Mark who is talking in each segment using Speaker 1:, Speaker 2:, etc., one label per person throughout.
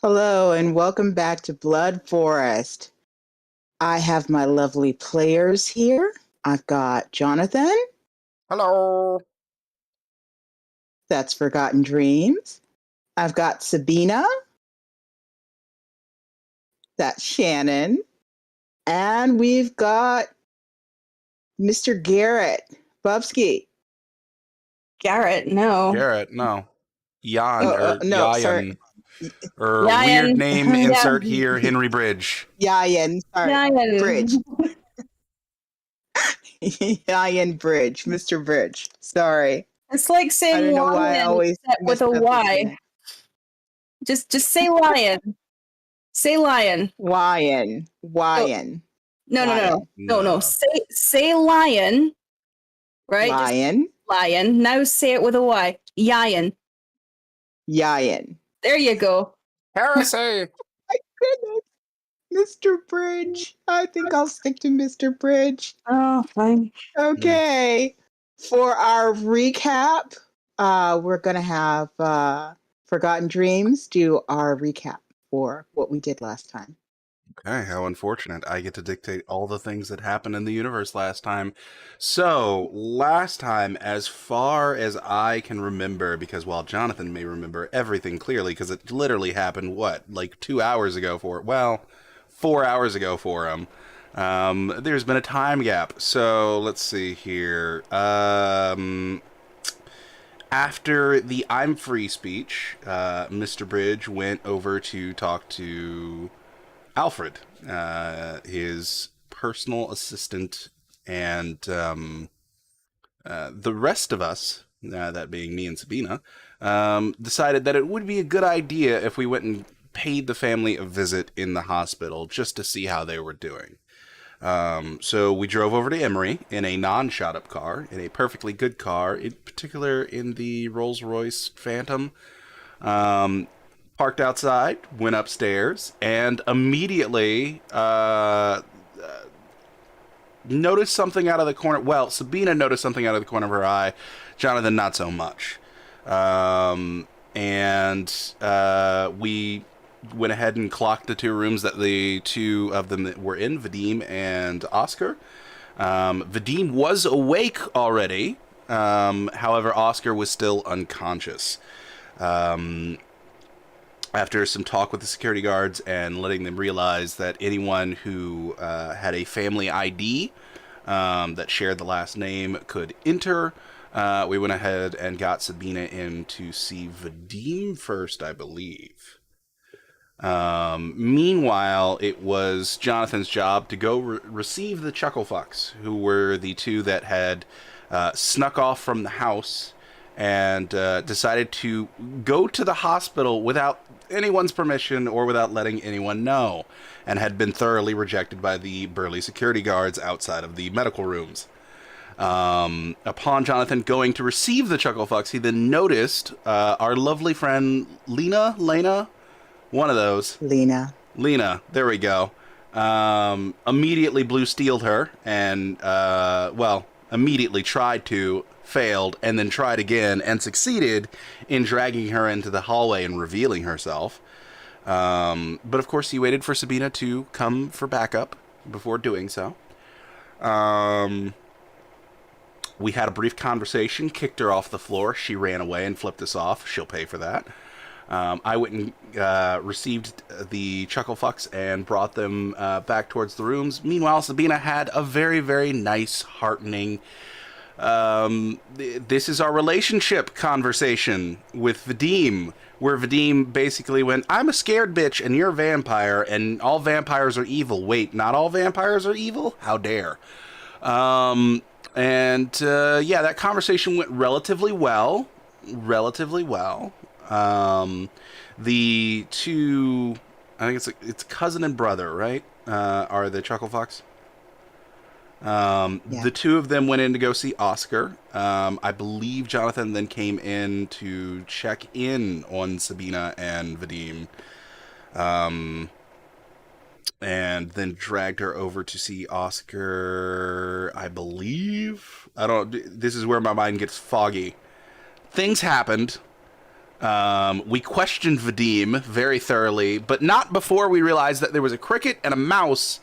Speaker 1: Hello and welcome back to Blood Forest. I have my lovely players here. I've got Jonathan,
Speaker 2: Hello.
Speaker 1: that's Forgotten Dreams. I've got Sabina, that's Shannon. And we've got Mr. Garrett Bubsky.
Speaker 3: Garrett, no.
Speaker 2: Garrett, no. Jan,
Speaker 1: No, sorry.
Speaker 2: Yayan. Or weird
Speaker 3: Yayan.
Speaker 2: name,
Speaker 3: Yeah.
Speaker 2: insert here, Henry Bridge.
Speaker 1: Yayan, sorry.
Speaker 3: Yayan.
Speaker 1: Bridge. Yayan Bridge, Mr. Bridge. Sorry.
Speaker 3: It's like
Speaker 1: I
Speaker 3: saying
Speaker 1: don't know why I
Speaker 3: lion
Speaker 1: always
Speaker 3: except with
Speaker 1: mess
Speaker 3: a
Speaker 1: up his
Speaker 3: Y.
Speaker 1: name.
Speaker 3: Just say lion. Say lion.
Speaker 1: Wyan.
Speaker 3: No. Say lion. Right?
Speaker 1: Lion.
Speaker 3: Just lion. Now say it with a Y. Yayan.
Speaker 1: Yayan.
Speaker 3: There you go.
Speaker 2: Heresy!
Speaker 1: My goodness. Mr. Bridge. I think I'll stick to Mr. Bridge.
Speaker 3: Oh, fine.
Speaker 1: Okay. For our recap, we're going to have Forgotten Dreams do our recap for what we did last time.
Speaker 2: Okay, how unfortunate. I get to dictate all the things that happened in the universe last time. So, last time, as far as I can remember, because while Jonathan may remember everything clearly, because it literally happened, like 2 hours ago for, 4 hours ago for him. There's been a time gap. So, let's see here. After the I'm free speech, Mr. Bridge went over to talk to Alfred, his personal assistant, and the rest of us, that being me and Sabina, decided that it would be a good idea if we went and paid the family a visit in the hospital just to see how they were doing. So we drove over to Emory in a non-shot-up car, in a perfectly good car, in particular in the Rolls-Royce Phantom. Parked outside, went upstairs, and immediately noticed something out of the corner. Well, Sabina noticed something out of the corner of her eye. Jonathan, not so much. We went ahead and clocked the two rooms that the two of them were in, Vadim and Oscar. Vadim was awake already. However, Oscar was still unconscious. After some talk with the security guards and letting them realize that anyone who had a family ID that shared the last name could enter, we went ahead and got Sabina in to see Vadim first, I believe. Meanwhile, it was Jonathan's job to go receive the Chucklefucks, who were the two that had snuck off from the house and decided to go to the hospital without anyone's permission or without letting anyone know, and had been thoroughly rejected by the burly security guards outside of the medical rooms. Upon Jonathan going to receive the Chucklefucks, he then noticed our lovely friend Lena, one of those. Lena, there we go. Immediately blue steeled her and, immediately tried to, failed, and then tried again and succeeded in dragging her into the hallway and revealing herself. But of course he waited for Sabina to come for backup before doing so. We had a brief conversation, kicked her off the floor. She ran away and flipped us off. She'll pay for that. I went and received the Chucklefucks and brought them back towards the rooms. Meanwhile, Sabina had a very, very nice, heartening, this is our relationship conversation with Vadim, where Vadim basically went, I'm a scared bitch and you're a vampire and all vampires are evil. Wait, not all vampires are evil? How dare. That conversation went relatively well. The two, I think it's cousin and brother, right? Are the Chucklefucks. The two of them went in to go see Oscar. I believe Jonathan then came in to check in on Sabina and Vadim. And then dragged her over to see Oscar, I believe. This is where my mind gets foggy. Things happened. We questioned Vadim very thoroughly, but not before we realized that there was a cricket and a mouse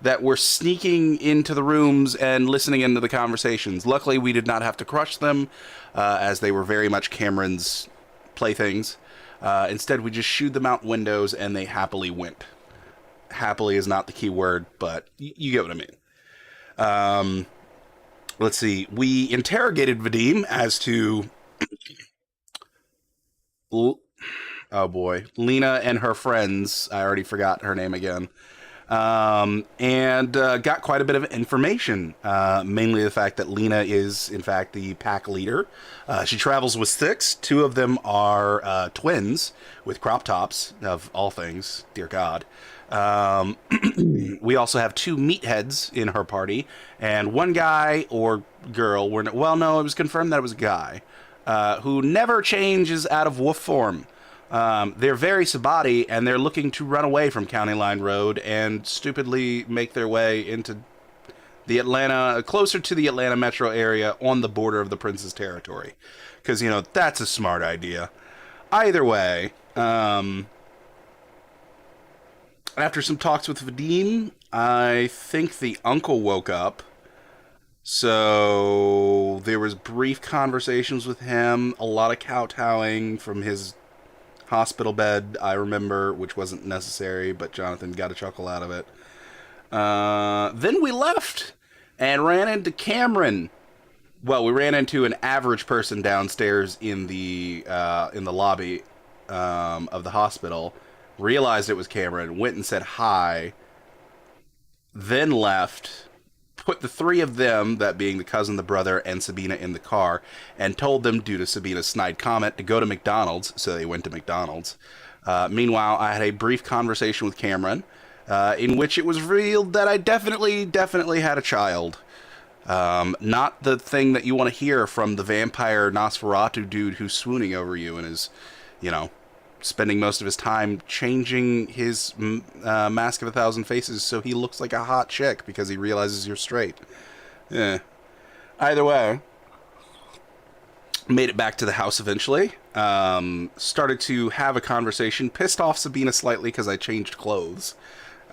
Speaker 2: that were sneaking into the rooms and listening into the conversations. Luckily, we did not have to crush them, as they were very much Cameron's playthings. Instead, we just shooed them out windows, and they happily went. Happily is not the key word, but you get what I mean. Let's see. We interrogated Vadim as to... oh boy. Lena and her friends. I already forgot her name again. And got quite a bit of information, mainly the fact that Lena is, in fact, the pack leader. She travels with 6. 2 of them are twins with crop tops, of all things, dear God. We also have 2 meatheads in her party, and 1 guy or girl, well, no, it was confirmed that it was a guy, who never changes out of wolf form. They're very Sabati, and they're looking to run away from County Line Road and stupidly make their way into the closer to the Atlanta metro area on the border of the Prince's territory. Because, that's a smart idea. Either way, after some talks with Vadim, I think the uncle woke up. So there was brief conversations with him, a lot of kowtowing from his hospital bed, I remember, which wasn't necessary, but Jonathan got a chuckle out of it. Then we left and ran into Cameron. Well, we ran into an average person downstairs in the lobby of the hospital. Realized it was Cameron, went and said hi, then left, put the 3 of them, that being the cousin, the brother, and Sabina, in the car, and told them, due to Sabina's snide comment, to go to McDonald's, so they went to McDonald's. Meanwhile, I had a brief conversation with Cameron, in which it was revealed that I definitely had a child. Not the thing that you want to hear from the vampire Nosferatu dude who's swooning over you and is, spending most of his time changing his mask of 1,000 faces so he looks like a hot chick because he realizes you're straight. Either way, made it back to the house eventually. Started to have a conversation. Pissed off Sabina slightly because I changed clothes.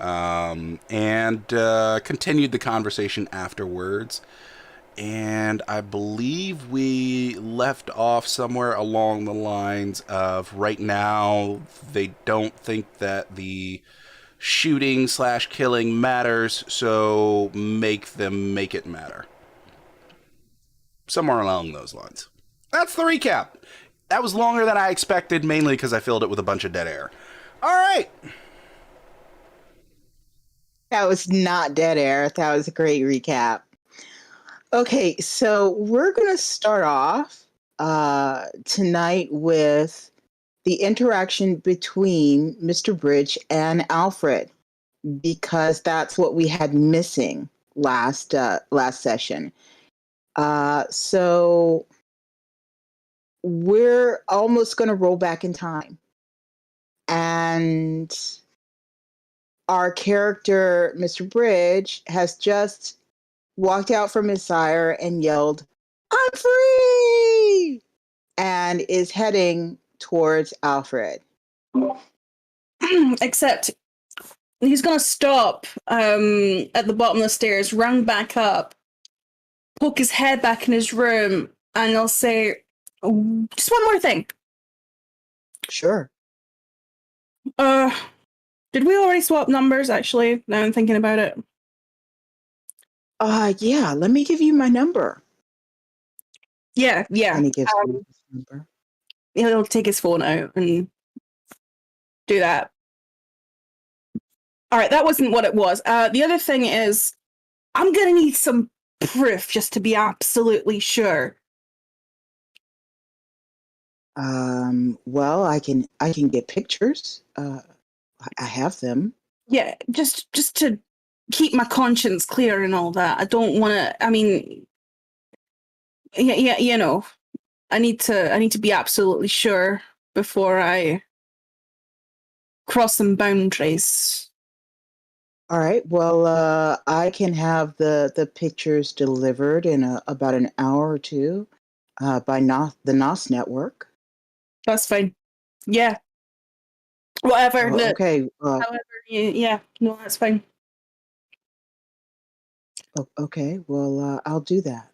Speaker 2: And continued the conversation afterwards. And I believe we left off somewhere along the lines of, right now, they don't think that the shooting/killing matters, so make it matter. Somewhere along those lines. That's the recap. That was longer than I expected, mainly because I filled it with a bunch of dead air. All right.
Speaker 1: That was not dead air. That was a great recap. Okay, so we're going to start off tonight with the interaction between Mr. Bridge and Alfred, because that's what we had missing last session. So we're almost going to roll back in time. And our character, Mr. Bridge, has just walked out from his sire and yelled, "I'm free!" and is heading towards Alfred.
Speaker 3: Except he's going to stop at the bottom of the stairs, run back up, poke his head back in his room, and he'll say, just one more thing.
Speaker 1: Sure.
Speaker 3: Did we already swap numbers, actually, now I'm thinking about it?
Speaker 1: Yeah, let me give you my number.
Speaker 3: Yeah.
Speaker 1: And he gives me his number.
Speaker 3: He'll take his phone out and do that. All right, that wasn't what it was. The other thing is, I'm going to need some proof just to be absolutely sure.
Speaker 1: Well, I can get pictures. I have them.
Speaker 3: Yeah, just to keep my conscience clear and all that. I don't want to. I mean, yeah, you know, I need to be absolutely sure before I cross some boundaries.
Speaker 1: All right. Well, I can have the pictures delivered in about an hour or two by the NOS network.
Speaker 3: That's fine. Yeah. Whatever.
Speaker 1: Okay.
Speaker 3: However, yeah. No, that's fine.
Speaker 1: Okay. Well, I'll do that.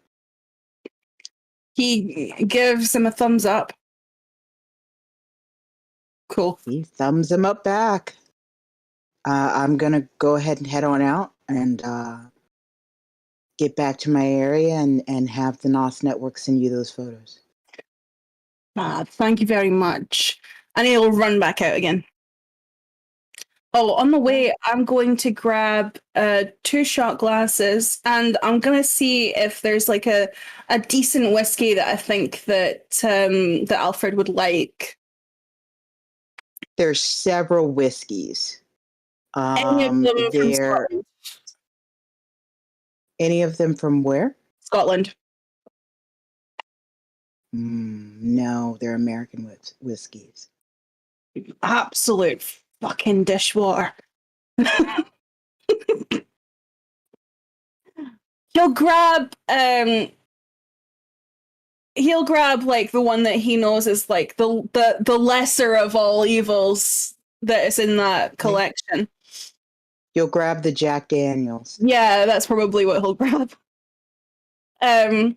Speaker 3: He gives him a thumbs up. Cool.
Speaker 1: He thumbs him up back. I'm gonna go ahead and head on out and get back to my area and have the NOS network send you those photos.
Speaker 3: Thank you very much. And he'll run back out again. Oh, on the way, I'm going to grab 2 shot glasses, and I'm gonna see if there's like a decent whiskey that I think that that Alfred would like.
Speaker 1: There's several whiskeys.
Speaker 3: Any of them from Scotland.
Speaker 1: Any of them from where?
Speaker 3: Scotland.
Speaker 1: No, they're American whiskeys.
Speaker 3: Absolute fucking dishwater. He'll grab like the one that he knows is like the lesser of all evils that is in that collection.
Speaker 1: You'll grab the Jack Daniels.
Speaker 3: Yeah, that's probably what he'll grab. And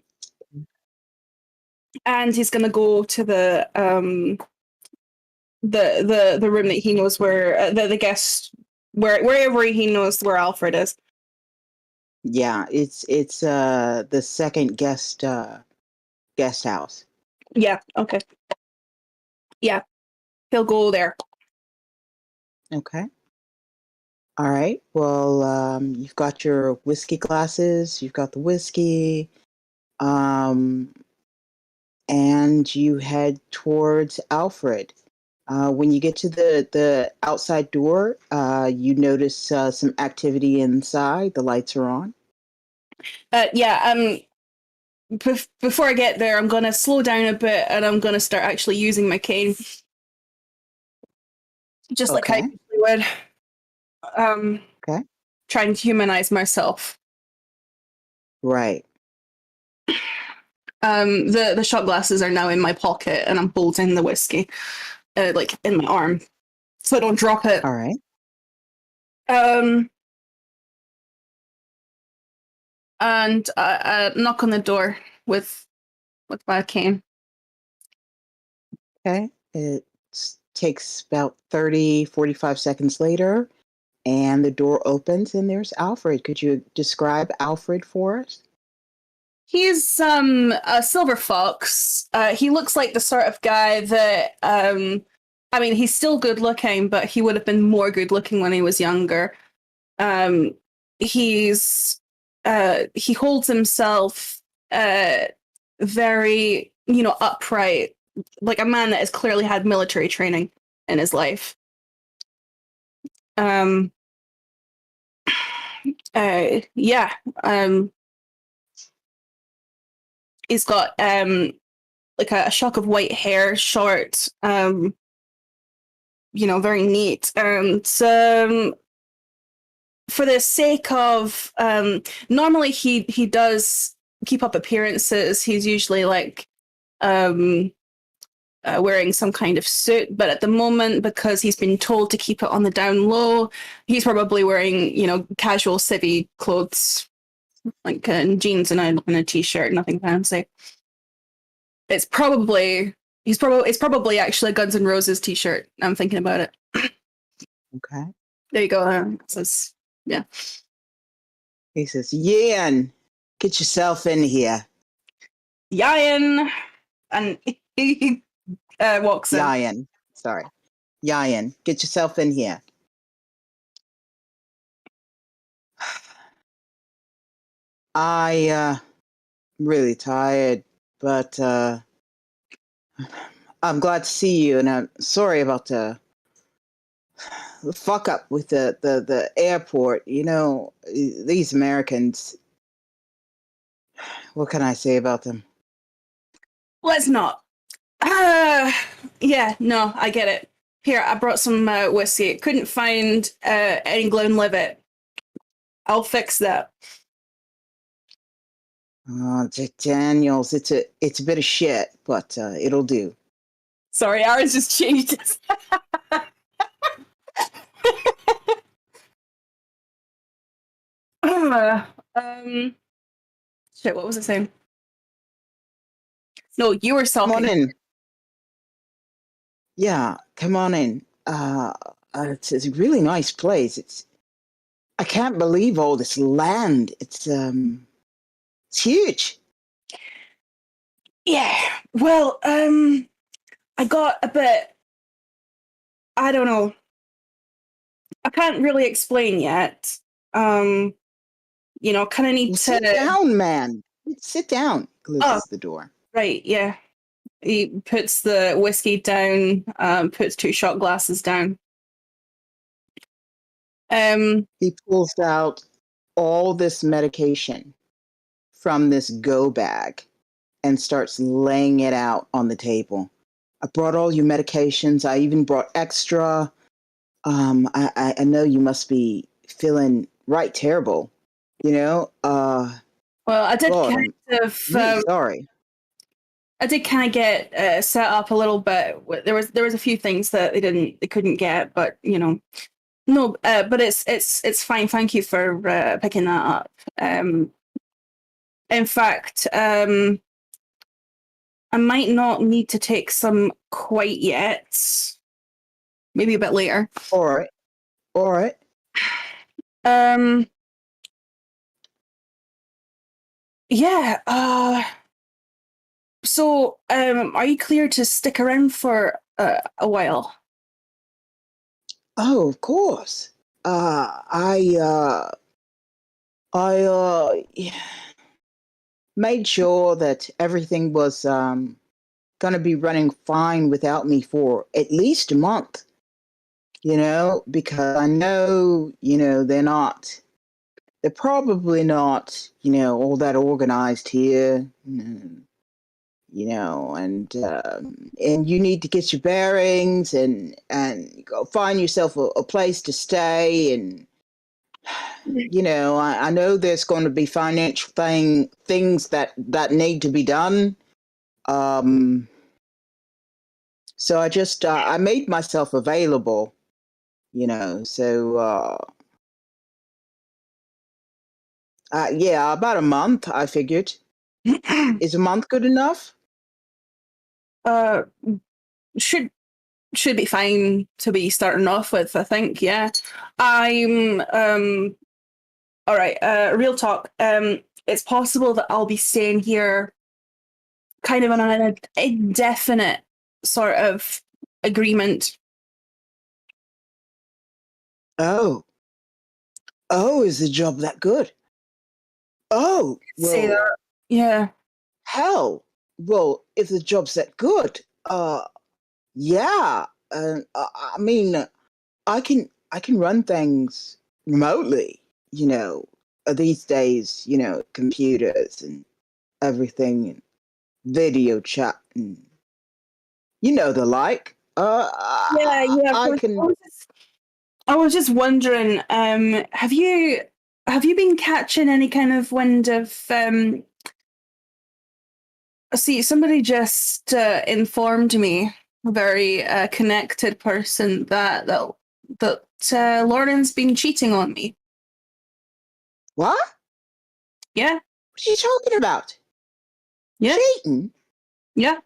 Speaker 3: he's gonna go to the room that he knows where the guest wherever he knows where Alfred is.
Speaker 1: Yeah, it's the second guest house.
Speaker 3: Yeah, okay. Yeah. He'll go there.
Speaker 1: Okay. All right. Well, you've got your whiskey glasses, you've got the whiskey, and you head towards Alfred. When you get to the outside door, you notice some activity inside. The lights are on.
Speaker 3: Before I get there, I'm going to slow down a bit and I'm going to start actually using my cane. Just like I usually would.
Speaker 1: Okay.
Speaker 3: Trying to humanize myself.
Speaker 1: Right.
Speaker 3: The shot glasses are now in my pocket and I'm holding the whiskey, like in my arm, so I don't drop it.
Speaker 1: All right.
Speaker 3: And I knock on the door with my cane.
Speaker 1: Okay. It takes about 30-45 seconds later, and the door opens, and there's Alfred. Could you describe Alfred for us?
Speaker 3: He's a silver fox. He looks like the sort of guy that I mean, he's still good looking, but he would have been more good looking when he was younger. He holds himself very, upright, like a man that has clearly had military training in his life. He's got like a shock of white hair, short, very neat. And for the sake of normally he does keep up appearances. He's usually like wearing some kind of suit, but at the moment, because he's been told to keep it on the down low, he's probably wearing casual civvy clothes, like jeans and a t-shirt, nothing fancy. It's probably actually a Guns N' Roses t-shirt. I'm thinking about it.
Speaker 1: Okay.
Speaker 3: There you go. It says, yeah.
Speaker 1: He says, "Yan, get yourself in here."
Speaker 3: Yan, and he walks in.
Speaker 1: Yan, sorry. Yan, get yourself in here. I'm really tired, but I'm glad to see you, and I'm sorry about the fuck up with the airport. These Americans. What can I say about them?
Speaker 3: Let's not. Yeah, no, I get it. Here, I brought some whiskey. Couldn't find any Glenlivet. I'll fix that.
Speaker 1: Jack Daniels, it's a bit of shit, but it'll do.
Speaker 3: Sorry, ours just changed. Shit, what was I saying? No, you were
Speaker 1: Come on
Speaker 3: talking.
Speaker 1: in. Yeah, come on in. It's a really nice place. I can't believe all this land. It's huge.
Speaker 3: Yeah. Well, I got a bit. I don't know. I can't really explain yet. Kind of need
Speaker 1: Well,
Speaker 3: to.
Speaker 1: sit down, man. Sit down. Closes the door.
Speaker 3: Right. Yeah. He puts the whiskey down. Puts 2 shot glasses down.
Speaker 1: He pulls out all this medication from this go bag and starts laying it out on the table. I brought all your medications. I even brought extra. I know you must be feeling right terrible, you know?
Speaker 3: Well, I did
Speaker 1: God,
Speaker 3: kind of.
Speaker 1: really sorry.
Speaker 3: I did kind of get set up a little bit. There was a few things that they couldn't get, but no. But it's fine. Thank you for picking that up. In fact, I might not need to take some quite yet. Maybe a bit later.
Speaker 1: All right. All right.
Speaker 3: Yeah. So, are you clear to stick around for a while?
Speaker 1: Oh, of course. I made sure that everything was going to be running fine without me for at least a month, because I know, they're probably not, all that organized here, and you need to get your bearings and go find yourself a place to stay. And, I know there's going to be financial things that need to be done. So I just I made myself available, so yeah, about a month, I figured. Is a month good enough?
Speaker 3: Should be fine to be starting off with, I think. Yeah. I'm all right, real talk. It's possible that I'll be staying here kind of on an indefinite sort of agreement.
Speaker 1: Oh, is the job that good? Oh,
Speaker 3: Say
Speaker 1: well,
Speaker 3: that. Yeah.
Speaker 1: hell, well, if the job's that good, yeah, I mean, I can run things remotely, these days, computers and everything, and video chat, and the like.
Speaker 3: Yeah.
Speaker 1: I can.
Speaker 3: I was just wondering, have you been catching any kind of wind of see, somebody just informed me, a very connected person, that Lauren's been cheating on me.
Speaker 1: What?
Speaker 3: Yeah.
Speaker 1: What are you talking about?
Speaker 3: Yeah.
Speaker 1: Cheating?
Speaker 3: Yeah.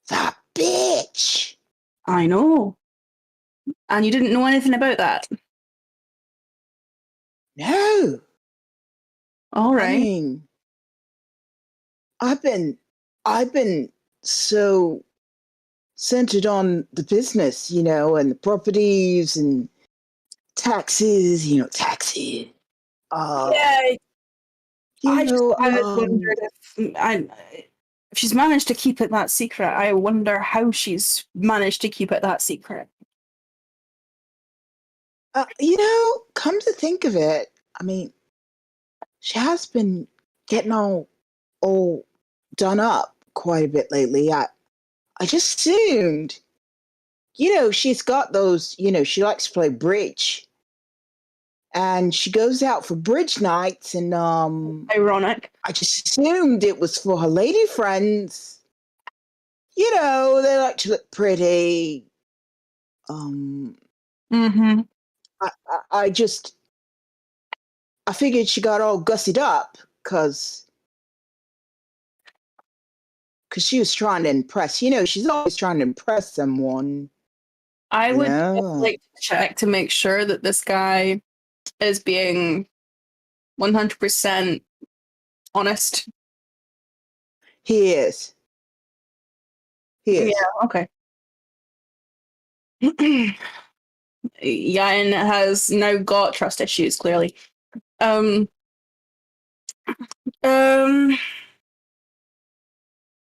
Speaker 1: The bitch.
Speaker 3: I know. And you didn't know anything about that?
Speaker 1: No.
Speaker 3: All right.
Speaker 1: I mean, I've been so centered on the business, and the properties and taxes, taxes.
Speaker 3: Yeah. I wondered if she's managed to keep it that secret. I wonder how she's managed to keep it that secret.
Speaker 1: Come to think of it, I mean, she has been getting all done up quite a bit lately. I just assumed, she's got those, she likes to play bridge. And she goes out for bridge nights, and
Speaker 3: Ironic.
Speaker 1: I just assumed it was for her lady friends. they like to look pretty. Um,
Speaker 3: Mm-hmm.
Speaker 1: I just, I figured she got all gussied up because she was trying to impress. She's always trying to impress someone.
Speaker 3: I
Speaker 1: You
Speaker 3: would
Speaker 1: know,
Speaker 3: like to check to make sure that this guy is being 100% honest.
Speaker 1: he is. He
Speaker 3: Yeah,
Speaker 1: is.
Speaker 3: okay. Yain has now got trust issues, clearly. Um, um,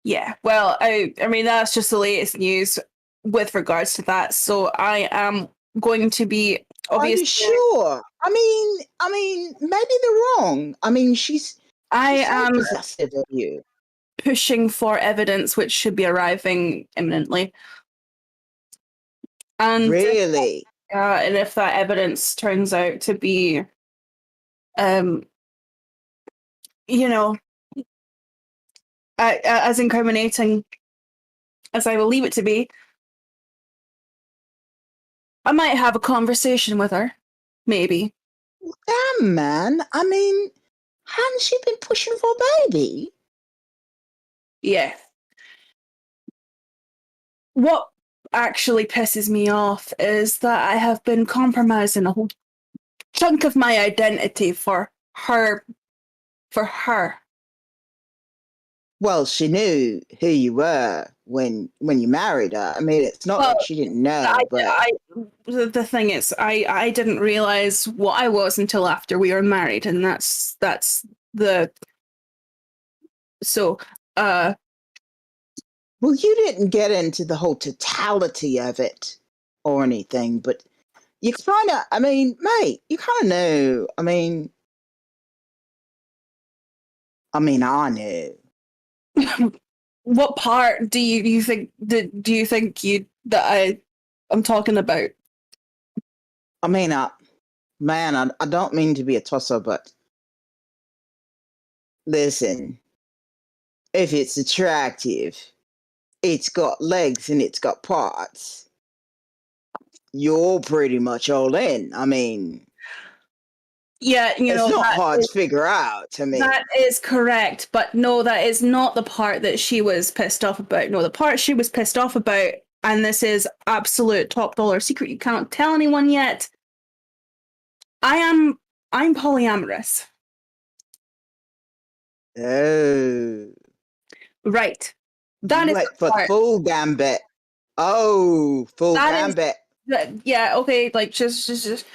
Speaker 3: yeah, well, I mean, that's just the latest news with regards to that. So I am going to be
Speaker 1: Are you
Speaker 3: obviously.
Speaker 1: sure? I mean, maybe they're wrong. I mean, she's
Speaker 3: I
Speaker 1: so
Speaker 3: am
Speaker 1: possessive of you.
Speaker 3: pushing for evidence, which should be arriving imminently. And
Speaker 1: Really?
Speaker 3: and if that evidence turns out to be, you know, as incriminating as I believe it to be, I might have a conversation with her. Maybe.
Speaker 1: Damn, man. I mean, hasn't she been pushing for a baby?
Speaker 3: Yeah. What actually pisses me off is that I have been compromising a whole chunk of my identity for her. For her.
Speaker 1: Well, she knew who you were when you married her. I mean, it's not
Speaker 3: Well,
Speaker 1: like she didn't know, but
Speaker 3: the thing is, I didn't realize what I was until after we were married, and that's the so
Speaker 1: well, you didn't get into the whole totality of it or anything, but you kind of, I mean, mate, you kind of know. I knew.
Speaker 3: what part do you think that I'm talking about?
Speaker 1: I mean, man, I don't mean to be a tosser, but listen, if it's attractive, it's got legs and it's got parts, you're pretty much all in. I mean,
Speaker 3: Yeah,
Speaker 1: it's not
Speaker 3: that
Speaker 1: hard
Speaker 3: is,
Speaker 1: to figure out to me.
Speaker 3: that is correct, but no, that is not the part that she was pissed off about. No, the part she was pissed off about, and this is absolute top dollar secret, you cannot tell anyone yet. I'm polyamorous.
Speaker 1: Oh.
Speaker 3: Right. That
Speaker 1: You
Speaker 3: is
Speaker 1: went
Speaker 3: the
Speaker 1: for the
Speaker 3: part.
Speaker 1: full gambit. Oh, full
Speaker 3: That is
Speaker 1: gambit.
Speaker 3: yeah, okay, like just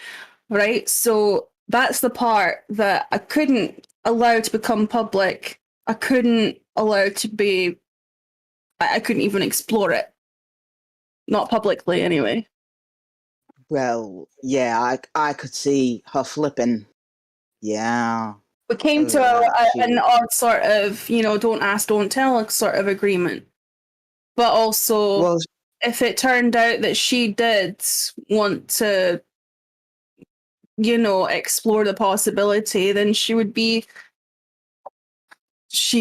Speaker 3: right. So that's the part that I couldn't allow to become public. I couldn't allow to be I couldn't even explore it. Not publicly anyway.
Speaker 1: Well, yeah, I could see her flipping. Yeah.
Speaker 3: We came
Speaker 1: Oh,
Speaker 3: to
Speaker 1: yeah.
Speaker 3: an odd sort of, don't ask, don't tell sort of agreement. But also,
Speaker 1: Well,
Speaker 3: if it turned out that she did want to, explore the possibility, then she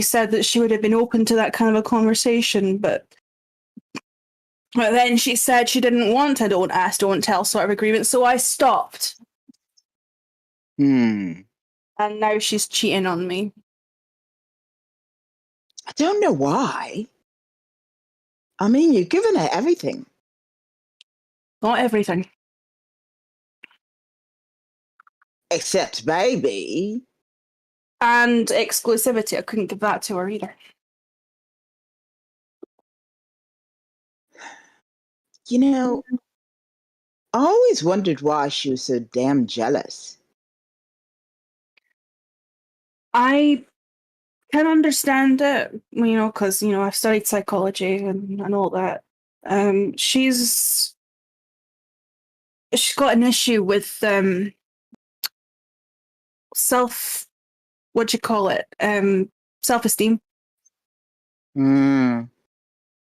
Speaker 3: said that she would have been open to that kind of a conversation, but then she said she didn't want a don't ask, don't tell sort of agreement, so I stopped.
Speaker 1: And
Speaker 3: now she's cheating on me.
Speaker 1: I don't know why. I mean, you've given her everything.
Speaker 3: Not everything.
Speaker 1: Except baby.
Speaker 3: And exclusivity. I couldn't give that to her either.
Speaker 1: I always wondered why she was so damn jealous.
Speaker 3: I can understand it, because, I've studied psychology and all that. She's got an issue with self-esteem.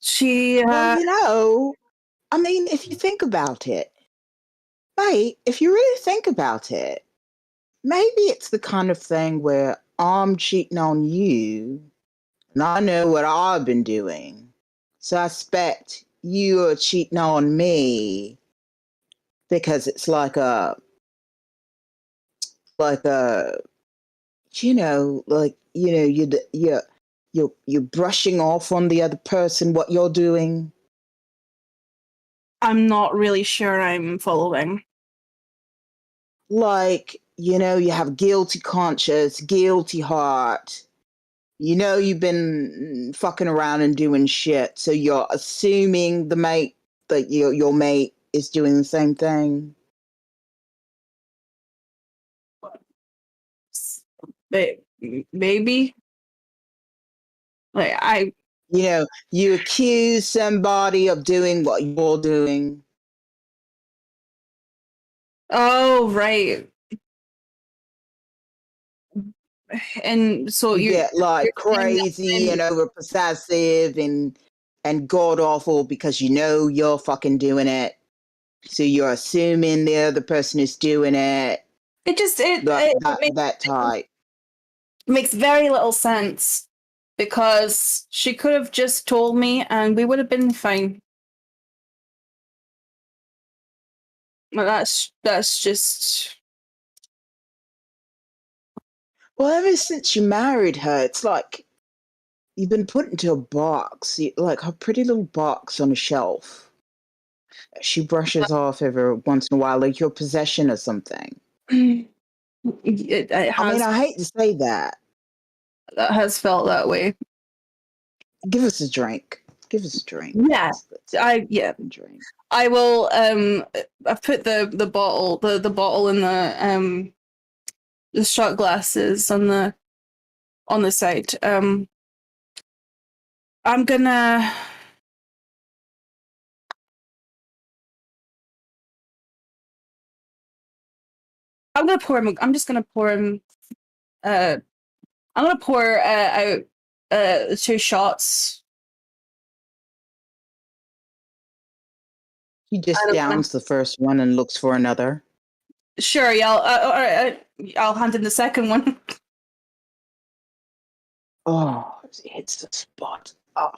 Speaker 3: She
Speaker 1: Well, I mean, if you think about it, mate, if you really think about it, maybe it's the kind of thing where I'm cheating on you and I know what I've been doing. So I expect you are cheating on me because it's like a you're brushing off on the other person what you're doing.
Speaker 3: I'm not really sure I'm following.
Speaker 1: Like, you have guilty conscience, guilty heart. You've been fucking around and doing shit, so you're assuming the mate that your mate is doing the same thing.
Speaker 3: Maybe. Like
Speaker 1: You accuse somebody of doing what you're doing.
Speaker 3: Oh, right. And so
Speaker 1: You get like
Speaker 3: you're saying that
Speaker 1: crazy and over possessive and god awful because you're fucking doing it. So you're assuming the other person is doing it. That type.
Speaker 3: Makes very little sense because she could have just told me and we would have been fine. Well, that's just.
Speaker 1: Well, ever since you married her, it's like you've been put into a box, like her pretty little box on a shelf. She brushes off every once in a while, like your possession or something.
Speaker 3: It has,
Speaker 1: I hate to say that.
Speaker 3: That has felt that way.
Speaker 1: Give us a drink. Give us a drink.
Speaker 3: Yeah,
Speaker 1: Drink.
Speaker 3: I will. I've put the bottle in the shot glasses on the side. I'm gonna. Pour him. I'm just gonna pour him. I'm gonna pour out 2 shots.
Speaker 1: He just downs the first one and looks for another.
Speaker 3: Sure, yeah. I'll hand him the second one.
Speaker 1: Oh, it hits the spot. Oh.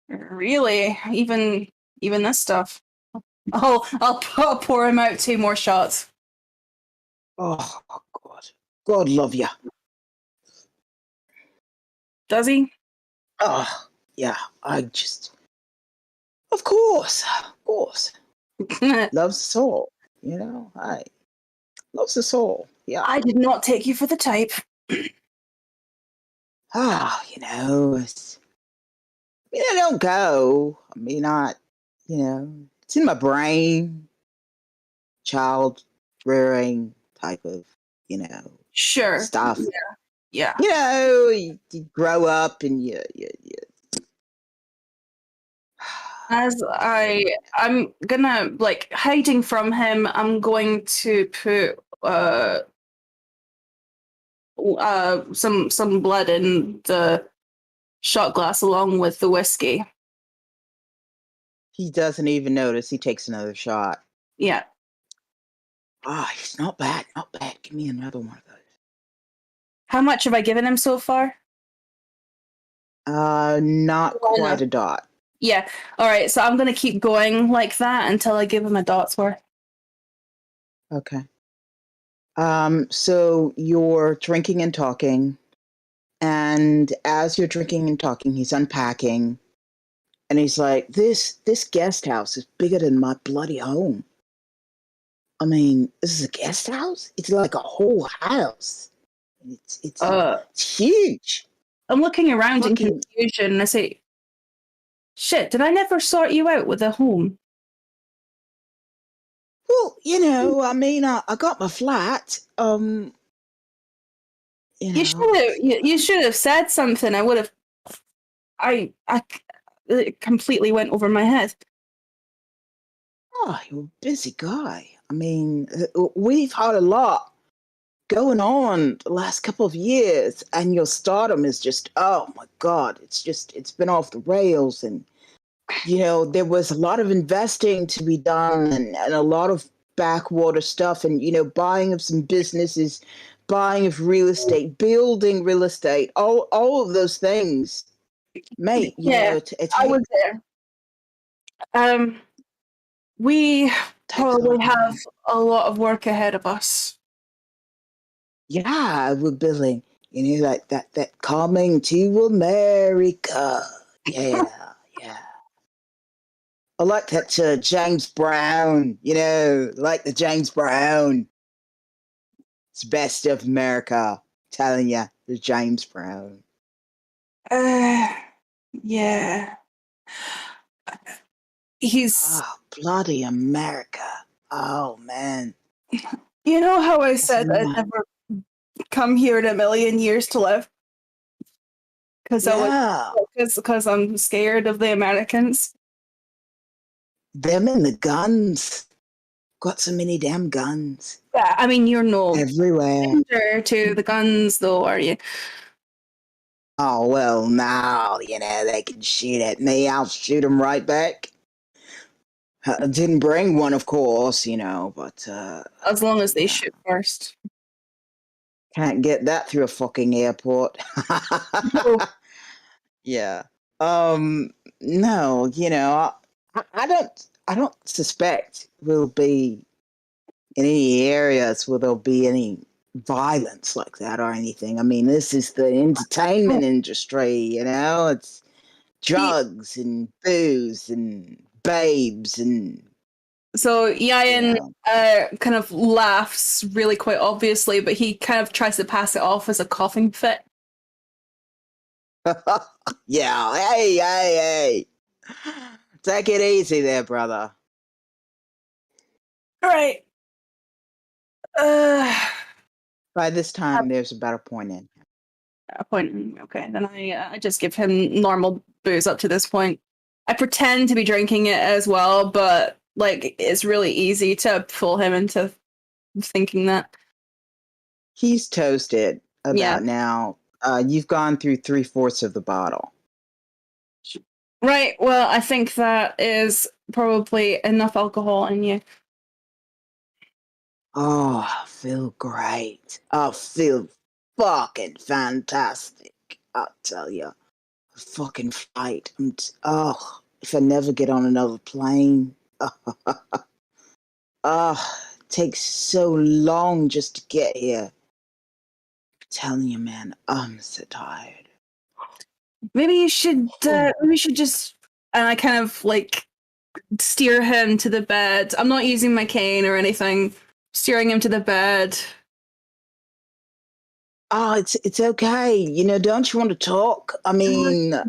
Speaker 3: Really? Even this stuff. I'll pour him out 2 more shots.
Speaker 1: Oh God. God love you.
Speaker 3: Does he?
Speaker 1: Oh, yeah. Of course. Loves the soul. Loves the soul. Yeah.
Speaker 3: I did not take you for the type.
Speaker 1: I don't go. It's in my brain. Child rearing type of,
Speaker 3: Sure.
Speaker 1: stuff.
Speaker 3: Yeah.
Speaker 1: You grow up and you
Speaker 3: As I'm gonna, like, hiding from him, I'm going to put some blood in the shot glass along with the whiskey.
Speaker 1: He doesn't even notice. He takes another shot.
Speaker 3: Yeah.
Speaker 1: He's not bad. Not bad. Give me another one of those.
Speaker 3: How much have I given him so far?
Speaker 1: Not quite a dot.
Speaker 3: Yeah. All right. So I'm going to keep going like that until I give him a dot's worth.
Speaker 1: Okay. So you're drinking and talking, and as you're drinking and talking, he's unpacking, and he's like, "This guest house is bigger than my bloody home. I mean, this is a guest house? It's like a whole house. It's huge."
Speaker 3: I'm looking around in confusion and I say, "Shit, did I never sort you out with a home?"
Speaker 1: Well, I got my flat.
Speaker 3: You should have said something. I would have. It completely went over my head.
Speaker 1: Oh, you're a busy guy. I mean, we've had a lot going on the last couple of years, and your stardom is just, oh my God, it's been off the rails. And, there was a lot of investing to be done and a lot of backwater stuff and, buying of some businesses, buying of real estate, building real estate, all of those things. mate. You
Speaker 3: Yeah,
Speaker 1: know, it
Speaker 3: I was there. We
Speaker 1: takes a
Speaker 3: probably
Speaker 1: long
Speaker 3: have
Speaker 1: time.
Speaker 3: a lot of work ahead of us.
Speaker 1: Yeah, we're building. You know, like that coming to America. Yeah, yeah. I like that James Brown. You know, like the James Brown. It's best of America. Telling you, the James Brown.
Speaker 3: Uh, yeah. He's,
Speaker 1: Oh, bloody America. Oh man.
Speaker 3: you know how I
Speaker 1: That's
Speaker 3: said I'd
Speaker 1: not,
Speaker 3: never come here in a million years to live because I was
Speaker 1: yeah.
Speaker 3: because I'm scared of the Americans.
Speaker 1: Them and the guns. Got so many damn guns
Speaker 3: Yeah, I mean you're no
Speaker 1: everywhere.
Speaker 3: stranger to the guns, though, are you?
Speaker 1: Oh, well, now, you know, they can shoot at me. I'll shoot them right back. I didn't bring one, of course, you know, but,
Speaker 3: As long as they
Speaker 1: yeah.
Speaker 3: shoot first.
Speaker 1: Can't get that through a fucking airport.
Speaker 3: No.
Speaker 1: Yeah. Um, no, you know, I don't suspect we'll be in any areas where there'll be any violence like that or anything. I mean, this is the entertainment industry, you know, it's
Speaker 3: He,
Speaker 1: drugs and booze and babes and
Speaker 3: so
Speaker 1: you
Speaker 3: Yayan
Speaker 1: know.
Speaker 3: kind of laughs really quite obviously, but he kind of tries to pass it off as a coughing fit.
Speaker 1: Yeah, hey. Take it easy there, brother.
Speaker 3: All right. Uh,
Speaker 1: By this time, there's about a point in.
Speaker 3: a point. Okay, then I just give him normal booze up to this point. I pretend to be drinking it as well, but like it's really easy to fool him into thinking that.
Speaker 1: He's toasted
Speaker 3: Yeah.
Speaker 1: about now. You've gone through 3/4 of the bottle.
Speaker 3: Right. Well, I think that is probably enough alcohol in you.
Speaker 1: Oh, I feel great. I feel fucking fantastic. I'll tell you. A fucking flight. Oh, if I never get on another plane. Oh, it takes so long just to get here. I'm telling you, man, I'm so tired.
Speaker 3: Maybe you should. Maybe we should just. And I kind of like steer him to the bed. I'm not using my cane or anything. Steering him to the bed.
Speaker 1: Oh, it's okay. You know, don't you want to talk? I mean, I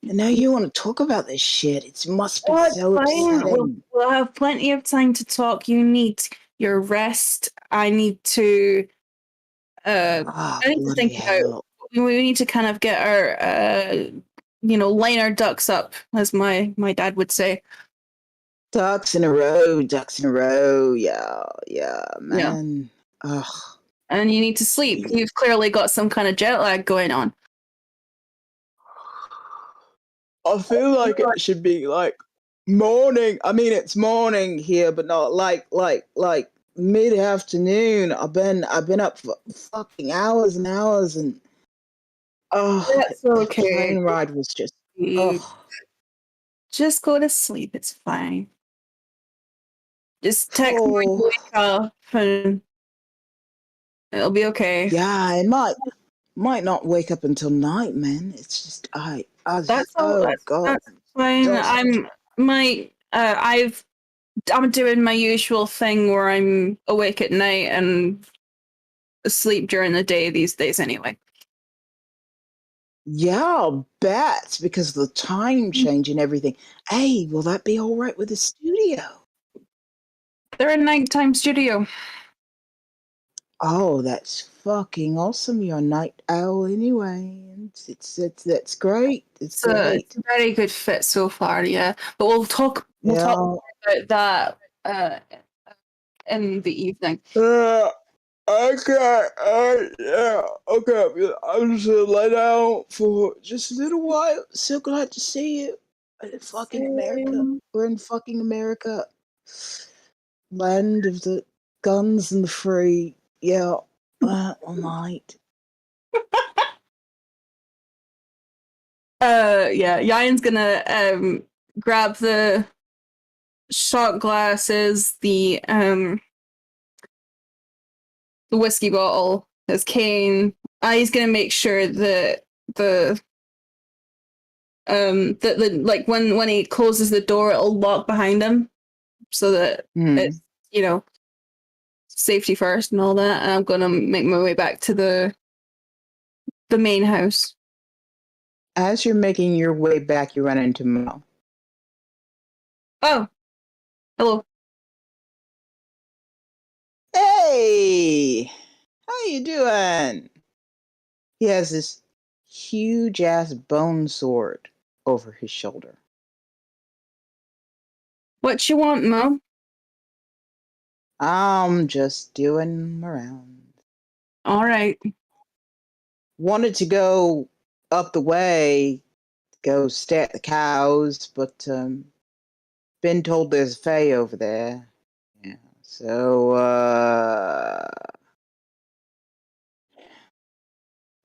Speaker 1: know you want to talk about this shit. It must be
Speaker 3: Oh, it's
Speaker 1: so
Speaker 3: fine.
Speaker 1: upsetting.
Speaker 3: We'll have plenty of time to talk. You need your rest. I need to.
Speaker 1: Oh,
Speaker 3: I need to
Speaker 1: bloody
Speaker 3: think about.
Speaker 1: hell.
Speaker 3: We need to kind of get our. Line our ducks up, as my dad would say.
Speaker 1: Ducks in a row, ducks in a row. Yeah,
Speaker 3: Yeah.
Speaker 1: man. Ugh.
Speaker 3: And you need to sleep. You've clearly got some kind of jet lag going on.
Speaker 1: I feel like it should be like morning. I mean, it's morning here, but not like mid afternoon. I've been up for fucking hours and hours, and
Speaker 3: That's
Speaker 1: the
Speaker 3: okay.
Speaker 1: plane ride was just
Speaker 3: You
Speaker 1: oh
Speaker 3: just go to sleep. It's fine. Just text me when you
Speaker 1: oh
Speaker 3: wake up and it'll be okay.
Speaker 1: yeah. I might not wake up until night, man. It's just I
Speaker 3: That's all.
Speaker 1: oh god,
Speaker 3: That's fine.
Speaker 1: exhausted.
Speaker 3: I'm doing my usual thing where I'm awake at night and asleep during the day these days anyway.
Speaker 1: Yeah, I'll bet because of the time change and everything. Hey, will that be all right with the studio?
Speaker 3: They're a nighttime studio.
Speaker 1: Oh, that's fucking awesome. You're a night owl anyway. It's that's great. It's
Speaker 3: It's
Speaker 1: great.
Speaker 3: a very good fit so far, yeah. But we'll talk
Speaker 1: Yeah.
Speaker 3: more about that in the evening.
Speaker 1: Uh, okay. Yeah. Okay. I'm just gonna lay down for just a little while. So glad to see you. In fucking America.
Speaker 3: Same.
Speaker 1: We're in fucking America. Land of the guns and the free. Yeah. All night.
Speaker 3: Yeah, Yayan's gonna grab the shot glasses, the whiskey bottle, his cane. He's gonna make sure that the like when he closes the door, it'll lock behind him, so that it's safety first and all that. And I'm gonna make my way back to the main house.
Speaker 1: As you're making your way back, you run into Mo.
Speaker 3: Oh, hello.
Speaker 1: Hey, how you doing? He has this huge ass bone sword over his shoulder.
Speaker 3: What you want, Mo?
Speaker 1: I'm just doing around.
Speaker 3: All right.
Speaker 1: Wanted to go up the way, go stare at the cows, but been told there's a fae over there. Yeah. So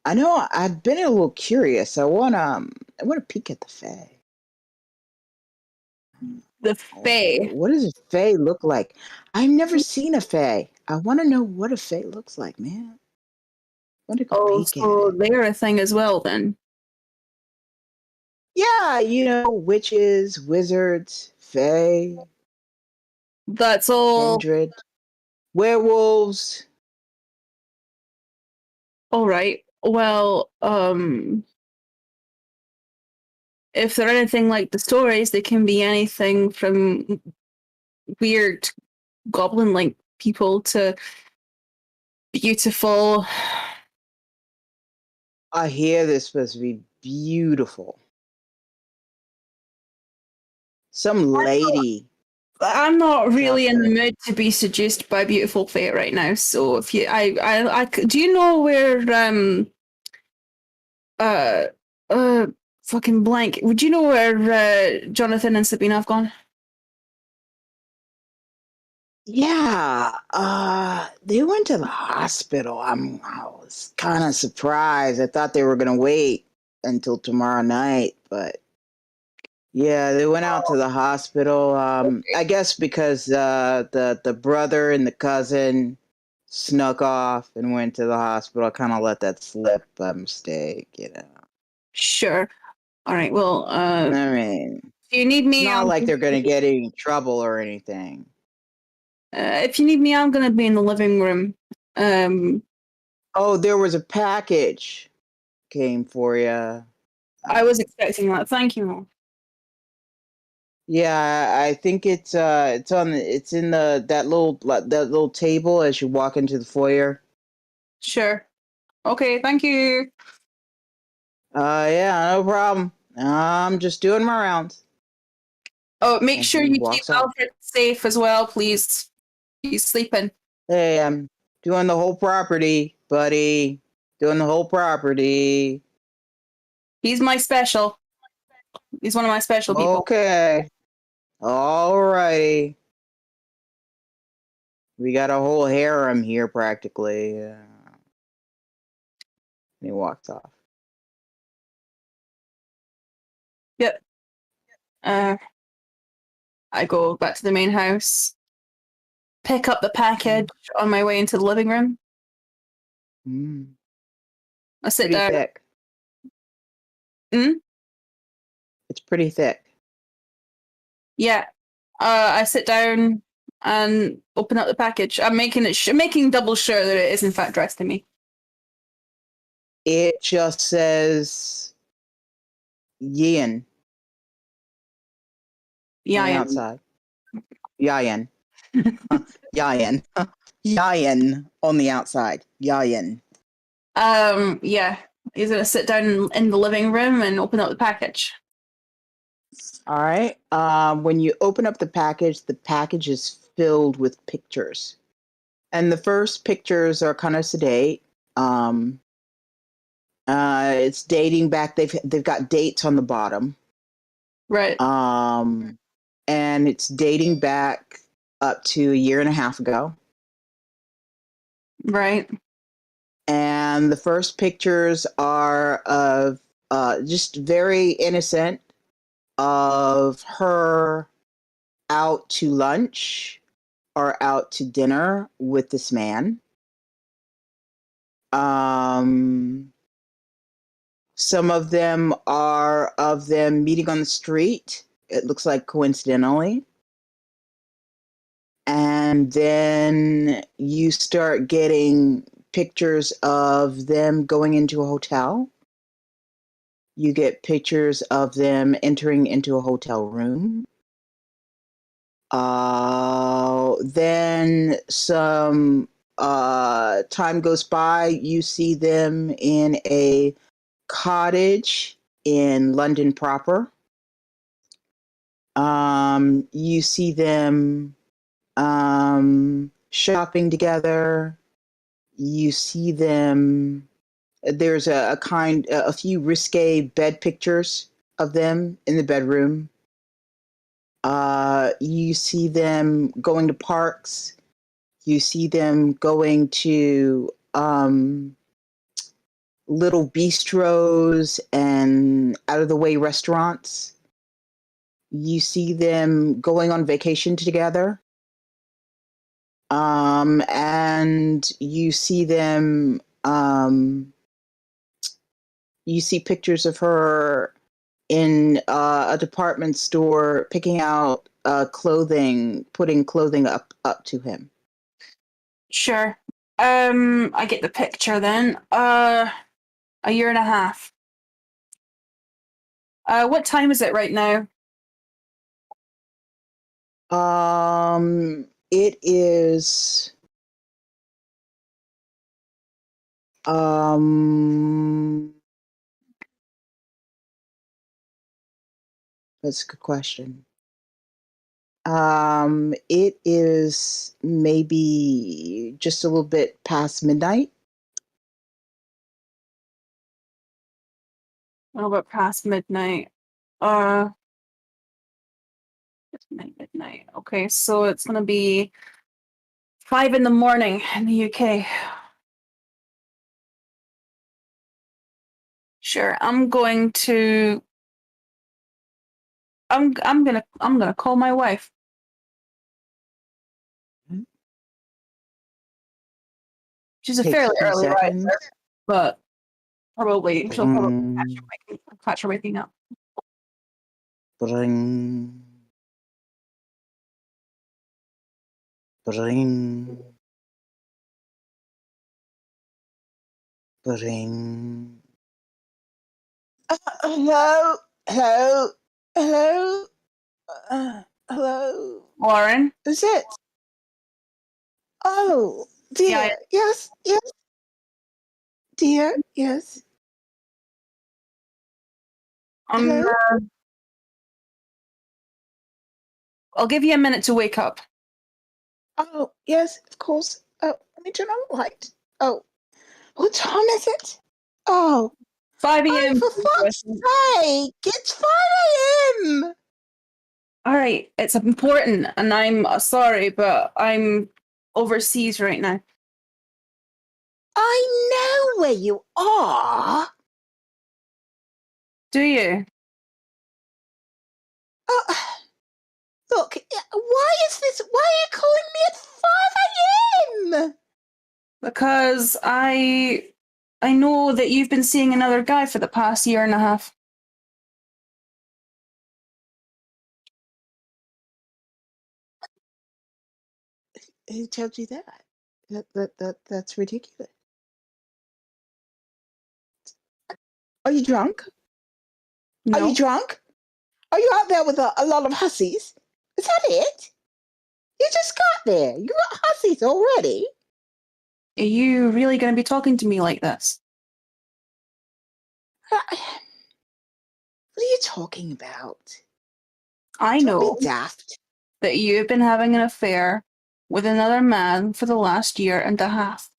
Speaker 1: I know I've been a little curious. I wanna peek at the fae.
Speaker 3: The Fae.
Speaker 1: What does a fae look like? I've never seen a fae. I want to know what a fae looks like, man. I want to go
Speaker 3: Oh,
Speaker 1: peek at
Speaker 3: so
Speaker 1: it.
Speaker 3: they're a thing as well, then.
Speaker 1: Yeah, witches, wizards, fae,
Speaker 3: That's all.
Speaker 1: kindred, werewolves.
Speaker 3: All right. Well, if they're anything like the stories, they can be anything from weird goblin-like people to beautiful.
Speaker 1: I hear they're supposed to be beautiful. Some lady.
Speaker 3: I'm not really in the
Speaker 1: chocolate.
Speaker 3: mood to be seduced by beautiful fate right now. So if you, do you know where uh fucking blank? Would you know where Jonathan and Sabina have gone?
Speaker 1: Yeah, they went to the hospital. I was kind of surprised. I thought they were gonna wait until tomorrow night, but yeah, they went out to the hospital. I guess because the brother and the cousin snuck off and went to the hospital. I kind of let that slip by mistake.
Speaker 3: Sure. All right. Well,
Speaker 1: I mean,
Speaker 3: if you need
Speaker 1: it's
Speaker 3: me,
Speaker 1: not like they're gonna get in trouble or anything.
Speaker 3: if you need me, I'm gonna be in the living room.
Speaker 1: Oh, there was a package came for you.
Speaker 3: I was expecting that. Thank you, Mom.
Speaker 1: Yeah, I think it's it's in that little table as you walk into the foyer.
Speaker 3: Sure. Okay. Thank you.
Speaker 1: Yeah, no problem. I'm just doing my rounds.
Speaker 3: Oh, make
Speaker 1: And
Speaker 3: sure
Speaker 1: he
Speaker 3: you keep
Speaker 1: walks off.
Speaker 3: Alfred safe as well, please. He's sleeping.
Speaker 1: Hey, I'm doing the whole property, buddy. Doing the whole property.
Speaker 3: He's my special. He's one of my special people.
Speaker 1: Okay. All righty. We got a whole harem here practically. And he walks off.
Speaker 3: Yep. I go back to the main house, pick up the package on my way into the living room.
Speaker 1: Mm,
Speaker 3: I sit
Speaker 1: pretty
Speaker 3: down.
Speaker 1: thick.
Speaker 3: Hmm?
Speaker 1: It's pretty thick.
Speaker 3: Yeah. I sit down and open up the package. I'm making double sure that it is in fact dressed to me.
Speaker 1: It just says Yin
Speaker 3: Yeah,
Speaker 1: on the
Speaker 3: I am.
Speaker 1: outside. Yayan. Yayan. Yayan on the outside. Yayan.
Speaker 3: Yeah. He's gonna sit down in the living room and open up the package.
Speaker 1: All right. When you open up the package is filled with pictures. And the first pictures are kind of sedate. It's dating back. They've got dates on the bottom.
Speaker 3: Right.
Speaker 1: And it's dating back up to a year and a half ago.
Speaker 3: Right.
Speaker 1: And the first pictures are of just very innocent of her out to lunch or out to dinner with this man. Some of them are of them meeting on the street. It looks like coincidentally. And then you start getting pictures of them going into a hotel. You get pictures of them entering into a hotel room. Then some time goes by, you see them in a cottage in London proper. You see them shopping together. You see them. There's a few risque bed pictures of them in the bedroom. You see them going to parks. You see them going to little bistros and out of the way restaurants. You see them going on vacation together. And you see them, you see pictures of her in a department store picking out clothing, putting clothing up to him.
Speaker 3: Sure. I get the picture then. A year and a half. What time is it right now?
Speaker 1: It is that's a good question. It is maybe just a little bit past midnight.
Speaker 3: A little bit past midnight. Midnight. Okay, so it's gonna be 5 in the morning in the UK. Sure, I'm gonna call my wife.
Speaker 1: Mhm.
Speaker 3: She's a
Speaker 1: Takes
Speaker 3: fairly
Speaker 1: 2
Speaker 3: early
Speaker 1: seconds.
Speaker 3: riser, but she'll probably catch her waking up.
Speaker 1: Bring. Bring. Bring. Hello? Hello? Hello? Hello?
Speaker 3: Lauren?
Speaker 1: Is it? Oh, dear.
Speaker 3: Yeah.
Speaker 1: Yes, yes. Dear, yes. Hello?
Speaker 3: I'll give you a minute to wake up.
Speaker 1: Oh, yes, of course. Oh, let me turn on the light. Oh, what time is it? Oh,
Speaker 3: 5 a.m.
Speaker 1: for fuck's sake, it's 5 a.m.
Speaker 3: All right, it's important, and I'm sorry, but I'm overseas right now.
Speaker 1: I know where you are.
Speaker 3: Do you?
Speaker 1: Oh, look, why is this? Why are you calling me at 5 a.m.?
Speaker 3: Because I know that you've been seeing another guy for the past year and a half.
Speaker 1: Who told you that? That's ridiculous. Are you drunk? Are you
Speaker 3: No,
Speaker 1: drunk? Are you out there with a lot of hussies? Is that it? You just got there. You got hussies already.
Speaker 3: are you really going to be talking to me like this?
Speaker 1: What are you talking about?
Speaker 3: I
Speaker 1: Don't
Speaker 3: know
Speaker 1: be daft.
Speaker 3: that you've been having an affair with another man for the last year and a half.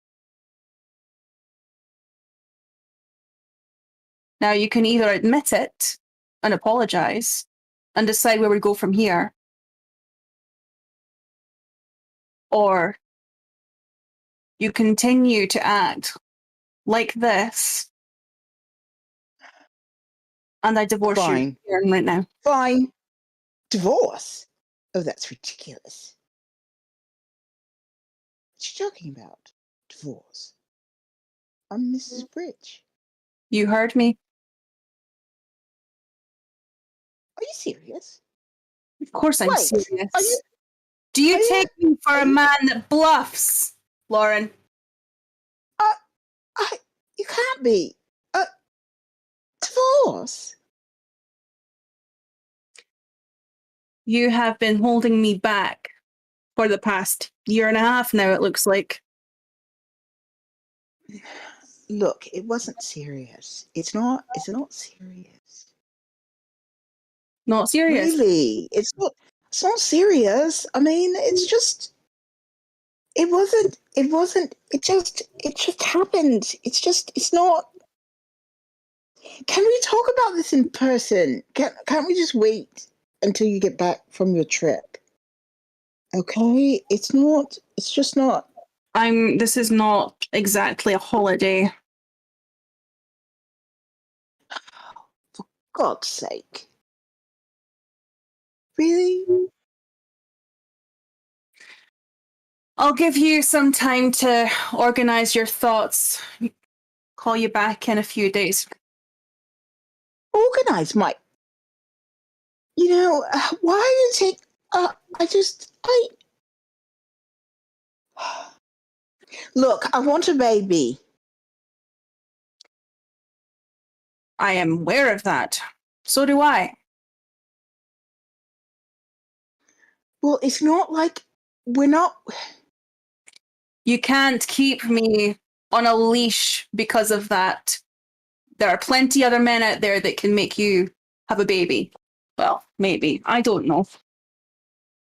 Speaker 3: Now you can either admit it and apologize and decide where we go from here, or you continue to act like this And I divorce
Speaker 1: Fine.
Speaker 3: you right now.
Speaker 1: Fine. Divorce? Oh, that's ridiculous. What you talking about? Divorce? I'm Mrs. Bridge.
Speaker 3: You heard me.
Speaker 1: Are you serious?
Speaker 3: Of course I'm
Speaker 1: Wait,
Speaker 3: serious.
Speaker 1: are you?
Speaker 3: Do you
Speaker 1: are you-
Speaker 3: take me for
Speaker 1: are
Speaker 3: a
Speaker 1: you-
Speaker 3: man that bluffs, Lauren?
Speaker 1: You can't be. Divorce?
Speaker 3: You have been holding me back for the past year and a half now, it looks like.
Speaker 1: Look, it wasn't serious. It's not serious.
Speaker 3: Not serious.
Speaker 1: Really, it's not serious. I mean, it's just it just happened. It's not. Can we talk about this in person? Can't we just wait until you get back from your trip? Okay? It's just not.
Speaker 3: This is not exactly a holiday.
Speaker 1: For God's sake. Really?
Speaker 3: I'll give you some time to organize your thoughts. Call you back in a few days.
Speaker 1: Organize my. Why do you take. I. Look, I want a baby.
Speaker 3: I am aware of that. So do I.
Speaker 1: Well, it's not like we're not.
Speaker 3: You can't keep me on a leash because of that. There are plenty other men out there that can make you have a baby. Well, maybe. I don't know.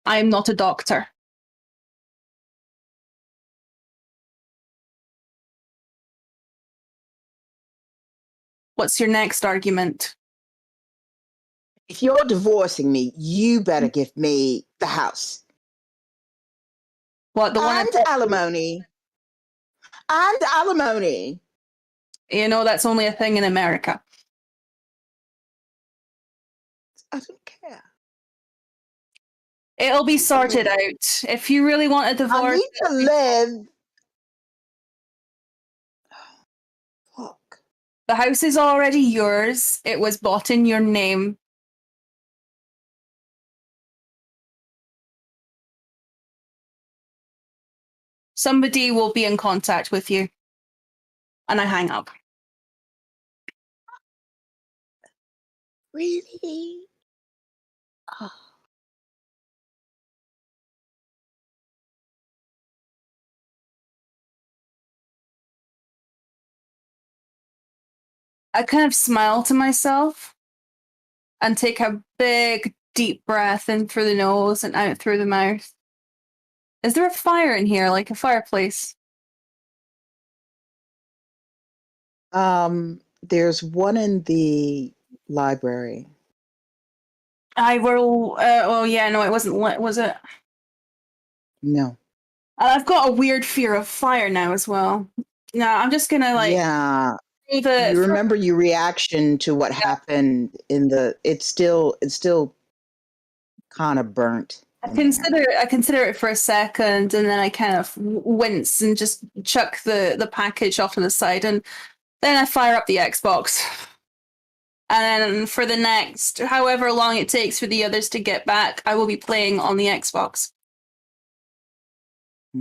Speaker 3: I'm not a doctor. What's your next argument?
Speaker 1: If you're divorcing me, you better give me the house.
Speaker 3: What, the one
Speaker 1: And alimony. And alimony.
Speaker 3: You know, that's only a thing in America.
Speaker 1: I don't care.
Speaker 3: It'll be sorted out. If you really want a
Speaker 1: I
Speaker 3: divorce,
Speaker 1: need to live. Fuck.
Speaker 3: the house is already yours. It was bought in your name. Somebody will be in contact with you. And I hang up.
Speaker 1: Really? Oh.
Speaker 3: I kind of smile to myself and take a big, deep breath in through the nose and out through the mouth. Is there a fire in here, like a fireplace?
Speaker 1: There's one in the library.
Speaker 3: I will. Oh, yeah, no, it wasn't lit, was it?
Speaker 1: No.
Speaker 3: I've got a weird fear of fire now as well. No, I'm just gonna
Speaker 1: Yeah. You remember your reaction to what happened in the. It's still kind of burnt.
Speaker 3: I consider it for a second, and then I kind of wince and just chuck the package off to the side, and then I fire up the Xbox. And then for the next however long it takes for the others to get back, I will be playing on the Xbox.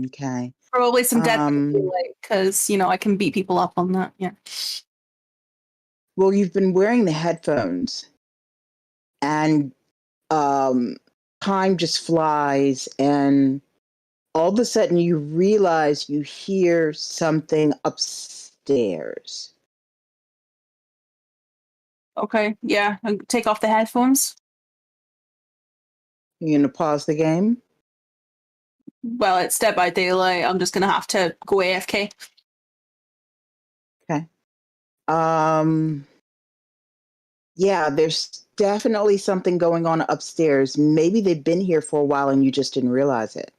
Speaker 1: Okay.
Speaker 3: Probably some Dead by Daylight, because I can beat people up on that. Yeah.
Speaker 1: Well, you've been wearing the headphones, and time just flies, and all of a sudden you realize you hear something upstairs.
Speaker 3: Okay. Yeah. I'll take off the headphones.
Speaker 1: You gonna pause the game?
Speaker 3: Well, it's Dead by Daylight. I'm just gonna have to go AFK.
Speaker 1: Okay. Yeah, there's definitely something going on upstairs. Maybe they've been here for a while and you just didn't realize it.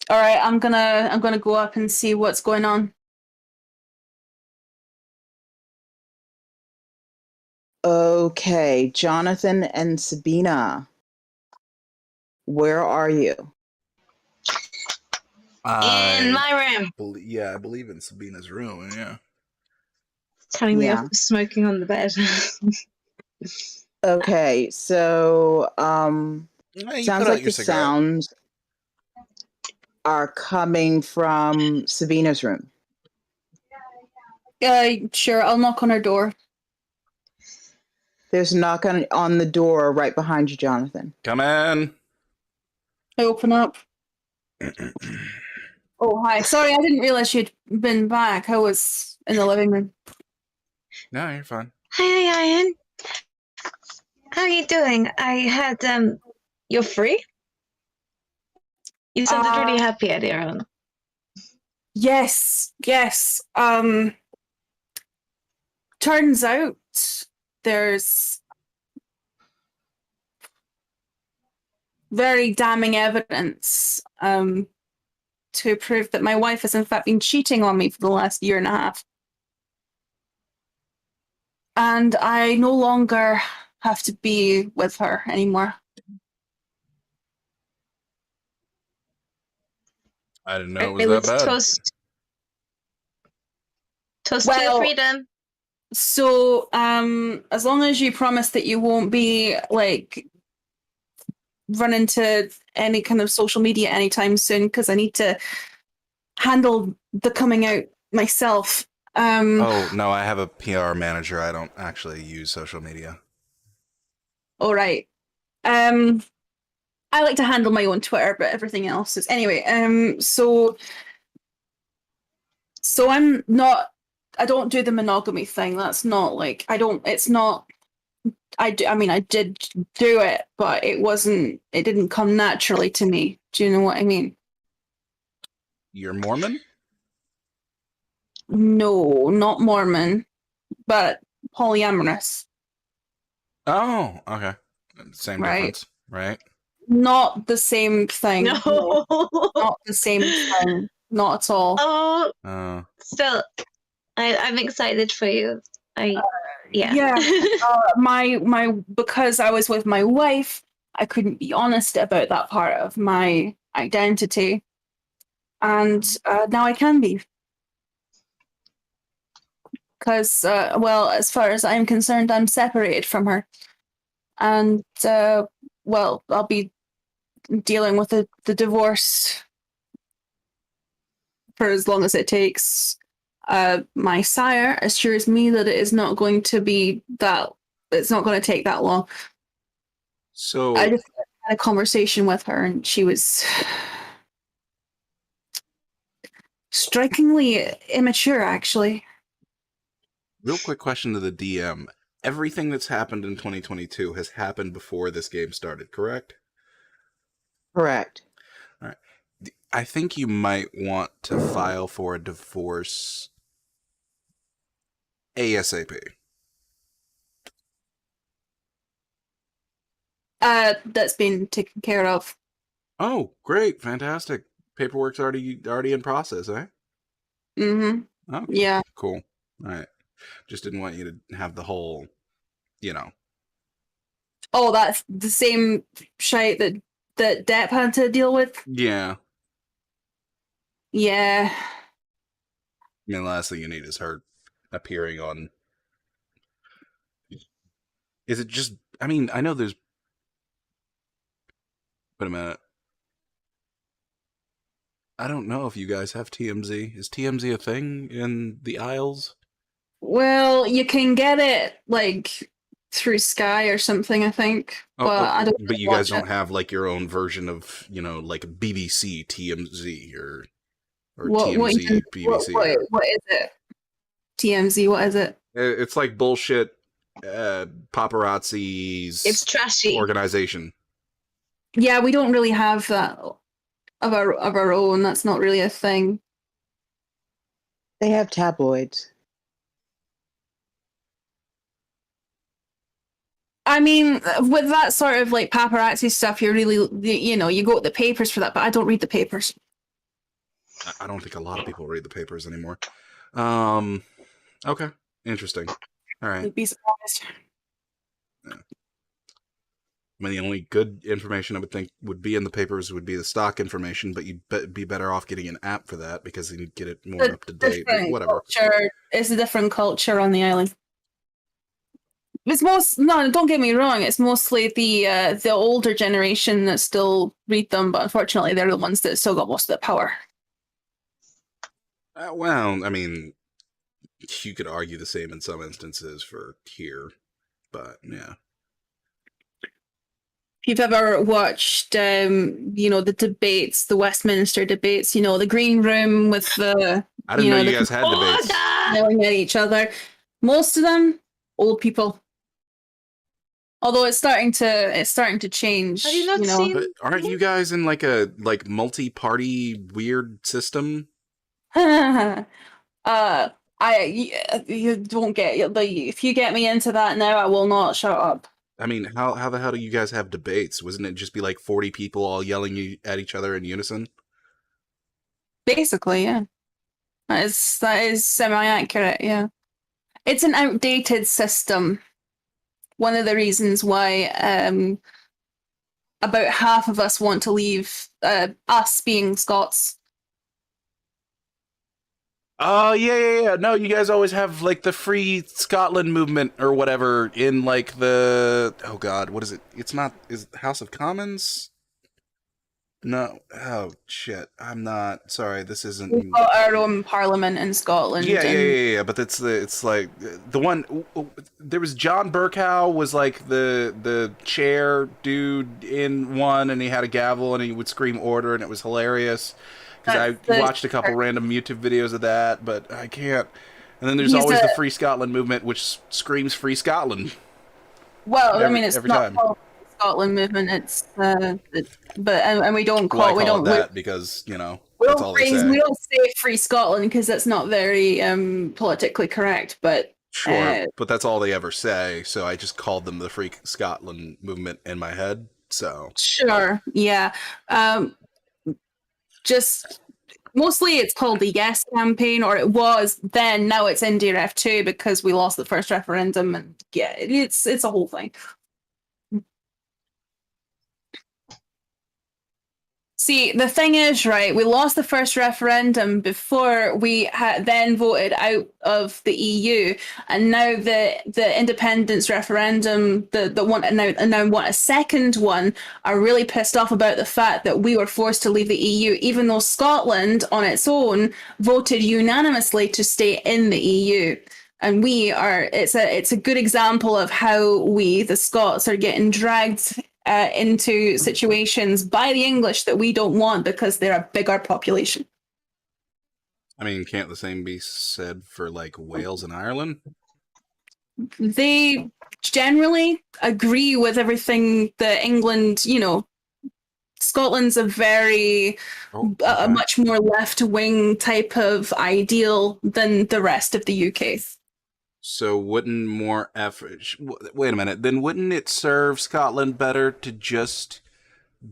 Speaker 3: All right, I'm gonna go up and see what's going on.
Speaker 1: Okay, Jonathan and Sabina, where are you?
Speaker 4: In my room.
Speaker 2: I believe in Sabina's room. Yeah.
Speaker 4: Telling me
Speaker 1: Yeah.
Speaker 4: off for smoking on the bed.
Speaker 1: Okay, so
Speaker 2: You
Speaker 1: sounds
Speaker 2: put out
Speaker 1: like
Speaker 2: your
Speaker 1: the
Speaker 2: cigarette.
Speaker 1: sounds are coming from Sabina's room.
Speaker 3: Sure, I'll knock on her door.
Speaker 1: There's a knock on the door right behind you, Jonathan.
Speaker 2: Come in.
Speaker 3: I open up. Oh, hi. Sorry, I didn't realize you'd been back. I was in the living room.
Speaker 2: No, you're fine.
Speaker 4: Hi, Ian. How are you doing? I heard you're free? You sounded really happy earlier on.
Speaker 3: Yes. Turns out there's very damning evidence to prove that my wife has in fact been cheating on me for the last year and a half. And I no longer have to be with her anymore.
Speaker 2: I didn't know it was
Speaker 4: Okay,
Speaker 2: that
Speaker 4: let's
Speaker 2: bad.
Speaker 4: toast to your freedom.
Speaker 3: So, as long as you promise that you won't be like run into any kind of social media anytime soon, because I need to handle the coming out myself.
Speaker 2: Oh, no, I have a PR manager. I don't actually use social media.
Speaker 3: All right. I like to handle my own Twitter, but everything else is anyway. So I don't do the monogamy thing. That's not like it's not. I did do it, but it didn't come naturally to me. Do you know what I mean?
Speaker 2: You're Mormon?
Speaker 3: No, not Mormon, but polyamorous.
Speaker 2: Oh, okay. Same
Speaker 3: Right.
Speaker 2: difference, right?
Speaker 3: Not the same thing.
Speaker 4: No.
Speaker 3: Not the same thing. Not at all.
Speaker 4: Oh, still, I'm excited for you.
Speaker 3: Yeah. My because I was with my wife, I couldn't be honest about that part of my identity, and now I can be. Because, well, as far as I'm concerned, I'm separated from her, and well, I'll be dealing with the divorce for as long as it takes. My sire assures me that it is not going to be that. It's not going to take that long.
Speaker 2: So
Speaker 3: I just had a conversation with her, and she was strikingly immature, actually.
Speaker 2: real quick question to the DM. Everything that's happened in 2022 has happened before this game started, correct?
Speaker 1: Correct.
Speaker 2: All right. I think you might want to file for a divorce ASAP.
Speaker 3: That's been taken care of.
Speaker 2: Oh, great. Fantastic. Paperwork's already in process, eh?
Speaker 3: Mm-hmm.
Speaker 2: Okay.
Speaker 3: Yeah.
Speaker 2: Cool. All right. Just didn't want you to have the whole,
Speaker 3: Oh, that's the same shite that Depp had to deal with.
Speaker 2: Yeah.
Speaker 3: Yeah.
Speaker 2: I mean, the last thing you need is her appearing on. Is it just? I mean, I know there's. Wait a minute. I don't know if you guys have TMZ. Is TMZ a thing in the Isles?
Speaker 3: Well, you can get it like through Sky or something, I think. But I don't.
Speaker 2: But you guys don't have like your own version of like BBC TMZ or TMZ BBC.
Speaker 3: What is it? TMZ. What is it?
Speaker 2: It's like bullshit. Paparazzi's.
Speaker 4: It's trashy.
Speaker 2: Organization.
Speaker 3: Yeah, we don't really have that of our own. That's not really a thing.
Speaker 1: They have tabloids.
Speaker 3: I mean, with that sort of like paparazzi stuff, you're really, you go to the papers for that, but I don't read the papers.
Speaker 2: I don't think a lot of people read the papers anymore. Okay. Interesting. All right.
Speaker 3: You'd be surprised.
Speaker 2: I mean, the only good information I would think would be in the papers would be the stock information, but you'd be better off getting an app for that because then you'd get it more up to date. But whatever.
Speaker 3: It's a different culture on the island. No, don't get me wrong. It's mostly the older generation that still read them, but unfortunately, they're the ones that still got most of the power.
Speaker 2: Well, I mean, you could argue the same in some instances for here, but yeah.
Speaker 3: If you've ever watched, the debates, the Westminster debates, the green room with the...
Speaker 2: I didn't know you guys had debates.
Speaker 3: Yelling at each other. Most of them, old people. Although it's starting to change.
Speaker 4: Have you not seen?
Speaker 2: But aren't you guys in like a multi-party weird system?
Speaker 3: You don't get... If you get me into that now, I will not shut up.
Speaker 2: I mean, how the hell do you guys have debates? Wasn't it just be like 40 people all yelling at each other in unison?
Speaker 3: Basically, yeah. That is semi-accurate, yeah. It's an outdated system. One of the reasons why about half of us want to leave, us being Scots.
Speaker 2: Oh, yeah. No, you guys always have, like, the Free Scotland movement or whatever in, like, the... Oh, God, what is it? It's not... Is it the House of Commons? No. Oh, shit. I'm not... Sorry, this isn't...
Speaker 3: We've got our own parliament in Scotland.
Speaker 2: Yeah, but it's like... The one... There was John Bercow was, like, the chair dude in one, and he had a gavel, and he would scream order, and it was hilarious. Because I watched a couple random YouTube videos of that, but I can't. And then there's always the Free Scotland movement, which screams Free Scotland.
Speaker 3: Well, I mean, it's not called the Scotland movement. It's and we don't call
Speaker 2: it. We don't that because
Speaker 3: that's all they say. We don't say Free Scotland because that's not very politically correct. But
Speaker 2: sure, but that's all they ever say. So I just called them the Free Scotland movement in my head. So
Speaker 3: sure, yeah. Just mostly it's called the Yes campaign, or it was then. Now it's NDRF 2 because we lost the first referendum, and yeah, it's a whole thing. See, the thing is, right, we lost the first referendum before we had then voted out of the EU, and now the independence referendum, the one now want a second one, are really pissed off about the fact that we were forced to leave the EU, even though Scotland on its own voted unanimously to stay in the EU. And it's a good example of how we, the Scots, are getting dragged into situations by the English that we don't want because they're a bigger population.
Speaker 2: I mean, can't the same be said for like Wales and Ireland?
Speaker 3: They generally agree with everything that England, Scotland's a very, a much more left-wing type of ideal than the rest of the UK.
Speaker 2: So wouldn't more effort... Wait a minute. Then wouldn't it serve Scotland better to just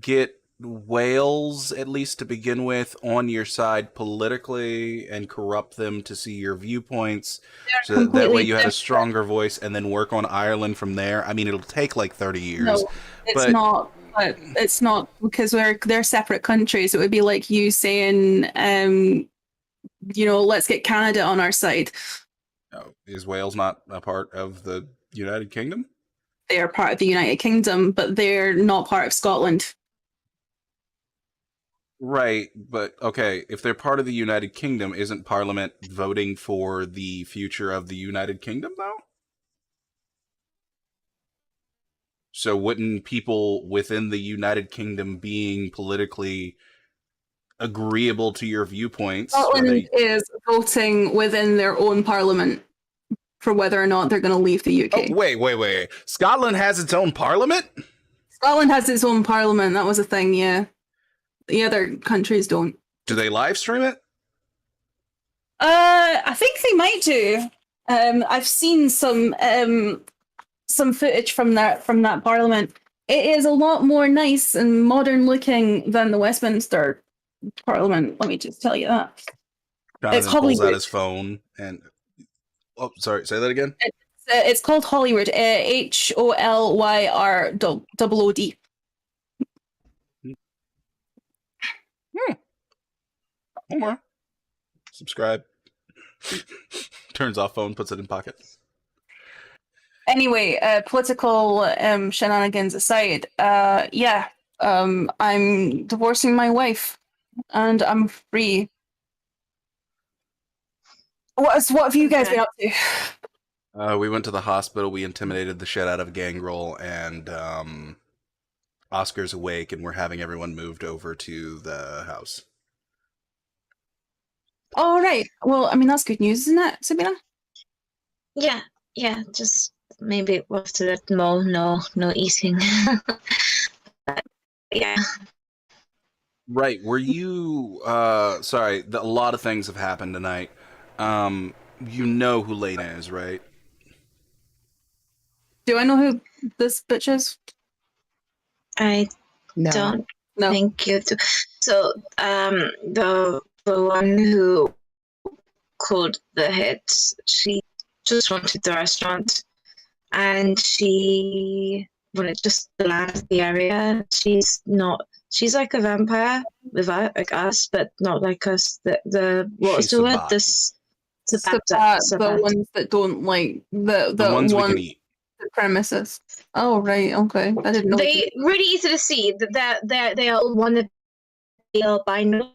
Speaker 2: get Wales, at least to begin with, on your side politically and corrupt them to see your viewpoints so that way you had a stronger voice and then work on Ireland from there? I mean, it'll take like 30 years.
Speaker 3: No, it's not. But it's not because they're separate countries. It would be like you saying, let's get Canada on our side.
Speaker 2: Is Wales not a part of the United Kingdom?
Speaker 3: They are part of the United Kingdom, but they're not part of Scotland.
Speaker 2: Right, but okay, if they're part of the United Kingdom, isn't Parliament voting for the future of the United Kingdom, though? So wouldn't people within the United Kingdom being politically agreeable to your viewpoints?
Speaker 3: Scotland is voting within their own parliament for whether or not they're going to leave the UK.
Speaker 2: Oh, wait. Scotland has its own parliament?
Speaker 3: Scotland has its own parliament. That was a thing, yeah. The other countries don't.
Speaker 2: Do they live stream it?
Speaker 3: I think they might do. I've seen some footage from that parliament. It is a lot more nice and modern looking than the Westminster Parliament. Let me just tell you that.
Speaker 2: Jonathan pulls out his phone and... Oh, sorry. Say that again?
Speaker 3: It's called Hollywood. HOLYROOD.
Speaker 2: Okay. Subscribe. Turns off phone, puts it in pocket.
Speaker 3: Anyway, political shenanigans aside, I'm divorcing my wife, and I'm free. What have you guys been up to?
Speaker 2: We went to the hospital. We intimidated the shit out of Gangrel, and Oscar's awake, and we're having everyone moved over to the house.
Speaker 3: All right. Well, I mean that's good news, isn't it, Sabina?
Speaker 4: Yeah, just maybe after that, no eating. But, yeah.
Speaker 2: Right. Were you sorry, a lot of things have happened tonight. You know who Lena is, right?
Speaker 3: Do I know who this bitch is?
Speaker 4: I
Speaker 1: No.
Speaker 4: don't
Speaker 3: No.
Speaker 4: think you do. So, the one who called the hits, she just wanted the restaurant, and she wanted just to land the area. She's like a vampire without like us, but not like us. The what's
Speaker 2: She's
Speaker 4: the word?
Speaker 2: Sabat.
Speaker 4: This
Speaker 3: The ones that don't like the
Speaker 2: ones we can eat.
Speaker 3: premises. Oh right, okay. I didn't know.
Speaker 4: They really easy to see that they all want to be albinos.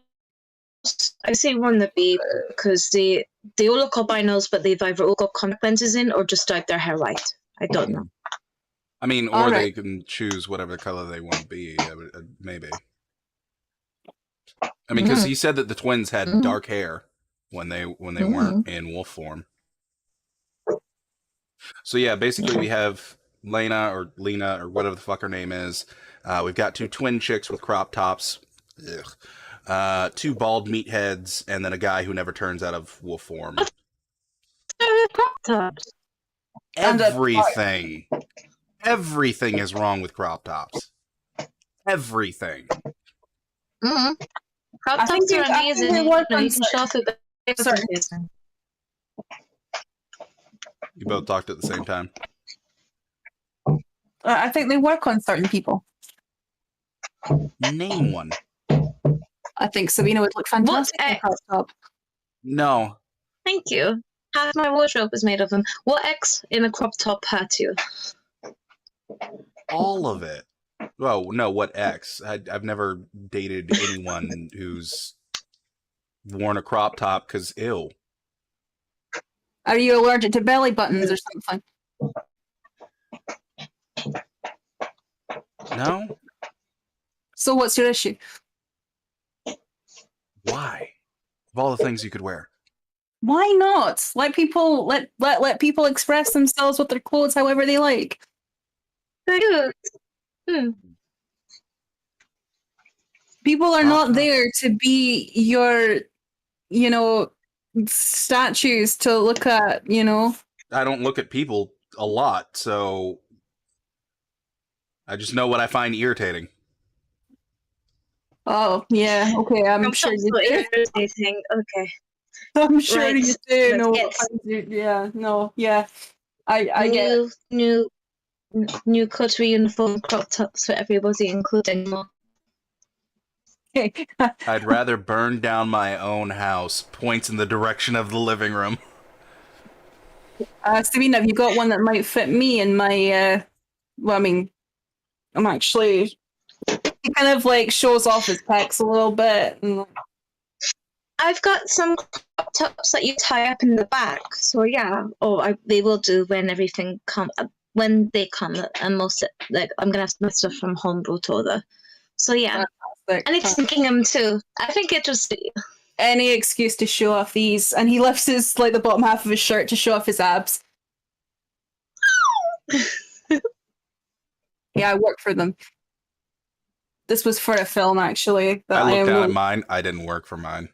Speaker 4: I say wannabe because they all look albinos, but they've either all got contact lenses in or just dyed their hair white. I don't know.
Speaker 2: I mean, or
Speaker 3: All
Speaker 2: they
Speaker 3: right.
Speaker 2: can choose whatever color they want to be. Maybe. I mean, because he said that the twins had
Speaker 4: Mhm.
Speaker 2: dark hair when they weren't in wolf form. So yeah, basically we have Lena or whatever the fuck her name is. We've got 2 twin chicks with crop tops. Ugh. 2 bald meatheads, and then a guy who never turns out of wolf form. Everything. Everything is wrong with crop tops. Everything.
Speaker 4: Mm-hmm. Crop
Speaker 3: I think
Speaker 4: tops are
Speaker 3: they- I think
Speaker 4: amazing.
Speaker 3: they
Speaker 4: You
Speaker 3: work
Speaker 4: know,
Speaker 3: on
Speaker 4: you can show off the
Speaker 3: Sorry.
Speaker 2: You both talked at the same time.
Speaker 3: I think they work on certain people.
Speaker 2: Name one.
Speaker 3: I think Sabina would look fantastic in a
Speaker 4: X?
Speaker 3: crop top.
Speaker 2: No.
Speaker 4: Thank you. Half my wardrobe is made of them. What X in a crop top hurt you?
Speaker 2: All of it. Well, no, what X? I've never dated anyone who's worn a crop top because ew.
Speaker 3: Are you allergic to belly buttons or something?
Speaker 2: No?
Speaker 3: So what's your issue?
Speaker 2: Why? Of all the things you could wear.
Speaker 3: Why not? Let people let people express themselves with their clothes however they like.
Speaker 4: Cute.
Speaker 3: People are not
Speaker 2: Uh-huh.
Speaker 3: there to be your, statues to look at,
Speaker 2: I don't look at people a lot, so I just know what I find irritating.
Speaker 3: Oh, yeah, okay, I'm
Speaker 4: I'm
Speaker 3: sure
Speaker 4: so
Speaker 3: you do.
Speaker 4: irritating. Okay.
Speaker 3: I'm sure
Speaker 4: Right,
Speaker 3: you do
Speaker 4: let's
Speaker 3: know
Speaker 4: get-
Speaker 3: what kinds of- yeah, no, yeah. I get it.
Speaker 4: New culture uniform crop tops for everybody, including mom.
Speaker 2: I'd rather burn down my own house. Points in the direction of the living room.
Speaker 3: Sabina, have you got one that might fit me in my, well, I mean, I'm actually, he kind of like shows off his pecs a little bit. And,
Speaker 4: I've got some crop tops that you tie up in the back. So yeah, they will do when everything when they come. And most like I'm gonna have my stuff from home brought over. So yeah,
Speaker 3: like,
Speaker 4: and it's Gingham too. I think it just
Speaker 3: any excuse to show off these, and he lifts his like the bottom half of his shirt to show off his abs. Yeah, I work for them. This was for a film, actually. That
Speaker 2: I looked
Speaker 3: am
Speaker 2: down at mine. I didn't work for mine.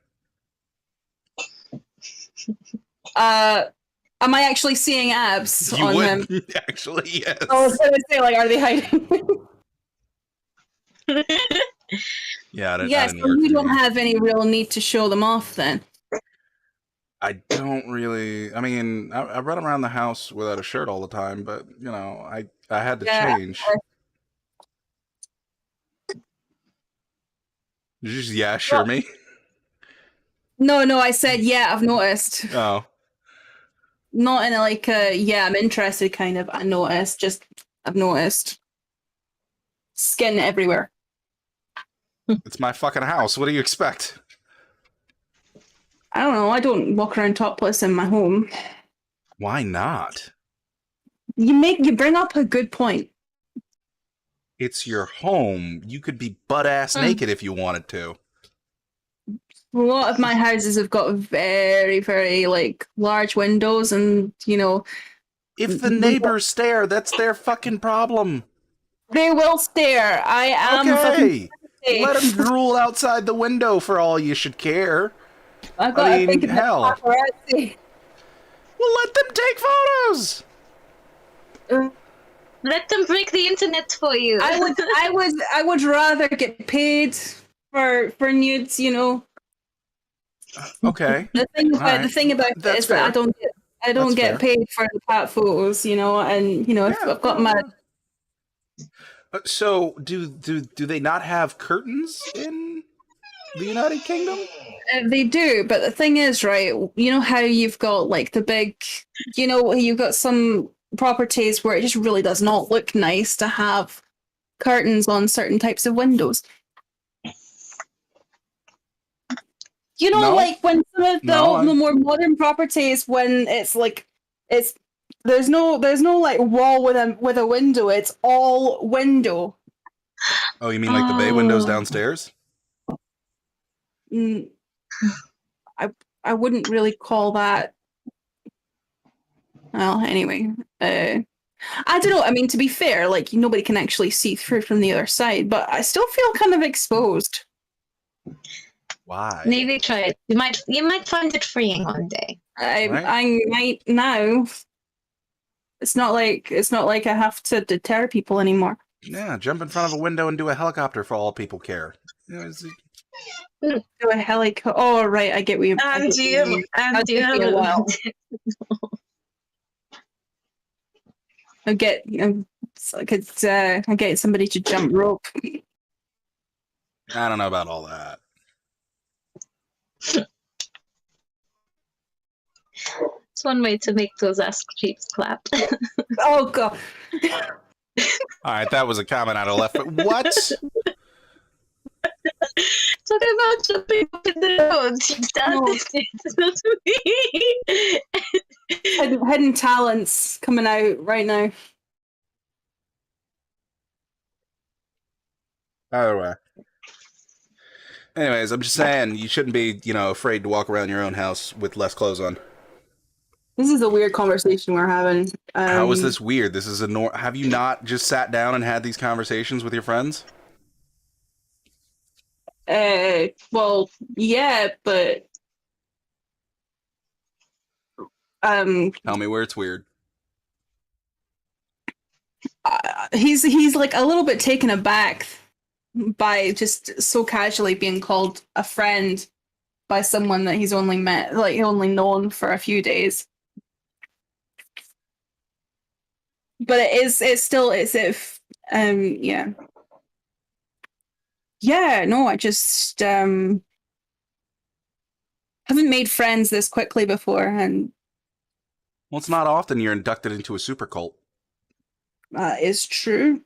Speaker 3: Am I actually seeing abs
Speaker 2: You
Speaker 3: on
Speaker 2: would
Speaker 3: him?
Speaker 2: actually, yes.
Speaker 3: I was gonna say, like, are they hiding?
Speaker 2: Yeah, I didn't
Speaker 3: Yes,
Speaker 2: work
Speaker 3: so you
Speaker 2: for
Speaker 3: don't
Speaker 2: you.
Speaker 3: have any real need to show them off then.
Speaker 2: I don't really. I mean, I run around the house without a shirt all the time, but you know, I had to
Speaker 3: Yeah.
Speaker 2: change. Did you just yeah, sure me?
Speaker 3: No, I said yeah. I've noticed.
Speaker 2: Oh,
Speaker 3: Not in a like a yeah, I'm interested kind of. I noticed. Just I've noticed skin everywhere.
Speaker 2: it's my fucking house. What do you expect?
Speaker 3: I don't know. I don't walk around topless in my home.
Speaker 2: Why not?
Speaker 3: You bring up a good point.
Speaker 2: It's your home. You could be butt ass naked if you wanted to.
Speaker 3: A lot of my houses have got very, very like large windows, and
Speaker 2: If the neighbors stare, that's their fucking problem.
Speaker 3: they will stare. I am fucking
Speaker 2: Okay, let them
Speaker 3: safe.
Speaker 2: drool outside the window for all you should care.
Speaker 3: I've got
Speaker 2: I
Speaker 3: to think
Speaker 2: mean,
Speaker 3: about
Speaker 2: hell.
Speaker 3: paparazzi.
Speaker 2: Well, let them take photos.
Speaker 4: Let them break the internet for you.
Speaker 3: I would rather get paid for nudes.
Speaker 2: Okay,
Speaker 3: The thing about
Speaker 2: Alright.
Speaker 3: the thing about it
Speaker 2: That's
Speaker 3: is that
Speaker 2: fair.
Speaker 3: I don't
Speaker 2: That's
Speaker 3: get
Speaker 2: fair.
Speaker 3: paid for the pat photos. And if
Speaker 2: Yeah,
Speaker 3: I've got my
Speaker 2: So, do they not have curtains in the United Kingdom?
Speaker 3: They do, but the thing is, right, you know how you've got like the big, you've got some properties where it just really does not look nice to have curtains on certain types of windows.
Speaker 2: No.
Speaker 3: Like when some of
Speaker 2: No,
Speaker 3: the more modern properties, when it's like, it's, there's no like wall with a window, it's all window.
Speaker 2: Oh, you mean like the bay windows
Speaker 4: Oh.
Speaker 2: downstairs?
Speaker 3: Mm, I wouldn't really call that. Well, anyway, I don't know. I mean, to be fair, like nobody can actually see through from the other side, but I still feel kind of exposed.
Speaker 2: Why?
Speaker 4: Maybe try it. You might find it freeing one day.
Speaker 3: I
Speaker 2: Right.
Speaker 3: might now. It's not like I have to deter people anymore.
Speaker 2: Yeah, jump in front of a window and do a helicopter for all people care. You know,
Speaker 3: Do a helicopter. Oh, right. I get what you. I
Speaker 4: And
Speaker 3: get
Speaker 4: do
Speaker 3: what
Speaker 4: you
Speaker 3: you mean.
Speaker 4: and
Speaker 3: That'd
Speaker 4: do you
Speaker 3: take
Speaker 4: have
Speaker 3: me a
Speaker 4: a
Speaker 3: while. I get. I get somebody to jump rope.
Speaker 2: I don't know about all that.
Speaker 4: It's one way to make those ass cheeks clap.
Speaker 3: Oh god.
Speaker 2: All right, that was a comment out of left. But what?
Speaker 4: Talking about jumping up in the roads. It's not me.
Speaker 3: Hidden talents coming out right now.
Speaker 2: Either way. Anyways, I'm just saying you shouldn't be, afraid to walk around your own house with less clothes on.
Speaker 3: This is a weird conversation we're having.
Speaker 2: How is this weird? This is have you not just sat down and had these conversations with your friends?
Speaker 3: Well, yeah, but
Speaker 2: Tell me where it's weird.
Speaker 3: he's like a little bit taken aback by just so casually being called a friend by someone that he's only met, like only known for a few days. But it's still as if yeah. Yeah, no, I just haven't made friends this quickly before, and
Speaker 2: Well, it's not often you're inducted into a super cult.
Speaker 3: that is true.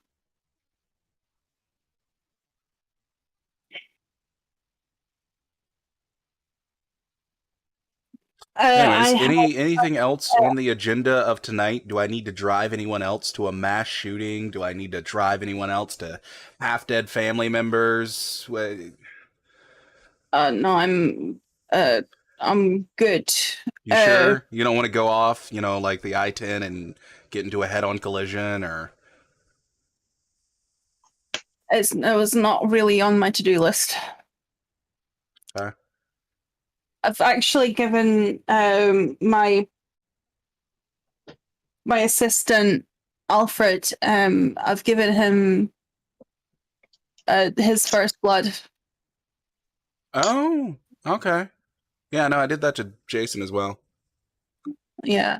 Speaker 2: Anyways, anything else on the agenda of tonight? Do I need to drive anyone else to a mass shooting? Do I need to drive anyone else to half-dead family members?
Speaker 3: No, I'm good.
Speaker 2: You sure? You don't want to go off, like the I-10 and get into a head-on collision, or?
Speaker 3: It was not really on my to-do list.
Speaker 2: Okay.
Speaker 3: I've actually given my assistant Alfred. I've given him his first blood.
Speaker 2: Oh, okay. Yeah, no, I did that to Jason as well.
Speaker 3: Yeah.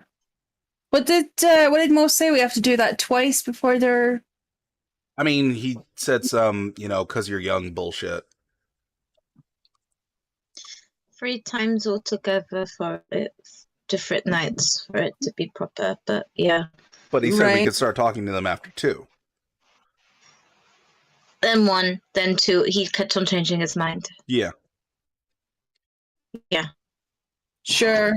Speaker 3: What did Mo say? We have to do that twice before they're.
Speaker 2: I mean, he said some, because you're young bullshit.
Speaker 4: 3 times altogether for it, different nights for it to be proper. But yeah,
Speaker 2: But he said we
Speaker 3: Right.
Speaker 2: could start talking to them after 2.
Speaker 4: then 1, then 2. He kept on changing his mind.
Speaker 2: Yeah.
Speaker 3: Sure.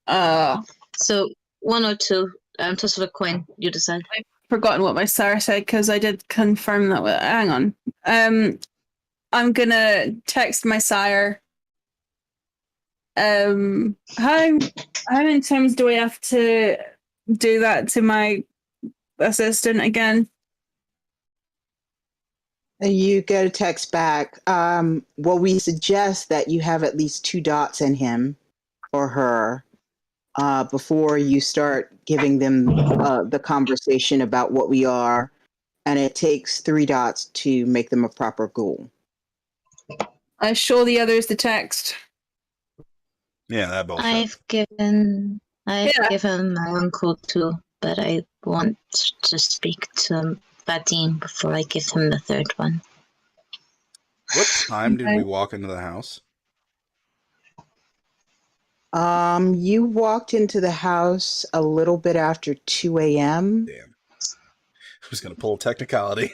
Speaker 4: So 1 or 2. Toss of a coin. You decide.
Speaker 3: Forgotten what my star said because I did confirm that. Hang on. I'm gonna text my sire. How many times do I have to do that to my assistant again?
Speaker 1: You get a text back. Well, we suggest that you have at least 2 dots in him or her before you start giving them the conversation about what we are. And it takes 3 dots to make them a proper ghoul.
Speaker 3: I show the others the text.
Speaker 2: Yeah, that bullshit.
Speaker 4: I've given
Speaker 3: Yeah.
Speaker 4: my uncle 2, but I want to speak to Vadim before I give him the 3rd one.
Speaker 2: What time did
Speaker 3: Okay.
Speaker 2: we walk into the house?
Speaker 1: You walked into the house a little bit after 2 a.m.
Speaker 2: Damn. I was going to pull a technicality.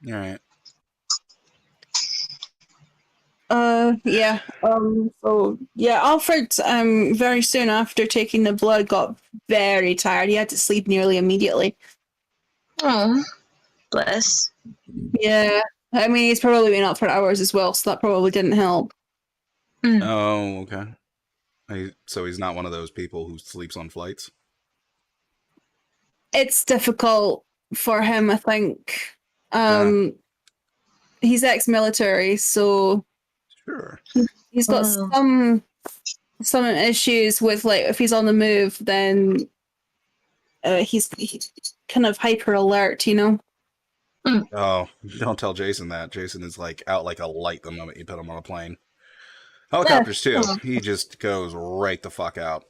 Speaker 2: All right.
Speaker 3: Yeah. So yeah, Alfred, very soon after taking the blood, got very tired. He had to sleep nearly immediately.
Speaker 4: Oh, bless.
Speaker 3: Yeah. I mean, he's probably been up for hours as well, so that probably didn't help.
Speaker 2: Oh, okay. So he's not one of those people who sleeps on flights?
Speaker 3: It's difficult for him, I think. He's ex-military, so
Speaker 2: Sure.
Speaker 3: he's got
Speaker 4: Oh.
Speaker 3: some issues with, like, if he's on the move, then he's kind of hyper alert, you know?
Speaker 2: Oh, don't tell Jason that. Jason is like out like a light the moment you put him on a plane. Helicopters too. He just goes right the fuck out.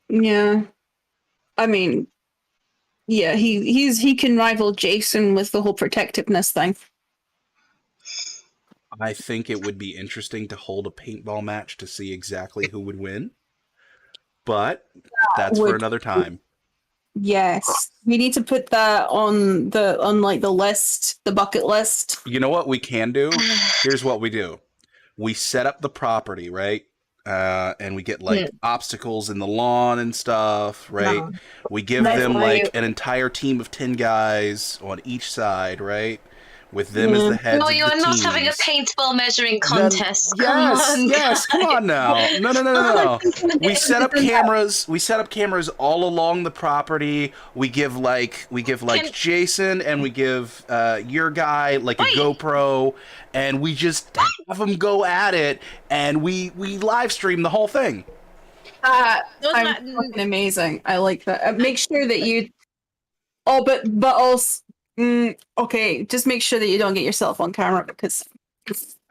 Speaker 3: Yeah. I mean, yeah, he can rival Jason with the whole protectiveness thing.
Speaker 2: I think it would be interesting to hold a paintball match to see exactly who would win. But that's for another time.
Speaker 3: Yes. We need to put that on the list, the bucket list.
Speaker 2: You know what we can do? Here's what we do. We set up the property, right? And we get like obstacles in the lawn and stuff, right?
Speaker 4: No.
Speaker 2: We give
Speaker 3: That's
Speaker 2: them
Speaker 3: right.
Speaker 2: like an entire team of 10 guys on each side, right? With them as the heads
Speaker 4: No,
Speaker 2: of
Speaker 4: you
Speaker 2: the
Speaker 4: are not having a
Speaker 2: teams.
Speaker 4: paintball measuring contest.
Speaker 2: Yes, come on now. No. We set up cameras. We set up cameras all along the property. We give like Jason and we give your guy like a GoPro, and we just have them go at it, and we live stream the whole thing.
Speaker 3: Fucking amazing. I like that. Make sure that you. Oh, but also. Okay, just make sure that you don't get yourself on camera because.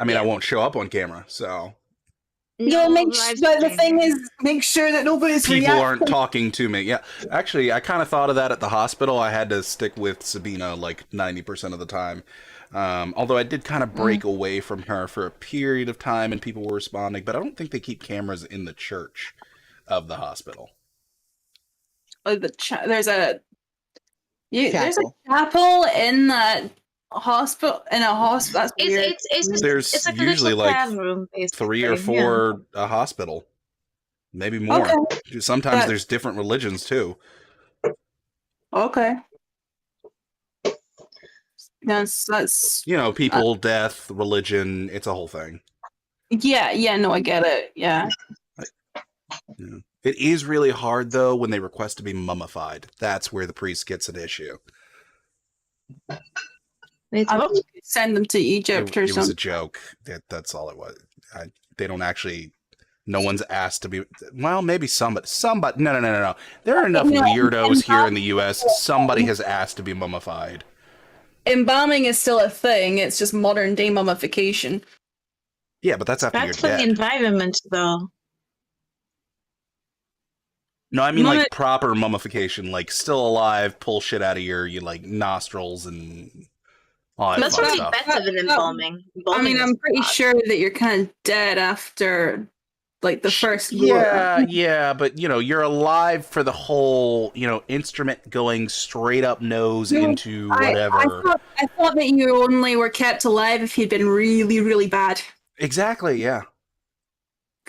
Speaker 2: I mean, I won't show up on camera, so
Speaker 3: But the thing is, make sure that nobody's
Speaker 2: people
Speaker 3: reacting.
Speaker 2: aren't talking to me. Yeah, actually, I kind of thought of that at the hospital. I had to stick with Sabina like 90% of the time. Although I did kind of break away from her for a period of time and people were responding, but I don't think they keep cameras in the church of the hospital.
Speaker 3: There's a
Speaker 1: Chapel.
Speaker 3: chapel in that hospital. In a hospital, that's weird.
Speaker 2: There's
Speaker 4: it's like
Speaker 2: usually
Speaker 4: a little
Speaker 2: like
Speaker 4: prayer room,
Speaker 2: 3 or
Speaker 4: basically,
Speaker 2: 4 a hospital, maybe more.
Speaker 3: Okay.
Speaker 2: Sometimes there's different religions too.
Speaker 3: Okay. That's
Speaker 2: People, death, religion. It's a whole thing.
Speaker 3: yeah. No, I get it. Yeah.
Speaker 2: Yeah. It is really hard, though, when they request to be mummified. That's where the priest gets an issue.
Speaker 4: Wait,
Speaker 3: I
Speaker 4: what?
Speaker 3: would send them to Egypt or
Speaker 2: It was a
Speaker 3: something.
Speaker 2: joke. That's all it was. They don't actually... No one's asked to be... Well, maybe somebody... No. There are enough weirdos here in the U.S. Somebody has asked to be mummified.
Speaker 3: embalming is still a thing. It's just modern day mummification.
Speaker 2: Yeah, but that's after
Speaker 4: That's for
Speaker 2: you're
Speaker 4: the
Speaker 2: dead.
Speaker 4: environment, though.
Speaker 2: No, I mean
Speaker 3: Mummi-
Speaker 2: like proper mummification, like still alive, pull shit out of your like nostrils and all that
Speaker 4: That's
Speaker 2: fun
Speaker 4: probably
Speaker 2: stuff.
Speaker 4: better than embalming.
Speaker 3: I
Speaker 4: Embalming
Speaker 3: mean,
Speaker 4: is
Speaker 3: I'm pretty
Speaker 4: bad.
Speaker 3: sure that you're kind of dead after like the first go
Speaker 2: Yeah,
Speaker 3: around.
Speaker 2: yeah, but you're alive for the whole, instrument going straight up nose
Speaker 3: No,
Speaker 2: into
Speaker 3: I
Speaker 2: whatever.
Speaker 3: thought that you only were kept alive if you'd been really, really bad.
Speaker 2: Exactly, yeah.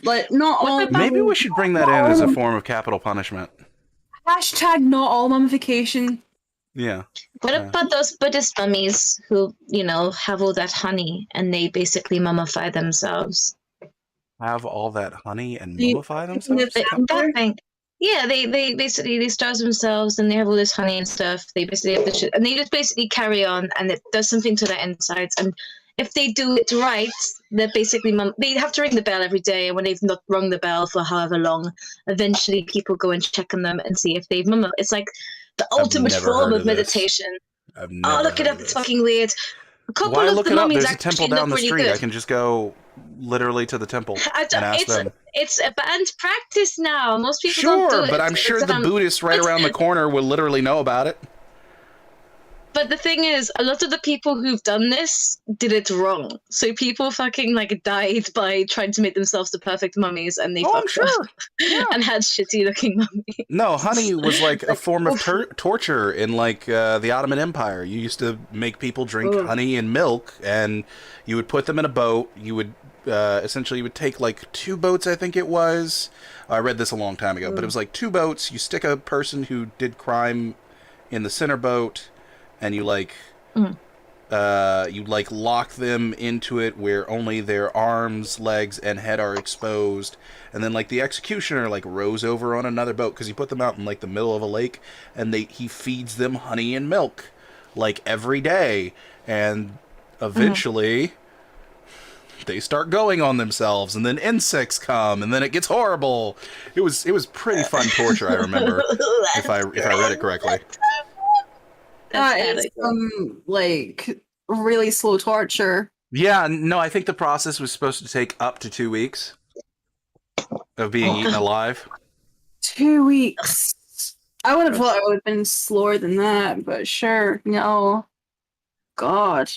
Speaker 3: Like, not
Speaker 4: What
Speaker 3: all.
Speaker 4: about-
Speaker 2: Maybe we should bring that in as a form of capital punishment.
Speaker 3: Hashtag not all mummification.
Speaker 2: Yeah.
Speaker 4: What
Speaker 2: Yeah.
Speaker 4: about those Buddhist mummies who, have all that honey and they basically mummify themselves?
Speaker 2: Have all that honey and
Speaker 3: You-
Speaker 2: mummify themselves?
Speaker 4: That thing. Yeah, they basically they starve themselves and they have all this honey and stuff. They basically have the shit, and they just basically carry on, and it does something to their insides. And if they do it right, they're basically they have to ring the bell every day, and when they've not rung the bell for however long, eventually people go and check on them and see if they've mummified. It's like the ultimate
Speaker 2: never
Speaker 4: form
Speaker 2: heard
Speaker 4: of
Speaker 2: of this.
Speaker 4: meditation.
Speaker 2: I've never
Speaker 4: Oh, look it
Speaker 2: heard
Speaker 4: up!
Speaker 2: of
Speaker 4: It's
Speaker 2: this.
Speaker 4: fucking weird. A couple
Speaker 2: Why
Speaker 4: of
Speaker 2: look
Speaker 4: the
Speaker 2: it up?
Speaker 4: mummies
Speaker 2: There's a
Speaker 4: actually
Speaker 2: temple
Speaker 4: look
Speaker 2: down the
Speaker 4: really
Speaker 2: street.
Speaker 4: good.
Speaker 2: I can just go literally to the temple and ask them.
Speaker 4: It's a banned practice now. Most people don't do
Speaker 2: Sure,
Speaker 4: it.
Speaker 2: but I'm sure the Buddhists right around the corner will literally know about it.
Speaker 4: But the thing is, a lot of the people who've done this did it wrong. So people fucking died by trying to make themselves the perfect mummies, and they
Speaker 2: Oh, I'm
Speaker 4: fucked
Speaker 2: sure.
Speaker 4: up and had shitty looking mummies.
Speaker 2: No, honey was like a form of torture in the Ottoman Empire. You used to make people drink
Speaker 4: Ugh.
Speaker 2: honey and milk, and you would put them in a boat. You would essentially you would take like 2 boats, I think it was. I read this a long time ago, but it was like 2 boats. You stick a person who did crime in the center boat, and you lock them into it where only their arms, legs, and head are exposed. And then the executioner rows over on another boat because you put them out in the middle of a lake, and he feeds them honey and milk every day, and eventually they start going on themselves, and then insects come, and then it gets horrible. It was pretty fun torture, I remember, if I read it correctly.
Speaker 3: That is some really slow torture.
Speaker 2: Yeah, no, I think the process was supposed to take up to 2 weeks of being eaten alive.
Speaker 3: 2 weeks. I would have thought it would have been slower than that, but sure, no. God.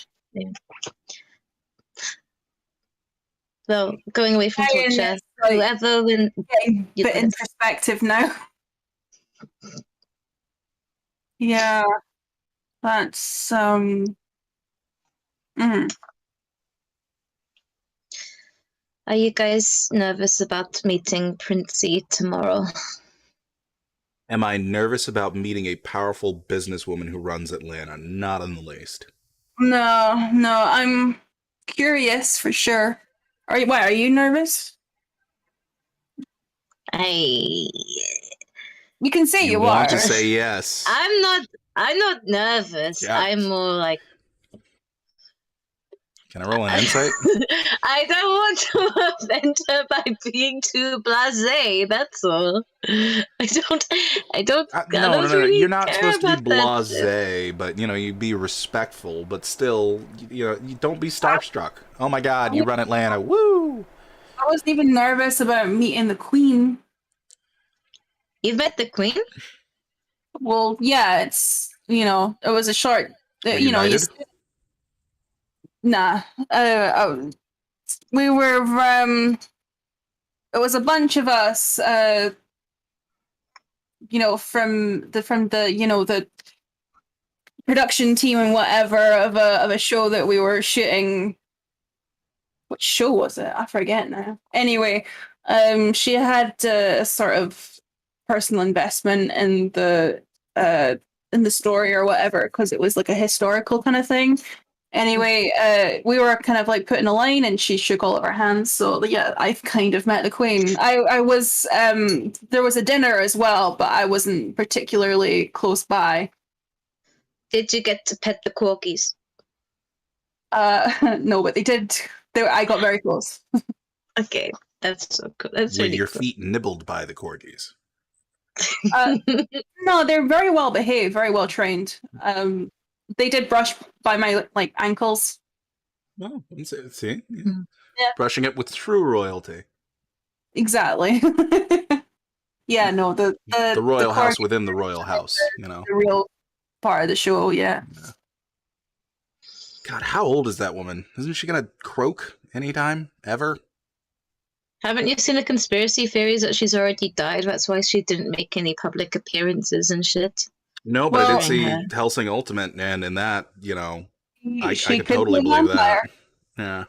Speaker 4: So going away from
Speaker 3: Hey, and
Speaker 4: torture,
Speaker 3: it's like
Speaker 4: whoever wins.
Speaker 3: getting
Speaker 4: You
Speaker 3: a bit
Speaker 4: can-
Speaker 3: in perspective now. Yeah. That's mm.
Speaker 4: Are you guys nervous about meeting Princey tomorrow?
Speaker 2: Am I nervous about meeting a powerful businesswoman who runs Atlanta? Not in the least.
Speaker 3: No, I'm curious for sure. Are you nervous?
Speaker 4: You
Speaker 3: You can say you
Speaker 2: want
Speaker 3: are.
Speaker 2: to say yes.
Speaker 4: I'm not nervous.
Speaker 2: Yeah.
Speaker 4: I'm more like
Speaker 2: Can I roll an insight?
Speaker 4: I don't want to offend her by being too blasé. That's all. I don't.
Speaker 2: No.
Speaker 4: really
Speaker 2: You're not
Speaker 4: care
Speaker 2: supposed to be
Speaker 4: about that.
Speaker 2: blasé, but you be respectful. But still, you don't be starstruck. Oh my God, you run Atlanta! Woo!
Speaker 3: I wasn't even nervous about meeting the Queen.
Speaker 4: You've met the Queen?
Speaker 3: Well, yeah, it's it was a short.
Speaker 2: Were
Speaker 3: You know,
Speaker 2: united?
Speaker 3: nah. We were. It was a bunch of us. From the production team and whatever of a show that we were shooting. What show was it? I forget now. Anyway, she had a sort of personal investment in the story or whatever because it was like a historical kind of thing. Anyway, we were kind of put in a line, and she shook all of our hands. So yeah, I've kind of met the Queen. I was there was a dinner as well, but I wasn't particularly close by.
Speaker 4: Did you get to pet the corgis?
Speaker 3: No, but they did. I got very close.
Speaker 4: Okay, that's so cool. That's
Speaker 2: Were
Speaker 4: really
Speaker 2: your
Speaker 4: cool.
Speaker 2: feet nibbled by the corgis?
Speaker 3: No, they're very well behaved, very well trained. They did brush by my like ankles.
Speaker 2: Oh, see, yeah.
Speaker 4: Mhm.
Speaker 3: Yeah.
Speaker 2: Brushing it with true royalty.
Speaker 3: Exactly. Yeah, no, the
Speaker 2: royal house
Speaker 3: corgi
Speaker 2: within the royal house, you know.
Speaker 3: the real part of the show. Yeah.
Speaker 2: Yeah. God, how old is that woman? Isn't she gonna croak anytime ever?
Speaker 4: Haven't you seen the conspiracy theories that she's already died? That's why she didn't make any public appearances and shit.
Speaker 2: No, but I
Speaker 3: Well-
Speaker 2: did see
Speaker 4: Yeah.
Speaker 2: Helsing Ultimate, and in that, you know, I
Speaker 3: She
Speaker 2: could
Speaker 3: could
Speaker 2: totally
Speaker 3: be a
Speaker 2: believe
Speaker 3: vampire.
Speaker 2: that. Yeah.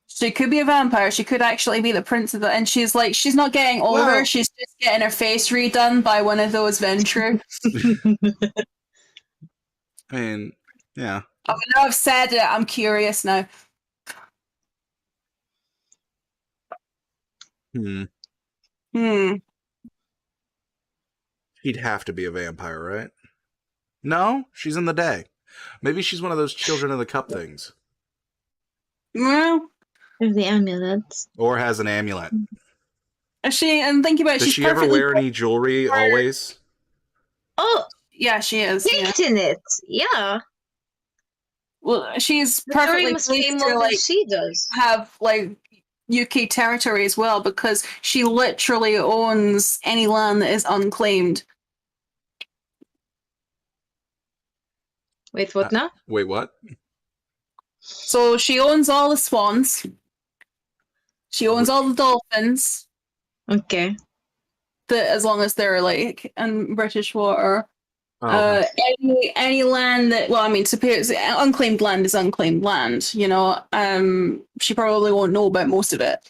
Speaker 3: She could be a vampire. She could actually be the prince of the. And she's like, she's not getting older.
Speaker 2: Well-
Speaker 3: She's just getting her face redone by one of those Ventrue.
Speaker 2: I mean, yeah.
Speaker 3: I know I've said it. I'm curious now.
Speaker 2: Hmm.
Speaker 3: Hmm.
Speaker 2: She'd have to be a vampire, right? No, she's in the day. Maybe she's one of those children of the cup things,
Speaker 3: Well,
Speaker 4: The amulets.
Speaker 2: or has an amulet.
Speaker 3: she and think about it.
Speaker 2: Does
Speaker 3: She's
Speaker 2: she ever
Speaker 3: perfectly.
Speaker 2: wear any jewelry? Always.
Speaker 4: Oh,
Speaker 3: Yeah, she is. Yeah.
Speaker 4: baked in it. Yeah.
Speaker 3: Well, she's
Speaker 4: The jury
Speaker 3: perfectly
Speaker 4: must pay
Speaker 3: pleased
Speaker 4: more
Speaker 3: to
Speaker 4: than
Speaker 3: like
Speaker 4: she does.
Speaker 3: have like UK territory as well because she literally owns any land that is unclaimed.
Speaker 4: Wait, what now?
Speaker 2: Wait, what?
Speaker 3: So she owns all the swans. She owns all the dolphins.
Speaker 4: Okay.
Speaker 3: As long as they're like in British water.
Speaker 2: Oh,
Speaker 3: Any land that I mean, suppose unclaimed land is unclaimed land. You know, she probably won't know about most of it.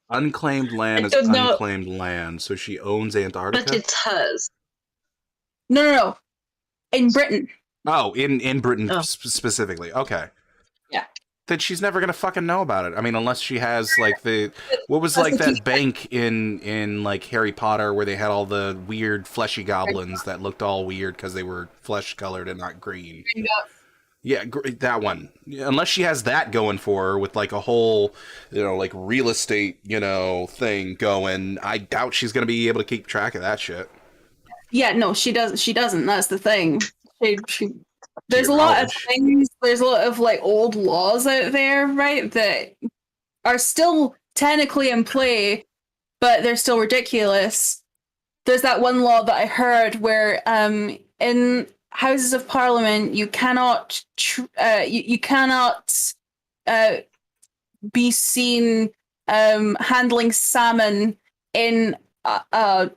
Speaker 2: unclaimed land
Speaker 4: I
Speaker 2: is
Speaker 4: don't know.
Speaker 2: unclaimed land, so she owns Antarctica.
Speaker 4: But it's hers.
Speaker 3: No. In Britain.
Speaker 2: Oh, in Britain
Speaker 4: Oh.
Speaker 2: specifically. Okay.
Speaker 3: Yeah.
Speaker 2: Then she's never gonna fucking know about it. I mean, unless she has like what was
Speaker 3: That's
Speaker 2: like
Speaker 3: the
Speaker 2: that
Speaker 3: key.
Speaker 2: bank in like Harry Potter where they had all the weird fleshy goblins that looked all weird because they were flesh colored and not green. Yeah, that one. Unless she has that going for her with like a whole, like real estate, thing going, I doubt she's gonna be able to keep track of that shit.
Speaker 3: Yeah, no, she doesn't. She doesn't. That's the thing. She there's a
Speaker 2: your
Speaker 3: lot of
Speaker 2: knowledge.
Speaker 3: things. There's a lot of like old laws out there, right, that are still technically in play, but they're still ridiculous. There's that one law that I heard where in Houses of Parliament you cannot you cannot be seen handling salmon in a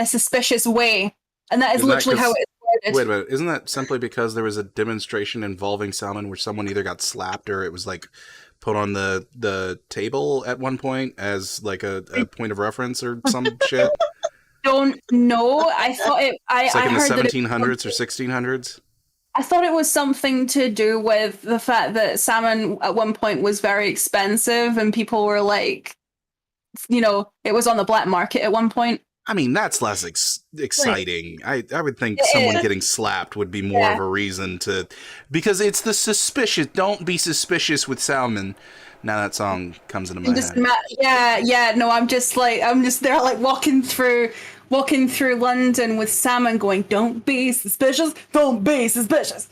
Speaker 3: suspicious way, and that is
Speaker 2: Isn't that
Speaker 3: literally how
Speaker 2: 'cause-
Speaker 3: it's worded.
Speaker 2: Wait a minute, isn't that simply because there was a demonstration involving salmon where someone either got slapped or it was like put on the table at one point as like a point of reference or some shit?
Speaker 3: Don't know. I thought it.
Speaker 2: It's like
Speaker 3: I
Speaker 2: in the
Speaker 3: heard that it,
Speaker 2: 1700s or 1600s.
Speaker 3: I thought it was something to do with the fact that salmon at one point was very expensive, and people were like, it was on the black market at one point.
Speaker 2: I mean, that's less exciting. I would think
Speaker 3: It
Speaker 2: someone
Speaker 3: is.
Speaker 2: getting slapped would be more of a reason to, because it's the suspicious. Don't be suspicious with salmon. Now that song comes into my head.
Speaker 3: Yeah. No, I'm just there, like walking through London with salmon, going, "Don't be suspicious. Don't be suspicious."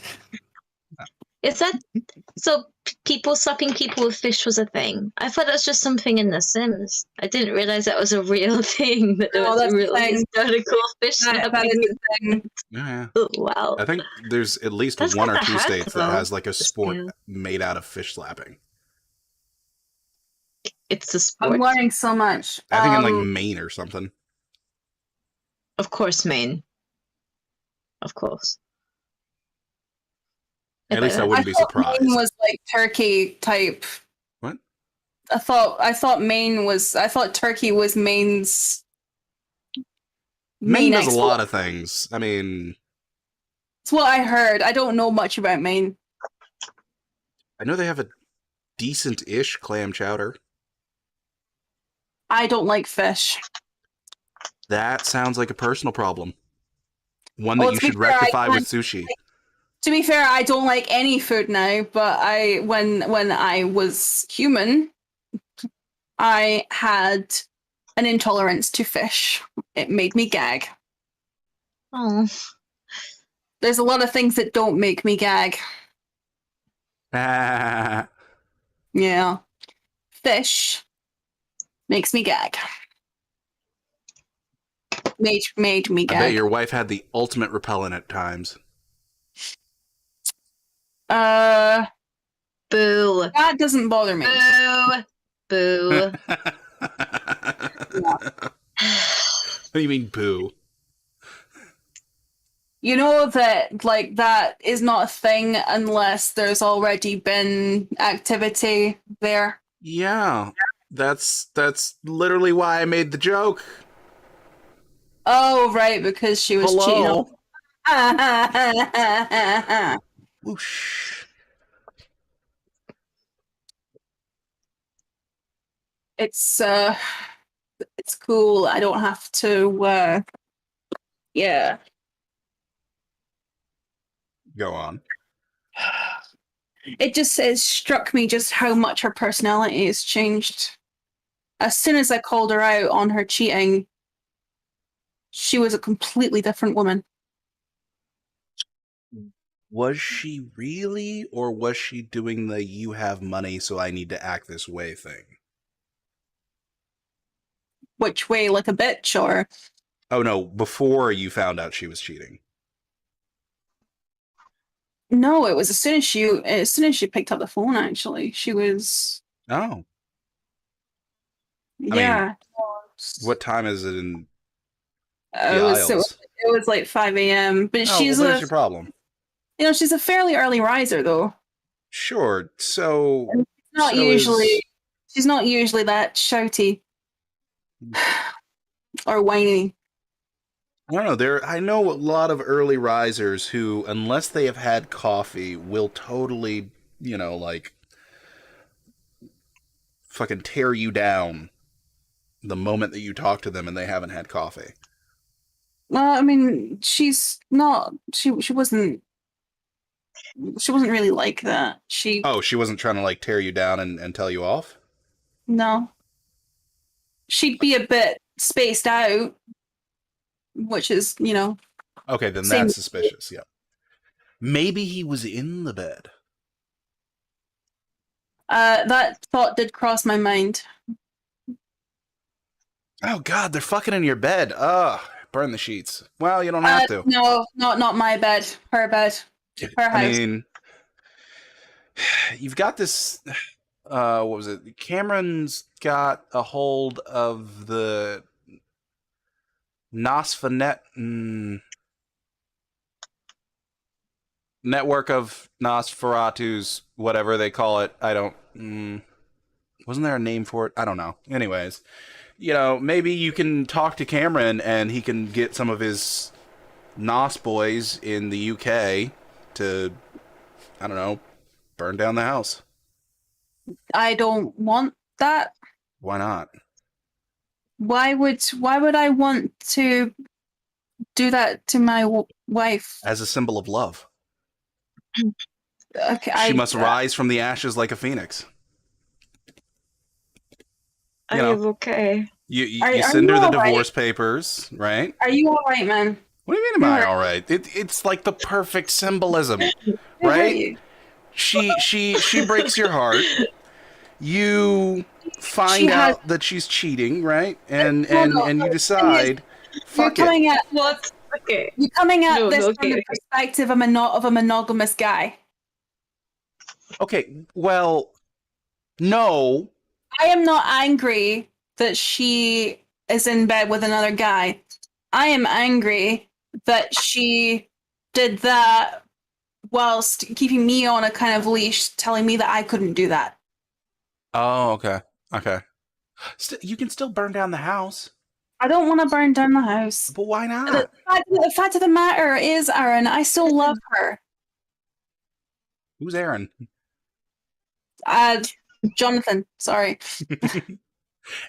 Speaker 4: Is that so? People slapping people with fish was a thing. I thought that was just something in The Sims. I didn't realize that was a real thing. That there
Speaker 3: No,
Speaker 4: was a
Speaker 3: that's the
Speaker 4: real
Speaker 3: thing.
Speaker 4: historical fish
Speaker 3: That
Speaker 4: slapping.
Speaker 3: is the thing.
Speaker 2: Yeah.
Speaker 4: Oh, wow.
Speaker 2: I think there's at least
Speaker 4: That's
Speaker 2: one or
Speaker 4: kinda
Speaker 2: two
Speaker 4: hard,
Speaker 2: states that
Speaker 4: though,
Speaker 2: has like a sport
Speaker 4: scale.
Speaker 2: made out of fish slapping.
Speaker 4: It's a sport.
Speaker 3: I'm learning so much.
Speaker 2: I think in like Maine or something.
Speaker 4: Of course, Maine. Of course.
Speaker 2: At least I wouldn't be
Speaker 3: thought
Speaker 2: surprised.
Speaker 3: Maine was like Turkey type.
Speaker 2: What?
Speaker 3: I thought Turkey was Maine's.
Speaker 2: Maine does a
Speaker 3: export.
Speaker 2: lot of things. I mean,
Speaker 3: It's what I heard. I don't know much about Maine.
Speaker 2: I know they have a decent-ish clam chowder.
Speaker 3: I don't like fish.
Speaker 2: That sounds like a personal problem. One
Speaker 3: Well,
Speaker 2: that you
Speaker 3: to be
Speaker 2: should
Speaker 3: fair, I
Speaker 2: rectify with
Speaker 3: can't-
Speaker 2: sushi.
Speaker 3: To be fair, I don't like any food now, but when I was human, I had an intolerance to fish. It made me gag.
Speaker 4: Oh.
Speaker 3: There's a lot of things that don't make me gag.
Speaker 2: I
Speaker 3: Yeah. Fish makes me gag. Made me
Speaker 2: bet
Speaker 3: gag.
Speaker 2: your wife had the ultimate repellent at times.
Speaker 4: Boo.
Speaker 3: That doesn't bother me.
Speaker 4: Boo. Boo.
Speaker 2: What do you mean, boo?
Speaker 3: You know that like that is not a thing unless there's already been activity there.
Speaker 2: Yeah, that's literally why I made the joke.
Speaker 3: Oh, right, because she was cheating on.
Speaker 2: Whoosh.
Speaker 3: It's cool. I don't have to yeah.
Speaker 2: Go on.
Speaker 3: It struck me just how much her personality has changed. As soon as I called her out on her cheating, she was a completely different woman.
Speaker 2: Was she really, or was she doing the "you have money, so I need to act this way" thing?
Speaker 3: Which way, like a bitch, or
Speaker 2: Oh no, before you found out she was cheating.
Speaker 3: no? It was as soon as she picked up the phone. Actually, she was
Speaker 2: Oh,
Speaker 3: yeah.
Speaker 2: what time is it in the
Speaker 3: It was
Speaker 2: Isles?
Speaker 3: it was like 5 a.m. But
Speaker 2: Oh,
Speaker 3: she's
Speaker 2: well, there's
Speaker 3: a
Speaker 2: your problem.
Speaker 3: she's a fairly early riser though.
Speaker 2: Sure. So
Speaker 3: Not
Speaker 2: so
Speaker 3: usually. She's not usually that shouty or whiny.
Speaker 2: I don't know. I know a lot of early risers who, unless they have had coffee, will totally, like fucking tear you down the moment that you talk to them and they haven't had coffee.
Speaker 3: Well, I mean, she's not. She wasn't. She wasn't really like that. She
Speaker 2: Oh, she wasn't trying to like tear you down and tell you off?
Speaker 3: no. She'd be a bit spaced out, which is
Speaker 2: Okay, then
Speaker 3: same.
Speaker 2: that's suspicious. Yeah. Maybe he was in the bed.
Speaker 3: That thought did cross my mind.
Speaker 2: Oh God, they're fucking in your bed. Ugh, burn the sheets. Well, you don't have to.
Speaker 3: No, not my bed. Her bed. Her house.
Speaker 2: I mean, you've got this. What was it? Cameron's got a hold of the Nosfernet network of Nosferatus, whatever they call it. I don't. Wasn't there a name for it? I don't know. Anyways, maybe you can talk to Cameron and he can get some of his Nos boys in the UK to, I don't know, burn down the house.
Speaker 3: I don't want that.
Speaker 2: Why not?
Speaker 3: Why would I want to do that to my wife?
Speaker 2: As a symbol of love.
Speaker 3: Okay,
Speaker 2: She must rise from the ashes like a phoenix.
Speaker 4: Are you okay?
Speaker 2: You
Speaker 3: Are
Speaker 2: send her
Speaker 3: you
Speaker 2: the
Speaker 3: all right?
Speaker 2: divorce papers, right?
Speaker 3: Are you all right, man?
Speaker 2: What do you mean, am I all right? It's like the perfect symbolism,
Speaker 3: Where are
Speaker 2: right?
Speaker 3: you?
Speaker 2: She breaks your heart. You find
Speaker 3: She has-
Speaker 2: out that she's cheating, right? And
Speaker 3: No,
Speaker 2: you decide, fuck it.
Speaker 4: What? Okay.
Speaker 3: You're coming at
Speaker 4: No,
Speaker 3: this from
Speaker 4: okay.
Speaker 3: the perspective of a monogamous guy.
Speaker 2: Okay, well, no.
Speaker 3: I am not angry that she is in bed with another guy. I am angry that she did that whilst keeping me on a kind of leash, telling me that I couldn't do that.
Speaker 2: Oh, okay. Okay. You can still burn down the house.
Speaker 3: I don't want to burn down the house.
Speaker 2: But why not?
Speaker 3: The fact of the matter is, Aaron, I still love her.
Speaker 2: Who's Aaron?
Speaker 3: Jonathan, sorry.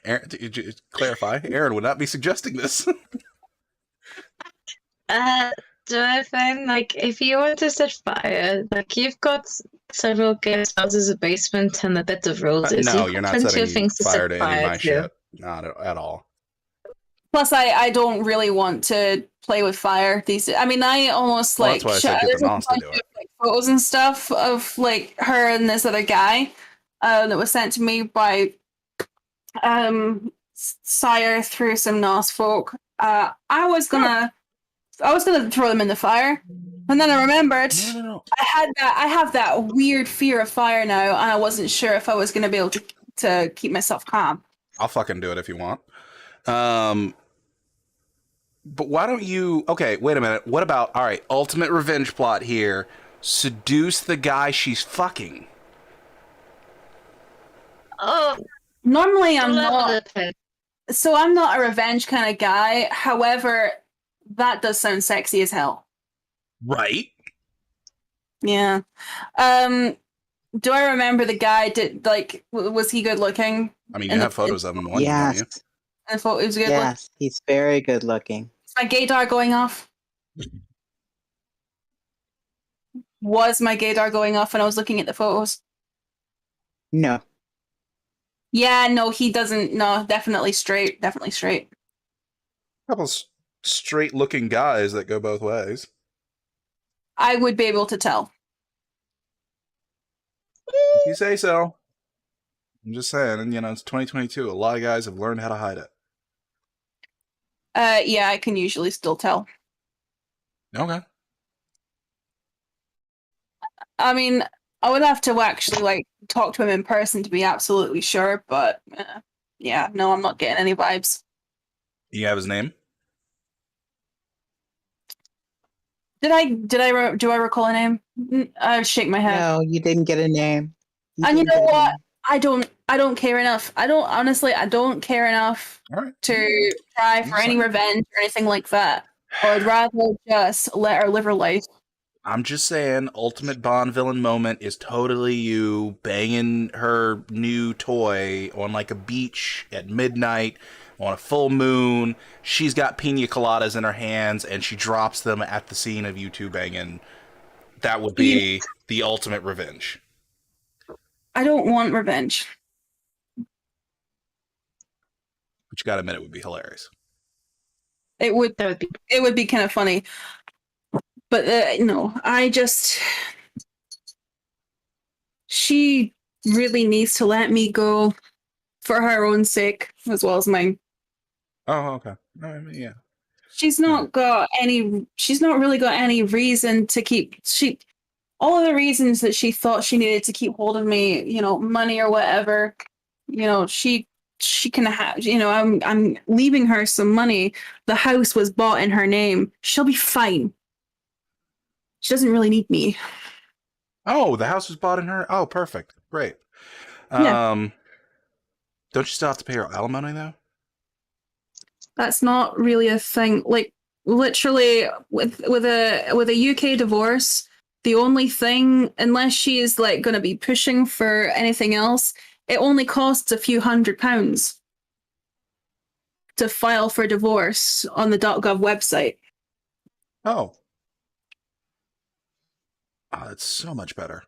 Speaker 2: Aaron, clarify. Aaron would not be suggesting this.
Speaker 4: Jonathan, like, if you want to set fire, like, you've got several guest houses, a basement, and a bed of roses.
Speaker 2: No,
Speaker 4: You've
Speaker 2: you're
Speaker 4: got
Speaker 2: not
Speaker 4: plenty of
Speaker 2: setting
Speaker 4: things to
Speaker 2: fire
Speaker 4: set
Speaker 2: to any of my
Speaker 4: to.
Speaker 2: shit. Not at all.
Speaker 3: Plus, I don't really want to play with fire these days. I mean, I almost
Speaker 2: Well, that's why I said get
Speaker 3: there's
Speaker 2: the
Speaker 3: a
Speaker 2: Nons to
Speaker 3: bunch
Speaker 2: do
Speaker 3: of
Speaker 2: it.
Speaker 3: like, photos and stuff of like her and this other guy that was sent to me by Sire through some Nos folk. I was gonna throw them in the fire, and then I remembered
Speaker 2: No.
Speaker 3: I have that weird fear of fire now, and I wasn't sure if I was gonna be able to keep myself calm.
Speaker 2: I'll fucking do it if you want. But why don't you... Okay, wait a minute. What about... All right, ultimate revenge plot here. Seduce the guy she's fucking.
Speaker 4: Oh,
Speaker 3: Normally, I'm
Speaker 4: don't
Speaker 3: not.
Speaker 4: let it.
Speaker 3: So I'm not a revenge kind of guy. However, that does sound sexy as hell.
Speaker 2: Right?
Speaker 3: Yeah. Do I remember the guy? Was he good looking?
Speaker 2: I mean, you have photos of him in one, don't
Speaker 1: Yes.
Speaker 2: you?
Speaker 3: I thought he was good looking.
Speaker 1: Yes, he's very good looking.
Speaker 3: Is my gaydar going off? Was my gaydar going off when I was looking at the photos?
Speaker 1: No.
Speaker 3: Yeah, no, he doesn't. No, definitely straight. Definitely straight.
Speaker 2: Couple straight-looking guys that go both ways.
Speaker 3: I would be able to tell.
Speaker 2: If you say so. I'm just saying, and it's 2022. A lot of guys have learned how to hide it.
Speaker 3: Yeah, I can usually still tell.
Speaker 2: Okay.
Speaker 3: I mean, I would have to actually talk to him in person to be absolutely sure, but yeah, no, I'm not getting any vibes.
Speaker 2: You have his name?
Speaker 3: Do I recall a name? I shake my head.
Speaker 1: No, you didn't get a name.
Speaker 3: And you
Speaker 1: didn't
Speaker 3: know
Speaker 1: get a
Speaker 3: what?
Speaker 1: name.
Speaker 3: I don't care enough. I don't care enough
Speaker 2: All right.
Speaker 3: to try for any revenge or anything like that. I'd rather just let her live her life.
Speaker 2: I'm just saying, ultimate Bond villain moment is totally you banging her new toy on like a beach at midnight on a full moon. She's got pina coladas in her hands and she drops them at the scene of you two banging. That would be the ultimate revenge.
Speaker 3: I don't want revenge.
Speaker 2: But you gotta admit, it would be hilarious.
Speaker 3: It would
Speaker 4: That would be.
Speaker 3: it would be kind of funny. But no, she really needs to let me go for her own sake as well as mine.
Speaker 2: Oh, okay. I mean, yeah.
Speaker 3: She's not really got any reason to keep all of the reasons that she thought she needed to keep hold of me, money or whatever, she can have, I'm leaving her some money. The house was bought in her name. She'll be fine. She doesn't really need me.
Speaker 2: Oh, the house was bought in her? Oh, perfect. Great.
Speaker 3: Yeah.
Speaker 2: Don't you still have to pay her alimony, though?
Speaker 3: That's not really a thing. Like, literally, with a UK divorce, the only thing, unless she is going to be pushing for anything else, it only costs a few £100 to file for divorce on the .gov website.
Speaker 2: Oh. Oh, that's so much better.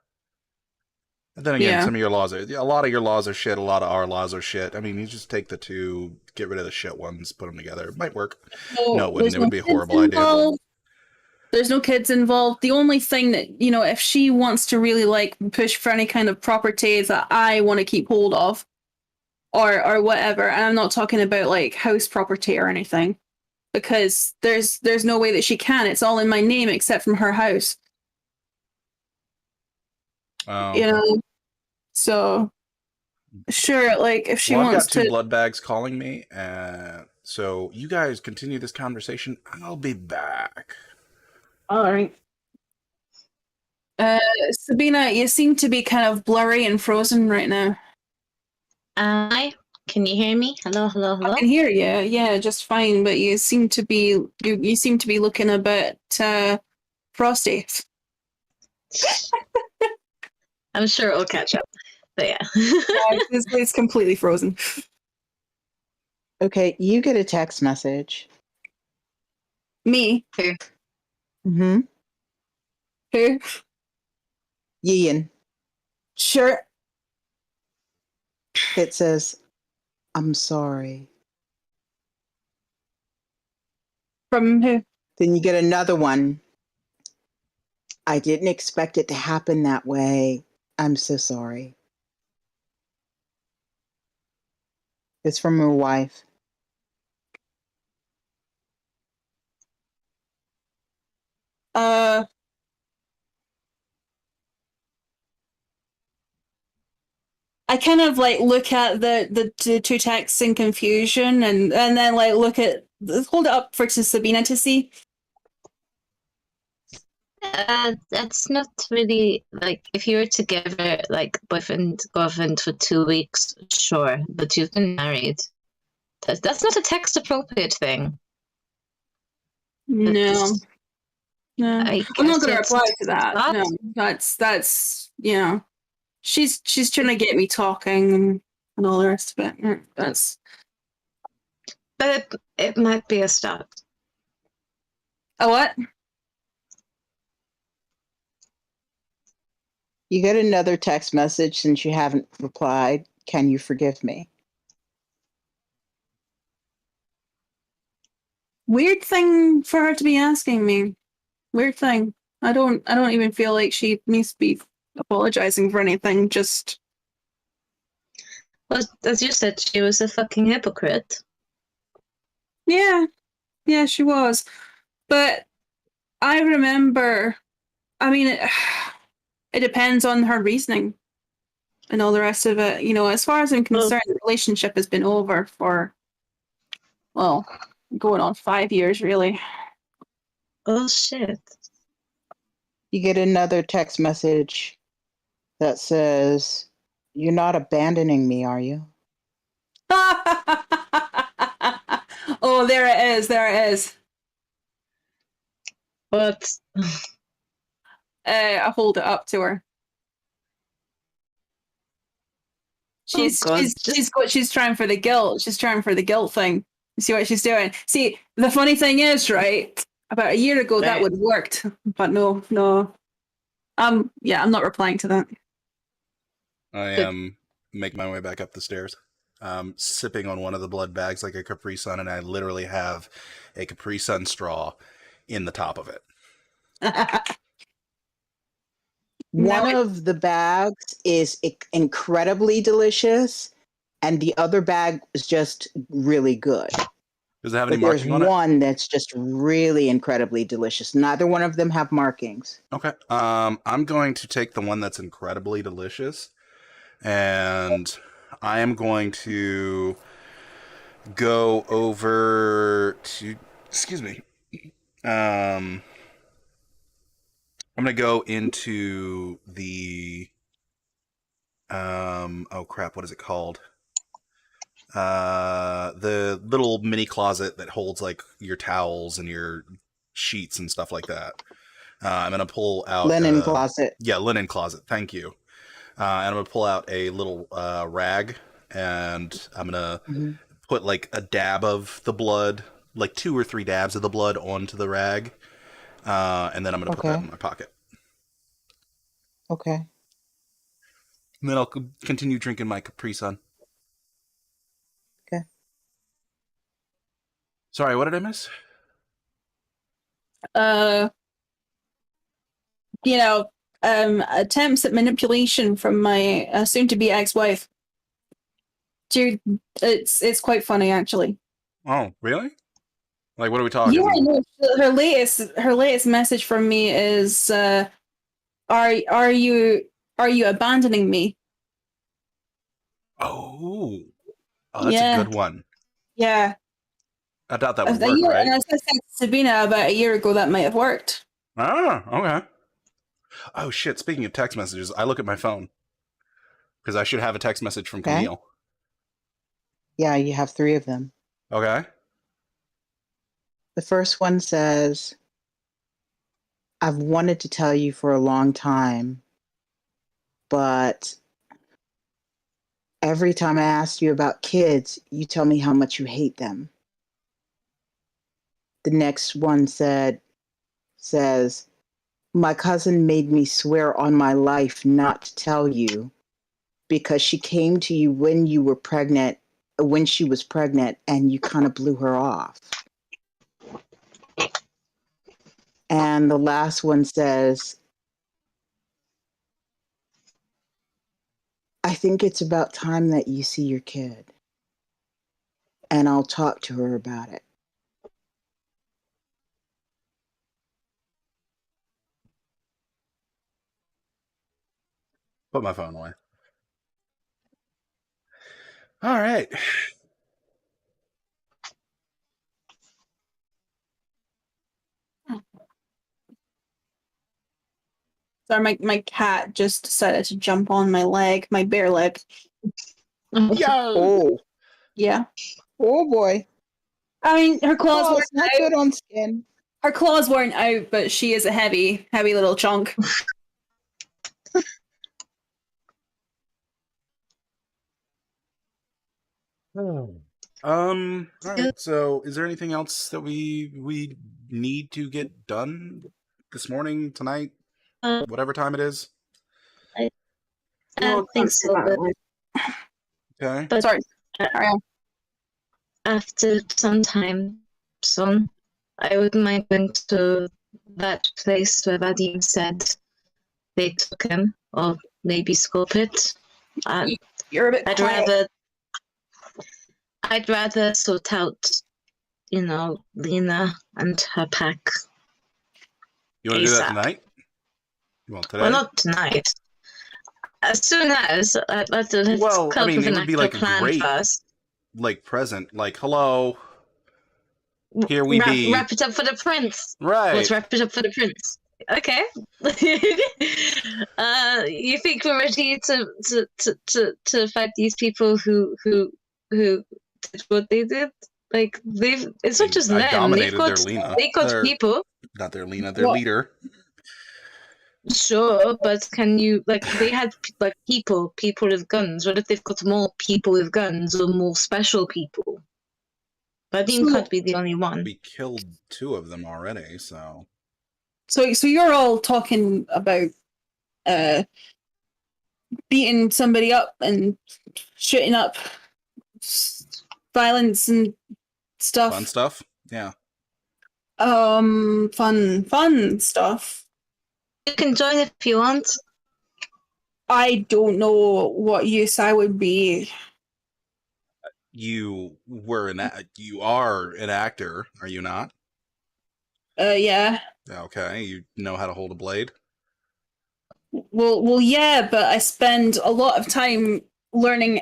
Speaker 2: And then again, some of your laws a lot of your laws are shit, a lot of our laws are shit. I mean, you just take the two, get rid of the shit ones, put them together. It might work. No, it wouldn't. It would be a horrible idea.
Speaker 3: There's no kids involved. The only thing that, if she wants to really push for any kind of property that I want to keep hold of or whatever, and I'm not talking about house property or anything, because there's no way that she can. It's all in my name except from her house. So sure, if she wants to.
Speaker 2: I've got two blood bags calling me, so you guys continue this conversation. I'll be back.
Speaker 3: All right. Sabina, you seem to be kind of blurry and frozen right now.
Speaker 4: Can you hear me? Hello.
Speaker 3: I can hear you. Yeah, just fine. But you seem to be looking a bit frosty.
Speaker 4: I'm sure it'll catch up. But yeah.
Speaker 3: It's completely frozen.
Speaker 1: Okay, you get a text message.
Speaker 3: Me?
Speaker 4: Who?
Speaker 1: Mm-hmm.
Speaker 3: Who?
Speaker 1: Yian.
Speaker 3: Sure.
Speaker 1: It says, "I'm sorry."
Speaker 3: From who?
Speaker 1: Then you get another one. I didn't expect it to happen that way. I'm so sorry. It's from her wife.
Speaker 3: I kind of like look at the two texts in confusion, and then like look at hold it up for Sabina to see.
Speaker 4: That's not really like if you were together, like boyfriend, girlfriend for 2 weeks, sure, but you've been married. That's not a text appropriate thing.
Speaker 3: No, no,
Speaker 4: I
Speaker 3: I'm not
Speaker 4: guess
Speaker 3: going to
Speaker 4: it's
Speaker 3: reply to that.
Speaker 4: not.
Speaker 3: No, that's you know, she's trying to get me talking and all the rest of it. That's
Speaker 4: But it might be a start.
Speaker 3: a what?
Speaker 1: You get another text message since you haven't replied. Can you forgive me?
Speaker 3: Weird thing for her to be asking me. Weird thing. I don't even feel like she needs to be apologizing for anything. Just
Speaker 4: Well, as you said, she was a fucking hypocrite.
Speaker 3: yeah, she was. But I remember. I mean, it depends on her reasoning and all the rest of it. You know, as far as I'm concerned, the relationship has been over for, well, going on 5 years, really.
Speaker 4: Oh shit.
Speaker 1: You get another text message that says, "You're not abandoning me, are you?"
Speaker 3: Oh, there it is. There it is.
Speaker 4: But
Speaker 3: I hold it up to her. She's trying for the guilt. She's trying for the guilt thing. You see what she's doing? See, the funny thing is, right? About a year ago, that would have worked, but no. Yeah, I'm not replying to that.
Speaker 2: I am making my way back up the stairs, sipping on one of the blood bags like a Capri Sun, and I literally have a Capri Sun straw in the top of it.
Speaker 1: One of the bags is incredibly delicious, and the other bag is just really good.
Speaker 2: Does it have any
Speaker 1: But there's
Speaker 2: marking on it?
Speaker 1: one that's just really incredibly delicious. Neither one of them have markings.
Speaker 2: Okay. I'm going to take the one that's incredibly delicious, and I am going to go over to. Excuse me. I'm gonna go into the. Oh crap! What is it called? The little mini closet that holds like your towels and your sheets and stuff like that. I'm gonna pull out
Speaker 1: Linen closet.
Speaker 2: Yeah, linen closet. Thank you. And I'm gonna pull out a little rag, and I'm gonna put like a dab of the blood, like 2 or 3 dabs of the blood onto the rag, and then I'm gonna put that in my pocket.
Speaker 1: Okay.
Speaker 2: And then I'll continue drinking my Capri Sun.
Speaker 1: Okay.
Speaker 2: Sorry, what did I miss?
Speaker 3: You know, attempts at manipulation from my soon-to-be ex-wife. Dude, it's quite funny actually.
Speaker 2: Oh, really? Like, what are we talking?
Speaker 3: Yeah, no, her latest message from me is, are you abandoning me?
Speaker 2: Oh, that's
Speaker 3: Yeah.
Speaker 2: a good one.
Speaker 3: Yeah.
Speaker 2: I thought that would work, right?
Speaker 3: And I said to Sabina about a year ago that might have worked.
Speaker 2: Ah, okay. Oh shit! Speaking of text messages, I look at my phone because I should have a text message from Camille.
Speaker 1: Yeah, you have 3 of them.
Speaker 2: Okay.
Speaker 1: The first one says, "I've wanted to tell you for a long time, but every time I ask you about kids, you tell me how much you hate them." The next one says, "My cousin made me swear on my life not to tell you because she came to you when she was pregnant, and you kind of blew her off." And the last one says, I think it's about time that you see your kid. And I'll talk to her about it.
Speaker 2: Put my phone away. All right.
Speaker 3: Sorry, my cat just decided to jump on my leg, my bare leg.
Speaker 2: Yo.
Speaker 1: Oh,
Speaker 3: Yeah.
Speaker 1: oh boy.
Speaker 3: I mean, her claws
Speaker 1: Oh,
Speaker 3: weren't
Speaker 1: it's not
Speaker 3: out.
Speaker 1: good on skin.
Speaker 3: Her claws weren't out, but she is a heavy little chunk.
Speaker 2: All right. So, is there anything else that we need to get done this morning, tonight, whatever time it is?
Speaker 4: I
Speaker 3: Well,
Speaker 4: think so, but
Speaker 2: Okay.
Speaker 4: but
Speaker 3: Sorry.
Speaker 4: after some time soon, I wouldn't mind going to that place where Vadim said they took him, or maybe Sculpit.
Speaker 3: You're a bit quiet.
Speaker 4: I'd rather sort out, Lena and her pack.
Speaker 2: You want to do that
Speaker 4: ASAP.
Speaker 2: tonight? Well, today.
Speaker 4: Well, not tonight. As soon as let's
Speaker 2: Well,
Speaker 4: come
Speaker 2: I
Speaker 4: up
Speaker 2: mean,
Speaker 4: with
Speaker 2: it
Speaker 4: an
Speaker 2: would be
Speaker 4: actual
Speaker 2: like a
Speaker 4: plan
Speaker 2: great-
Speaker 4: first.
Speaker 2: Like present, like hello. Here we be.
Speaker 4: Wrap it up for the prince.
Speaker 2: Right.
Speaker 4: Let's wrap it up for the prince. Okay. You think we're ready to fight these people who did what they did? Like it's not just
Speaker 2: I
Speaker 4: them.
Speaker 2: dominated
Speaker 4: They've got
Speaker 2: their Lena.
Speaker 4: they got
Speaker 2: Their-
Speaker 4: people.
Speaker 2: Not their Lena, their
Speaker 3: What?
Speaker 2: leader.
Speaker 4: Sure, but can you they had people with guns? What if they've got more people with guns or more special people? Vadim
Speaker 3: So-
Speaker 4: can't be the only one.
Speaker 2: We killed 2 of them already, so.
Speaker 3: So you're all talking about beating somebody up and shooting up violence and stuff.
Speaker 2: Fun stuff? Yeah.
Speaker 3: Fun stuff.
Speaker 4: You can join if you want.
Speaker 3: I don't know what use I would be.
Speaker 2: You are an actor, are you not?
Speaker 3: Yeah.
Speaker 2: Okay, you know how to hold a blade?
Speaker 3: Well, yeah, but I spend a lot of time learning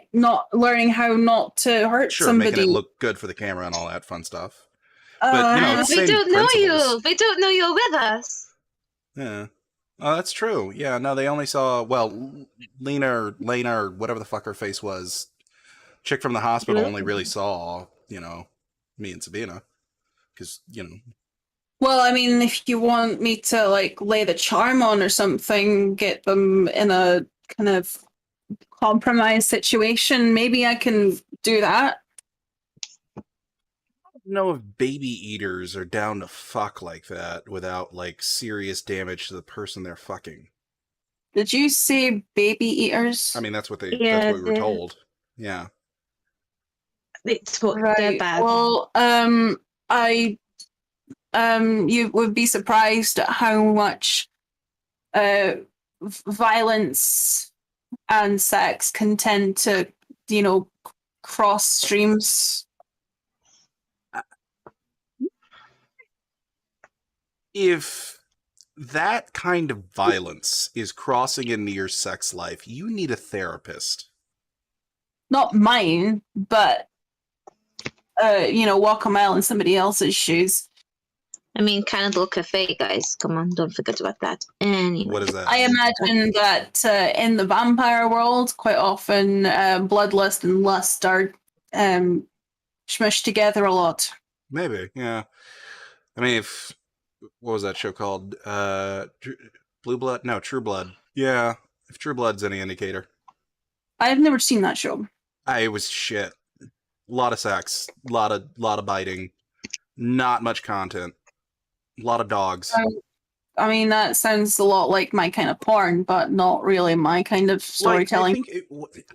Speaker 3: how not to hurt
Speaker 2: Sure,
Speaker 3: somebody.
Speaker 2: making it look good for the camera and all that fun stuff.
Speaker 3: Uh,
Speaker 2: Same
Speaker 4: We don't know you.
Speaker 2: principles.
Speaker 4: We don't know you're with us.
Speaker 2: Yeah. Oh, that's true. Yeah, no, they only saw, Lena or whatever the fuck her face was. Chick from the hospital only really saw, me and Sabina. Because,
Speaker 3: Well, I mean, if you want me to lay the charm on or something, get them in a kind of compromised situation, maybe I can do that.
Speaker 2: I don't know if baby eaters are down to fuck like that without, serious damage to the person they're fucking.
Speaker 3: Did you say baby eaters?
Speaker 2: I mean, that's what
Speaker 4: Yeah,
Speaker 2: that's what we were
Speaker 4: they-
Speaker 2: told. Yeah.
Speaker 4: It's what they're
Speaker 3: Right.
Speaker 4: bad.
Speaker 3: Well, you would be surprised at how much violence and sex can tend to, cross streams.
Speaker 2: If that kind of violence is crossing into your sex life, you need a therapist.
Speaker 3: Not mine, but walk a mile in somebody else's shoes.
Speaker 4: I mean, Cannibal Cafe, guys. Come on, don't forget about that. Anyway.
Speaker 2: What is that?
Speaker 3: I imagine that in the vampire world, quite often bloodlust and lust are smushed together a lot.
Speaker 2: Maybe, yeah. I mean, what was that show called? Blue Blood? No, True Blood. Yeah, if True Blood's any indicator.
Speaker 3: I've never seen that show.
Speaker 2: It was shit. A lot of sex, a lot of biting, not much content, a lot of dogs.
Speaker 3: I mean, that sounds a lot like my kind of porn, but not really my kind of storytelling.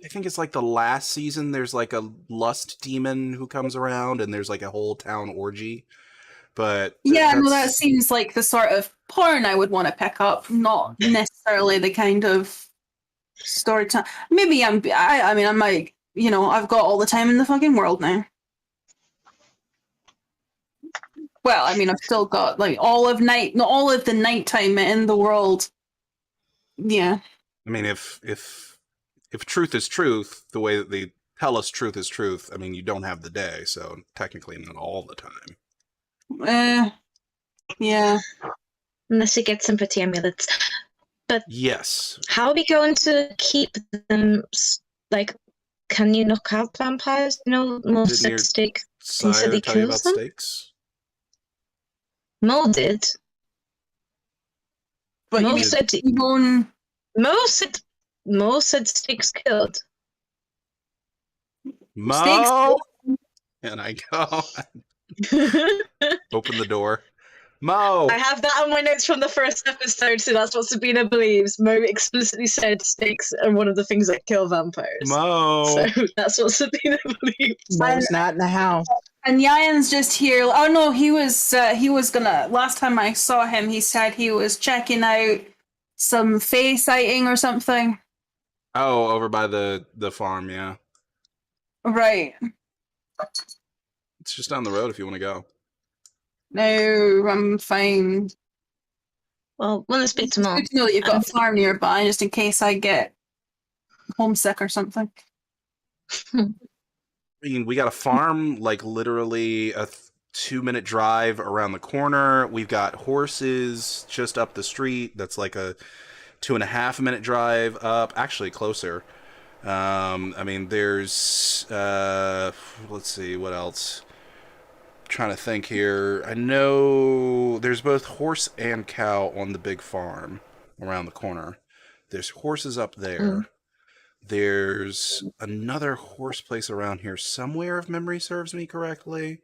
Speaker 2: I think it's like the last season. There's a lust demon who comes around, and there's a whole town orgy. but
Speaker 3: Yeah, no, that
Speaker 2: that's-
Speaker 3: seems like the sort of porn I would want to pick up, not necessarily the kind of story time. Maybe I mean, I might, I've got all the time in the fucking world now. Well, I mean, I've still got like all of the nighttime in the world. Yeah.
Speaker 2: I mean, if truth is truth, the way that they tell us truth is truth, I mean, you don't have the day, so technically not all the time.
Speaker 3: Yeah.
Speaker 4: Unless you get sympathy amulets.
Speaker 2: Yes.
Speaker 4: How are we going to keep them, like, can you knock out vampires? Most
Speaker 2: Didn't your
Speaker 4: steak
Speaker 2: sire
Speaker 4: instantly
Speaker 2: tell you
Speaker 4: kills
Speaker 2: about
Speaker 4: them?
Speaker 2: stakes?
Speaker 4: Mo did.
Speaker 3: But you
Speaker 4: Mo
Speaker 3: mean
Speaker 4: said,
Speaker 3: T-bone?
Speaker 4: Mo said stakes killed.
Speaker 2: Mo! And I go, open the door. Mo!
Speaker 4: I have that on my notes from the first episode, so that's what Sabina believes. Mo explicitly said snakes are one of the things that kill vampires.
Speaker 2: Mo!
Speaker 4: So that's what Sabina believes.
Speaker 1: Mo's not in the house.
Speaker 3: And Yayan's just here. Oh no, he was gonna. Last time I saw him, he said he was checking out some fae sighting or something.
Speaker 2: Oh, over by the farm, yeah.
Speaker 3: Right.
Speaker 2: It's just down the road if you want to go.
Speaker 3: No, I'm fine.
Speaker 4: Well, want to speak to Mo.
Speaker 3: Good to know that you've got a farm nearby, just in case I get homesick or something.
Speaker 2: I mean, we got a farm, like literally a 2-minute drive around the corner. We've got horses just up the street. That's like a 2.5-minute drive up. Actually, closer. I mean, there's let's see what else. Trying to think here. I know there's both horse and cow on the big farm around the corner. There's horses up there. There's another horse place around here somewhere, if memory serves me correctly.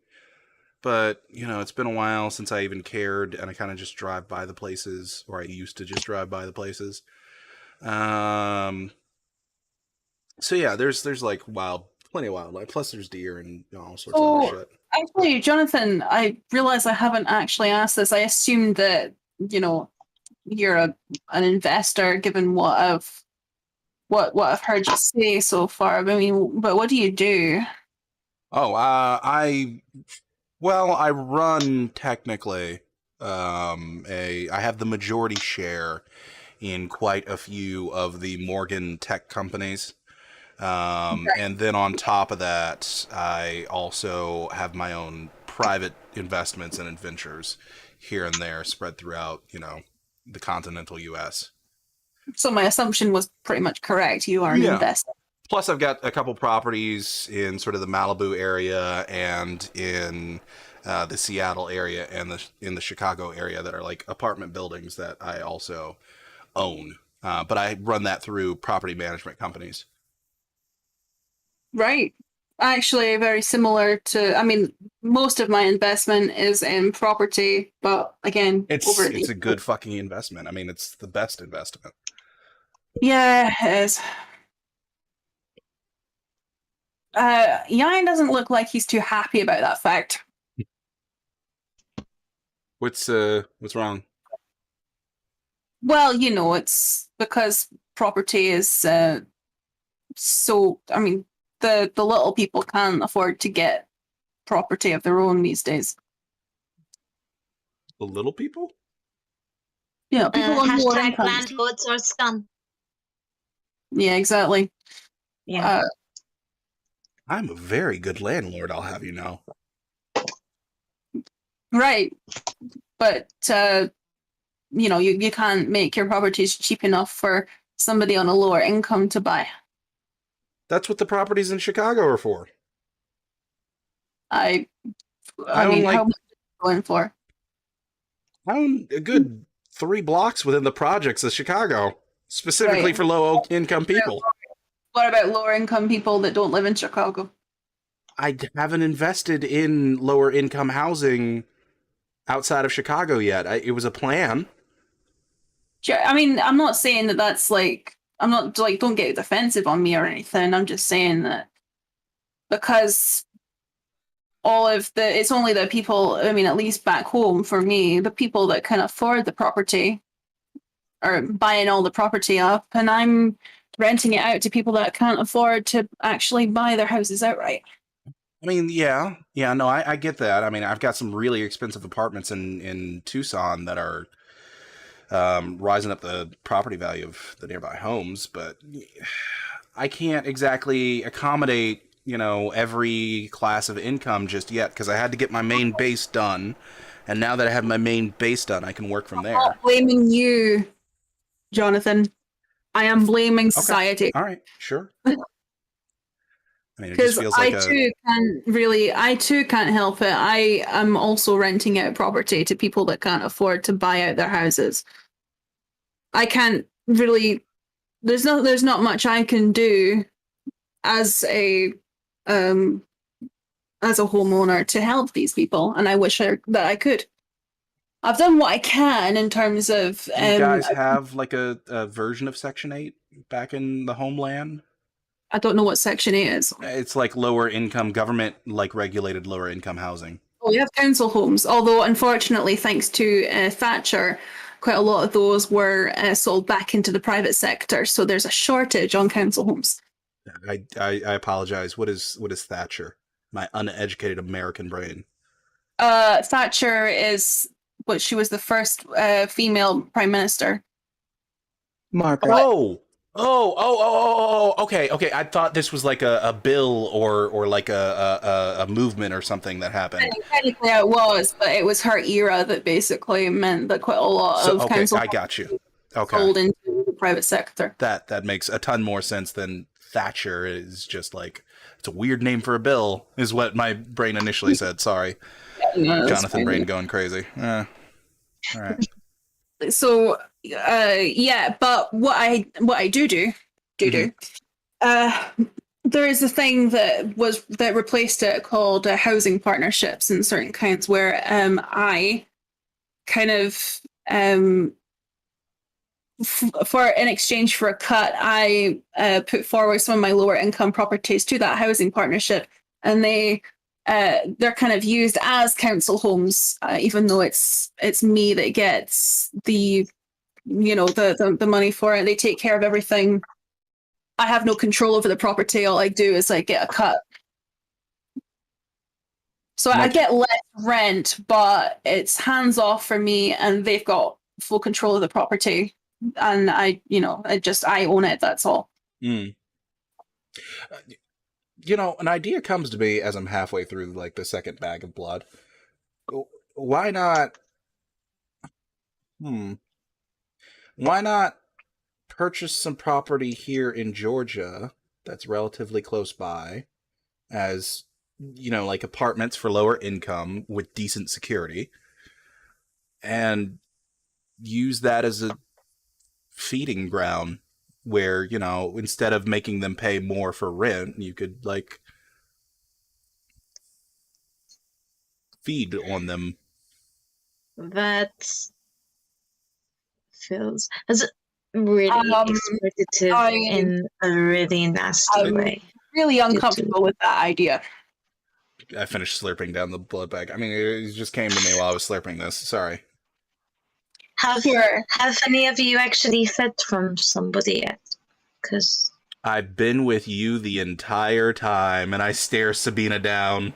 Speaker 2: But, it's been a while since I even cared, and I kind of just drive by the places, or I used to just drive by the places. So yeah, there's like plenty of wildlife. Plus there's deer and all sorts of other shit.
Speaker 3: Actually, Jonathan, I realize I haven't actually asked this. I assumed that, you're an investor, given what I've heard you say so far. I mean, but what do you do?
Speaker 2: Oh, I run technically. I have the majority share in quite a few of the Morgan tech companies. And then on top of that, I also have my own private investments and adventures here and there spread throughout, the continental U.S.
Speaker 3: So my assumption was pretty much correct. You are an investor.
Speaker 2: Plus, I've got a couple properties in sort of the Malibu area and in the Seattle area and in the Chicago area that are like apartment buildings that I also own. But I run that through property management companies.
Speaker 3: Right. Actually, very similar to, I mean, most of my investment is in property, but again,
Speaker 2: It's a good fucking investment. I mean, it's the best investment.
Speaker 3: Yeah, it is. Yan doesn't look like he's too happy about that fact.
Speaker 2: What's wrong?
Speaker 3: Well, it's because property is so, I mean, the little people can't afford to get property of their own these days.
Speaker 2: The little people?
Speaker 3: Yeah, people on lower
Speaker 4: hashtag
Speaker 3: incomes.
Speaker 4: landlords are scum.
Speaker 3: Yeah, exactly.
Speaker 4: Yeah.
Speaker 2: I'm a very good landlord, I'll have you know.
Speaker 3: Right. But, you can't make your properties cheap enough for somebody on a lower income to buy.
Speaker 2: That's what the properties in Chicago are for.
Speaker 3: I
Speaker 2: I
Speaker 3: mean,
Speaker 2: own,
Speaker 3: how much are you going for?
Speaker 2: I own a good 3 blocks within the projects of Chicago, specifically
Speaker 3: Right.
Speaker 2: for low-income people.
Speaker 3: What about lower income people that don't live in Chicago?
Speaker 2: I haven't invested in lower-income housing outside of Chicago yet. It was a plan.
Speaker 3: Sure. I mean, I'm not saying that that's like, I'm not like, don't get defensive on me or anything. I'm just saying that because all of the, it's only the people, I mean, at least back home for me, the people that can afford the property are buying all the property up, and I'm renting it out to people that can't afford to actually buy their houses outright.
Speaker 2: I mean, yeah, no, I get that. I mean, I've got some really expensive apartments in Tucson that are rising up the property value of the nearby homes, but I can't exactly accommodate, every class of income just yet, because I had to get my main base done, and now that I have my main base done, I can work from there.
Speaker 3: I'm not blaming you, Jonathan. I am blaming society.
Speaker 2: All right, sure. I mean, it
Speaker 3: Because
Speaker 2: just feels like
Speaker 3: I too can't help it. I am also renting out property to people that can't afford to buy out their houses. I can't really. There's not much I can do as a homeowner to help these people, and I wish that I could. I've done what I can in terms of.
Speaker 2: Do you guys have like a version of Section 8 back in the homeland?
Speaker 3: I don't know what Section 8 is.
Speaker 2: It's like lower income government, like regulated lower income housing.
Speaker 3: Oh, we have council homes, although unfortunately, thanks to Thatcher, quite a lot of those were sold back into the private sector. So there's a shortage on council homes.
Speaker 2: I apologize. What is Thatcher? My uneducated American brain.
Speaker 3: Thatcher is what she was the first female prime minister.
Speaker 1: Margaret.
Speaker 2: Okay. I thought this was like a bill or like a movement or something that happened.
Speaker 3: Technically it was, but it was her era that basically meant that quite a lot of council
Speaker 2: I got you. Okay.
Speaker 3: sold into the private sector.
Speaker 2: That makes a ton more sense than Thatcher. Is just like, it's a weird name for a bill, is what my brain initially said. Sorry. Jonathan brain going crazy. All right.
Speaker 3: So yeah, but what I do, there is a thing that replaced it called housing partnerships in certain kinds, where I kind of for in exchange for a cut, I put forward some of my lower income properties to that housing partnership, and they're kind of used as council homes, even though it's me that gets the money for it. They take care of everything. I have no control over the property. All I do is I get a cut. So I get less rent, but it's hands off for me, and they've got full control of the property, and I own it. That's all.
Speaker 2: Mm. An idea comes to me as I'm halfway through like the second bag of blood. Why not? Why not purchase some property here in Georgia that's relatively close by, as like apartments for lower income with decent security, and use that as a feeding ground where, instead of making them pay more for rent, you could like feed on them.
Speaker 4: That feels as really exploitative in a really nasty way.
Speaker 3: Really uncomfortable with that idea.
Speaker 2: I finished slurping down the blood bag. I mean, it just came to me while I was slurping this. Sorry.
Speaker 4: Have any of you actually fed from somebody yet? Because
Speaker 2: I've been with you the entire time, and I stare Sabina down.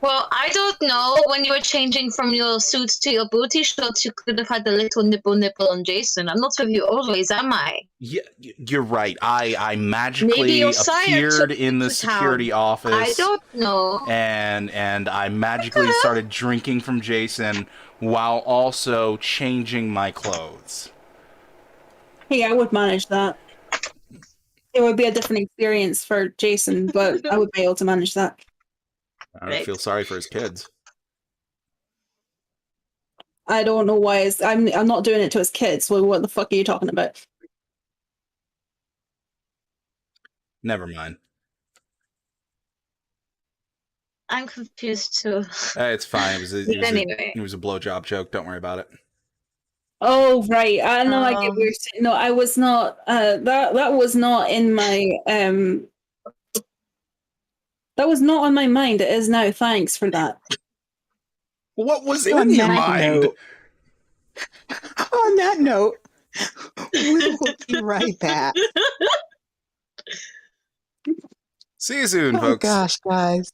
Speaker 4: Well, I don't know. When you were changing from your suits to your booty shorts, you could have had a little nipple on Jason. I'm not with you always, am I?
Speaker 2: Yeah, you're right. I magically appeared in the security office.
Speaker 4: I don't know.
Speaker 2: And I magically started drinking from Jason while also changing my clothes.
Speaker 3: Hey, I would manage that. It would be a different experience for Jason, but I would be able to manage that.
Speaker 2: I don't feel sorry for his kids.
Speaker 3: I don't know why. I'm not doing it to his kids. Well, what the fuck are you talking about?
Speaker 2: Never mind.
Speaker 4: I'm confused too.
Speaker 2: It's fine. It was a blowjob joke. Don't worry about it.
Speaker 3: Oh right, I know. I get what you're saying. No, I was not. That was not in my That was not on my mind. It is now. Thanks for that.
Speaker 2: What was
Speaker 1: On
Speaker 2: in your
Speaker 1: that
Speaker 2: mind?
Speaker 1: note- On that note, we will be right back.
Speaker 2: See you soon,
Speaker 1: Oh
Speaker 2: folks.
Speaker 1: gosh, guys.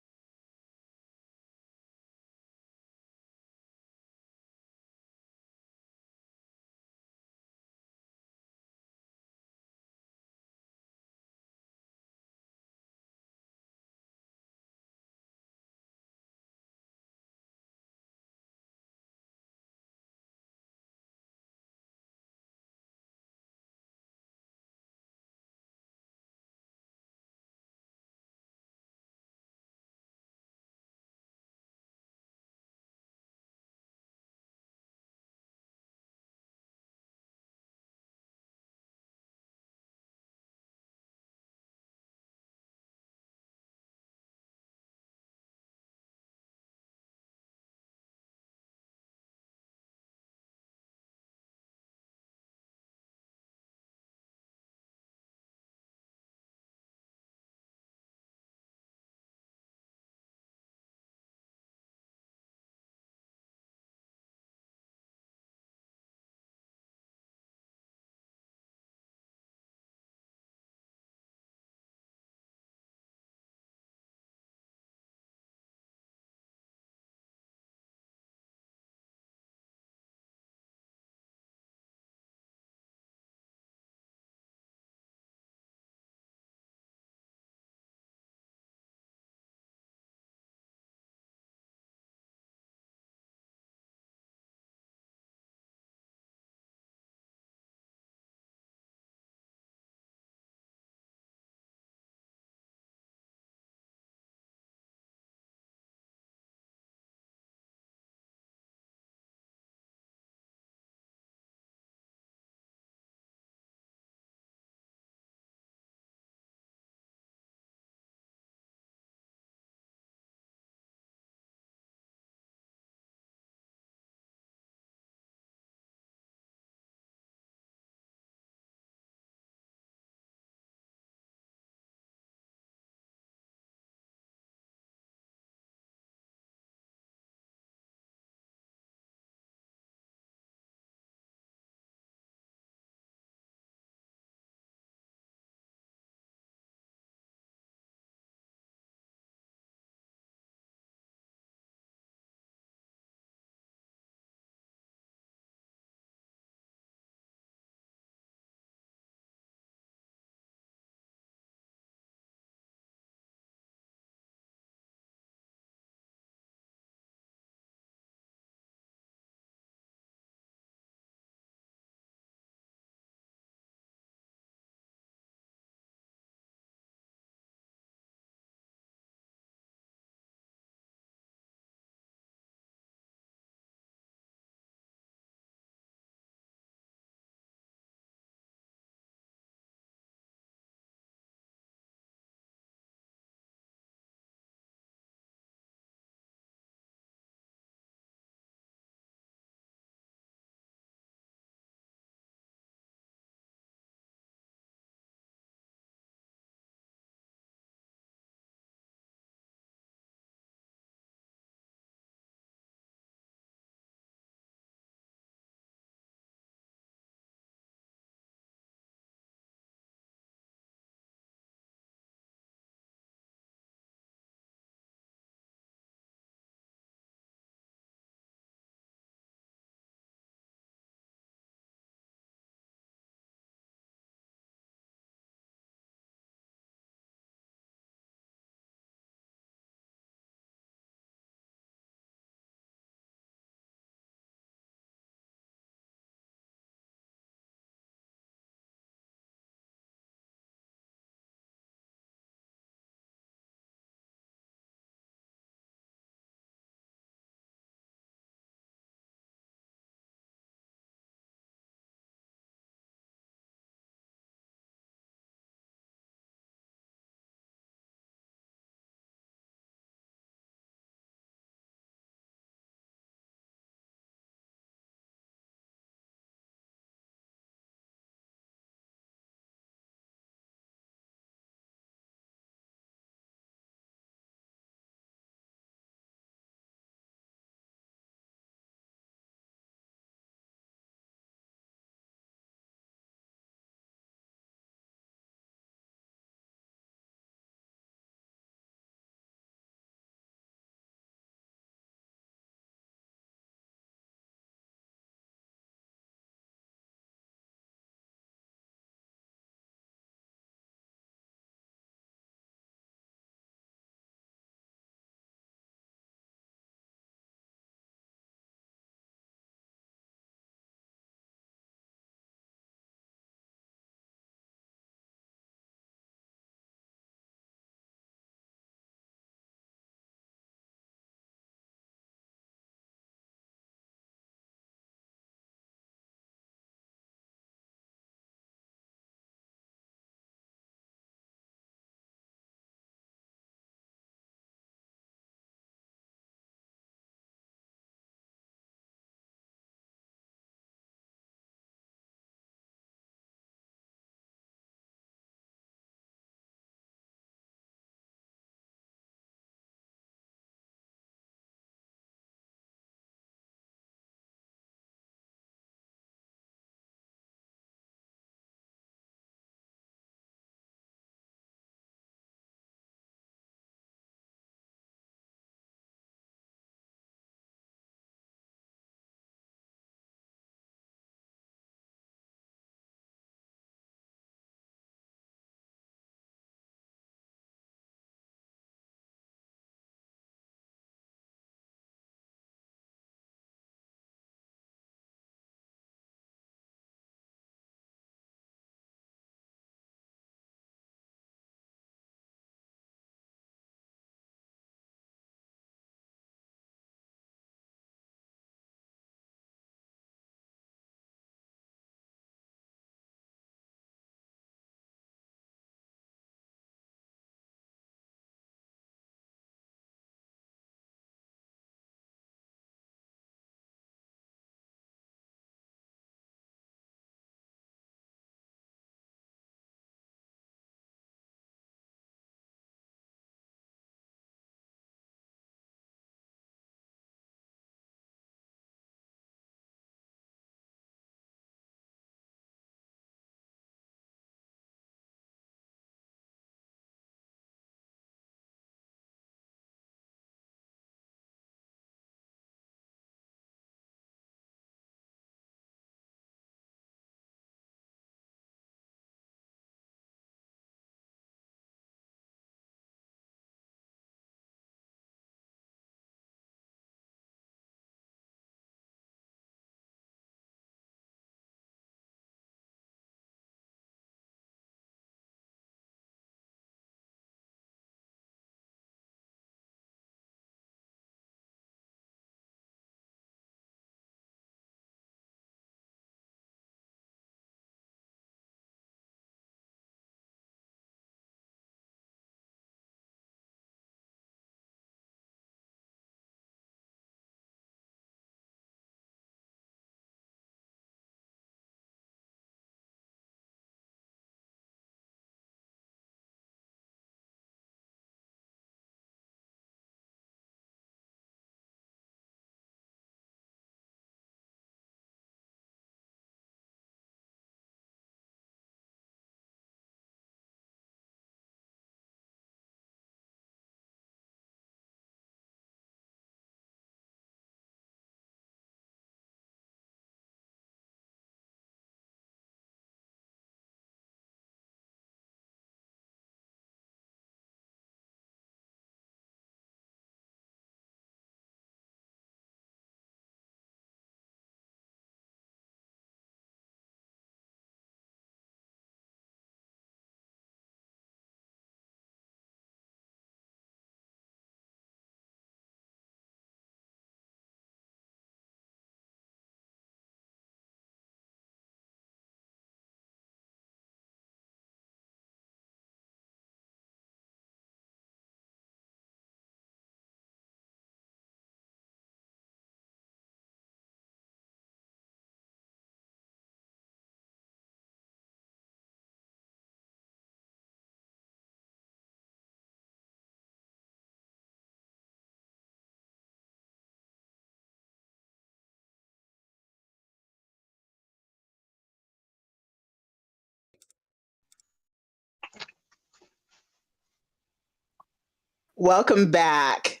Speaker 1: Welcome back.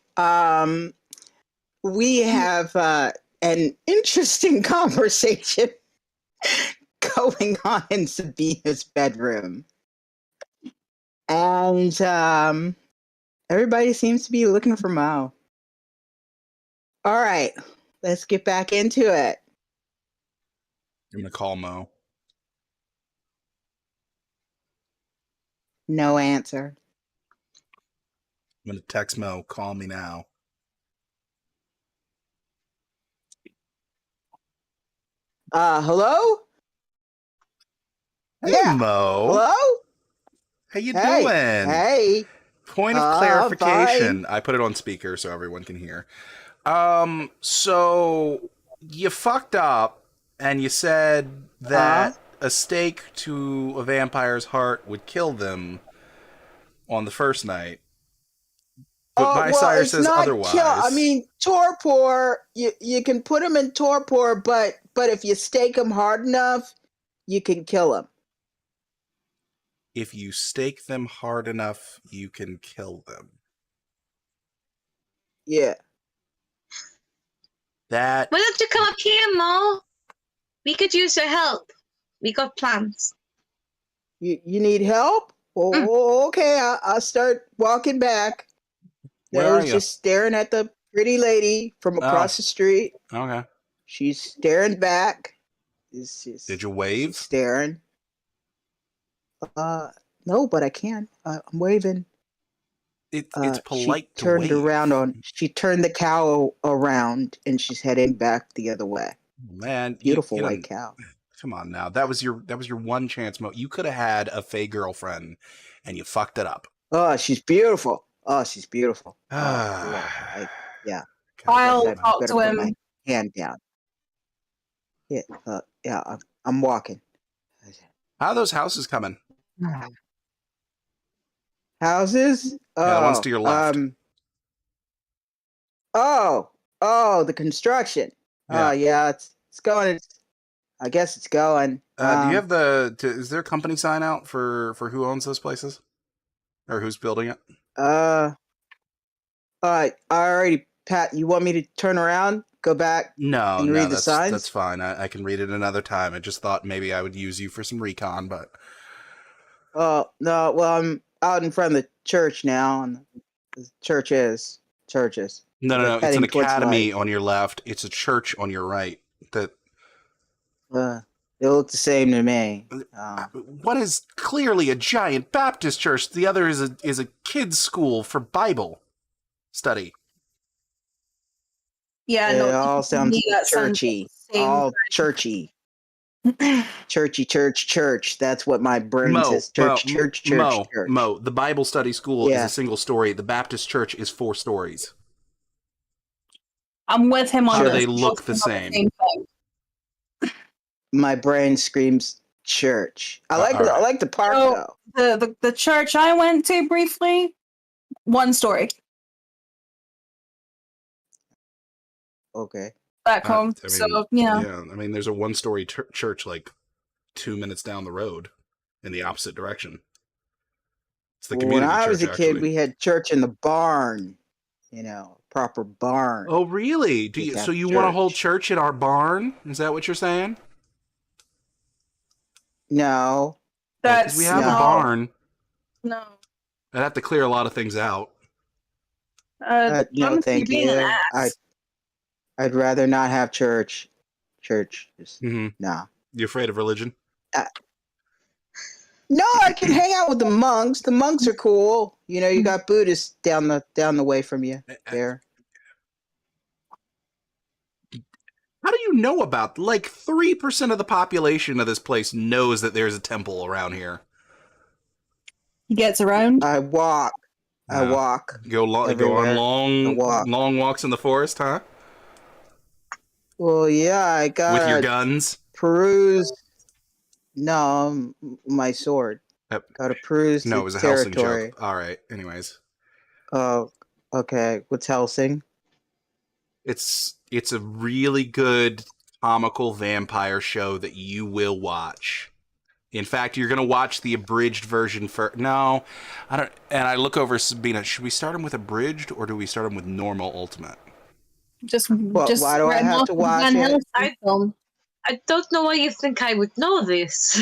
Speaker 1: We have an interesting conversation going on in Sabina's bedroom. And everybody seems to be looking for Mo. All right, let's get back into it.
Speaker 2: I'm gonna call Mo.
Speaker 1: No answer.
Speaker 2: I'm gonna text Mo. Call me now.
Speaker 1: Hello?
Speaker 2: Hey,
Speaker 1: Yeah.
Speaker 2: Mo.
Speaker 1: Hello?
Speaker 2: How you
Speaker 1: Hey.
Speaker 2: doing?
Speaker 1: Hey.
Speaker 2: Point of clarification. I put it on speaker so everyone can hear. So you fucked up and you said that a stake to a vampire's heart would kill them on the first night. But my sire says otherwise.
Speaker 1: I mean, torpor. You can put them in torpor, but if you stake them hard enough, you can kill them.
Speaker 2: If you stake them hard enough, you can kill them.
Speaker 1: Yeah.
Speaker 4: Why don't you come up here, Mo? We could use your help. We got plans.
Speaker 1: You need help? Oh, okay. I'll start walking back.
Speaker 2: Where are you?
Speaker 1: Just staring at the pretty lady from across the street.
Speaker 2: Okay.
Speaker 1: She's staring back.
Speaker 2: Did you wave?
Speaker 1: Staring. No, but I can. I'm waving.
Speaker 2: It's polite to wave.
Speaker 1: She turned the cow around and she's heading back the other way.
Speaker 2: Man,
Speaker 1: Beautiful white cow.
Speaker 2: Come on now. That was your one chance, Mo. You could have had a Fey girlfriend and you fucked it up.
Speaker 1: Oh, she's beautiful. Yeah.
Speaker 3: I'll talk to him.
Speaker 1: My hand down. Yeah, I'm walking.
Speaker 2: How are those houses coming?
Speaker 1: Houses?
Speaker 2: Yeah, the ones to your left.
Speaker 1: The construction. Yeah, it's going. I guess it's going.
Speaker 2: Do you have is there a company sign out for who owns those places? Or who's building it?
Speaker 1: I already, Pat, you want me to turn around, go back?
Speaker 2: No,
Speaker 1: and read the signs?
Speaker 2: That's fine. I can read it another time. I just thought maybe I would use you for some recon, but...
Speaker 1: Oh, no, well, I'm out in front of the church now, and the churches.
Speaker 2: No, it's an academy on your left. It's a church on your right.
Speaker 1: They look the same to me.
Speaker 2: One is clearly a giant Baptist church. The other is a kids' school for Bible study.
Speaker 3: Yeah,
Speaker 1: it all sounds churchy. All churchy. Churchy, church. That's what my brain says. Church.
Speaker 2: Mo, the Bible study school is a single story. The Baptist church is 4 stories.
Speaker 3: I'm with him on
Speaker 2: this.
Speaker 3: How
Speaker 2: do they look the same?
Speaker 1: My brain screams church. I like the park though.
Speaker 3: The church I went to briefly, 1 story.
Speaker 1: Okay.
Speaker 3: Back home.
Speaker 2: Yeah, I mean, there's a 1-story church like 2 minutes down the road in the opposite direction. It's the community church. When I was a kid,
Speaker 1: we had church in the barn. Proper barn.
Speaker 2: Oh, really? So you want to hold church in our barn? Is that what you're saying?
Speaker 1: No.
Speaker 2: Because we have a barn.
Speaker 3: No.
Speaker 2: I'd have to clear a lot of things out.
Speaker 1: No, thank you. I'd rather not have church. Church. Nah.
Speaker 2: You afraid of religion?
Speaker 1: No, I can hang out with the monks. The monks are cool. You got Buddhists down the way from you there.
Speaker 2: How do you know about 3% of the population of this place knows that there's a temple around here?
Speaker 3: He gets around.
Speaker 1: I walk.
Speaker 2: Go on long walks in the forest, huh?
Speaker 1: Well, yeah, I got
Speaker 2: with your guns.
Speaker 1: Peruse. No, my sword. Got to peruse.
Speaker 2: No, it was a Helsing joke. All right. Anyways.
Speaker 1: Oh, okay. What's Helsing?
Speaker 2: It's a really good comical vampire show that you will watch. In fact, you're gonna watch the abridged version for no, I don't. And I look over Sabina. Should we start him with abridged or do we start him with normal ultimate?
Speaker 3: Just
Speaker 1: why do I
Speaker 3: run
Speaker 1: have
Speaker 3: off
Speaker 1: to
Speaker 3: the
Speaker 1: watch
Speaker 3: Van
Speaker 1: it?
Speaker 3: Helsing film.
Speaker 4: I don't know why you think I would know this.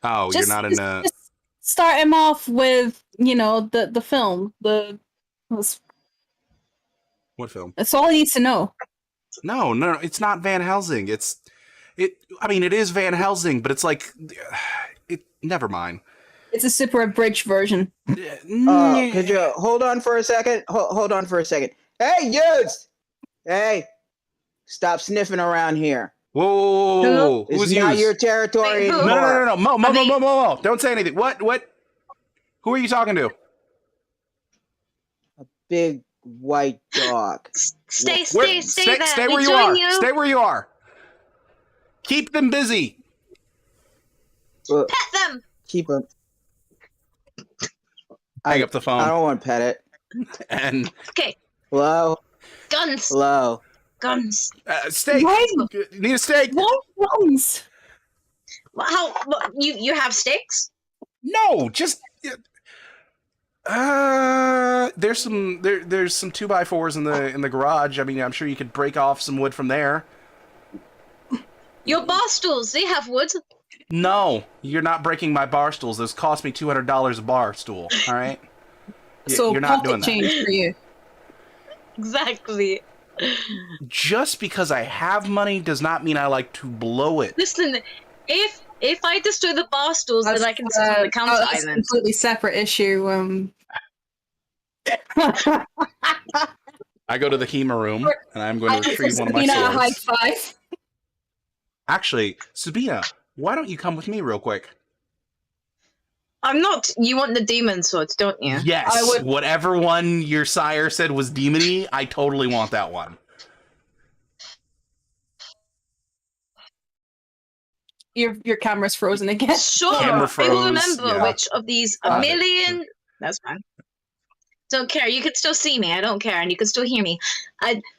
Speaker 2: Oh,
Speaker 3: Just,
Speaker 2: you're not in a.
Speaker 3: just start him off with the film. That's
Speaker 2: What film?
Speaker 3: that's all he needs to know.
Speaker 2: No, it's not Van Helsing. I mean, it is Van Helsing, but it's like, never mind.
Speaker 3: It's a super abridged version.
Speaker 1: Could you hold on for a second? Hold on for a second. Hey, youths! Hey, stop sniffing around here.
Speaker 2: Whoa!
Speaker 1: It's
Speaker 2: Who's
Speaker 1: not
Speaker 2: you?
Speaker 1: your territory
Speaker 4: Wait, who?
Speaker 1: anymore.
Speaker 2: No. Mo. Don't say anything. What? Who are you talking to?
Speaker 1: Big white dog.
Speaker 4: Stay
Speaker 2: Where-
Speaker 4: there.
Speaker 2: Stay
Speaker 4: We
Speaker 2: where you
Speaker 4: join
Speaker 2: are.
Speaker 4: you.
Speaker 2: Stay where you are. Keep them busy.
Speaker 1: Uh,
Speaker 4: Pet them.
Speaker 1: keep him.
Speaker 2: Hang up the
Speaker 1: I
Speaker 2: phone.
Speaker 1: don't want to pet it.
Speaker 2: And
Speaker 4: Okay.
Speaker 1: Hello?
Speaker 4: Guns.
Speaker 1: Hello?
Speaker 2: steak.
Speaker 3: Why?
Speaker 2: Need a steak?
Speaker 3: What runs?
Speaker 4: You have sticks?
Speaker 2: No, just. There's some 2x4s in the garage. I mean, I'm sure you could break off some wood from there.
Speaker 4: Your bar stools, they have wood.
Speaker 2: No, you're not breaking my bar stools. Those cost me $200 a bar stool. All right.
Speaker 3: So
Speaker 2: you're not doing
Speaker 3: pocket
Speaker 2: that.
Speaker 3: change for you.
Speaker 4: Exactly.
Speaker 2: Just because I have money does not mean I like to blow it.
Speaker 4: Listen, if I destroy the bar stools, then I can sit on the counter
Speaker 3: that's a
Speaker 4: island.
Speaker 3: completely separate issue.
Speaker 2: I go to the Hema room and I'm going to retrieve one of my
Speaker 3: Sabina, a high
Speaker 2: swords.
Speaker 3: five.
Speaker 2: Actually, Sabina, why don't you come with me real quick?
Speaker 4: I'm not. You want the demon swords, don't you?
Speaker 2: Yes,
Speaker 3: I would-
Speaker 2: whatever one your sire said was demony, I totally want that one.
Speaker 3: Your camera's frozen again.
Speaker 4: Sure.
Speaker 2: Camera
Speaker 4: I will
Speaker 2: froze,
Speaker 4: remember
Speaker 2: yeah.
Speaker 4: which of these a
Speaker 2: Got it.
Speaker 4: million. That's fine. Don't care. You can still see me. I don't care, and you can still hear me.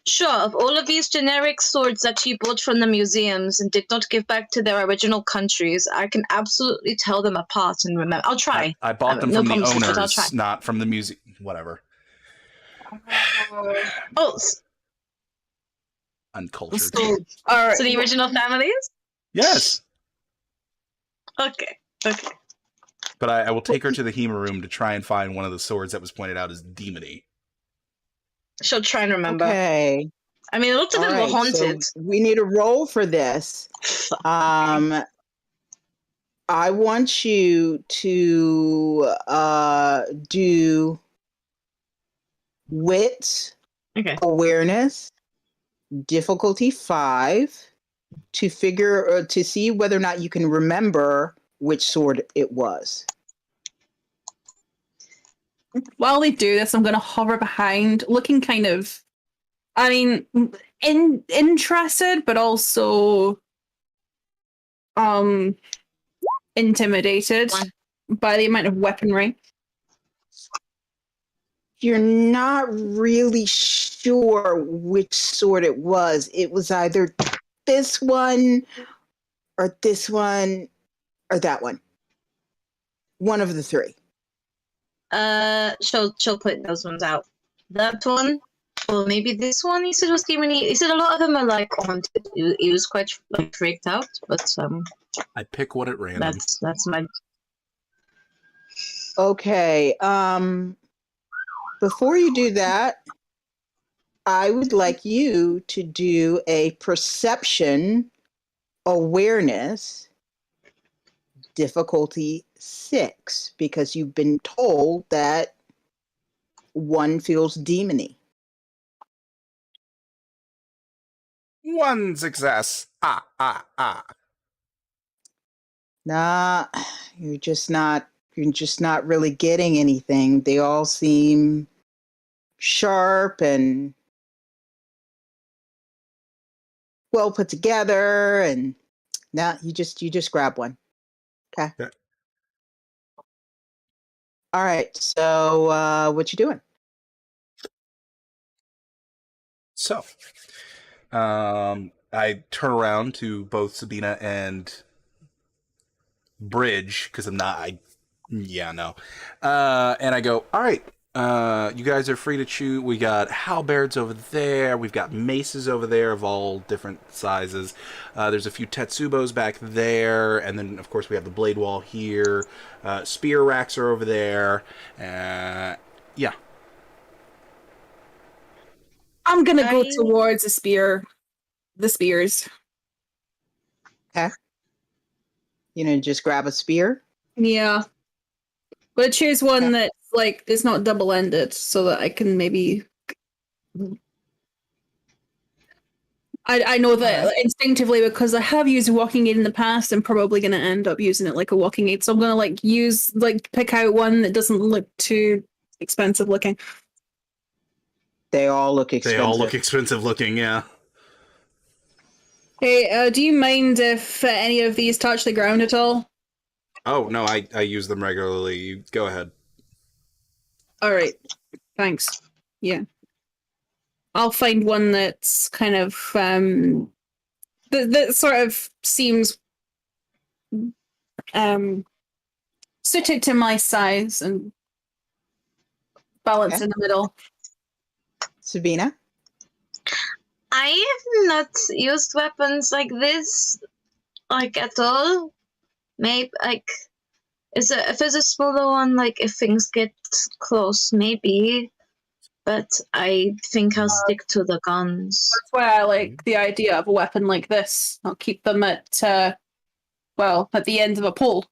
Speaker 4: Sure. Of all of these generic swords that you bought from the museums and did not give back to their original countries, I can absolutely tell them apart and remember. I'll try.
Speaker 2: I bought them
Speaker 4: no
Speaker 2: from the
Speaker 4: promises, but I'll try.
Speaker 2: owners, not from the museum. Whatever.
Speaker 4: Oh,
Speaker 2: Uncultured.
Speaker 3: So, all right.
Speaker 4: so the original families?
Speaker 2: Yes.
Speaker 4: Okay. Okay.
Speaker 2: But I will take her to the Hema room to try and find one of the swords that was pointed out as demony.
Speaker 4: She'll try and remember.
Speaker 1: Okay.
Speaker 4: I mean, lots of them were
Speaker 1: Alright,
Speaker 4: haunted.
Speaker 1: so we need a roll for this. I want you to do wit,
Speaker 4: Okay.
Speaker 1: awareness, difficulty 5 to see whether or not you can remember which sword it was.
Speaker 3: While they do this, I'm going to hover behind, looking kind of, I mean, interested, but also intimidated by the amount of weaponry.
Speaker 1: You're not really sure which sword it was. It was either this one or this one or that one. One of the three.
Speaker 4: She'll put those ones out. That one, or maybe this one. He said was demony. He said a lot of them are like haunted. He was quite like freaked out, but
Speaker 2: I pick one at random.
Speaker 4: that's my.
Speaker 1: Okay. Before you do that, I would like you to do a perception awareness difficulty 6 because you've been told that one feels demony.
Speaker 2: One success. Ah.
Speaker 1: Nah, you're just not really getting anything. They all seem sharp and well put together, and now you just grab one. Okay.
Speaker 2: Yeah.
Speaker 1: All right. So what you doing?
Speaker 2: So, I turn around to both Sabina and bridge because I'm not. No. And I go, all right. You guys are free to choose. We got halberds over there. We've got maces over there of all different sizes. There's a few tetsubos back there, and then of course we have the blade wall here. Spear racks are over there. Yeah.
Speaker 3: I'm gonna go
Speaker 4: I-
Speaker 3: towards the spears.
Speaker 1: Just grab a spear.
Speaker 3: Yeah. But choose one
Speaker 1: Okay.
Speaker 3: that's like it's not double-ended so that I can maybe I know that
Speaker 1: Alright.
Speaker 3: instinctively because I have used a walking aid in the past. I'm probably gonna end up using it like a walking aid. So I'm gonna pick out one that doesn't look too expensive looking.
Speaker 1: They all look expensive.
Speaker 2: They all look expensive looking, yeah.
Speaker 3: Hey, do you mind if any of these touch the ground at all?
Speaker 2: Oh, no, I use them regularly. You go ahead.
Speaker 3: All right, thanks. Yeah, I'll find one that's kind of that sort of seems suited to my size and balance
Speaker 1: Okay.
Speaker 3: in the middle.
Speaker 1: Sabina?
Speaker 4: I have not used weapons like this, like at all. Maybe if there's a smaller one, like if things get close, maybe. But I think I'll stick to the guns.
Speaker 3: That's why I like the idea of a weapon like this. I'll keep them at the end of a pole.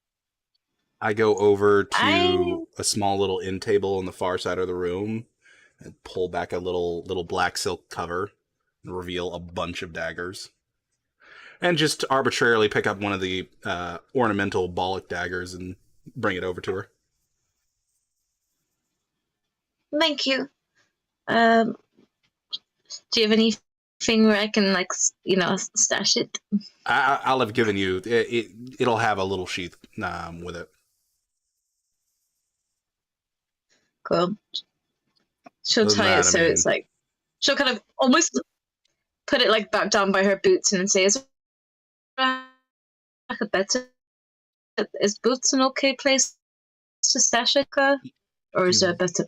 Speaker 2: I go over to
Speaker 4: I-
Speaker 2: a small little end table on the far side of the room and pull back a little black silk cover and reveal a bunch of daggers. And just arbitrarily pick up one of the ornamental Bollock daggers and bring it over to her.
Speaker 4: Thank you. Do you have anything where I can stash it?
Speaker 2: I'll have given you it'll have a little sheath with it.
Speaker 4: Cool. She'll
Speaker 2: Other than
Speaker 4: tie
Speaker 2: that,
Speaker 4: it so
Speaker 2: I mean-
Speaker 4: it's like she'll kind of almost put it like back down by her boots and say, "Is there a better? Is boots an okay place to stash it, or is there a better?"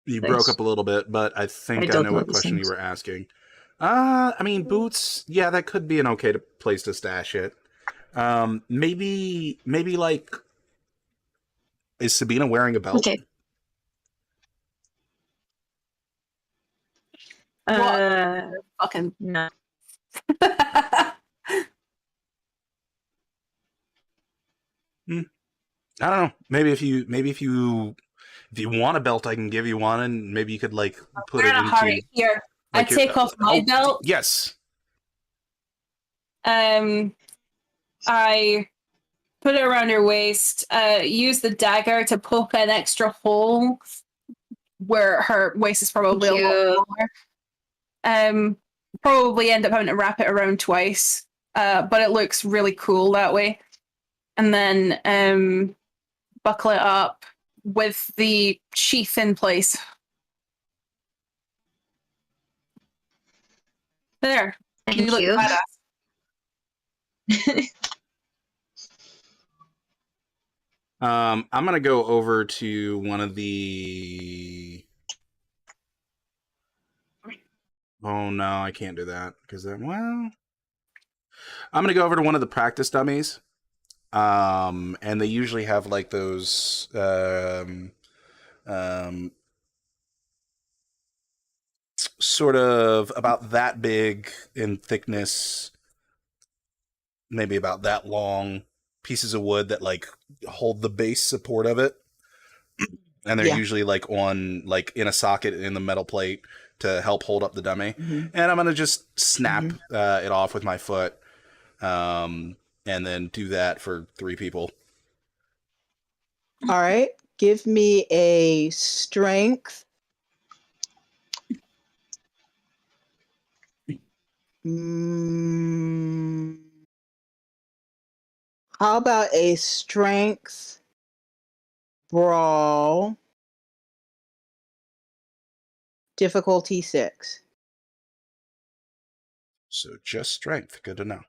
Speaker 2: You
Speaker 4: Thanks.
Speaker 2: broke up a little bit, but I think
Speaker 4: I
Speaker 2: I
Speaker 4: don't
Speaker 2: know
Speaker 4: know
Speaker 2: what
Speaker 4: these
Speaker 2: question you
Speaker 4: things.
Speaker 2: were asking. I mean, boots, yeah, that could be an okay place to stash it. Maybe like, is Sabina wearing a belt?
Speaker 4: Okay.
Speaker 3: Fucking.
Speaker 4: No.
Speaker 2: I don't know. Maybe if you want a belt, I can give you one, and maybe you could like put
Speaker 3: We're
Speaker 2: it
Speaker 3: in a
Speaker 2: into.
Speaker 3: hurry. Here, I
Speaker 2: like, your-
Speaker 3: take off my
Speaker 2: oh,
Speaker 3: belt.
Speaker 2: Yes.
Speaker 3: I put it around her waist. Use the dagger to poke an extra hole where her waist is probably a
Speaker 4: Thank
Speaker 3: lot
Speaker 4: you.
Speaker 3: longer. Probably end up having to wrap it around twice. But it looks really cool that way. And then buckle it up with the sheath in place. There.
Speaker 4: Thank
Speaker 3: look
Speaker 4: you.
Speaker 3: badass.
Speaker 2: I'm gonna go over to one of the. Oh no, I can't do that because I'm gonna go over to one of the practice dummies. And they usually have like those sort of about that big in thickness, maybe about that long pieces of wood that like hold the base support of it. And they're
Speaker 1: Yeah.
Speaker 2: usually like on like in a socket in the metal plate to help hold up the dummy.
Speaker 1: Mhm.
Speaker 2: And I'm gonna just snap it off with my foot. And then do that for 3 people.
Speaker 1: All right. Give me a strength. How about a strength brawl? Difficulty 6.
Speaker 2: So just strength. Good to know.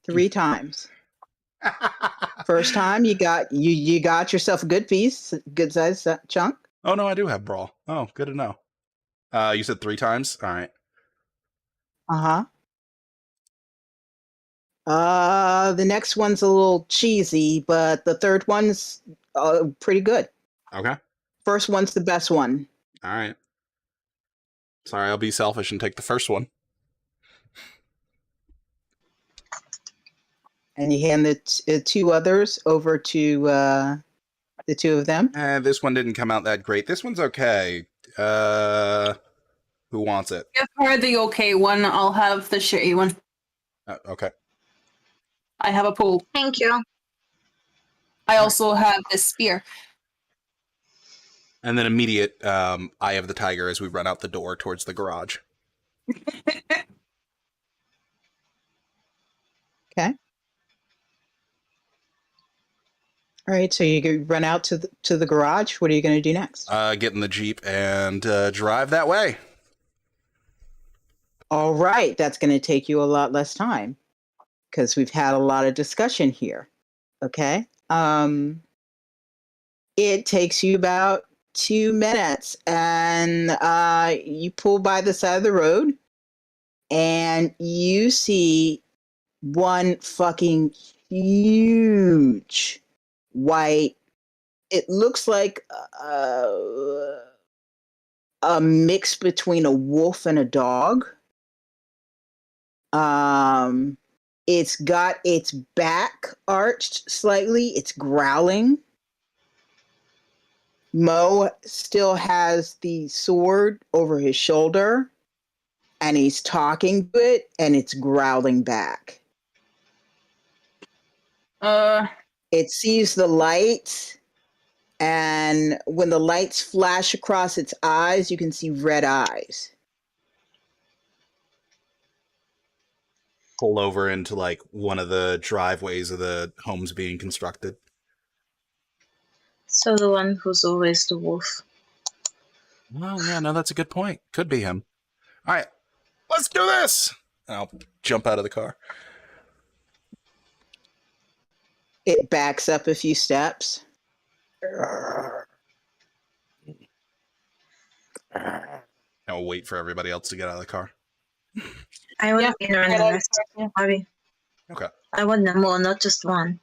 Speaker 1: 3 times. First time you got yourself a good piece, good size chunk.
Speaker 2: Oh no, I do have brawl. Oh, good to know. You said 3 times. All right.
Speaker 1: Uh-huh. The next one's a little cheesy, but the third one's pretty good.
Speaker 2: Okay.
Speaker 1: First one's the best one.
Speaker 2: All right. Sorry, I'll be selfish and take the first one.
Speaker 1: And you hand the two others over to the two of them.
Speaker 2: This one didn't come out that great. This one's okay. Who wants it?
Speaker 3: Give her the okay one. I'll have the shitty one.
Speaker 2: Okay.
Speaker 3: I have a pole.
Speaker 4: Thank you.
Speaker 3: I also have this spear.
Speaker 2: And then immediate eye of the tiger as we run out the door towards the garage.
Speaker 1: Okay. All right, so you run out to the garage. What are you going to do next?
Speaker 2: Get in the Jeep and drive that way.
Speaker 1: All right, that's going to take you a lot less time because we've had a lot of discussion here. Okay. It takes you about 2 minutes, and you pull by the side of the road, and you see one fucking huge white. It looks like a mix between a wolf and a dog. It's got its back arched slightly. It's growling. Mo still has the sword over his shoulder, and he's talking to it, and it's growling back. It sees the lights, and when the lights flash across its eyes, you can see red eyes.
Speaker 2: Pull over into like one of the driveways of the homes being constructed.
Speaker 4: So the one who's always the wolf.
Speaker 2: Well, yeah, no, that's a good point. Could be him. All right, let's do this. And I'll jump out of the car.
Speaker 1: It backs up a few steps.
Speaker 2: I'll wait for everybody else to get out of the car.
Speaker 4: I want to be an analyst. Abby.
Speaker 2: Okay.
Speaker 4: I want them more, not just one.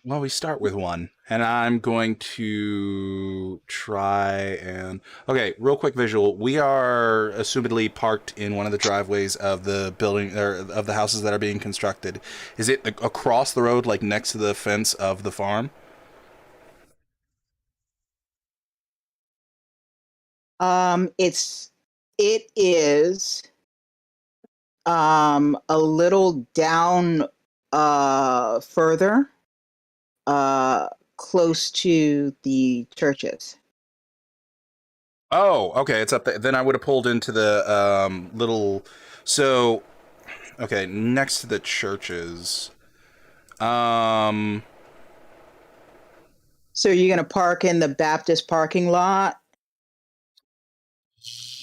Speaker 2: Well, we start with one, and I'm going to try and... Okay, real quick visual. We are assumedly parked in one of the driveways of the building, or of the houses that are being constructed. Is it across the road, like next to the fence of the farm?
Speaker 1: It is a little down further, close to the churches.
Speaker 2: Oh, okay, it's up there. Then I would have pulled into the little... So, okay, next to the churches.
Speaker 1: So you're gonna park in the Baptist parking lot?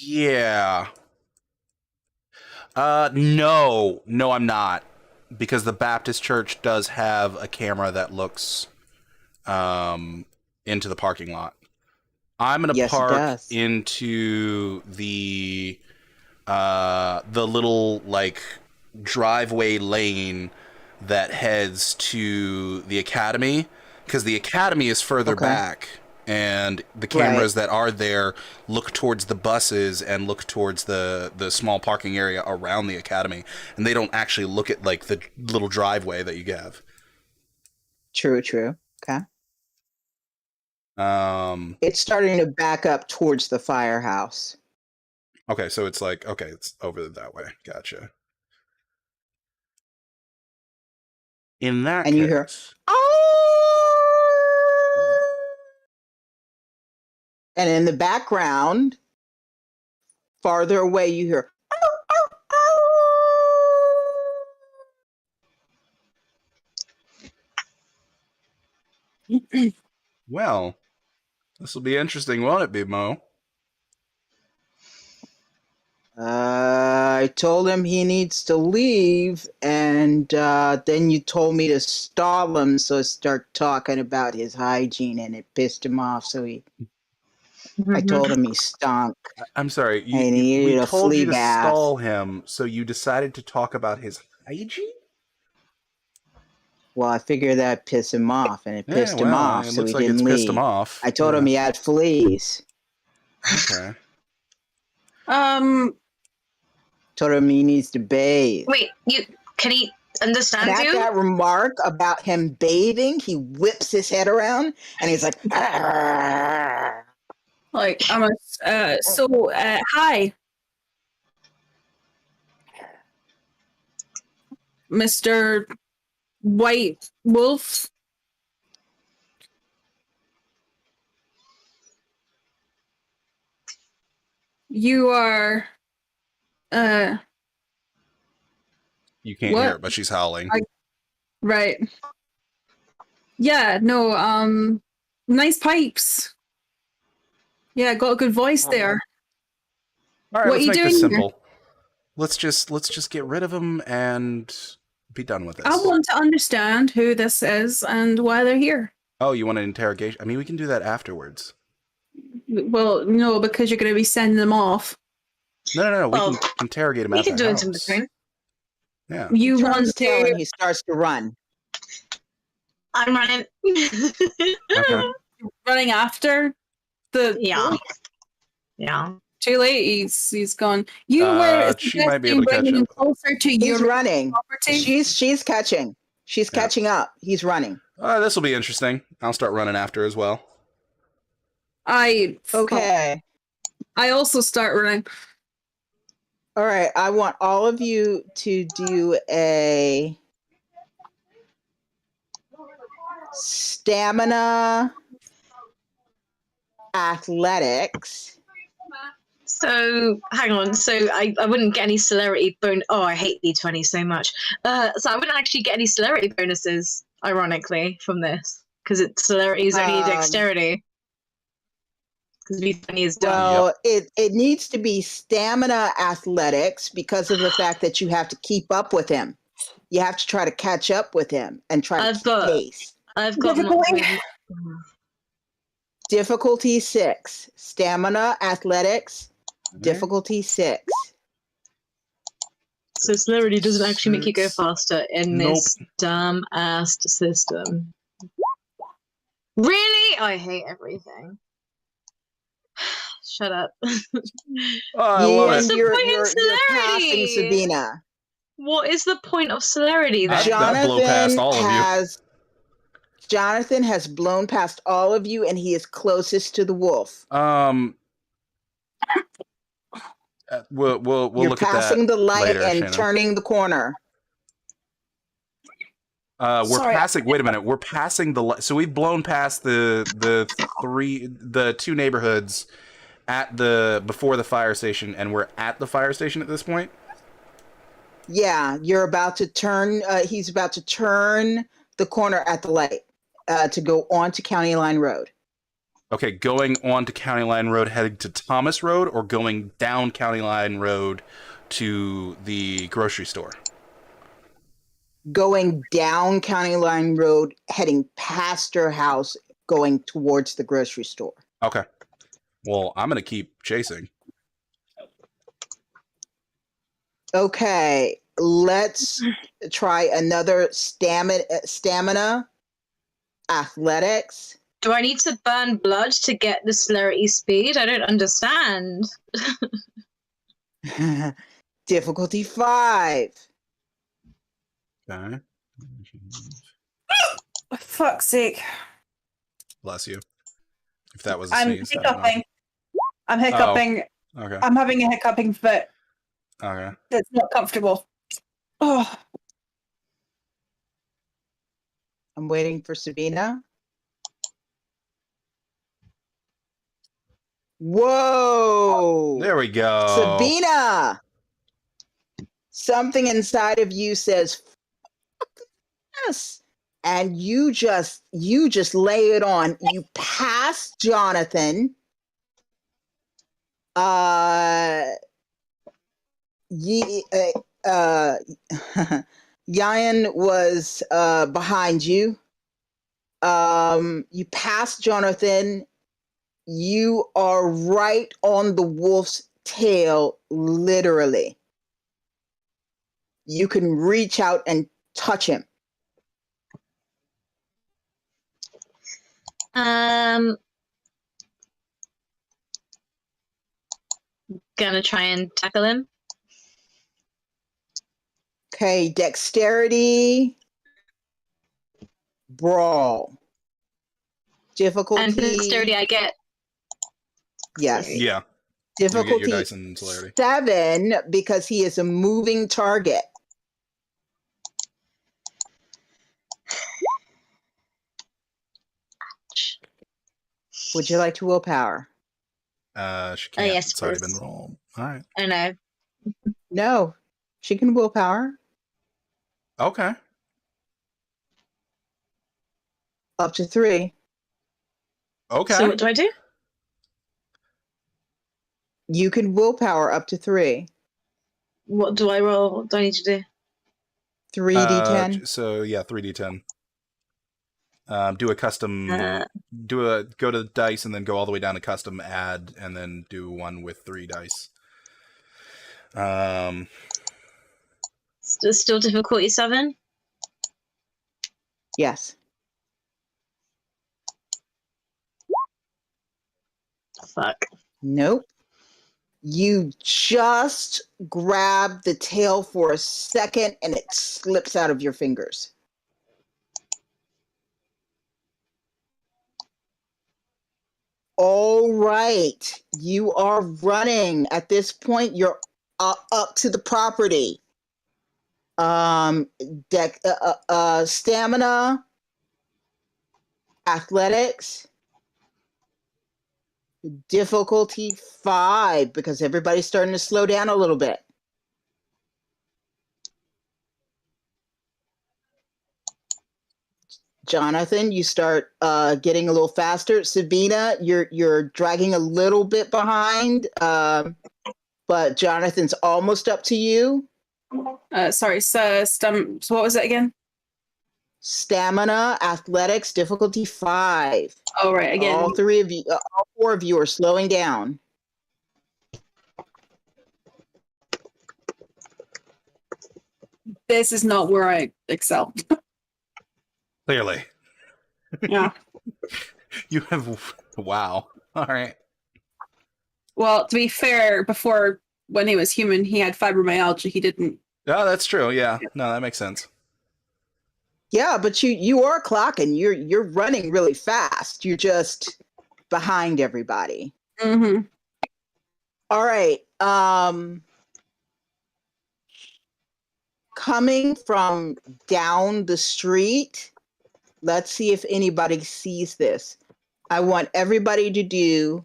Speaker 2: Yeah. No, I'm not, because the Baptist church does have a camera that looks into the parking lot. I'm gonna park into the little like driveway lane that heads to the academy, because the academy is further back. And the cameras that are there look towards the buses and look towards the small parking area around the academy. And they don't actually look at, like, the little driveway that you have.
Speaker 1: True. Okay. It's starting to back up towards the firehouse.
Speaker 2: Okay, so it's like, okay, it's over that way. Gotcha. In that case...
Speaker 1: you hear, and in the background, farther away, you hear.
Speaker 2: Well, this will be interesting, won't it be, Mo?
Speaker 1: I told him he needs to leave, and then you told me to stall him, so start talking about his hygiene, and it pissed him off. So I told him he stunk,
Speaker 2: I'm sorry.
Speaker 1: and he
Speaker 2: We
Speaker 1: needed a
Speaker 2: told you
Speaker 1: flea
Speaker 2: to
Speaker 1: bath.
Speaker 2: stall him, so you decided to talk about his hygiene?
Speaker 1: Well, I figured that'd piss him off, and it
Speaker 2: Yeah,
Speaker 1: pissed him
Speaker 2: well,
Speaker 1: off,
Speaker 2: it
Speaker 1: so
Speaker 2: looks
Speaker 1: he
Speaker 2: like
Speaker 1: didn't
Speaker 2: it's
Speaker 1: leave.
Speaker 2: pissed him off.
Speaker 1: I told him he had fleas.
Speaker 2: Okay.
Speaker 1: Told him he needs to bathe.
Speaker 4: Wait, can he
Speaker 1: And
Speaker 4: understand
Speaker 1: at
Speaker 4: you?
Speaker 1: that remark about him bathing, he whips his head around, and he's like, "Arr."
Speaker 3: Like, hi, Mr. White Wolf. You are,
Speaker 2: You can't
Speaker 3: What?
Speaker 2: hear it, but she's howling.
Speaker 3: right. Yeah, no, nice pipes. Yeah, got a good voice there.
Speaker 2: All right,
Speaker 3: What
Speaker 2: let's
Speaker 3: you
Speaker 2: make this
Speaker 3: doing here?
Speaker 2: simple. Let's just get rid of him and be done with this.
Speaker 3: I want to understand who this is and why they're here.
Speaker 2: Oh, you want an interrogation? I mean, we can do that afterwards.
Speaker 3: Well, no, because you're going to be sending them off.
Speaker 2: No. We
Speaker 4: Well,
Speaker 2: can interrogate him
Speaker 4: We
Speaker 2: at
Speaker 4: can
Speaker 2: the
Speaker 4: do
Speaker 2: house.
Speaker 4: it in between.
Speaker 2: Yeah.
Speaker 3: You
Speaker 1: Turns
Speaker 3: want
Speaker 1: tail and
Speaker 3: to
Speaker 1: he starts to run.
Speaker 4: I'm running.
Speaker 2: Okay.
Speaker 3: running after the
Speaker 4: Yeah. Yeah.
Speaker 3: Too late. He's gone. You were
Speaker 2: She might be able to catch
Speaker 3: bringing him
Speaker 2: up.
Speaker 3: closer to
Speaker 1: He's
Speaker 3: your
Speaker 1: running.
Speaker 3: property.
Speaker 1: She's catching. She's
Speaker 2: Yeah.
Speaker 1: catching up. He's running.
Speaker 2: This will be interesting. I'll start running after as well.
Speaker 1: Okay.
Speaker 3: I also start running.
Speaker 1: All right. I want all of you to do a stamina athletics.
Speaker 4: So hang on. So I wouldn't get any celerity bonus. Oh, I hate D20 so much. So I wouldn't actually get any celerity bonuses, ironically, from this because celerity is only dexterity. Because D20 is done.
Speaker 1: Well, it needs to be stamina athletics because of the fact that you have to keep up with him. You have to try to catch up with him and try to keep pace.
Speaker 4: I've got
Speaker 3: Difficulty?
Speaker 1: Difficulty 6. Stamina athletics. Difficulty 6.
Speaker 4: So celerity doesn't actually make you go faster in
Speaker 2: Nope.
Speaker 4: this dumb ass system. Really? I hate everything. Shut up.
Speaker 2: Oh, I love
Speaker 4: What's
Speaker 2: it.
Speaker 4: the
Speaker 1: You're
Speaker 4: point in
Speaker 1: passing
Speaker 4: celerity?
Speaker 1: Sabina.
Speaker 4: What is the point of celerity then?
Speaker 2: That'd blow past all of you.
Speaker 1: Jonathan has blown past all of you, and he is closest to the wolf.
Speaker 2: We'll
Speaker 1: You're
Speaker 2: look at that
Speaker 1: passing the light
Speaker 2: later,
Speaker 1: and
Speaker 2: Shannon.
Speaker 1: turning the corner.
Speaker 2: We're
Speaker 3: Sorry.
Speaker 2: passing. Wait a minute. We're passing the light. So we've blown past the two neighborhoods before the fire station, and we're at the fire station at this point.
Speaker 1: Yeah, you're about to turn. He's about to turn the corner at the light to go on to County Line Road.
Speaker 2: Okay, going on to County Line Road, heading to Thomas Road, or going down County Line Road to the grocery store?
Speaker 1: Going down County Line Road, heading past her house, going towards the grocery store.
Speaker 2: Okay. Well, I'm going to keep chasing.
Speaker 1: Okay, let's try another stamina athletics.
Speaker 4: Do I need to burn blood to get the celerity speed? I don't understand.
Speaker 1: Difficulty 5.
Speaker 2: Okay.
Speaker 3: For fuck's sake.
Speaker 2: Bless you. If that was a
Speaker 3: I'm
Speaker 2: sneeze. I don't know.
Speaker 3: hiccuping. I'm hiccuping.
Speaker 2: Okay.
Speaker 3: I'm having a hiccuping fit.
Speaker 2: Okay.
Speaker 3: That's not comfortable. Oh,
Speaker 1: I'm waiting for Sabina. Whoa!
Speaker 2: There we go.
Speaker 1: Sabina! Something inside of you says yes. And you just lay it on. You pass Jonathan. Yayan was behind you. You passed Jonathan. You are right on the wolf's tail, literally. You can reach out and touch him.
Speaker 4: Gonna try and tackle him.
Speaker 1: Okay, dexterity, brawl. Difficulty.
Speaker 4: And dexterity I get.
Speaker 1: Yes.
Speaker 2: Yeah. You get your
Speaker 1: Difficulty
Speaker 2: dice and celerity.
Speaker 1: 7 because he is a moving target. Would you like to willpower?
Speaker 2: She can't.
Speaker 4: Yes,
Speaker 2: It's already been
Speaker 4: please.
Speaker 2: rolled. All right.
Speaker 4: I know.
Speaker 1: No, she can willpower
Speaker 2: Okay.
Speaker 1: up to 3.
Speaker 2: Okay.
Speaker 4: So what do I do?
Speaker 1: You can willpower up to 3.
Speaker 4: What do I roll? What do I need to do?
Speaker 1: 3d10.
Speaker 2: So yeah, 3d10. Do a custom.
Speaker 4: Uh,
Speaker 2: Go to dice and then go all the way down to custom add, and then do one with 3 dice.
Speaker 4: Still difficulty 7?
Speaker 1: Yes.
Speaker 4: Fuck.
Speaker 1: Nope. You just grab the tail for a second and it slips out of your fingers. All right. You are running. At this point, you're up to the property. Stamina, athletics, difficulty 5 because everybody's starting to slow down a little bit. Jonathan, you start getting a little faster. Sabina, you're dragging a little bit behind, but Jonathan's almost up to you.
Speaker 3: Sorry, so what was it again?
Speaker 1: Stamina, athletics, difficulty 5.
Speaker 3: Oh, right, again.
Speaker 1: All 4 of you are slowing down.
Speaker 3: This is not where I excel.
Speaker 2: Clearly.
Speaker 3: Yeah.
Speaker 2: You have. Wow. All right.
Speaker 3: Well, to be fair, before when he was human, he had fibromyalgia. He didn't.
Speaker 2: Oh, that's true. Yeah. No, that makes sense.
Speaker 1: Yeah, but you are clocking. You're running really fast. You're just behind everybody.
Speaker 3: Mm-hmm.
Speaker 1: All right. Coming from down the street, let's see if anybody sees this. I want everybody to do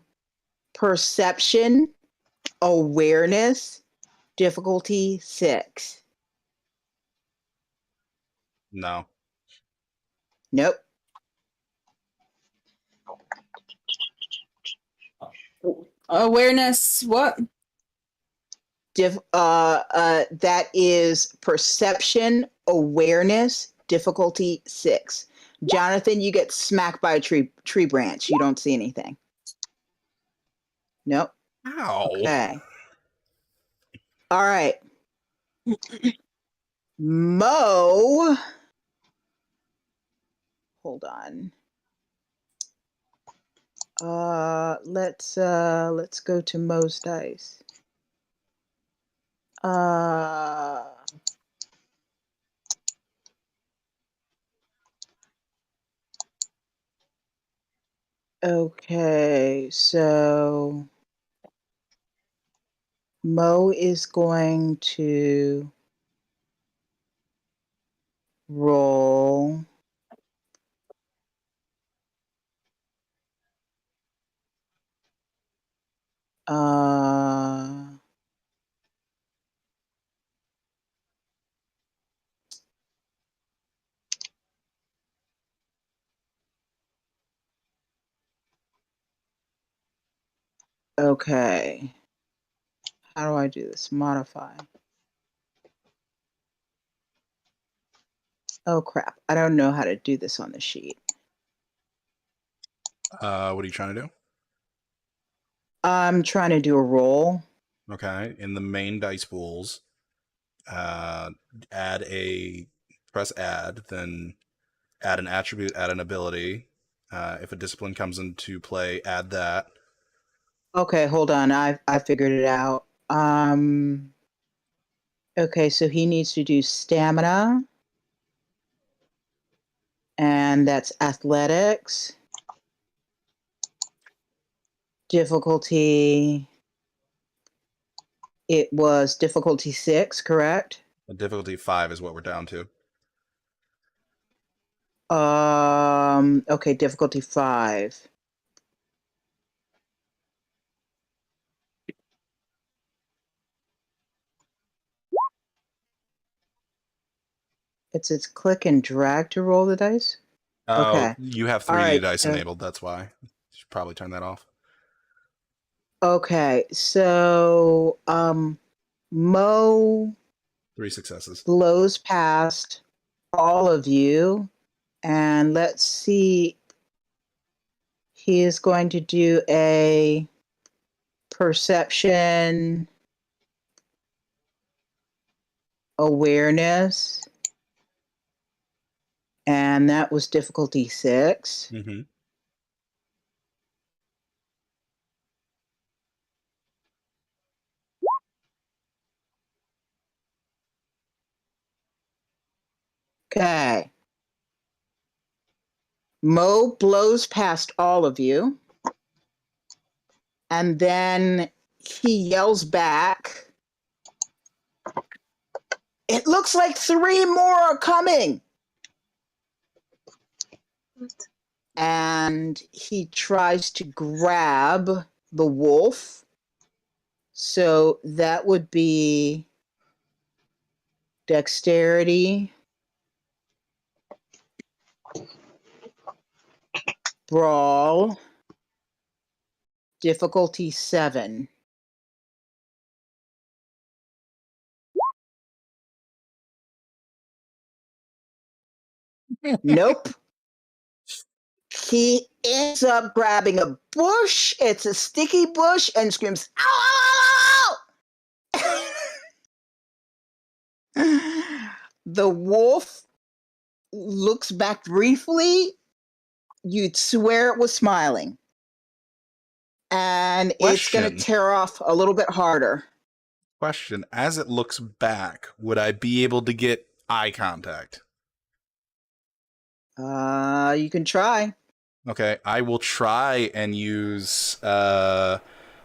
Speaker 1: perception, awareness, difficulty 6.
Speaker 2: No.
Speaker 1: Nope.
Speaker 3: Awareness, what?
Speaker 1: That is perception, awareness, difficulty 6. Jonathan, you get smacked by a tree branch. You don't see anything. Nope.
Speaker 2: Ow.
Speaker 1: Okay. All right. Mo. Hold on. Let's go to Mo's dice. Okay, so Mo is going to roll okay. How do I do this? Modify. Oh crap. I don't know how to do this on the sheet.
Speaker 2: What are you trying to do?
Speaker 1: I'm trying to do a roll.
Speaker 2: Okay, in the main dice pools, press add, then add an attribute, add an ability. If a discipline comes into play, add that.
Speaker 1: Okay, hold on. I figured it out. Okay, so he needs to do stamina. And that's athletics. Difficulty. It was difficulty 6, correct?
Speaker 2: The difficulty 5 is what we're down to.
Speaker 1: Okay, difficulty 5. It's click and drag to roll the dice?
Speaker 2: Oh,
Speaker 1: Okay.
Speaker 2: you have 3D
Speaker 1: All right,
Speaker 2: dice enabled, that's why. You should probably turn that off.
Speaker 1: Okay, so Mo
Speaker 2: 3 successes.
Speaker 1: blows past all of you, and let's see. He is going to do a perception awareness, and that was difficulty 6.
Speaker 2: Mm-hmm.
Speaker 1: Okay. Mo blows past all of you, and then he yells back, "It looks like 3 more are coming!" And he tries to grab the wolf. So that would be dexterity, brawl, difficulty 7. Nope. He ends up grabbing a bush. It's a sticky bush and screams, "Ow! Ow, ow, ow!" The wolf looks back briefly. You'd swear it was smiling. And it's going
Speaker 2: Question.
Speaker 1: to tear off a little bit harder.
Speaker 2: Question. As it looks back, would I be able to get eye contact?
Speaker 1: You can try.
Speaker 2: Okay, I will try and use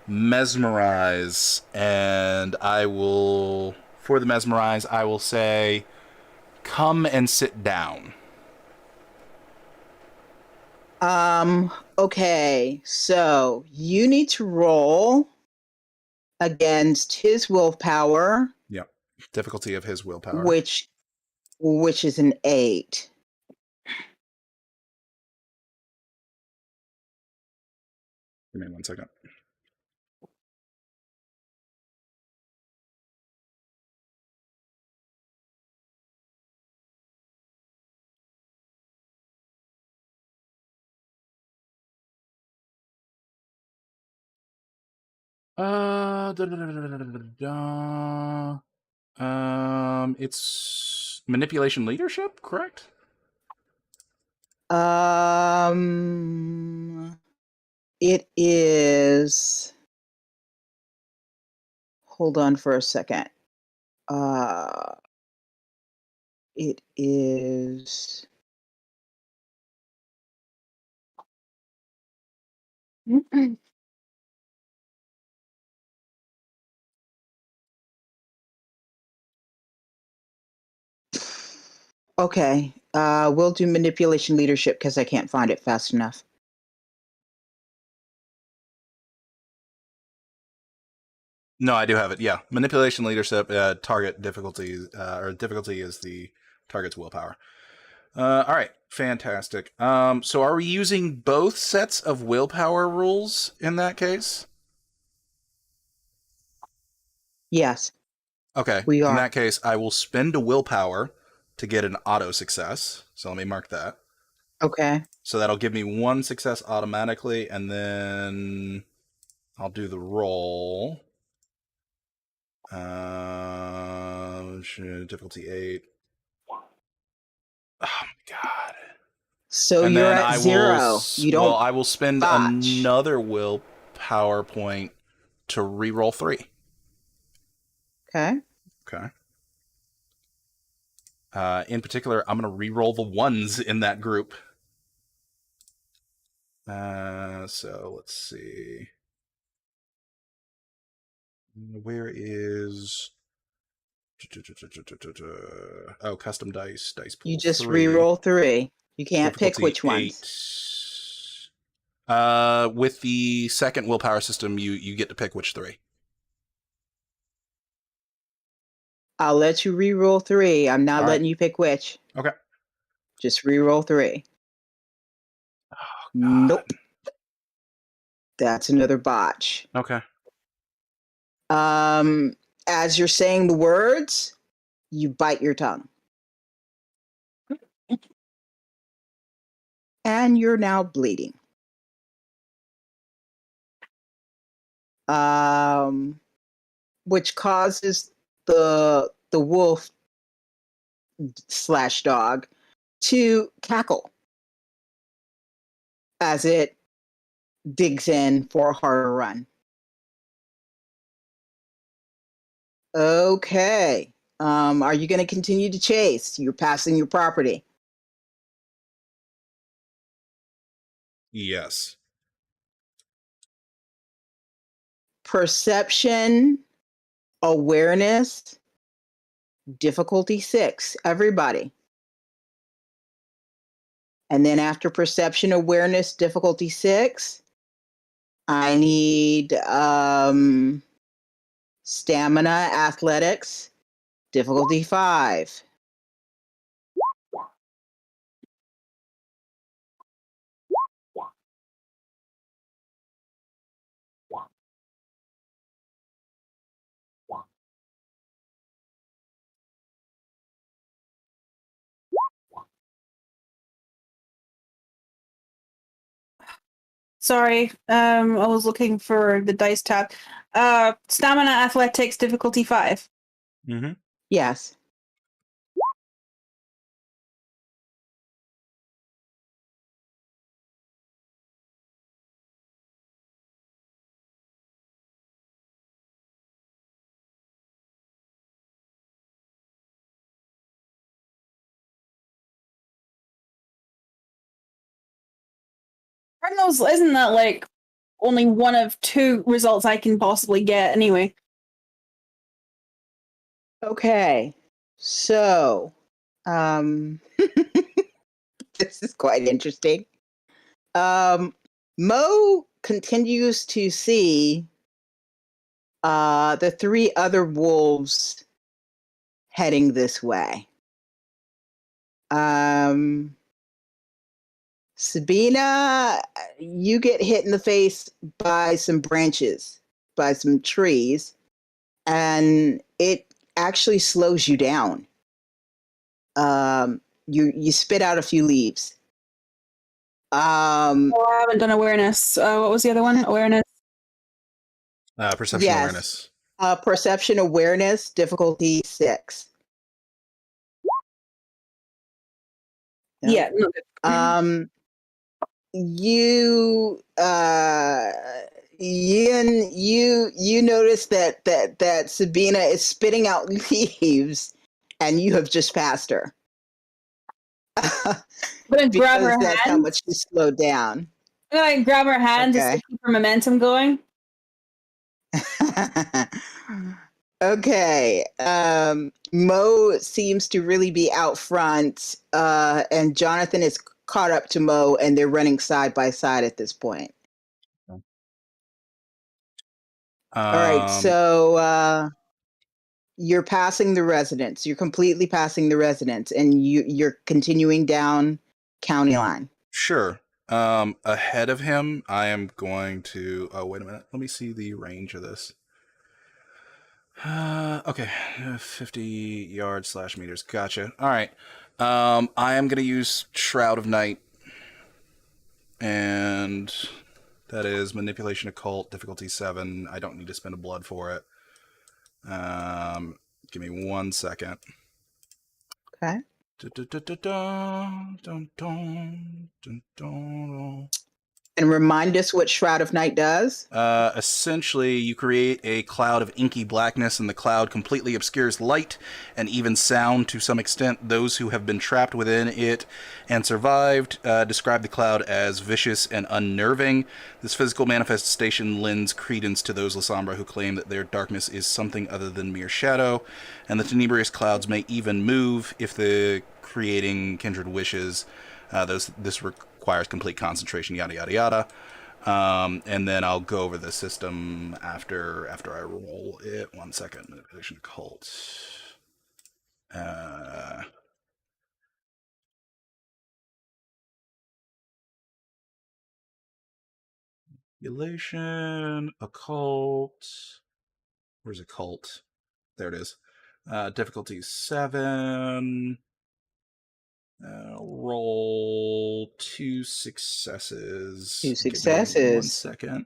Speaker 2: mesmerize, and I will, for the mesmerize, I will say, come and sit down.
Speaker 1: Okay, so you need to roll against his willpower.
Speaker 2: Yep. Difficulty of his willpower.
Speaker 1: Which is an 8.
Speaker 2: Give me 1 second. It's manipulation leadership, correct?
Speaker 1: It is. Hold on for a second. It is. Okay, we'll do manipulation leadership because I can't find it fast enough.
Speaker 2: No, I do have it. Yeah, manipulation leadership. Target difficulty, or difficulty is the target's willpower. All right, fantastic. So are we using both sets of willpower rules in that case?
Speaker 1: Yes,
Speaker 2: Okay.
Speaker 1: we
Speaker 2: In
Speaker 1: are.
Speaker 2: that case, I will spend a willpower to get an auto success. So let me mark that.
Speaker 1: Okay.
Speaker 2: So that'll give me 1 success automatically, and then I'll do the roll. Difficulty 8. Oh my god.
Speaker 1: So
Speaker 2: And
Speaker 1: you're
Speaker 2: then
Speaker 1: at 0. You don't
Speaker 2: I will spend
Speaker 1: botch.
Speaker 2: another willpower point to re-roll 3.
Speaker 1: Okay.
Speaker 2: Okay. In particular, I'm going to re-roll the 1s in that group. So let's see. Where is... Oh, custom dice pool
Speaker 1: You just
Speaker 2: 3.
Speaker 1: re-roll 3. You can't pick
Speaker 2: Difficulty
Speaker 1: which ones.
Speaker 2: 8. With the second willpower system, you get to pick which 3.
Speaker 1: I'll let you re-roll 3. I'm not
Speaker 2: All right.
Speaker 1: letting you pick which.
Speaker 2: Okay.
Speaker 1: Just re-roll 3. Nope. That's another botch.
Speaker 2: Okay.
Speaker 1: As you're saying the words, you bite your tongue. And you're now bleeding. Which causes the wolf / dog to cackle as it digs in for a harder run. Okay. Are you going to continue to chase? You're passing your property.
Speaker 2: Yes.
Speaker 1: Perception, awareness, difficulty 6. Everybody. And then after perception, awareness, difficulty 6, I need stamina, athletics, difficulty 5.
Speaker 3: Sorry, I was looking for the dice tab. Stamina, athletics, difficulty 5.
Speaker 2: Mm-hmm.
Speaker 1: Yes.
Speaker 3: Cardinals, isn't that like only one of 2 results I can possibly get anyway?
Speaker 1: Okay. So, this is quite interesting. Mo continues to see the 3 other wolves heading this way. Sabina, you get hit in the face by some branches, by some trees, and it actually slows you down. You spit out a few leaves.
Speaker 3: Oh, I haven't done awareness. What was the other one? Awareness.
Speaker 2: Perception
Speaker 1: Yes.
Speaker 2: awareness.
Speaker 1: Perception awareness, difficulty 6. No.
Speaker 3: Yeah. No,
Speaker 1: You Ian, you notice that Sabina is spitting out leaves, and you have just passed her.
Speaker 3: I'm gonna grab her
Speaker 1: That's how
Speaker 3: hands.
Speaker 1: much she slowed down.
Speaker 3: I'm gonna grab her hands just
Speaker 1: Okay.
Speaker 3: to keep her momentum going.
Speaker 1: Okay. Mo seems to really be out front, and Jonathan is caught up to Mo, and they're running side by side at this point. All right, so you're passing the residence. You're completely passing the residence, and you're continuing down county line.
Speaker 2: Sure. Ahead of him, I am going to... Oh, wait a minute. Let me see the range of this. Okay, 50 yards / meters. Gotcha. All right. I am gonna use Shroud of Night, and that is manipulation occult, difficulty 7. I don't need to spend a blood for it. Give me 1 second.
Speaker 1: Okay. And remind us what Shroud of Night does.
Speaker 2: Essentially, you create a cloud of inky blackness, and the cloud completely obscures light and even sound to some extent. Those who have been trapped within it and survived describe the cloud as vicious and unnerving. This physical manifestation lends credence to those Lasombra who claim that their darkness is something other than mere shadow, and the tenebrous clouds may even move if the creating kindred wishes. This requires complete concentration, yada yada yada. And then I'll go over the system after I roll it. 1 second. Manipulation occult. Manipulation occult. Where's occult? There it is. Difficulty 7. Roll 2 successes.
Speaker 1: 2
Speaker 2: Give me 1
Speaker 1: successes.
Speaker 2: second.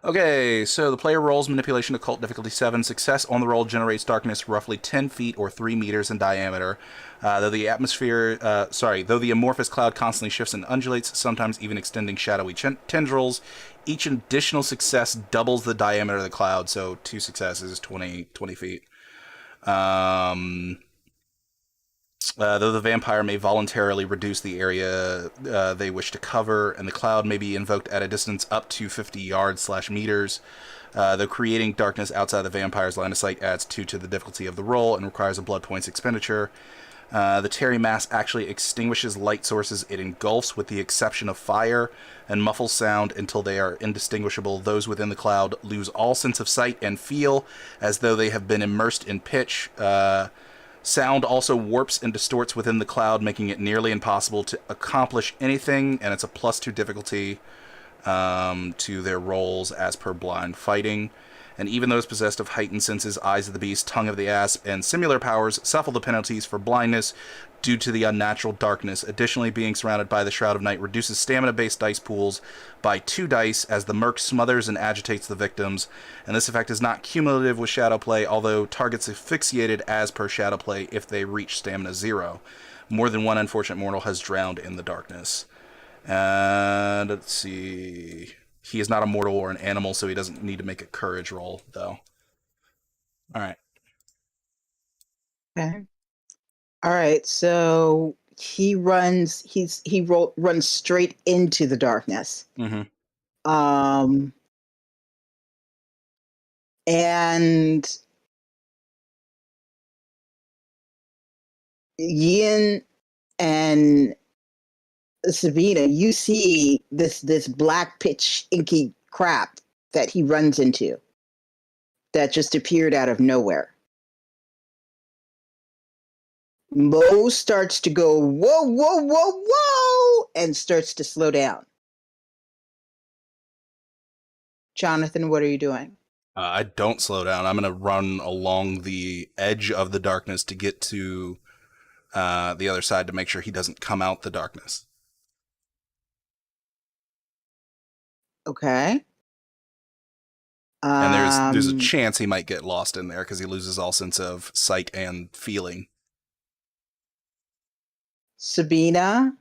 Speaker 2: Okay, so the player rolls manipulation occult difficulty 7. Success on the roll generates darkness roughly 10 feet or 3 meters in diameter. Though the amorphous cloud constantly shifts and undulates, sometimes even extending shadowy tendrils. Each additional success doubles the diameter of the cloud, so 2 successes is 20 feet. Though the vampire may voluntarily reduce the area they wish to cover, and the cloud may be invoked at a distance up to 50 yards / meters, though creating darkness outside the vampire's line of sight adds 2 to the difficulty of the roll and requires a blood points expenditure. The Terry mass actually extinguishes light sources it engulfs, with the exception of fire, and muffles sound until they are indistinguishable. Those within the cloud lose all sense of sight and feel, as though they have been immersed in pitch. Sound also warps and distorts within the cloud, making it nearly impossible to accomplish anything, and it's a +2 difficulty to their rolls as per blind fighting. And even those possessed of heightened senses, eyes of the beast, tongue of the asp, and similar powers suffer the penalties for blindness due to the unnatural darkness. Additionally, being surrounded by the Shroud of Night reduces stamina-based dice pools by 2 dice as the murk smothers and agitates the victims. And this effect is not cumulative with Shadow Play, although targets asphyxiated as per Shadow Play if they reach stamina 0. More than one unfortunate mortal has drowned in the darkness. And let's see. He is not a mortal or an animal, so he doesn't need to make a courage roll, though. All right.
Speaker 1: Okay. All right. So he runs. Runs straight into the darkness.
Speaker 2: Mm-hmm.
Speaker 1: And Yin and Sabina, you see this black pitch inky crap that he runs into that just appeared out of nowhere. Mo starts to go, whoa, whoa, whoa, whoa, and starts to slow down. Jonathan, what are you doing?
Speaker 2: I don't slow down. I'm going to run along the edge of the darkness to get to the other side to make sure he doesn't come out the darkness.
Speaker 1: Okay.
Speaker 2: And there's a chance he might get lost in there because he loses all sense of sight and feeling.
Speaker 1: Sabina,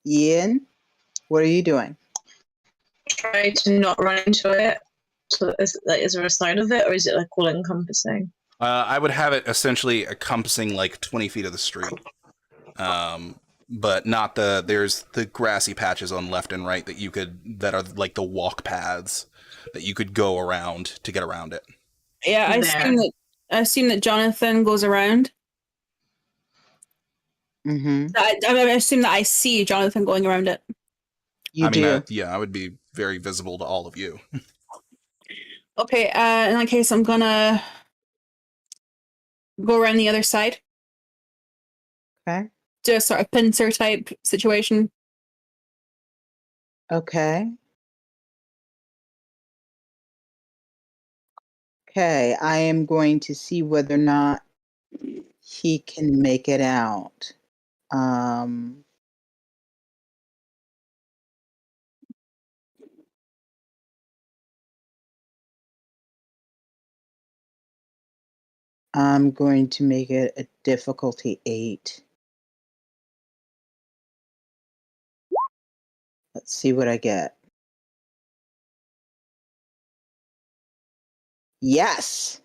Speaker 1: Ian, what are you doing?
Speaker 4: Try to not run into it. So is there a side of it, or is it like all encompassing?
Speaker 2: I would have it essentially encompassing like 20 feet of the street. But not there's the grassy patches on left and right that are like the walk paths that you could go around to get around it.
Speaker 3: Yeah, I assume that Jonathan goes around.
Speaker 1: Mm-hmm.
Speaker 3: I assume that I see Jonathan going around it.
Speaker 1: You do.
Speaker 2: I would be very visible to all of you.
Speaker 3: Okay, in that case, I'm gonna go around the other side.
Speaker 1: Okay.
Speaker 3: Do a sort of pincer type situation.
Speaker 1: Okay. Okay, I am going to see whether or not he can make it out. I'm going to make it a difficulty 8. Let's see what I get. Yes.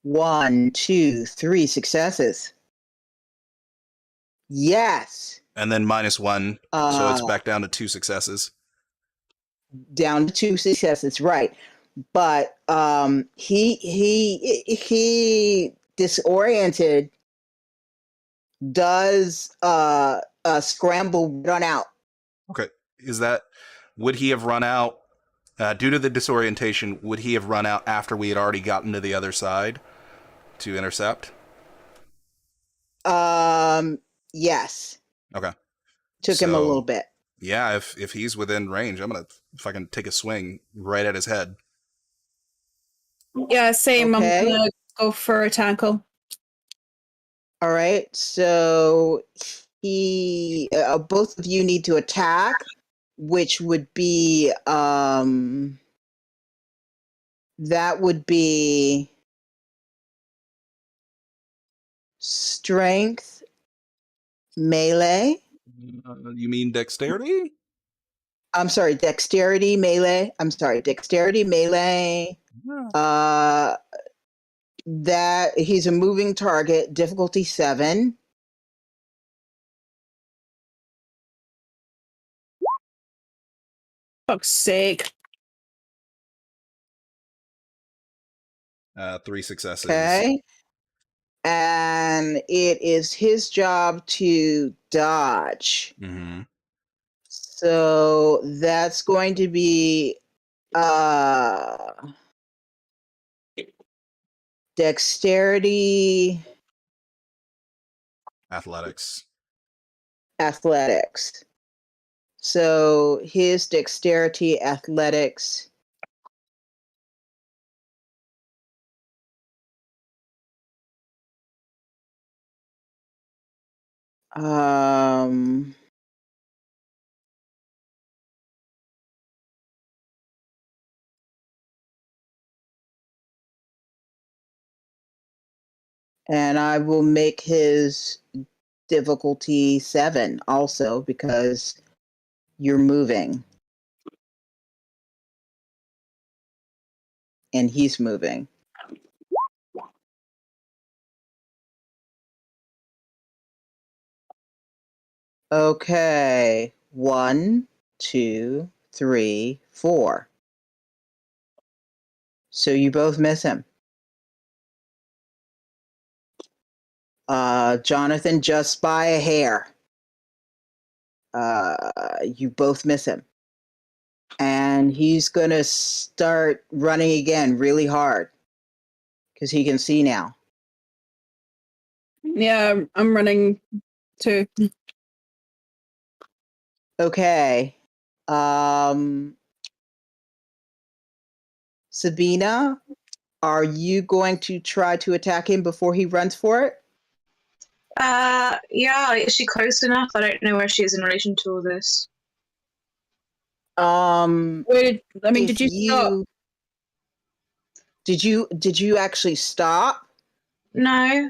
Speaker 1: 1, 2, 3 successes. Yes.
Speaker 2: And then -1, so it's back down to 2 successes.
Speaker 1: Down to 2 successes, right? But he disoriented does scramble, run out.
Speaker 2: Okay, would he have run out due to the disorientation? Would he have run out after we had already gotten to the other side to intercept?
Speaker 1: Yes.
Speaker 2: Okay.
Speaker 1: Took him a little bit.
Speaker 2: Yeah, if he's within range, I'm gonna fucking take a swing right at his head.
Speaker 3: Yeah, same.
Speaker 1: Okay.
Speaker 3: I'm gonna go for a tackle.
Speaker 1: All right. So he, both of you need to attack, which would be that would be strength melee.
Speaker 2: You mean dexterity?
Speaker 1: I'm sorry, dexterity melee. I'm sorry, dexterity melee.
Speaker 2: Yeah.
Speaker 1: That he's a moving target, difficulty 7.
Speaker 3: Fuck's sake.
Speaker 2: 3 successes.
Speaker 1: Okay. And it is his job to dodge.
Speaker 2: Mm-hmm.
Speaker 1: So that's going to be dexterity
Speaker 2: Athletics.
Speaker 1: So his dexterity athletics and I will make his difficulty 7 also because you're moving and he's moving. Okay, 1, 2, 3, 4. So you both miss him. Jonathan, just by a hair. You both miss him. And he's going to start running again really hard because he can see now.
Speaker 3: Yeah, I'm running too.
Speaker 1: Okay. Sabina, are you going to try to attack him before he runs for it?
Speaker 4: Yeah, is she close enough? I don't know where she is in relation to all this.
Speaker 3: Wait, I mean, did you stop?
Speaker 1: Did you actually stop?
Speaker 4: No,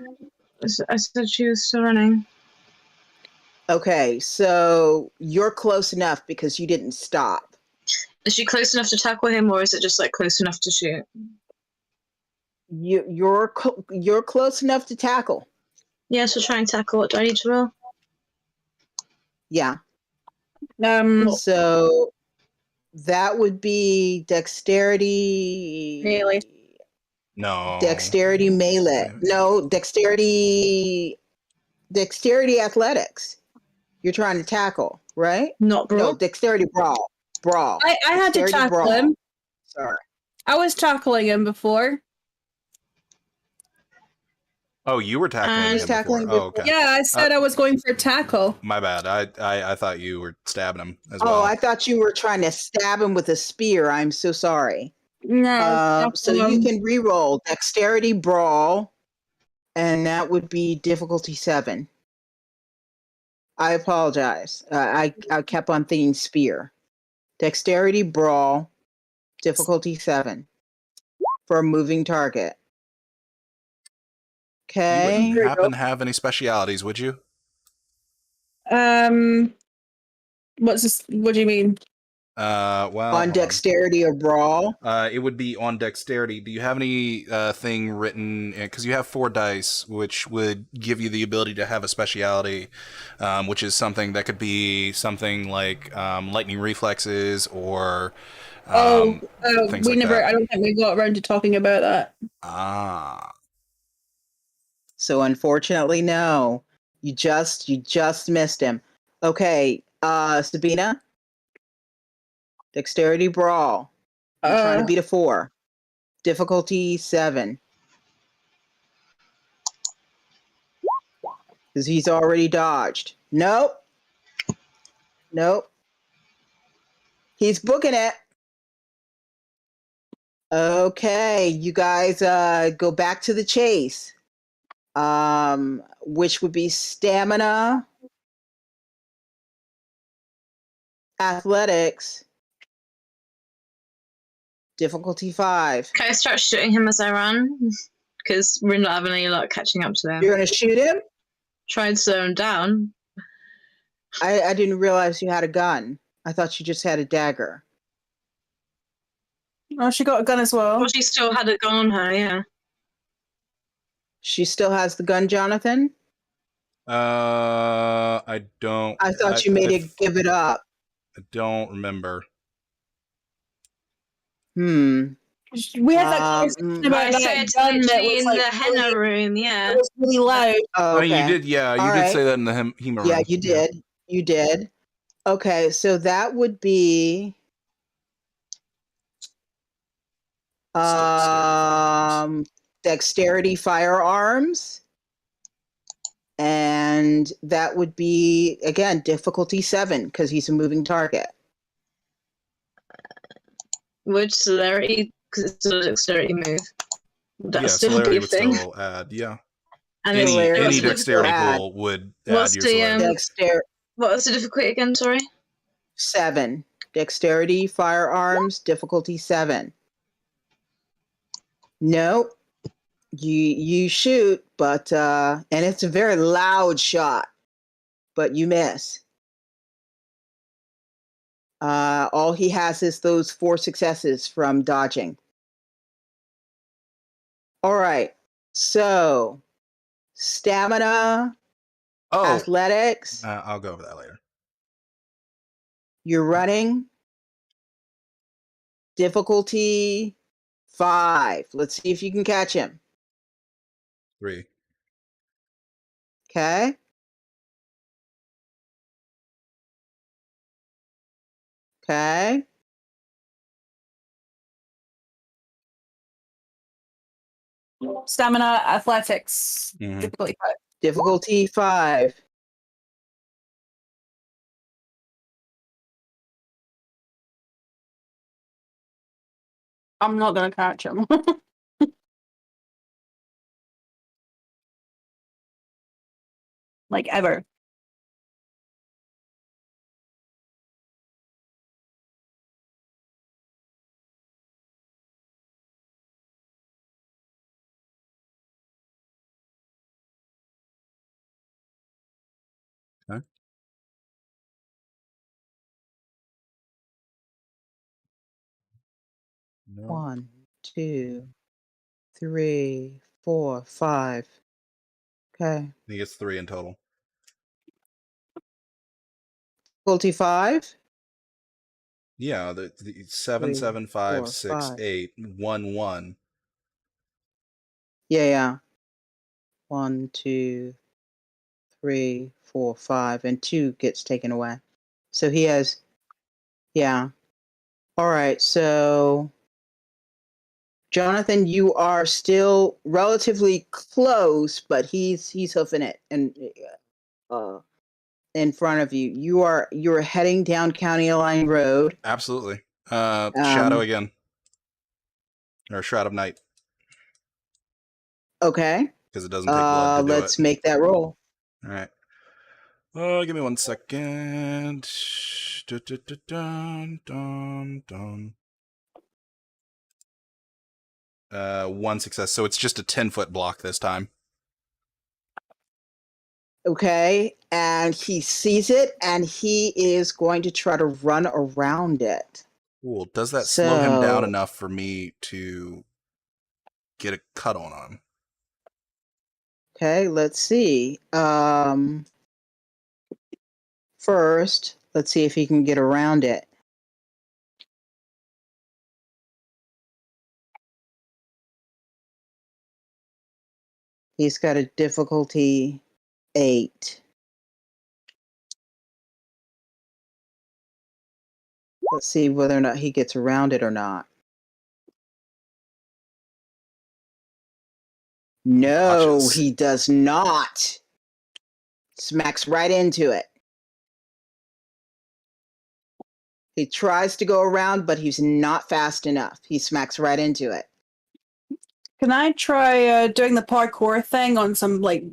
Speaker 4: I said she was still running.
Speaker 1: Okay, so you're close enough because you didn't stop.
Speaker 4: Is she close enough to tackle him, or is it just like close enough to shoot?
Speaker 1: You're close enough to tackle.
Speaker 4: Yeah, so try and tackle. What do I need to roll?
Speaker 1: Yeah.
Speaker 3: Um,
Speaker 1: So that would be dexterity.
Speaker 3: Melee.
Speaker 2: No.
Speaker 1: Dexterity melee. No, dexterity athletics. You're trying to tackle, right?
Speaker 4: Not brawl.
Speaker 1: No, dexterity brawl. Brawl.
Speaker 3: I had to
Speaker 1: Dexterity
Speaker 3: tackle
Speaker 1: brawl.
Speaker 3: him.
Speaker 1: Sorry.
Speaker 3: I was tackling him before.
Speaker 2: Oh, you were tackling him
Speaker 1: He's tackling
Speaker 2: before. Oh, okay.
Speaker 3: Yeah, I said I was going for tackle.
Speaker 2: My bad. I thought you were stabbing him as
Speaker 1: Oh,
Speaker 2: well.
Speaker 1: I thought you were trying to stab him with a spear. I'm so sorry.
Speaker 3: No.
Speaker 1: So you can re-roll Dexterity Brawl, and that would be difficulty 7. I apologize. I kept on thinking Spear. Dexterity Brawl, difficulty 7 for a moving target.
Speaker 2: You
Speaker 1: Okay.
Speaker 2: wouldn't happen to have any specialities, would you?
Speaker 3: What's this? What do you mean?
Speaker 2: Well,
Speaker 1: On
Speaker 2: hold on.
Speaker 1: Dexterity or Brawl.
Speaker 2: It would be on dexterity. Do you have any thing written? Because you have 4 dice, which would give you the ability to have a speciality, which is something that could be something like lightning reflexes or things
Speaker 3: we
Speaker 2: like
Speaker 3: never.
Speaker 2: that.
Speaker 3: I don't think we got around to talking about that.
Speaker 2: Ah,
Speaker 1: So unfortunately, no. You just missed him. Okay, Sabina. Dexterity Brawl. I'm trying to beat a 4. Difficulty 7. Because he's already dodged. Nope. He's booking it. Okay, you guys go back to the chase. Which would be stamina, athletics, difficulty 5.
Speaker 4: Can I start shooting him as I run? Because we're not having any luck catching up to him.
Speaker 1: You're gonna shoot him?
Speaker 4: Try and slow him down.
Speaker 1: I didn't realize you had a gun. I thought you just had a dagger.
Speaker 3: Oh, she got a gun as well.
Speaker 4: Well, she still had a gun on her, yeah.
Speaker 1: She still has the gun, Jonathan?
Speaker 2: I don't.
Speaker 1: I thought you made it give it up.
Speaker 2: I don't remember.
Speaker 3: We had that conversation about
Speaker 4: I
Speaker 3: that
Speaker 4: said
Speaker 3: gun that
Speaker 4: literally
Speaker 3: was
Speaker 4: in
Speaker 3: like
Speaker 4: the henna room, yeah.
Speaker 3: It was really loud.
Speaker 1: Oh,
Speaker 2: I mean,
Speaker 1: okay.
Speaker 2: you did. Yeah, you
Speaker 1: All
Speaker 2: did
Speaker 1: right.
Speaker 2: say that in the Hema
Speaker 1: Yeah,
Speaker 2: room.
Speaker 1: you did. You did. Okay, so that would be dexterity firearms. And that would be, again, difficulty 7 because he's a moving target.
Speaker 4: Would celerity, because it's still a dexterity move. That's
Speaker 2: Yeah,
Speaker 4: still a
Speaker 2: celerity
Speaker 4: good
Speaker 2: would
Speaker 4: thing.
Speaker 2: still add. Yeah,
Speaker 4: And
Speaker 2: any
Speaker 1: Celerity would
Speaker 2: dexterity
Speaker 1: add.
Speaker 2: pool would
Speaker 4: What's
Speaker 2: add your
Speaker 4: the,
Speaker 2: celerity.
Speaker 4: what was the difficulty again, sorry?
Speaker 1: 7. Dexterity firearms, difficulty 7. Nope. You shoot, but and it's a very loud shot, but you miss. All he has is those 4 successes from dodging. All right. So, stamina, athletics.
Speaker 2: I'll go over that later.
Speaker 1: You're running. Difficulty 5. Let's see if you can catch him.
Speaker 2: 3.
Speaker 1: Okay. Okay.
Speaker 3: Stamina, athletics,
Speaker 2: Mhm.
Speaker 3: difficulty 5.
Speaker 1: Difficulty 5.
Speaker 3: I'm not gonna catch him. Like ever.
Speaker 2: Okay. No.
Speaker 1: 1, 2, 3, 4, 5. Okay.
Speaker 2: I think it's 3 in total.
Speaker 1: Difficulty 5.
Speaker 2: Yeah, the 7,
Speaker 1: 3,
Speaker 2: 7, 5,
Speaker 1: 4,
Speaker 2: 6,
Speaker 1: 5.
Speaker 2: 8, 1, 1.
Speaker 1: Yeah. 1, 2, 3, 4, 5, and 2 gets taken away. So he has, yeah. All right. So, Jonathan, you are still relatively close, but he's hoofing it and in front of you. You're heading down County Line Road.
Speaker 2: Absolutely. Shadow again. or Shroud of Night,
Speaker 1: Okay.
Speaker 2: because it doesn't take blood to do
Speaker 1: Let's
Speaker 2: it.
Speaker 1: make that roll.
Speaker 2: All right. Give me 1 second. Dun, dun, dun. 1 success, so it's just a 10-foot block this time.
Speaker 1: Okay. And he sees it and he is going to try to run around it.
Speaker 2: Cool. Does that slow him down
Speaker 1: So-
Speaker 2: enough for me to get a cut on him?
Speaker 1: Okay, let's see. First, let's see if he can get around it. He's got a difficulty 8. Let's see whether or not he gets around it or not. No,
Speaker 2: Dodges.
Speaker 1: he does not. Smacks right into it. He tries to go around, but he's not fast enough. He smacks right into it.
Speaker 3: Can I try doing the parkour thing on some like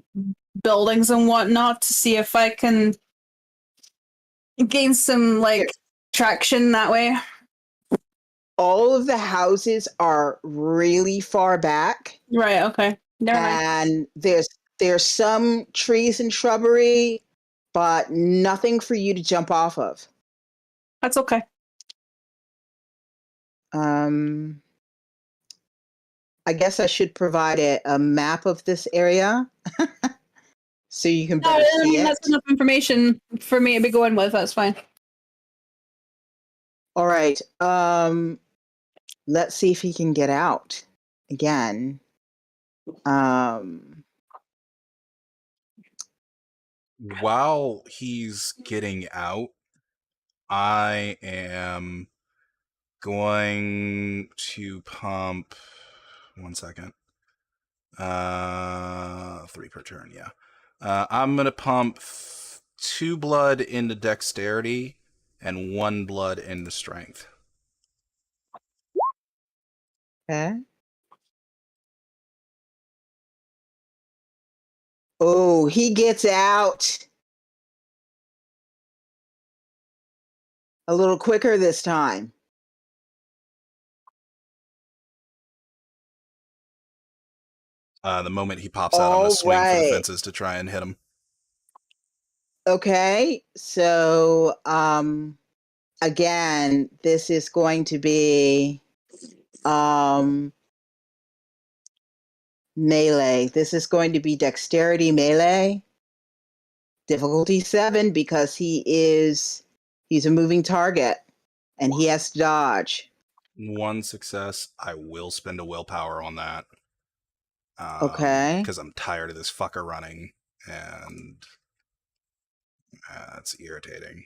Speaker 3: buildings and whatnot to see if I can gain some like traction that way?
Speaker 1: All of the houses are really far back,
Speaker 3: Right. Okay. Never mind.
Speaker 1: and there's some trees and shrubbery, but nothing for you to jump off of.
Speaker 3: That's okay.
Speaker 1: I guess I should provide a map of this area so you can
Speaker 3: No,
Speaker 1: better
Speaker 3: I
Speaker 1: see
Speaker 3: mean,
Speaker 1: it.
Speaker 3: that's enough information for me to be going with. That's fine.
Speaker 1: All right. Let's see if he can get out again.
Speaker 2: While he's getting out, I am going to pump 1 second. 3 per turn, yeah. I'm gonna pump 2 blood into dexterity and 1 blood into strength.
Speaker 1: Okay. Oh, he gets out a little quicker this time.
Speaker 2: The moment he pops out, I'm gonna swing for the fences to try and hit him.
Speaker 1: Okay. So, again, this is going to be melee. This is going to be dexterity melee. Difficulty 7 because he's a moving target and he has to dodge.
Speaker 2: 1 success. I will spend a willpower on that.
Speaker 1: Okay.
Speaker 2: Because I'm tired of this fucker running, and it's irritating.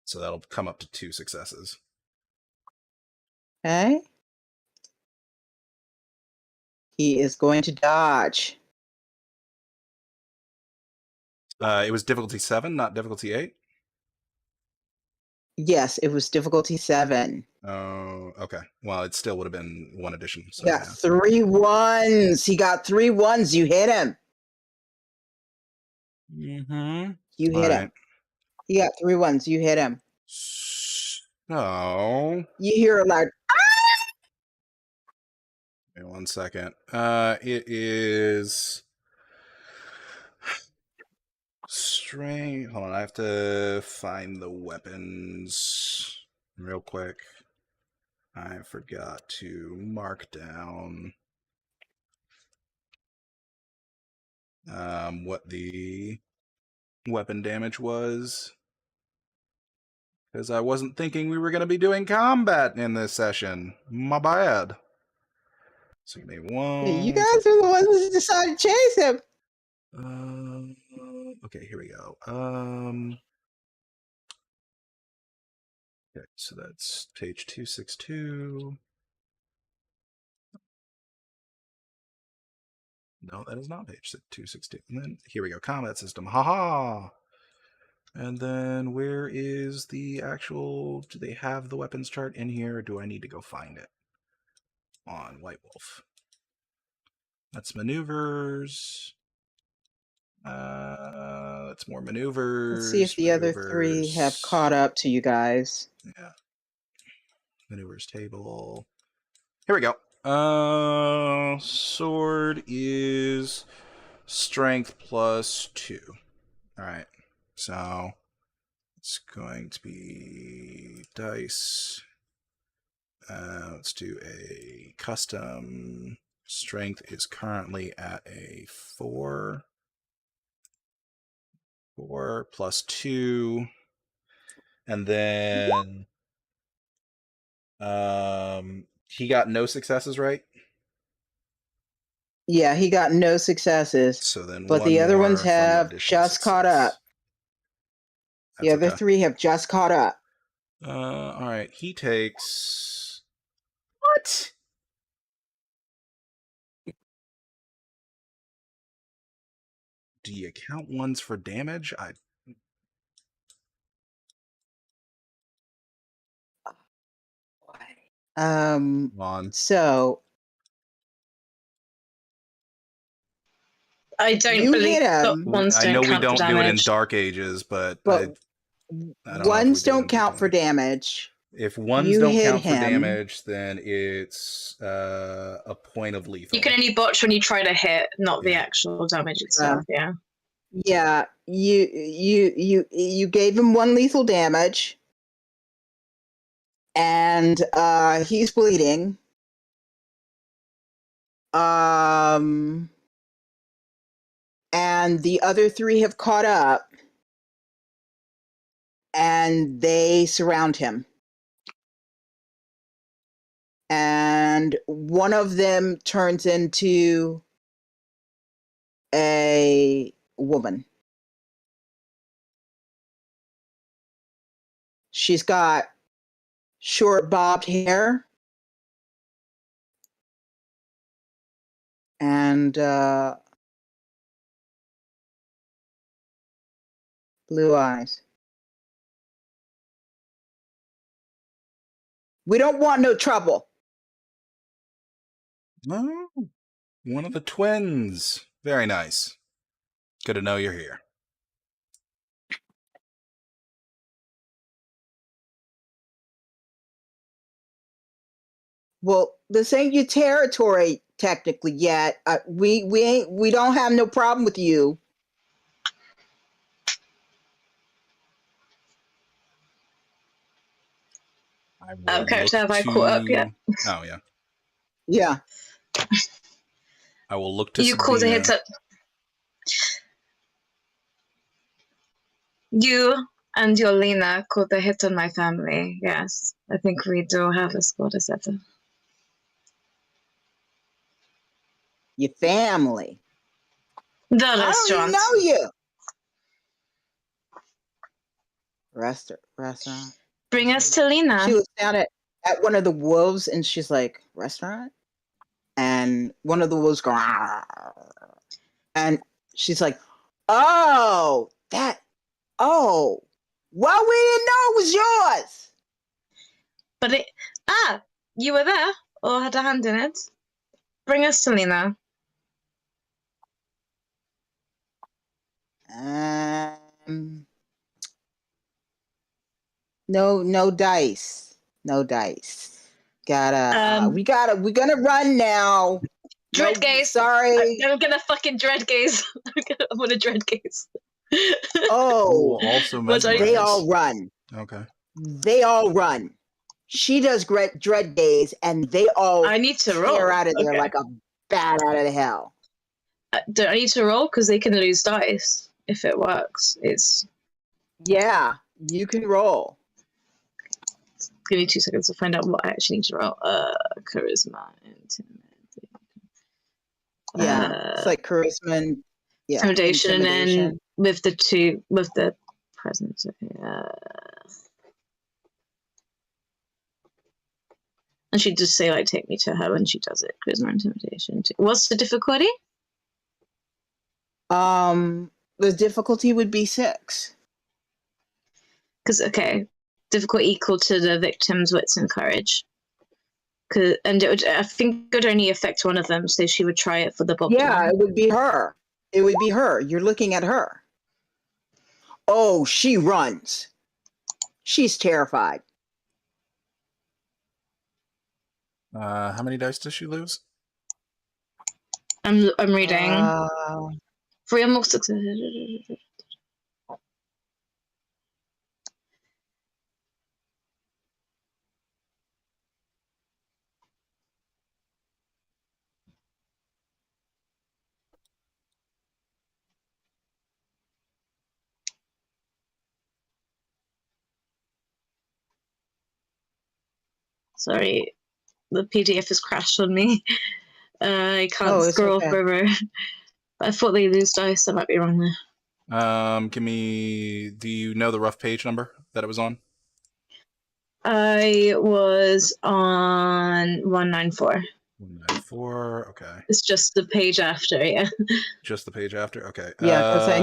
Speaker 2: So that'll come up to 2 successes.
Speaker 1: Okay. He is going to dodge.
Speaker 2: It was difficulty 7, not difficulty 8?
Speaker 1: Yes, it was difficulty 7.
Speaker 2: Oh, okay. Well, it still would have been 1 addition. So,
Speaker 1: He got 3 1s. He got 3 1s. You hit him.
Speaker 2: Mm-hmm.
Speaker 1: You hit him. He got 3 1s. You hit him.
Speaker 2: So,
Speaker 1: You hear a loud.
Speaker 2: wait 1 second. It is strength. Hold on, I have to find the weapons real quick. I forgot to mark down what the weapon damage was, because I wasn't thinking we were going to be doing combat in this session. My bad. So give me 1.
Speaker 1: You guys are the ones that decided to chase him.
Speaker 2: Okay, here we go. Okay, so that's page 262. No, that is not page 262. And then here we go. Combat system. Haha. And then where is the actual... Do they have the weapons chart in here, or do I need to go find it? On White Wolf. That's maneuvers. That's more maneuvers.
Speaker 1: Let's see if the other three have caught up to you guys.
Speaker 2: Yeah. Maneuvers table. Here we go. Sword is strength +2. All right. So it's going to be dice. Let's do a custom. Strength is currently at a 4. 4 +2. And then he got no successes, right?
Speaker 1: Yeah, he got no successes.
Speaker 2: So then
Speaker 1: but the other ones
Speaker 2: more from
Speaker 1: have
Speaker 2: additional
Speaker 1: just caught
Speaker 2: success.
Speaker 1: up. The
Speaker 2: That's
Speaker 1: other
Speaker 2: okay.
Speaker 1: 3 have just caught up.
Speaker 2: All right. He takes... What? Do you count ones for damage? Come on.
Speaker 1: So
Speaker 4: I don't
Speaker 1: You
Speaker 4: believe
Speaker 1: hit
Speaker 4: that
Speaker 1: him.
Speaker 4: ones
Speaker 2: I
Speaker 4: don't
Speaker 2: know we
Speaker 4: count for
Speaker 2: don't do it in
Speaker 4: damage.
Speaker 2: Dark Ages, but
Speaker 1: but
Speaker 2: I don't know if
Speaker 1: ones
Speaker 2: we do it in
Speaker 1: don't count for
Speaker 2: D20.
Speaker 1: damage.
Speaker 2: If ones
Speaker 1: You
Speaker 2: don't
Speaker 1: hit
Speaker 2: count for
Speaker 1: him.
Speaker 2: damage, then it's a point of lethal.
Speaker 4: You can only botch when you try to hit, not the
Speaker 2: Yeah.
Speaker 4: actual damage itself. Yeah.
Speaker 1: Yeah, you gave him 1 lethal damage, and he's bleeding. And the other 3 have caught up, and they surround him. And one of them turns into a woman. She's got short bobbed hair and blue eyes. We don't want no trouble.
Speaker 2: Oh, one of the twins. Very nice. Good to know you're here.
Speaker 1: Well, this ain't your territory technically yet. We don't have no problem with you.
Speaker 2: I will
Speaker 4: Character,
Speaker 2: look
Speaker 4: have I caught up
Speaker 2: to-
Speaker 4: yet?
Speaker 2: Oh, yeah.
Speaker 1: Yeah.
Speaker 2: I will look to
Speaker 4: You called a
Speaker 2: Sabina.
Speaker 4: hit up. You and your Lena called the hit on my family. Yes, I think we do have a squad of 7.
Speaker 1: Your family.
Speaker 4: The
Speaker 1: I don't
Speaker 4: restaurant.
Speaker 1: even know you. Restaurant.
Speaker 4: Bring us to Lena.
Speaker 1: She looks down at one of the wolves and she's like, restaurant? And one of the wolves goes, "Arr." And she's like, oh, well, we didn't know it was yours.
Speaker 4: But you were there or had a hand in it. Bring us to Lena.
Speaker 1: No dice. No dice. We're gonna run now.
Speaker 4: Dread
Speaker 1: No,
Speaker 4: gaze.
Speaker 1: sorry.
Speaker 4: I'm gonna fucking dread gaze. I'm gonna dread gaze.
Speaker 1: Oh,
Speaker 2: Also
Speaker 4: What are you-
Speaker 1: they
Speaker 2: mesmerize.
Speaker 1: all run.
Speaker 2: Okay.
Speaker 1: They all run. She does dread gaze, and they all
Speaker 4: I need to roll.
Speaker 1: tear out of there
Speaker 4: Okay.
Speaker 1: like a bat out of the hell.
Speaker 4: Do I need to roll? Because they can lose dice if it works.
Speaker 1: Yeah, you can roll.
Speaker 4: Give me 2 seconds to find out what I actually need to roll. Charisma, intimidation.
Speaker 1: Yeah, it's like charisma and
Speaker 4: Intimidation, and then
Speaker 1: intimidation.
Speaker 4: with the presence. And she'd just say, like, take me to her when she does it. Charisma, intimidation. What's the difficulty?
Speaker 1: The difficulty would be 6.
Speaker 4: Because, okay, difficult equal to the victim's wits and courage. And I think it would only affect one of them, so she would try it for the bottom.
Speaker 1: Yeah, it would be her. It would be her. You're looking at her. Oh, she runs. She's terrified.
Speaker 2: How many dice does she lose?
Speaker 4: I'm reading. 3 or more successes. Sorry, the PDF has crashed on me. I can't scroll further. I thought they lose dice. I might be wrong there.
Speaker 2: Give me. Do you know the rough page number that it was on?
Speaker 4: I was on 194.
Speaker 2: 194. Okay.
Speaker 4: It's just the page after, yeah.
Speaker 2: Just the page after. Okay.
Speaker 1: Yeah, because I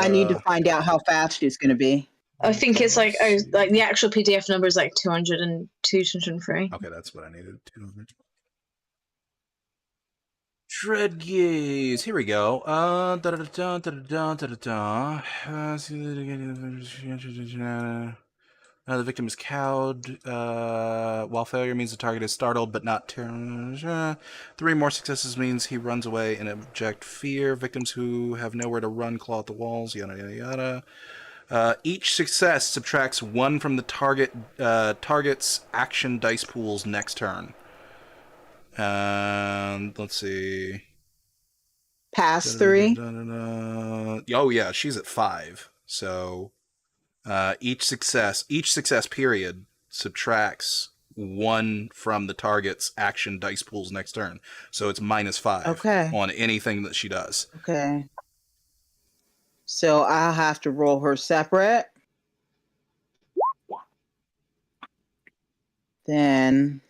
Speaker 1: need to find out how fast she's going to be.
Speaker 4: I think it's like the actual PDF number is like 202, 203.
Speaker 2: Okay, that's what I needed. 200. Dread Gaze. Here we go. The victim is cowed, while failure means the target is startled but not terrified. 3 more successes means he runs away in abject fear. Victims who have nowhere to run claw at the walls, yada yada yada. Each success subtracts 1 from the target's action dice pool's next turn. Let's see.
Speaker 1: Pass 3?
Speaker 2: Oh yeah, she's at 5. So each success period subtracts 1 from the target's action dice pool's next turn. So it's -5 on anything that she does.
Speaker 1: Okay. So I'll have to roll her separate. Then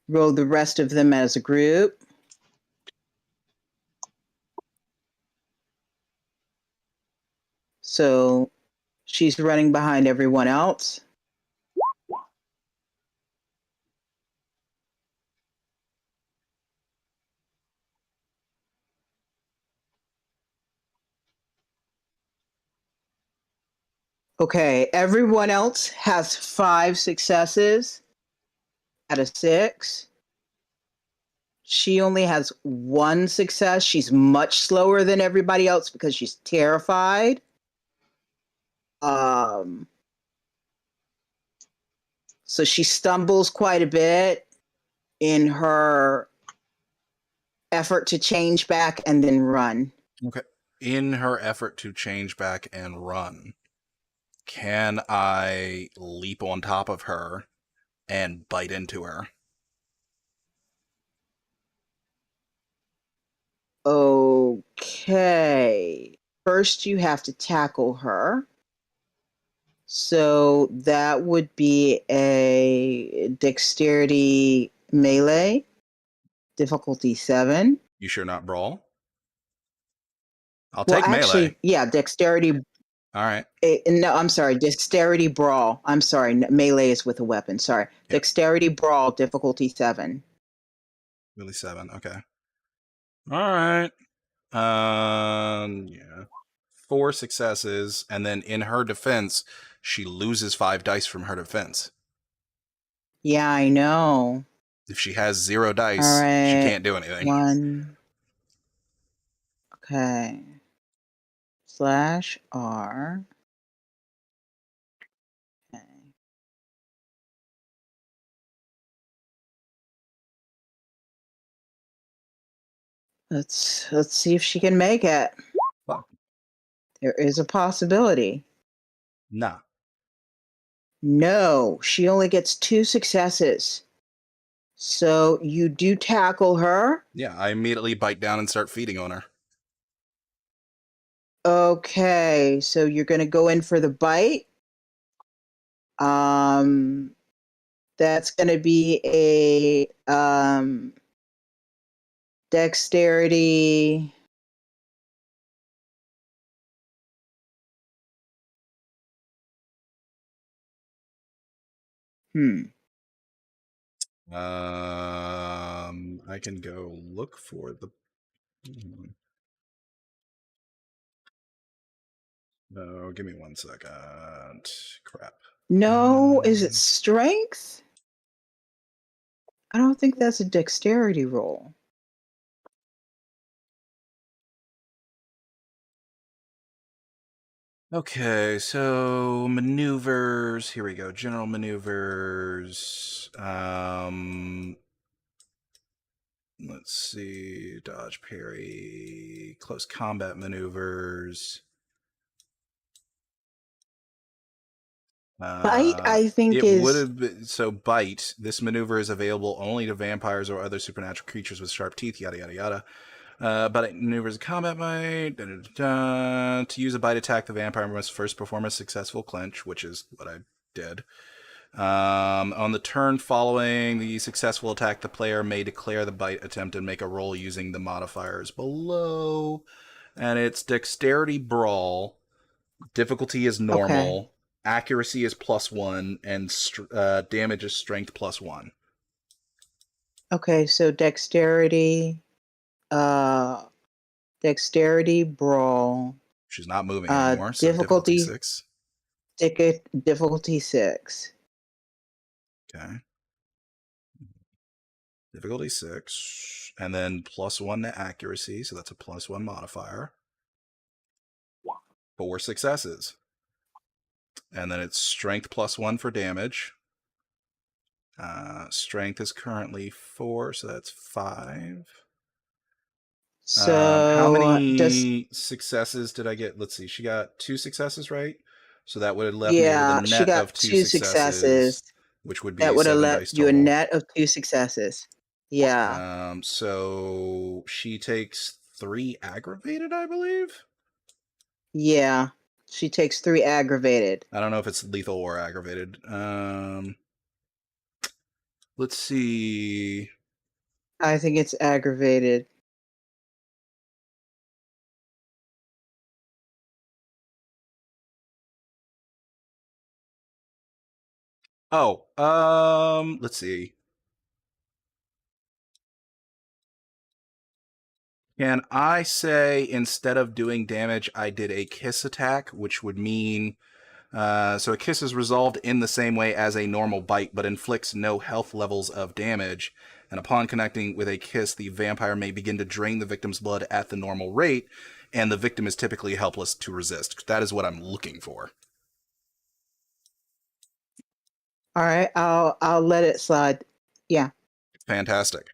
Speaker 1: roll the rest of them as a group. So she's running behind everyone else. Okay, everyone else has 5 successes out of 6. She only has 1 success. She's much slower than everybody else because she's terrified. So she stumbles quite a bit in her effort to change back and then run.
Speaker 2: Okay. In her effort to change back and run, can I leap on top of her and bite into her?
Speaker 1: Okay. First, you have to tackle her. So that would be a dexterity melee, difficulty 7.
Speaker 2: You sure not brawl? I'll take melee.
Speaker 1: Yeah, dexterity.
Speaker 2: All right.
Speaker 1: No, I'm sorry. Dexterity brawl. I'm sorry. Melee is with a weapon. Sorry. Yep. Dexterity brawl, difficulty 7.
Speaker 2: Really 7. Okay. All right. Yeah. 4 successes, and then in her defense, she loses 5 dice from her defense.
Speaker 1: Yeah, I know.
Speaker 2: If she has 0 dice, she can't do anything.
Speaker 1: 1. Okay. /R. Okay. Let's see if she can make it.
Speaker 2: Fuck.
Speaker 1: There is a possibility.
Speaker 2: Nah.
Speaker 1: No, she only gets 2 successes. So you do tackle her.
Speaker 2: Yeah, I immediately bite down and start feeding on her.
Speaker 1: Okay, so you're going to go in for the bite. That's going to be a dexterity
Speaker 2: I can go look for the. No, give me 1 second. Crap.
Speaker 1: No, is it strength? I don't think that's a dexterity roll.
Speaker 2: Okay, so maneuvers. Here we go. General maneuvers. Let's see. Dodge, parry, close combat maneuvers.
Speaker 1: Bite, I think,
Speaker 2: It would
Speaker 1: is
Speaker 2: have been so. Bite. This maneuver is available only to vampires or other supernatural creatures with sharp teeth. Yada yada yada. But maneuvers a combat bite. Da, da, da, da. To use a bite attack, the vampire must first perform a successful clinch, which is what I did. On the turn following the successful attack, the player may declare the bite attempt and make a roll using the modifiers below. And it's dexterity brawl. Difficulty is normal.
Speaker 1: okay.
Speaker 2: Accuracy is +1, and damage is strength +1.
Speaker 1: Okay, so dexterity, brawl,
Speaker 2: She's not moving anymore, so
Speaker 1: difficulty
Speaker 2: 6.
Speaker 1: difficulty 6.
Speaker 2: Okay. Difficulty 6. And then +1 to accuracy, so that's a +1 modifier. 4 successes. And then it's strength +1 for damage. Strength is currently 4, so that's 5.
Speaker 1: So
Speaker 2: How many successes did I get? Let's see. She got 2 successes, right? So that would have left me with
Speaker 1: yeah,
Speaker 2: a
Speaker 1: she
Speaker 2: net
Speaker 1: got
Speaker 2: of 2
Speaker 1: two
Speaker 2: successes, which would
Speaker 1: That
Speaker 2: be
Speaker 1: would have
Speaker 2: 7
Speaker 1: left
Speaker 2: dice
Speaker 1: you a
Speaker 2: total.
Speaker 1: net of 2 successes. Yeah.
Speaker 2: So she takes 3 aggravated, I believe.
Speaker 1: Yeah. She takes 3 aggravated.
Speaker 2: I don't know if it's lethal or aggravated. Let's see.
Speaker 1: I think it's aggravated.
Speaker 2: Oh, let's see. Can I say instead of doing damage, I did a kiss attack, which would mean so a kiss is resolved in the same way as a normal bite, but inflicts no health levels of damage. And upon connecting with a kiss, the vampire may begin to drain the victim's blood at the normal rate, and the victim is typically helpless to resist. That is what I'm looking for.
Speaker 1: All right, I'll let it slide. Yeah.
Speaker 2: Fantastic.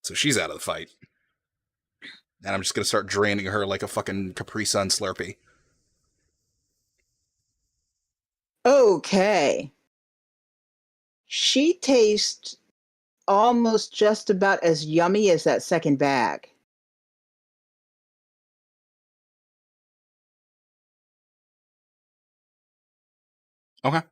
Speaker 2: So she's out of the fight. And I'm just going to start draining her like a fucking Capri Sun Slurpee.
Speaker 1: Okay. She tastes almost just about as yummy as that second bag.
Speaker 2: Okay.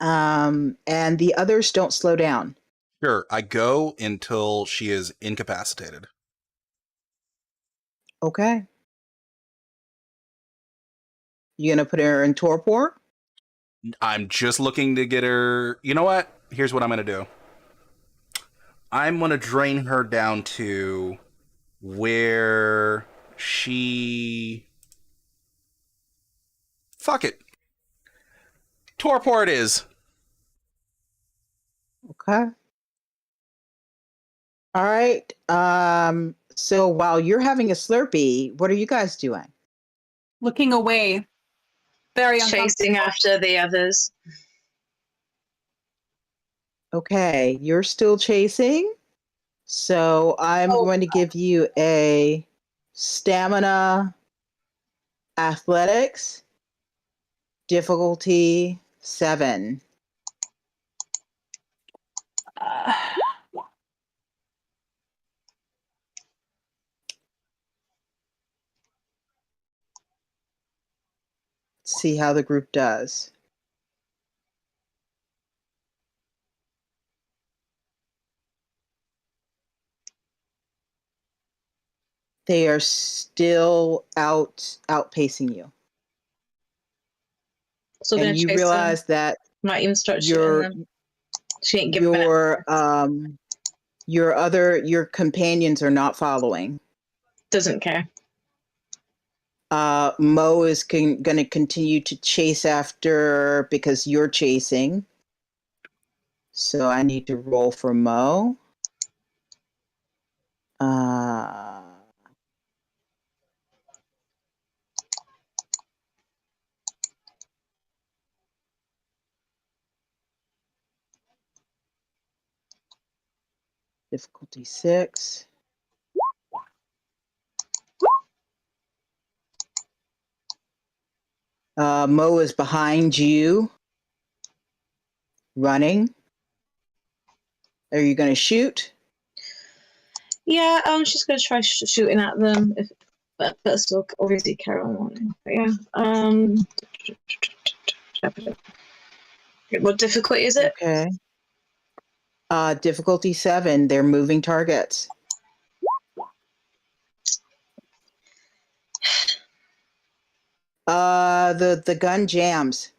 Speaker 1: And the others don't slow down.
Speaker 2: Sure. I go until she is incapacitated.
Speaker 1: Okay. You gonna put her in torpor?
Speaker 2: I'm just looking to get her. You know what? Here's what I'm going to do. I'm going to drain her down to where she. Fuck it. Torpor it is.
Speaker 1: Okay. All right. So while you're having a Slurpee, what are you guys doing?
Speaker 3: Looking away. Very
Speaker 4: Chasing
Speaker 3: uncomfortable.
Speaker 4: after the others.
Speaker 1: Okay, you're still chasing. So I'm going to give you a stamina athletics difficulty 7. See how the group does. They are still outpacing you.
Speaker 4: still gonna
Speaker 1: and you
Speaker 4: chase
Speaker 1: realize that
Speaker 4: them. Might even start shooting
Speaker 1: your
Speaker 4: them. She ain't giving it.
Speaker 1: your companions are not following.
Speaker 4: Doesn't care.
Speaker 1: Mo is going to continue to chase after because you're chasing. So I need to roll for Mo. Difficulty 6. Mo is behind you, running. Are you going to shoot?
Speaker 4: Yeah, she's gonna try shooting at them. But still, obviously, carry on running. But yeah. What difficulty is it?
Speaker 1: Okay. Difficulty 7. They're moving targets. The gun jams.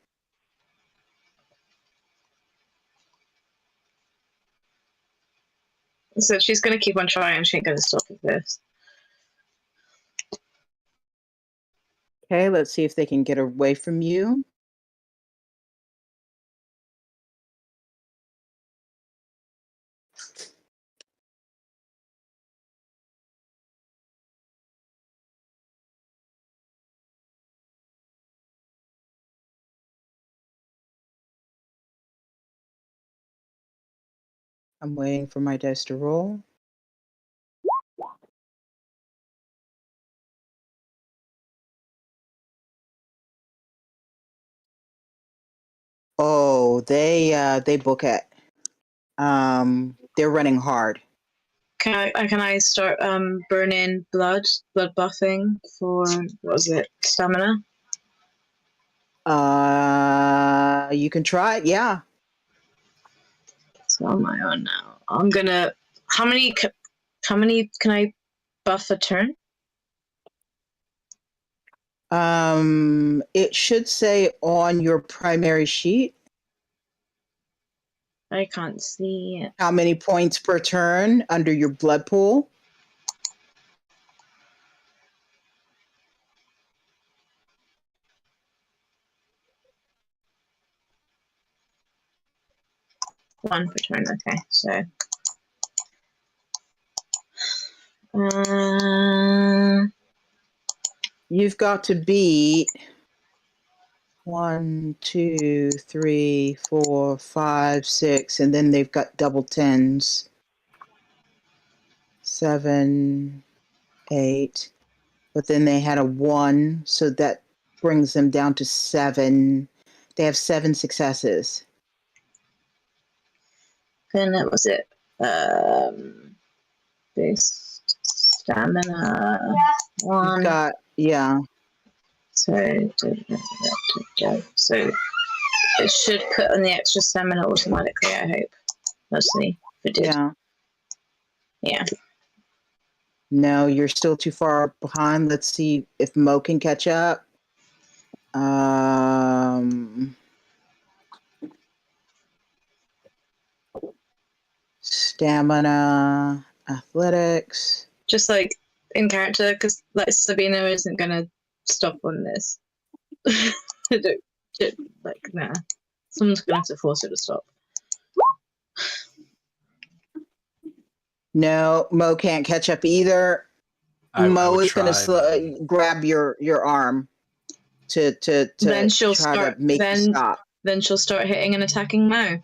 Speaker 4: So she's gonna keep on trying. She ain't gonna stop at this.
Speaker 1: Okay, let's see if they can get away from you. I'm waiting for my dice to roll. Oh, they book it. They're running hard.
Speaker 4: Can I start burning blood buffing for what was it, stamina?
Speaker 1: You can try it, yeah.
Speaker 4: It's on my own now. I'm gonna. How many can I buff a turn?
Speaker 1: It should say on your primary sheet
Speaker 4: I can't see it.
Speaker 1: how many points per turn under your blood pool.
Speaker 4: One per turn. Okay, so.
Speaker 1: You've got to beat 1, 2, 3, 4, 5, 6, and then they've got double tens. 7, 8, but then they had a 1, so that brings them down to 7. They have 7 successes.
Speaker 4: Then it was it. Based stamina 1.
Speaker 1: You've got, yeah.
Speaker 4: So it should put on the extra stamina automatically, I hope. Mostly, if it did. Yeah.
Speaker 1: No, you're still too far behind. Let's see if Mo can catch up. Stamina, athletics.
Speaker 4: Just like in character, because like Sabina isn't gonna stop on this. Like, nah. Someone's gonna have to force her to stop.
Speaker 1: No, Mo can't catch up either. Mo is going to grab your arm to
Speaker 4: then she'll
Speaker 1: try
Speaker 4: start,
Speaker 1: to make you stop.
Speaker 4: Then she'll start hitting and attacking Mo.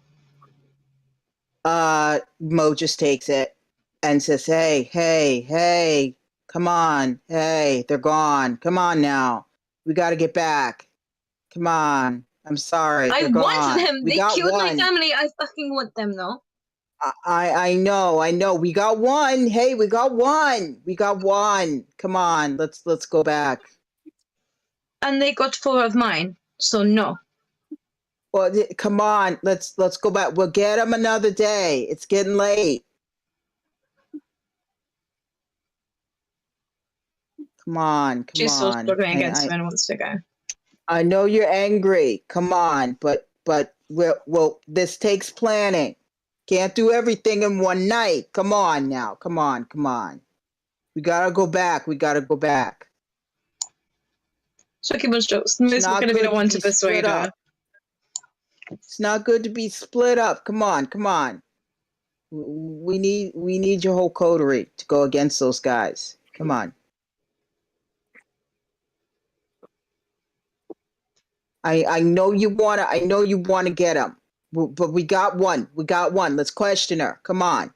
Speaker 1: Mo just takes it and says, hey, come on. Hey, they're gone. Come on now. We got to get back. Come on. I'm sorry.
Speaker 4: I want them.
Speaker 1: We
Speaker 4: they
Speaker 1: got
Speaker 4: killed
Speaker 1: one.
Speaker 4: my family. I fucking want them, though.
Speaker 1: I know. We got one. Hey, we got one. Come on, let's go back.
Speaker 4: And they got 4 of mine, so no.
Speaker 1: Well, come on, let's go back. We'll get them another day. It's getting late. Come on.
Speaker 4: She's still struggling against him and wants to go.
Speaker 1: I know you're angry. Come on, but well, this takes planning. Can't do everything in one night. Come on now. Come on, come on. We gotta go back. We gotta go back.
Speaker 4: Sukiba's jokes.
Speaker 1: It's
Speaker 4: Mo's not
Speaker 1: not
Speaker 4: going to be
Speaker 1: good
Speaker 4: the one
Speaker 1: be
Speaker 4: to persuade
Speaker 1: split
Speaker 4: her.
Speaker 1: up. It's not good to be split up. Come on, come on. We need your whole coterie to go against those guys. Come on. I know you wanna get them, but we got one. We got one. Let's question her. Come on.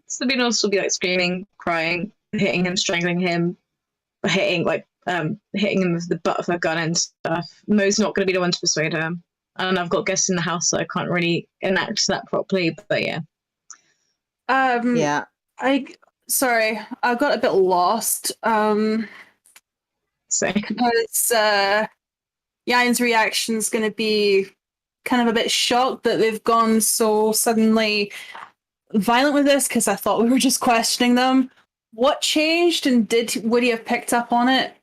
Speaker 4: Sabina will still be like screaming, crying, hitting him, strangling him, hitting him with the butt of her gun and stuff. Mo's not going to be the one to persuade her. And I've got guests in the house, so I can't really enact that properly. But yeah.
Speaker 1: Yeah.
Speaker 3: Sorry, I got a bit lost.
Speaker 4: So
Speaker 3: Because Yan's reaction is going to be kind of a bit shocked that they've gone so suddenly violent with this, because I thought we were just questioning them. What changed, and would he have picked up on it?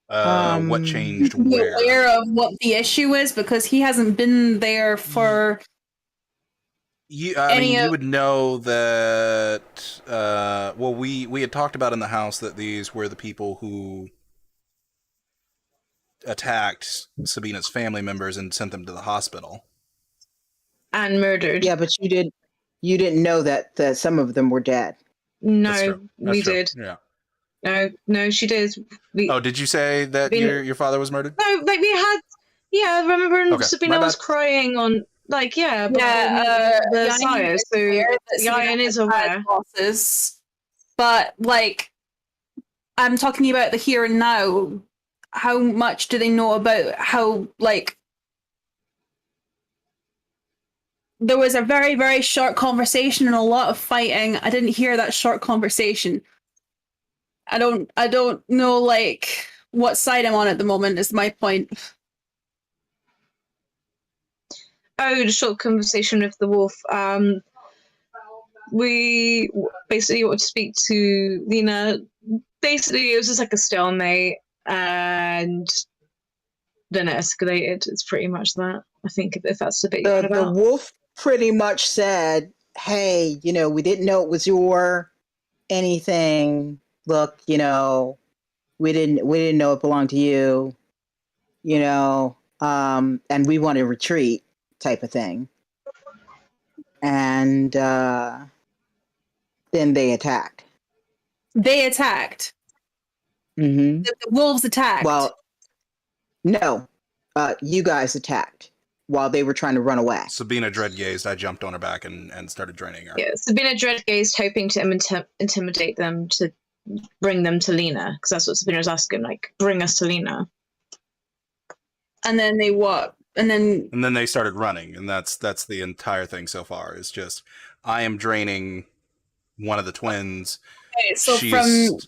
Speaker 2: What changed
Speaker 3: Be
Speaker 2: where?
Speaker 3: aware of what the issue is, because he hasn't been there for
Speaker 2: You would know that. Well, we had talked about in the house that these were the people who attacked Sabina's family members and sent them to the hospital.
Speaker 4: and murdered.
Speaker 1: Yeah, but you didn't know that some of them were dead.
Speaker 4: No,
Speaker 2: That's
Speaker 4: we
Speaker 2: true.
Speaker 4: did.
Speaker 2: Yeah.
Speaker 4: No, she did.
Speaker 2: Did you say that your father was murdered?
Speaker 4: No, like we had. Yeah, remember
Speaker 2: Okay,
Speaker 4: Sabina
Speaker 2: my
Speaker 4: was
Speaker 2: bad.
Speaker 4: crying on. Like, yeah, the
Speaker 3: Yan
Speaker 4: sire.
Speaker 3: is
Speaker 4: So
Speaker 3: aware that
Speaker 4: Yan
Speaker 3: Sabina
Speaker 4: is
Speaker 3: has had
Speaker 4: aware.
Speaker 3: losses, but like, I'm talking about the here and now. How much do they know about how, like, there was a very, very short conversation and a lot of fighting. I didn't hear that short conversation. I don't know, like, what side I'm on at the moment is my point.
Speaker 4: Oh, the short conversation with the wolf. We basically wanted to speak to Lena. Basically, it was just like a stalemate, and then it escalated. It's pretty much that. I think if that's the bit you're on
Speaker 1: The
Speaker 4: about.
Speaker 1: wolf pretty much said, "Hey, we didn't know it was your anything. Look, we didn't know it belonged to you. And we want to retreat," type of thing. And then they attacked.
Speaker 3: They attacked.
Speaker 1: Mm-hmm.
Speaker 3: The wolves attacked.
Speaker 1: Well, no, you guys attacked while they were trying to run away.
Speaker 2: Sabina dread-gazed. I jumped on her back and started draining her.
Speaker 4: Yeah, Sabina dread-gazed, hoping to intimidate them to bring them to Lena, because that's what Sabina was asking, like, bring us to Lena.
Speaker 3: And then they what? And then
Speaker 2: they started running, and that's the entire thing so far. Is just I am draining one of the twins.
Speaker 3: Okay, so from Yan's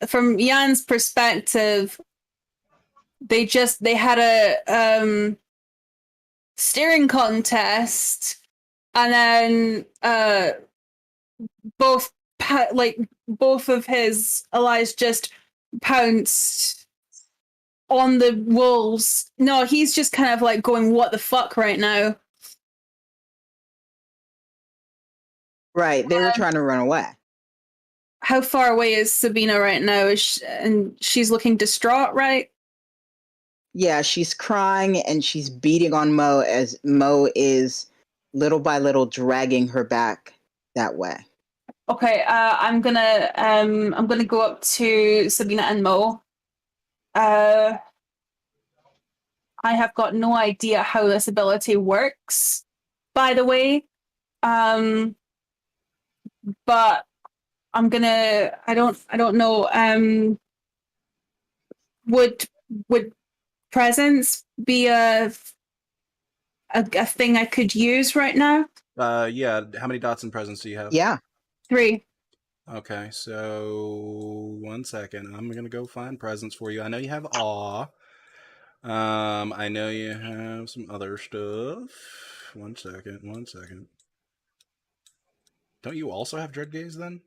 Speaker 3: from Yan's perspective, they had a steering contest, and then both of his allies just pounced on the wolves. No, he's just kind of like going, what the fuck right now?
Speaker 1: Right, they were trying to run away.
Speaker 3: How far away is Sabina right now? And she's looking distraught, right?
Speaker 1: Yeah, she's crying and she's beating on Mo as Mo is little by little dragging her back that way.
Speaker 3: Okay, I'm gonna go up to Sabina and Mo. I have got no idea how this ability works, by the way. But I'm gonna. I don't know. Would presence be a thing I could use right now?
Speaker 2: Yeah. How many dots in presence do you have?
Speaker 1: Yeah.
Speaker 3: 3.
Speaker 2: Okay, so 1 second. I'm gonna go find presents for you. I know you have awe. I know you have some other stuff. 1 second. Don't you also have dread gaze then?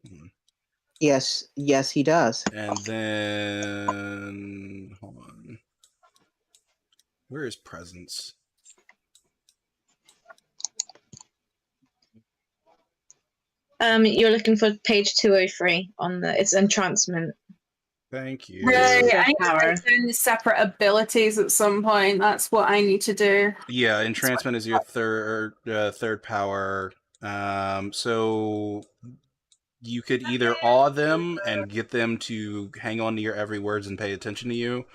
Speaker 1: Yes, yes, he does.
Speaker 2: And then hold on. Where is presence?
Speaker 4: You're looking for page 203 on it's entrancement.
Speaker 2: Thank you.
Speaker 3: Right,
Speaker 4: Fifth
Speaker 3: I need to
Speaker 4: power.
Speaker 3: write down the separate abilities at some point. That's what I need to do.
Speaker 2: Yeah, entrancement is your third power. So you could either awe them and get them to hang on to your every words and pay attention to you,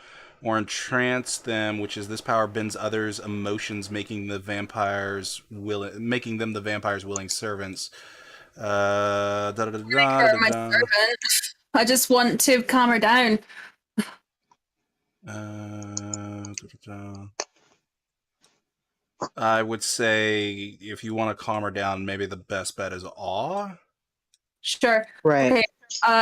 Speaker 2: or entrance them, which is this power bends others' emotions, making them the vampire's willing servants. Da, da, da, da,
Speaker 3: Make her
Speaker 2: da,
Speaker 3: my
Speaker 2: da.
Speaker 3: servant. I just want to calm her down.
Speaker 2: Da, da, da. I would say if you want to calm her down, maybe the best bet is awe.
Speaker 3: Sure.
Speaker 1: Right.
Speaker 3: Okay.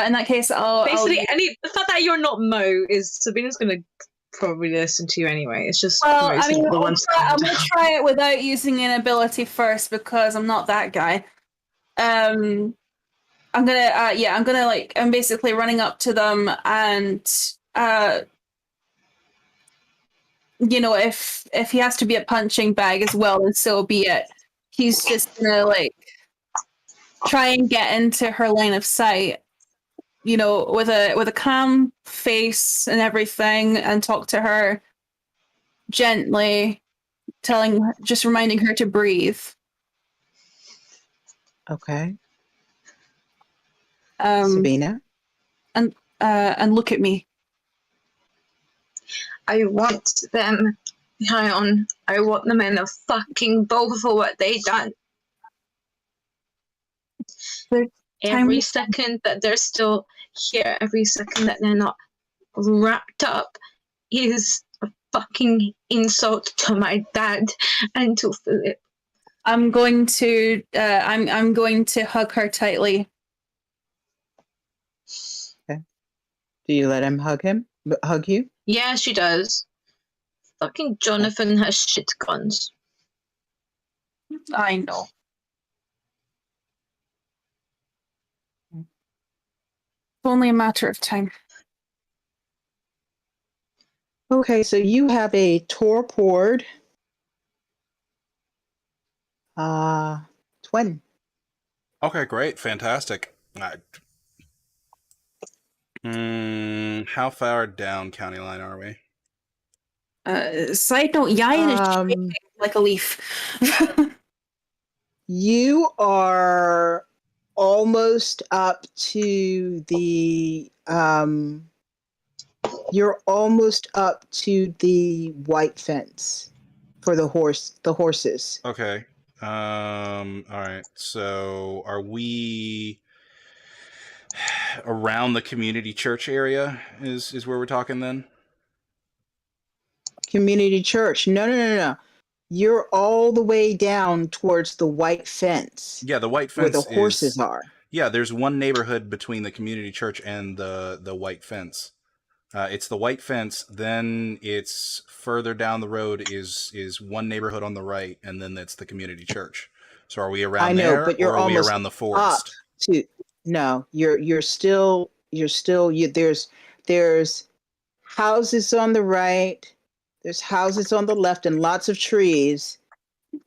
Speaker 3: In that case, I'll
Speaker 4: Basically, the fact that you're not Mo is Sabina's going to probably listen to you anyway. It's just
Speaker 3: Well,
Speaker 4: Mo's
Speaker 3: I mean,
Speaker 4: the ones.
Speaker 3: I'm gonna try it without using an ability first because I'm not that guy. I'm basically running up to them and if he has to be a punching bag as well, then so be it. He's just gonna try and get into her line of sight, with a calm face and everything, and talk to her gently, just reminding her to breathe.
Speaker 1: Okay.
Speaker 3: Sabina, and look at me.
Speaker 4: I want them, Hion. I want them in a fucking bowl for what they done. Every second that they're still here, every second that they're not wrapped up, is a fucking insult to my dad and to Philip.
Speaker 3: I'm going to hug her tightly.
Speaker 1: Okay. Do you let him hug you?
Speaker 4: Yeah, she does. Fucking Jonathan has shit guns.
Speaker 3: I know. It's only a matter of time.
Speaker 1: Okay, so you have a torpor twin.
Speaker 2: Okay, great, fantastic. How far down county line are we?
Speaker 3: Side note, Yayan is shaking like a leaf.
Speaker 1: You are almost up to the you're almost up to the white fence for the horses.
Speaker 2: Okay. All right. So are we around the community church area is where we're talking then?
Speaker 1: Community church. No. You're all the way down towards the white fence.
Speaker 2: Yeah, the white
Speaker 1: where
Speaker 2: fence
Speaker 1: the horses are.
Speaker 2: Yeah, there's one neighborhood between the community church and the white fence. It's the white fence, then it's further down the road is one neighborhood on the right, and then it's the community church. So are we around there,
Speaker 1: but you're
Speaker 2: or are we
Speaker 1: almost
Speaker 2: around the forest?
Speaker 1: No, you're still there's houses on the right, there's houses on the left, and lots of trees,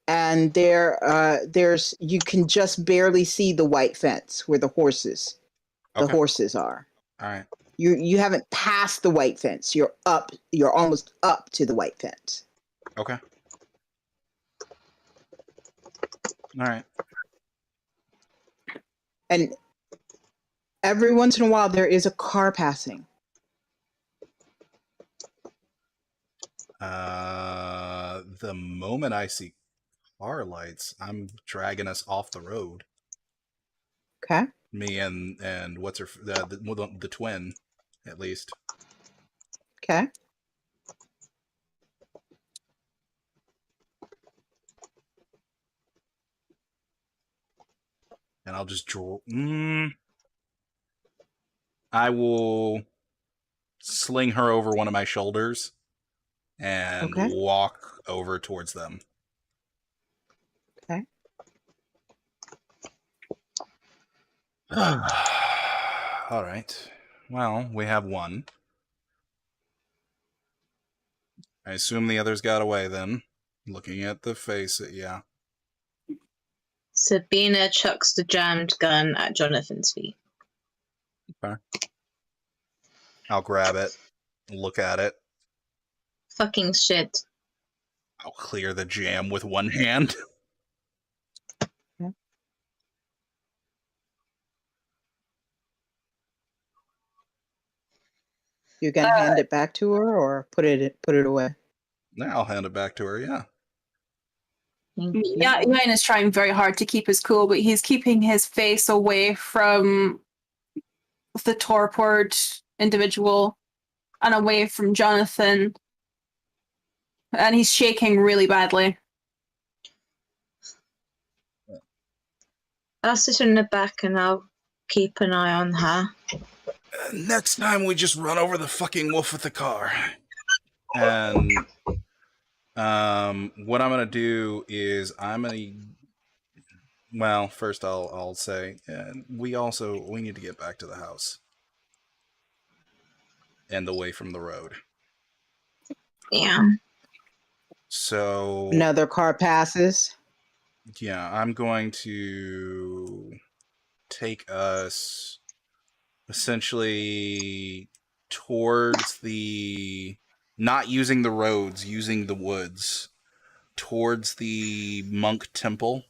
Speaker 1: and there's you can just barely see the white fence where the horses are.
Speaker 2: All right.
Speaker 1: You haven't passed the white fence. You're almost up to the white fence.
Speaker 2: Okay. All right.
Speaker 1: And every once in a while there is a car passing.
Speaker 2: The moment I see car lights, I'm dragging us off the road.
Speaker 1: Okay.
Speaker 2: Me and what's her the twin, at least.
Speaker 1: Okay.
Speaker 2: And I'll just draw. I will sling her over one of my shoulders and walk over towards them.
Speaker 1: Okay.
Speaker 2: All right. Well, we have one. I assume the others got away then. Looking at the face, yeah.
Speaker 4: Sabina chucks the jammed gun at Jonathan's feet.
Speaker 2: Okay. I'll grab it, look at it.
Speaker 4: Fucking shit.
Speaker 2: I'll clear the jam with one hand.
Speaker 1: You gonna hand it back to her or put it away?
Speaker 2: Now I'll hand it back to her, yeah.
Speaker 3: Yeah, Ian is trying very hard to keep his cool, but he's keeping his face away from the torpid individual and away from Jonathan. And he's shaking really badly.
Speaker 4: I'll sit in the back and I'll keep an eye on her.
Speaker 2: Next time we just run over the fucking wolf with the car. And what I'm gonna do is well, first I'll say we need to get back to the house and away from the road.
Speaker 4: Yeah.
Speaker 2: So
Speaker 1: Another car passes.
Speaker 2: yeah, I'm going to take us essentially towards not using the roads, using the woods, towards the monk temple.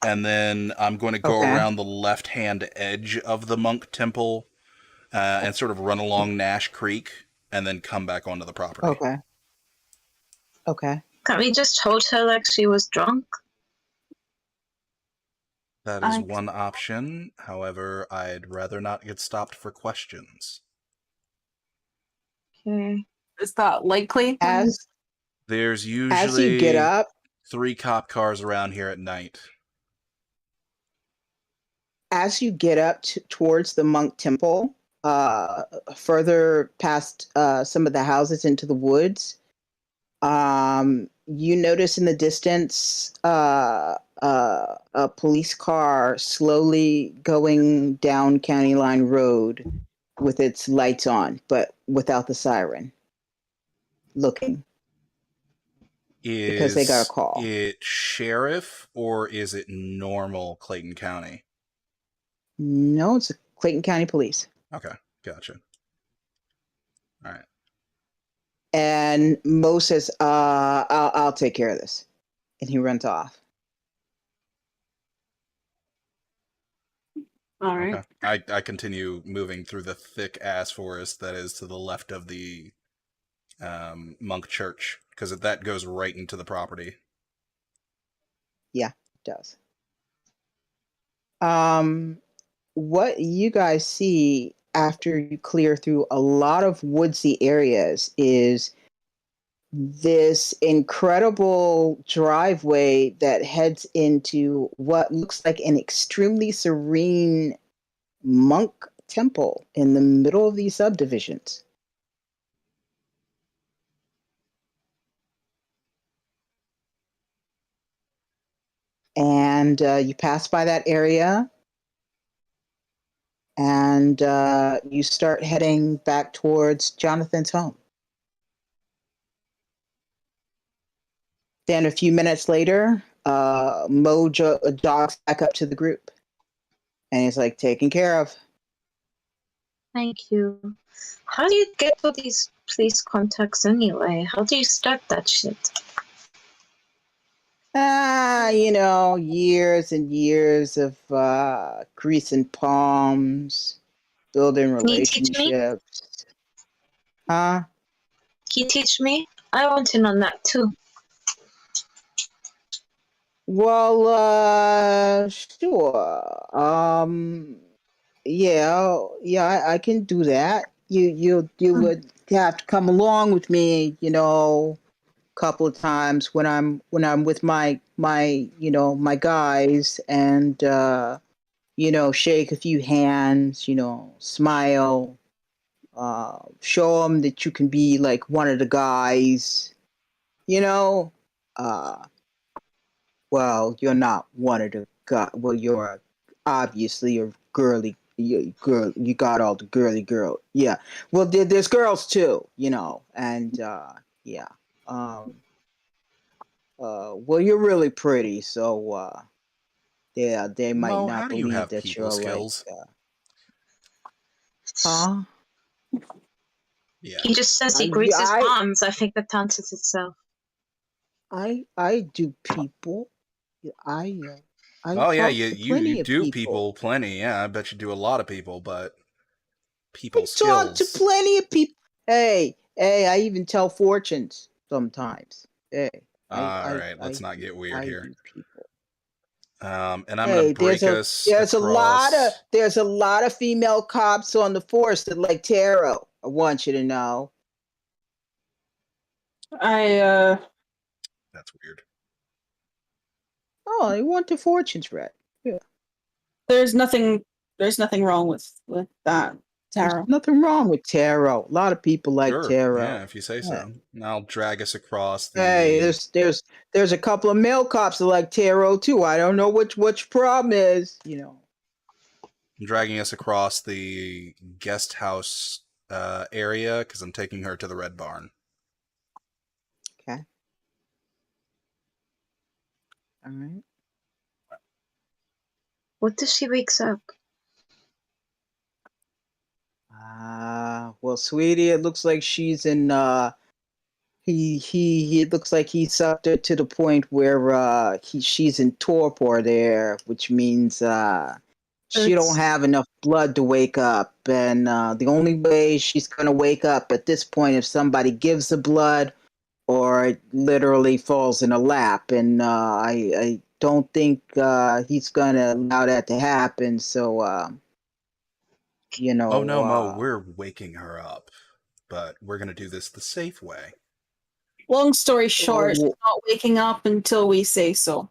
Speaker 2: And then I'm going to go around the left-hand edge of the monk temple and sort of run along Nash Creek and then come back onto the property.
Speaker 1: Okay.
Speaker 4: Can't we just hold her like she was drunk?
Speaker 2: That is one option. However, I'd rather not get stopped for questions.
Speaker 4: Okay.
Speaker 3: Is that likely?
Speaker 2: There's usually
Speaker 1: as you get up,
Speaker 2: 3 cop cars around here at night.
Speaker 1: as you get up towards the monk temple, further past some of the houses into the woods, you notice in the distance a police car slowly going down County Line Road with its lights on, but without the siren. Looking. Because they got a call.
Speaker 2: Is it sheriff or is it normal Clayton County?
Speaker 1: No, it's Clayton County Police.
Speaker 2: Okay, gotcha. All right.
Speaker 1: And Mo says, I'll take care of this. And he runs off.
Speaker 3: All right.
Speaker 2: Okay. I continue moving through the thick ass forest that is to the left of the monk church, because that goes right into the property.
Speaker 1: Yeah, it does. What you guys see after you clear through a lot of woodsy areas is this incredible driveway that heads into what looks like an extremely serene monk temple in the middle of these subdivisions. And you pass by that area and you start heading back towards Jonathan's home. Then a few minutes later, Mo jogs back up to the group. And he's like, taken care of.
Speaker 4: Thank you. How do you get all these police contacts anyway? How do you start that shit?
Speaker 1: Years and years of greasing palms, building
Speaker 4: Can you teach me?
Speaker 1: relationships. Huh?
Speaker 4: Can you teach me? I want to know that too.
Speaker 1: Well, sure. Yeah, I can do that. You would have to come along with me, couple of times when I'm with my my guys and shake a few hands, smile, show them that you can be like one of the guys, well, you're not one of the guys. Well, you're obviously a girly girl, you got all the girly girl. Yeah. Well, there's girls too, and yeah. Um, well, you're really pretty, so yeah, they might
Speaker 2: Mo,
Speaker 1: not
Speaker 2: how do you
Speaker 1: believe
Speaker 2: have
Speaker 1: that
Speaker 2: people
Speaker 1: you're
Speaker 2: skills?
Speaker 1: huh?
Speaker 2: Yeah.
Speaker 4: He just says he
Speaker 1: I,
Speaker 4: greets his
Speaker 1: I,
Speaker 4: moms. I think that answers itself.
Speaker 1: I do people. I
Speaker 2: Oh yeah,
Speaker 1: talk
Speaker 2: you
Speaker 1: to
Speaker 2: you you
Speaker 1: plenty of
Speaker 2: do
Speaker 1: people.
Speaker 2: people plenty. Yeah, I bet you do a lot of people, but
Speaker 1: I
Speaker 2: people
Speaker 1: talk to
Speaker 2: skills.
Speaker 1: plenty of people. Hey, I even tell fortunes sometimes. Hey, I,
Speaker 2: All
Speaker 1: I,
Speaker 2: right, let's
Speaker 1: I,
Speaker 2: not get weird
Speaker 1: I
Speaker 2: here.
Speaker 1: do people.
Speaker 2: And I'm gonna
Speaker 1: Hey,
Speaker 2: break us
Speaker 1: there's
Speaker 2: across.
Speaker 1: a lot of female cops on the force that like tarot. I want you to know.
Speaker 3: I
Speaker 2: That's weird.
Speaker 1: Oh, I want the fortunes read. Yeah,
Speaker 3: there's nothing wrong with that,
Speaker 1: there's
Speaker 3: Tara.
Speaker 1: nothing wrong with tarot. A lot of people like
Speaker 2: Sure. Yeah,
Speaker 1: tarot.
Speaker 2: if you say
Speaker 1: Yeah.
Speaker 2: so. And I'll drag us across
Speaker 1: Hey,
Speaker 2: the.
Speaker 1: there's a couple of male cops that like tarot too. I don't know which problem is.
Speaker 2: I'm dragging us across the guest house area because I'm taking her to the Red Barn.
Speaker 1: Okay. All right.
Speaker 4: What does she wakes up?
Speaker 1: Well, sweetie, it looks like she's in he it looks like he's up there to the point where she's in torpor there, which means she don't
Speaker 3: It's
Speaker 1: have enough blood to wake up, and the only way she's gonna wake up at this point if somebody gives the blood or it literally falls in a lap, and I don't think he's gonna allow that to happen. So
Speaker 2: Oh no, Mo, we're waking her up, but we're gonna do this the safe way.
Speaker 3: long story short, she's
Speaker 1: oh,
Speaker 3: not waking up until we say so.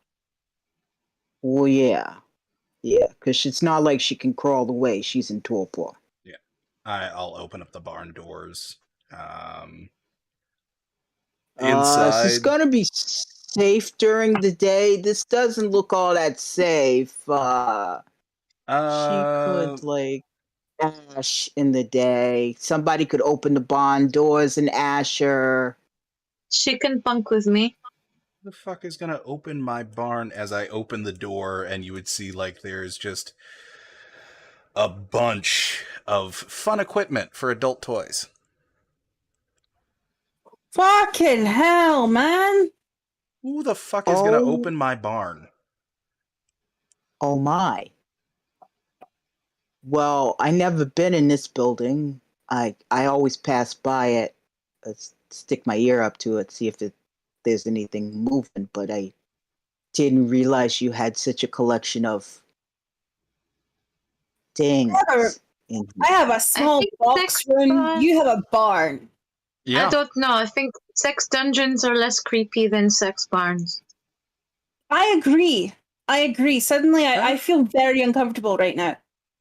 Speaker 1: well, yeah. Yeah, because it's not like she can crawl away. She's in torpor.
Speaker 2: Yeah, I'll open up the barn doors.
Speaker 1: Is this
Speaker 2: Inside.
Speaker 1: gonna be safe during the day? This doesn't look all that safe. She
Speaker 2: Uh,
Speaker 1: could like ash in the day. Somebody could open the barn doors and ash her.
Speaker 4: She can bunk with me.
Speaker 2: the fuck is gonna open my barn as I open the door and you would see like there's just a bunch of fun equipment for adult toys.
Speaker 3: Fucking hell, man!
Speaker 2: Who the fuck is gonna
Speaker 1: Oh,
Speaker 2: open my barn?
Speaker 1: oh my. Well, I never been in this building. I always pass by it, stick my ear up to it, see if there's anything moving. But I didn't realize you had such a collection of things in
Speaker 3: I
Speaker 1: here.
Speaker 3: have a small
Speaker 4: think
Speaker 3: box
Speaker 4: sex
Speaker 3: room.
Speaker 4: barn-
Speaker 3: You have a barn.
Speaker 2: Yeah.
Speaker 4: I don't know. I think sex dungeons are less creepy than sex barns.
Speaker 3: I agree. Suddenly, I feel very uncomfortable right now.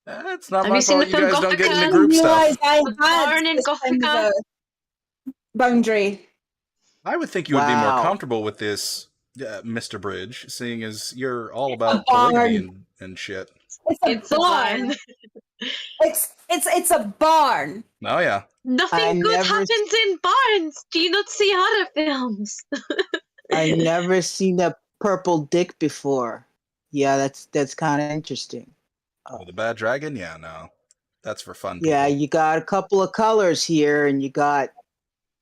Speaker 2: It's not
Speaker 4: Have
Speaker 2: my
Speaker 4: you seen
Speaker 2: fault
Speaker 4: the
Speaker 2: you
Speaker 4: film
Speaker 2: guys don't get into
Speaker 4: Gothica?
Speaker 3: I
Speaker 2: group
Speaker 3: didn't realize
Speaker 2: stuff.
Speaker 3: I
Speaker 4: The
Speaker 3: had
Speaker 4: barn in
Speaker 3: this kind of
Speaker 4: Gothica?
Speaker 3: a boundary.
Speaker 2: I would think you would be more
Speaker 1: Wow.
Speaker 2: comfortable with this, Mr. Bridge, seeing as you're all
Speaker 3: A
Speaker 2: about
Speaker 3: barn.
Speaker 2: polygamy and shit.
Speaker 3: It's a barn. It's a barn.
Speaker 2: Oh yeah.
Speaker 4: Nothing good happens in barns. Do you not see horror films?
Speaker 1: I never seen a purple dick before. Yeah, that's kind of interesting.
Speaker 2: With a bad dragon? Yeah, no. That's for fun
Speaker 1: Yeah,
Speaker 2: people.
Speaker 1: you got a couple of colors here, and you got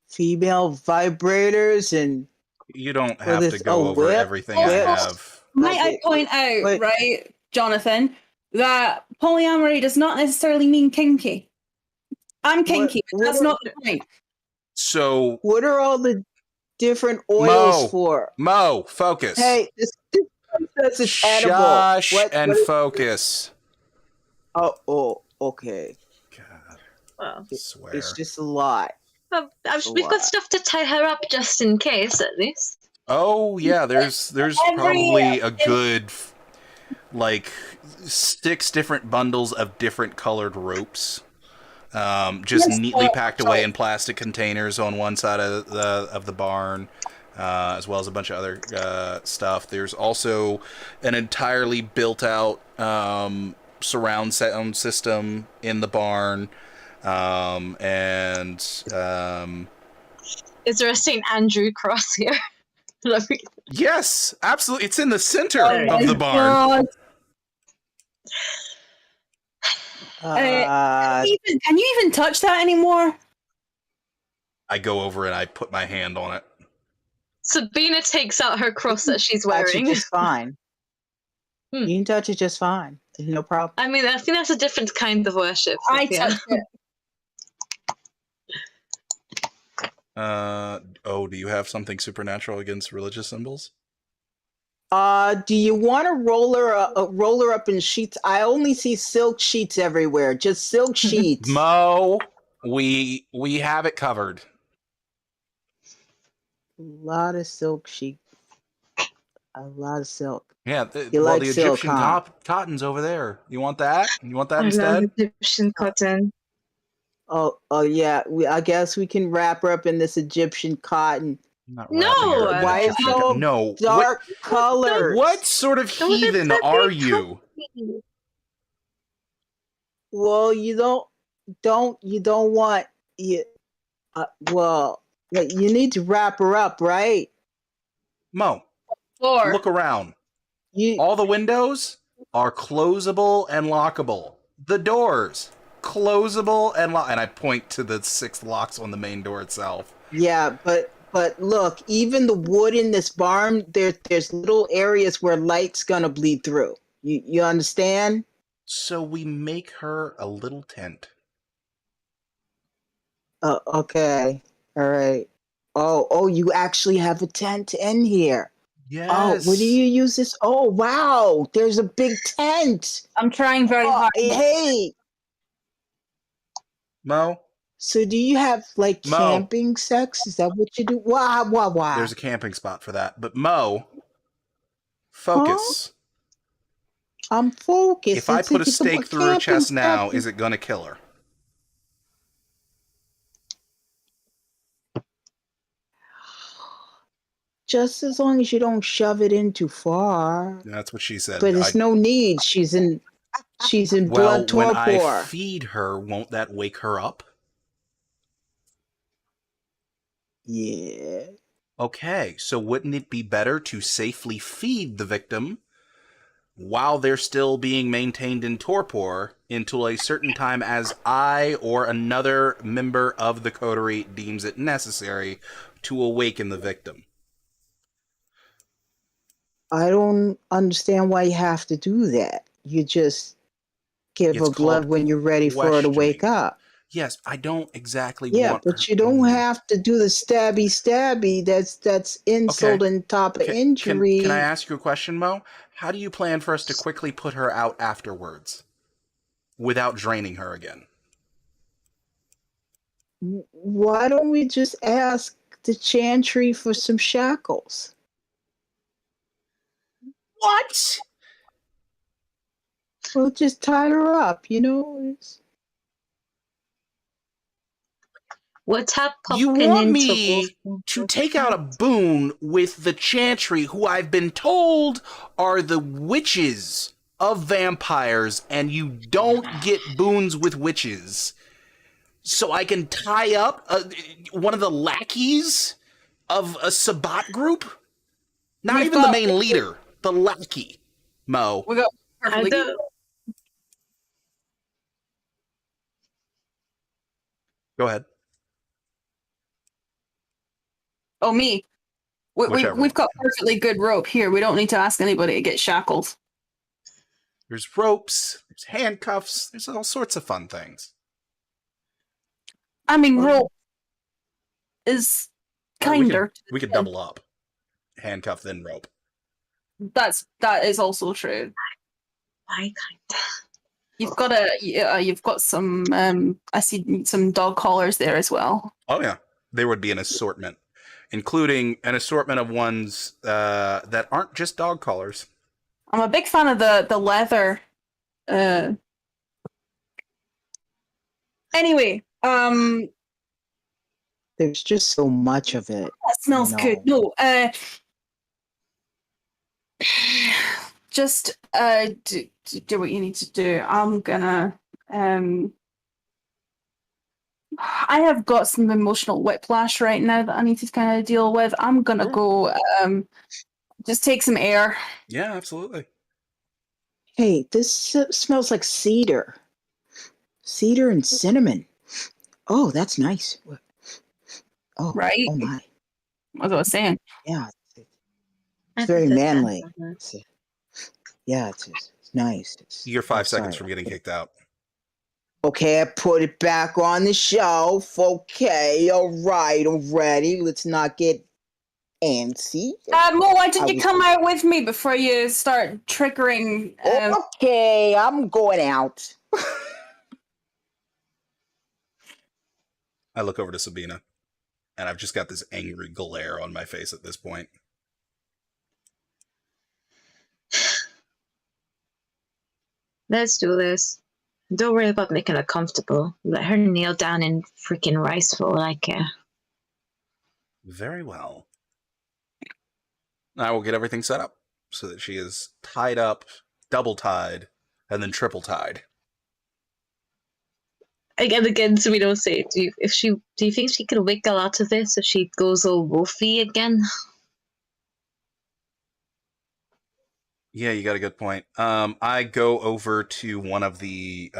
Speaker 1: female vibrators and
Speaker 2: You don't
Speaker 1: for
Speaker 2: have to
Speaker 1: this.
Speaker 2: go
Speaker 1: Oh,
Speaker 2: over
Speaker 1: whip,
Speaker 2: everything I
Speaker 1: whips.
Speaker 2: have.
Speaker 3: Might I
Speaker 1: Okay,
Speaker 3: point out,
Speaker 1: wait.
Speaker 3: right, Jonathan, that polyamory does not necessarily mean kinky. I'm kinky, but that's not the point.
Speaker 2: So,
Speaker 1: What are all the different oils for?
Speaker 2: Mo, focus.
Speaker 1: Hey, this says it's edible.
Speaker 2: Shush
Speaker 1: What is-
Speaker 2: focus.
Speaker 1: Oh, okay.
Speaker 2: God,
Speaker 4: Well,
Speaker 2: I swear.
Speaker 1: It's just a lot.
Speaker 4: we've got stuff to tie her up just in case, at least.
Speaker 2: Oh yeah, there's probably a good like 6 different bundles of different colored ropes, just neatly packed away in plastic containers on one side of the barn, as well as a bunch of other stuff. There's also an entirely built out surround sound system in the barn, and
Speaker 4: Is there a St. Andrew cross here? Let me-
Speaker 2: yes, absolutely, it's in the center
Speaker 3: Oh
Speaker 2: of
Speaker 3: my
Speaker 2: the barn.
Speaker 3: God.
Speaker 1: Uh,
Speaker 3: Can you even touch that anymore?
Speaker 2: I go over and I put my hand on it.
Speaker 4: Sabina takes out her cross that she's
Speaker 1: touch it
Speaker 4: wearing.
Speaker 1: just fine.
Speaker 4: Hmm.
Speaker 1: You can touch it just fine. There's no problem.
Speaker 4: I mean, I think that's a different kind of worship.
Speaker 3: I
Speaker 4: Sophia.
Speaker 3: touched it.
Speaker 2: Do you have something supernatural against religious symbols?
Speaker 1: Do you want to roll her up in sheets? I only see silk sheets everywhere. Just silk sheets.
Speaker 2: Mo, we have it covered.
Speaker 1: A lot of silk sheets. A lot of silk.
Speaker 2: Yeah,
Speaker 1: You
Speaker 2: well,
Speaker 1: like
Speaker 2: the
Speaker 1: silk,
Speaker 2: Egyptian
Speaker 1: huh?
Speaker 2: cotton's over there. You want that? You want that
Speaker 4: I love
Speaker 2: instead?
Speaker 4: Egyptian cotton.
Speaker 1: Oh yeah. I guess we can wrap her up in this Egyptian cotton.
Speaker 2: I'm not
Speaker 4: No!
Speaker 2: wrapping her in
Speaker 1: Why is
Speaker 2: Egyptian
Speaker 1: it all
Speaker 2: cotton. No.
Speaker 1: dark colors?
Speaker 2: What sort of
Speaker 4: No, that's
Speaker 2: heathen
Speaker 4: a
Speaker 2: are
Speaker 4: big
Speaker 2: you?
Speaker 4: company.
Speaker 1: Well, you don't want you. Well, like, you need to wrap her up, right?
Speaker 2: Mo,
Speaker 3: Floor.
Speaker 2: look around.
Speaker 1: You
Speaker 2: All the windows are closable and lockable. The doors, closable and lock. And I point to the 6 locks on the main door itself.
Speaker 1: Yeah, but look, even the wood in this barn, there's little areas where light's gonna bleed through. You understand?
Speaker 2: So we make her a little tent.
Speaker 1: Okay. All right. Oh, you actually have a tent in here.
Speaker 2: Yes.
Speaker 1: Oh, what do you use this? Oh, wow. There's a big tent.
Speaker 3: I'm trying very
Speaker 1: Oh,
Speaker 3: hard.
Speaker 1: hey.
Speaker 2: Mo,
Speaker 1: So do you have like
Speaker 2: Mo.
Speaker 1: camping sex? Is that what you do? Wow.
Speaker 2: there's a camping spot for that. But Mo, focus.
Speaker 1: I'm focused.
Speaker 2: If I put a
Speaker 1: It's
Speaker 2: stake through her
Speaker 1: camping
Speaker 2: chest now,
Speaker 1: sex.
Speaker 2: is it going to kill her?
Speaker 1: Just as long as you don't shove it in too far.
Speaker 2: That's what she said.
Speaker 1: But there's no need. She's in
Speaker 2: well,
Speaker 1: blood
Speaker 2: when I
Speaker 1: torpor.
Speaker 2: feed her, won't that wake her up?
Speaker 1: Yeah.
Speaker 2: Okay, so wouldn't it be better to safely feed the victim while they're still being maintained in torpor until a certain time as I or another member of the coterie deems it necessary to awaken the victim?
Speaker 1: I don't understand why you have to do that. You just give
Speaker 2: It's
Speaker 1: her blood
Speaker 2: called
Speaker 1: when you're ready for her to wake
Speaker 2: questioning.
Speaker 1: up.
Speaker 2: Yes, I don't exactly
Speaker 1: Yeah,
Speaker 2: want
Speaker 1: but
Speaker 2: her-
Speaker 1: you don't have to do the stabby. That's insult
Speaker 2: Okay.
Speaker 1: and top of
Speaker 2: Can
Speaker 1: injury.
Speaker 2: I ask you a question, Mo? How do you plan for us to quickly put her out afterwards without draining her again?
Speaker 1: Why don't we just ask the chantry for some shackles?
Speaker 2: What?
Speaker 1: We'll just tie her up, you know?
Speaker 4: What's up,
Speaker 2: You
Speaker 4: popping
Speaker 2: want
Speaker 4: into
Speaker 2: me
Speaker 4: Wolf-
Speaker 2: to take out a boon with the Chantry, who I've been told are the witches of vampires, and you don't get boons with witches. So I can tie up one of the lackeys of a Sabbat group? Not
Speaker 3: We've
Speaker 2: even the
Speaker 3: got-
Speaker 2: main leader, the lackey. Mo.
Speaker 3: We got
Speaker 4: I
Speaker 3: perfectly.
Speaker 4: don't.
Speaker 2: Go ahead.
Speaker 3: Oh, me.
Speaker 2: Whichever
Speaker 3: We've
Speaker 2: one.
Speaker 3: got perfectly good rope here. We don't need to ask anybody to get shackled.
Speaker 2: There's ropes, there's handcuffs, there's all sorts of fun things.
Speaker 3: I mean, rope is
Speaker 2: Or we
Speaker 3: kinder.
Speaker 2: We could double up. Handcuff, then rope.
Speaker 3: That is also true.
Speaker 4: I kind
Speaker 3: You've got some. I see some dog collars there as well.
Speaker 2: Oh, yeah. There would be an assortment, including an assortment of ones that aren't just dog collars.
Speaker 3: I'm a big fan of the leather. Anyway,
Speaker 1: There's just so much of it.
Speaker 3: that smells
Speaker 1: No.
Speaker 3: good. No, just do what you need to do. I'm gonna I have got some emotional whiplash right now that I need to kind of deal with. I'm gonna
Speaker 2: Sure.
Speaker 3: go just take some air.
Speaker 2: Yeah, absolutely.
Speaker 1: Hey, this smells like cedar. Cedar and cinnamon. Oh, that's nice. Oh,
Speaker 3: Right?
Speaker 1: oh my.
Speaker 3: As I was saying.
Speaker 1: Yeah,
Speaker 4: I
Speaker 1: it's very
Speaker 4: think that's
Speaker 1: manly.
Speaker 4: excellent.
Speaker 1: It's nice.
Speaker 2: You're 5 seconds
Speaker 1: sorry.
Speaker 2: from getting kicked out.
Speaker 1: Okay, I put it back on the shelf. Okay, all right, already. Let's not get antsy.
Speaker 3: Mo, why didn't
Speaker 1: I
Speaker 3: you
Speaker 1: was-
Speaker 3: come out with me before you start triggering?
Speaker 1: Okay, I'm going out.
Speaker 2: I look over to Sabina, and I've just got this angry glare on my face at this point.
Speaker 4: Let's do this. Don't worry about making her comfortable. Let her kneel down in freaking rice for all I care.
Speaker 2: Very well. I will get everything set up so that she is tied up, double tied, and then triple tied.
Speaker 4: Again, so we don't say. Do you think she could wiggle out of this if she goes all wolfy again?
Speaker 2: Yeah, you got a good point. I go over to one of the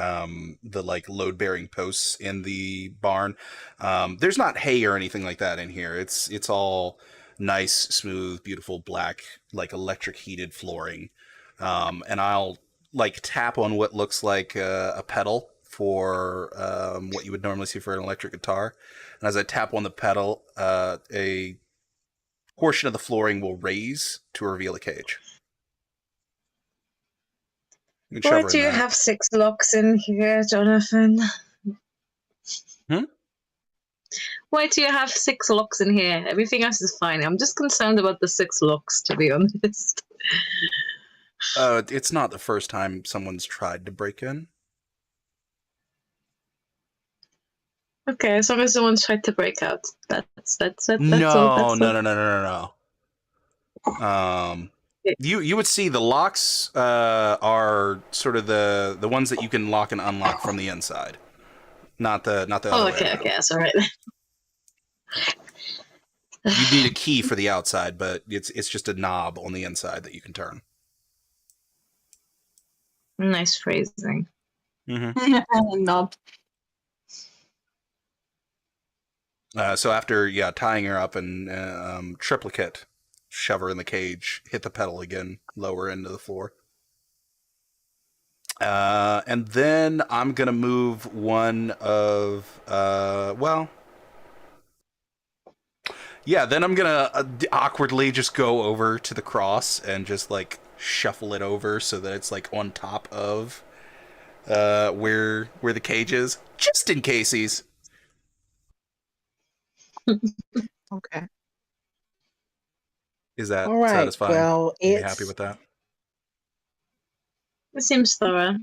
Speaker 2: like load bearing posts in the barn. There's not hay or anything like that in here. It's all nice, smooth, beautiful black, like electric heated flooring. And I'll like tap on what looks like a pedal for what you would normally see for an electric guitar. And as I tap on the pedal, a portion of the flooring will raise to reveal a cage. You can
Speaker 4: Why
Speaker 2: shove her
Speaker 4: do
Speaker 2: in
Speaker 4: you
Speaker 2: that.
Speaker 4: have 6 locks in here, Jonathan?
Speaker 2: Hmm?
Speaker 4: Why do you have 6 locks in here? Everything else is fine. I'm just concerned about the 6 locks, to be honest.
Speaker 2: It's not the first time someone's tried to break in.
Speaker 4: Okay, as long as someone's tried to break out, that's all.
Speaker 2: No. You would see the locks are sort of the ones that you can lock and unlock from the inside, not the other way
Speaker 4: Okay,
Speaker 2: around.
Speaker 4: that's all right.
Speaker 2: You need a key for the outside, but it's just a knob on the inside that you can turn.
Speaker 4: Nice phrasing.
Speaker 2: Mm-hmm.
Speaker 3: Knob.
Speaker 2: So after tying her up and triplicate, shove her in the cage, hit the pedal again, lower into the floor. And then I'm gonna move one of then I'm gonna awkwardly just go over to the cross and just like shuffle it over so that it's like on top of where the cage is, just in case he's.
Speaker 1: Okay.
Speaker 2: Is that
Speaker 1: All right.
Speaker 2: satisfying?
Speaker 1: Well,
Speaker 2: Are you happy with that?
Speaker 4: It seems thorough.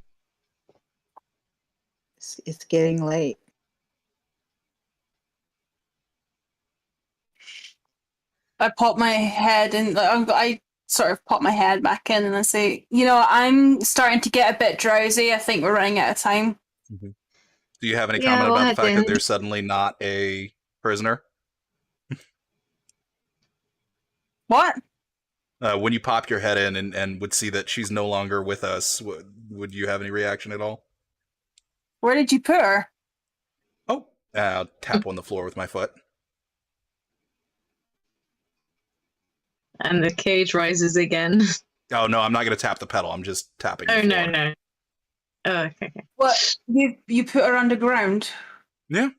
Speaker 1: it's getting late.
Speaker 3: I pop my head in. I sort of pop my head back in and I say, I'm starting to get a bit drowsy. I think we're running out of time.
Speaker 2: Mm-hmm. Do you have any
Speaker 4: Yeah,
Speaker 2: comment
Speaker 4: we'll
Speaker 2: about the
Speaker 4: head
Speaker 2: fact
Speaker 4: in.
Speaker 2: that there's suddenly not a prisoner?
Speaker 3: What?
Speaker 2: When you pop your head in and would see that she's no longer with us, would you have any reaction at all?
Speaker 3: Where did you put her?
Speaker 2: Oh, I'll tap on the floor with my foot.
Speaker 4: And the cage rises again.
Speaker 2: Oh no, I'm not going to tap the pedal. I'm just tapping.
Speaker 4: Oh
Speaker 2: the
Speaker 4: no,
Speaker 2: floor.
Speaker 4: no. Oh, okay.
Speaker 3: What? You put her underground?
Speaker 2: Yeah.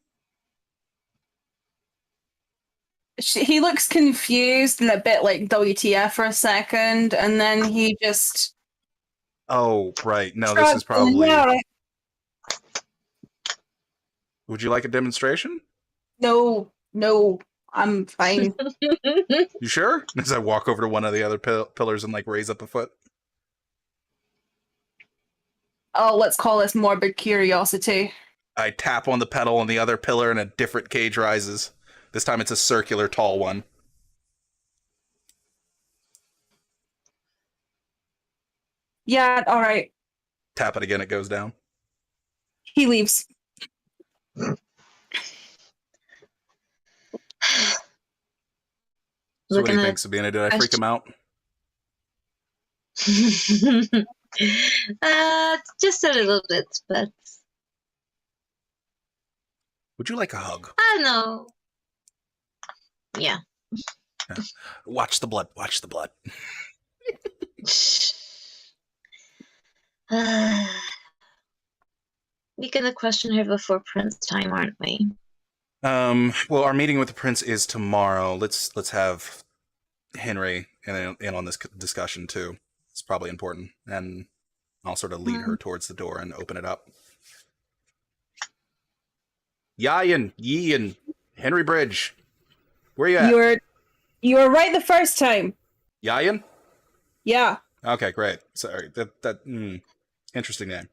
Speaker 3: He looks confused and a bit like WTF for a second, and then he just.
Speaker 2: Oh right. No, this
Speaker 3: shrugs
Speaker 2: is probably.
Speaker 3: and, "Yeah, right."
Speaker 2: Would you like a demonstration?
Speaker 3: No, I'm fine.
Speaker 2: You sure? As I walk over to one of the other pillars and like raise up a foot.
Speaker 3: Oh, let's call this morbid curiosity.
Speaker 2: I tap on the pedal on the other pillar and a different cage rises. This time it's a circular, tall one.
Speaker 3: Yeah, all right.
Speaker 2: Tap it again, it goes down.
Speaker 3: He leaves.
Speaker 2: So
Speaker 4: We're
Speaker 2: what do you
Speaker 4: gonna
Speaker 2: think, Sabina? Did I freak him out?
Speaker 4: just a little bit, but
Speaker 2: Would you like a hug?
Speaker 4: I don't know. Yeah.
Speaker 2: Watch the blood. Watch the blood.
Speaker 4: We're gonna question her before Prince time, aren't we?
Speaker 2: Well, our meeting with the prince is tomorrow. Let's have Henry in on this discussion too. It's probably important, and I'll sort of lead her towards the door and open it up. Yian, Henry Bridge, where you at?
Speaker 3: You were right the first time.
Speaker 2: Yian?
Speaker 3: Yeah.
Speaker 2: Okay, great. Sorry, interesting name.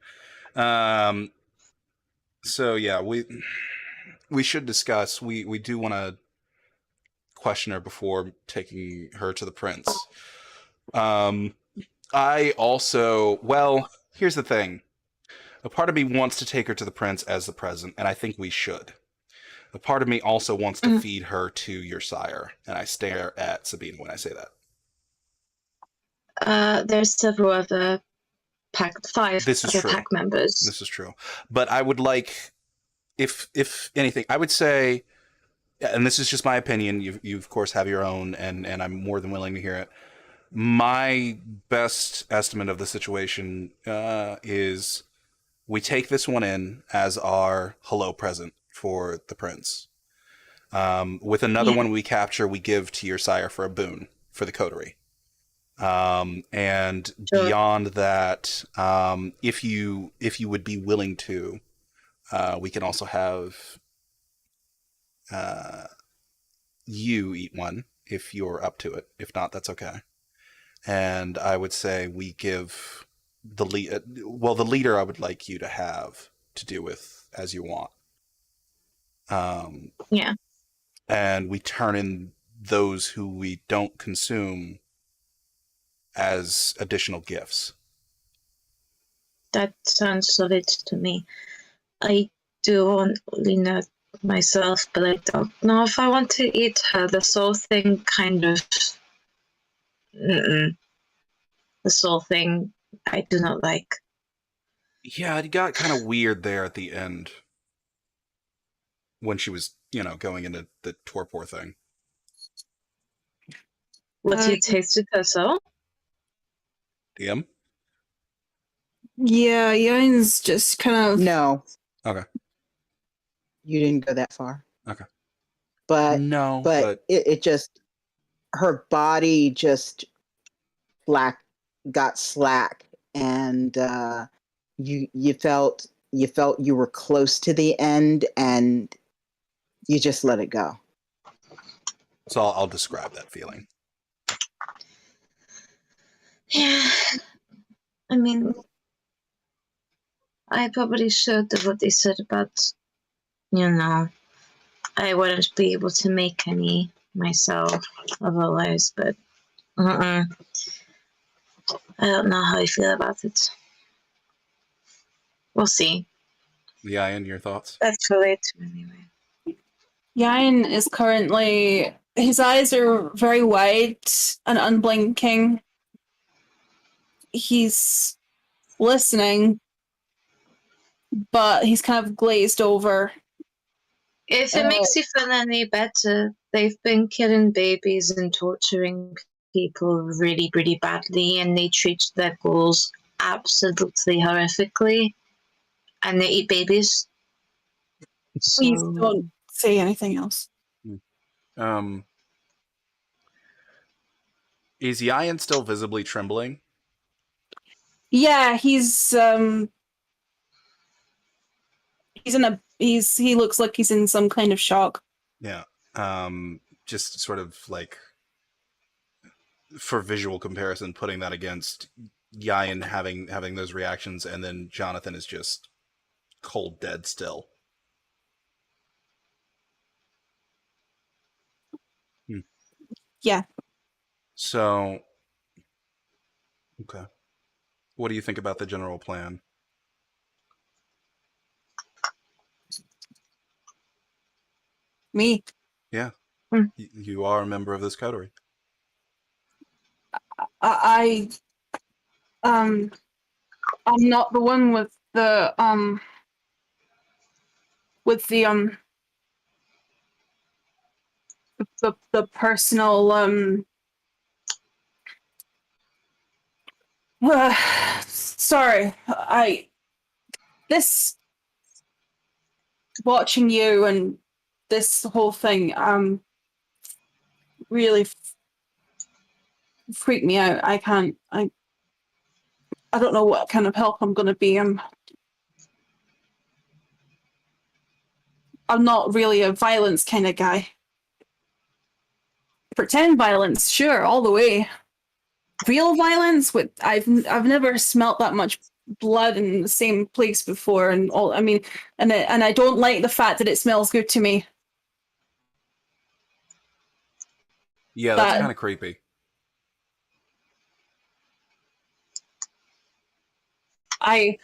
Speaker 2: So yeah, we should discuss. We do want to question her before taking her to the prince. I also, well, here's the thing. A part of me wants to take her to the prince as the present, and I think we should. A part of me also wants to feed her to your sire, and I stare at Sabina when I say that.
Speaker 4: There's several other pack members.
Speaker 2: This is true. But I would like, if anything, I would say, and this is just my opinion, you of course have your own, and I'm more than willing to hear it. My best estimate of the situation is we take this one in as our hello present for the prince. With another one we capture, we give to your sire for a boon for the coterie. And beyond that, if you would be willing to, we can also have you eat one if you're up to it. If not, that's okay. And I would say we give the leader I would like you to have to do with as you want.
Speaker 4: Yeah.
Speaker 2: And we turn in those who we don't consume as additional gifts.
Speaker 4: That sounds solid to me. I do want Lena myself, but I don't know if I want to eat her. The soul thing kind of... The soul thing I do not like.
Speaker 2: Yeah, it got kind of weird there at the end when she was, going into the torpor thing.
Speaker 4: What, you tasted her soul?
Speaker 2: DM?
Speaker 3: Yeah, Yain's just kind of...
Speaker 1: No.
Speaker 2: Okay.
Speaker 1: You didn't go that far.
Speaker 2: Okay.
Speaker 1: But
Speaker 2: no,
Speaker 1: but it just, her body just got slack, and you felt you were close to the end, and you just let it go.
Speaker 2: So I'll describe that feeling.
Speaker 4: Yeah. I mean, I probably should have what they said about, I wouldn't be able to make any myself otherwise, but I don't know how I feel about it. We'll see.
Speaker 2: Yeah, and your thoughts?
Speaker 4: That's related anyway.
Speaker 3: Yain is currently... His eyes are very wide and unblinking. He's listening, but he's kind of glazed over.
Speaker 4: If it makes you feel any better, they've been killing babies and torturing people really, really badly, and they treat their ghouls absolutely horrifically, and they eat babies.
Speaker 3: Please don't say anything else.
Speaker 2: Is Yain still visibly trembling?
Speaker 3: Yeah, he looks like he's in some kind of shock.
Speaker 2: Yeah. Just sort of like, for visual comparison, putting that against Yain having those reactions, and then Jonathan is just cold dead still.
Speaker 3: Yeah.
Speaker 2: So, okay. What do you think about the general plan?
Speaker 3: Me.
Speaker 2: Yeah.
Speaker 4: Hmm.
Speaker 2: You are a member of this coterie.
Speaker 3: I I'm not the one with the the personal sorry, I this watching you and this whole thing really freaked me out. I can't I don't know what kind of help I'm gonna be. I'm not really a violence kind of guy. Pretend violence, sure, all the way. Real violence with I've never smelt that much blood in the same place before, and all. I mean, and I don't like the fact that it smells good to me.
Speaker 2: Yeah, that's
Speaker 3: That
Speaker 2: kind of creepy.
Speaker 3: I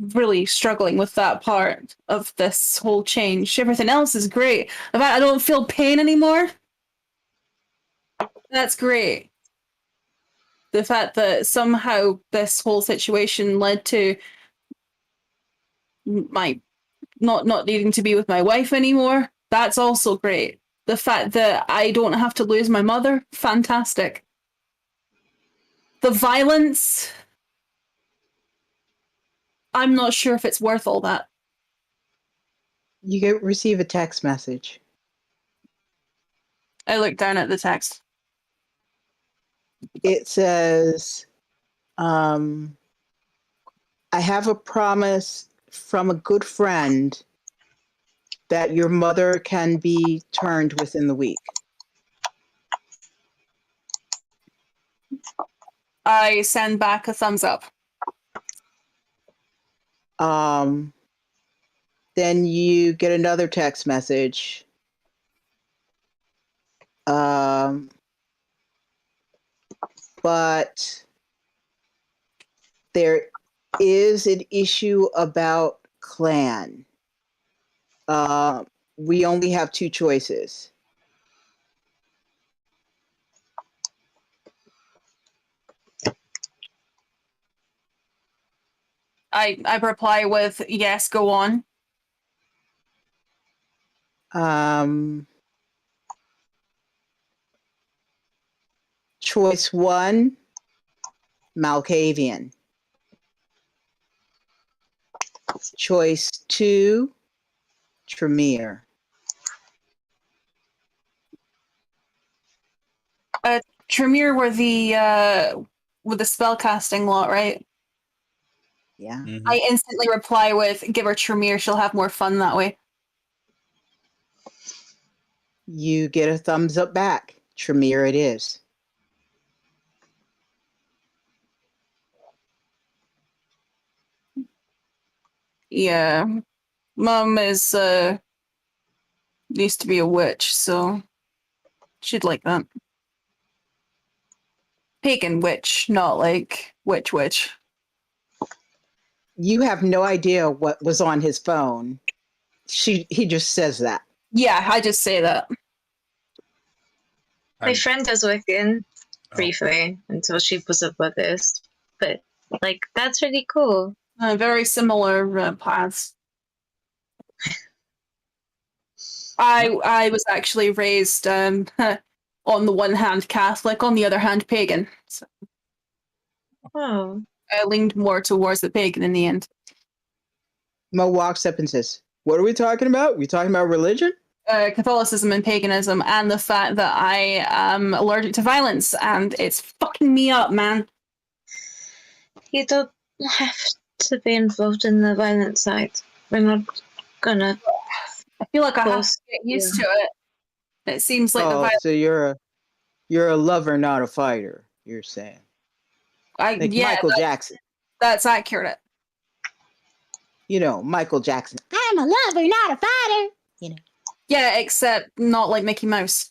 Speaker 3: really struggling with that part of this whole change. Everything else is great. The fact I don't feel pain anymore. That's great. The fact that somehow this whole situation led to my not needing to be with my wife anymore, that's also great. The fact that I don't have to lose my mother, fantastic. The violence, I'm not sure if it's worth all that.
Speaker 1: You receive a text message.
Speaker 3: I look down at the text.
Speaker 1: It says, I have a promise from a good friend that your mother can be turned within the week.
Speaker 3: I send back a thumbs up.
Speaker 1: Then you get another text message. But there is an issue about clan. We only have two choices.
Speaker 3: I reply with yes, go on.
Speaker 1: Choice one, Malkavian. Choice two, Tremere.
Speaker 3: Tremere with the spellcasting lot, right?
Speaker 1: Yeah.
Speaker 2: Mhm.
Speaker 3: I instantly reply with give her Tremere, she'll have more fun that way.
Speaker 1: You get a thumbs up back. Tremere it is.
Speaker 3: Yeah. Mom is used to be a witch, so she'd like that. Pagan witch, not like witch.
Speaker 1: You have no idea what was on his phone. He just says that.
Speaker 3: Yeah, I just say that.
Speaker 4: My friend does Wiccan briefly until she was a Buddhist, but like that's really cool.
Speaker 3: Very similar paths. I was actually raised on the one hand Catholic, on the other hand pagan. So
Speaker 4: Oh,
Speaker 3: I leaned more towards the pagan in the end.
Speaker 1: Mo walks up and says, "What are we talking about? We talking about religion?"
Speaker 3: Catholicism and paganism, and the fact that I am allergic to violence, and it's fucking me up, man.
Speaker 4: you don't have to be involved in the violent side. We're not gonna.
Speaker 3: I feel like I have
Speaker 4: Close,
Speaker 3: to get used to it. It seems like the
Speaker 1: Oh,
Speaker 3: violence.
Speaker 1: so you're a lover, not a fighter. You're saying like
Speaker 3: Yeah,
Speaker 1: Michael Jackson.
Speaker 3: that's accurate.
Speaker 1: You know, Michael Jackson. I'm a lover, not a fighter. You know.
Speaker 3: Yeah, except not like Mickey Mouse.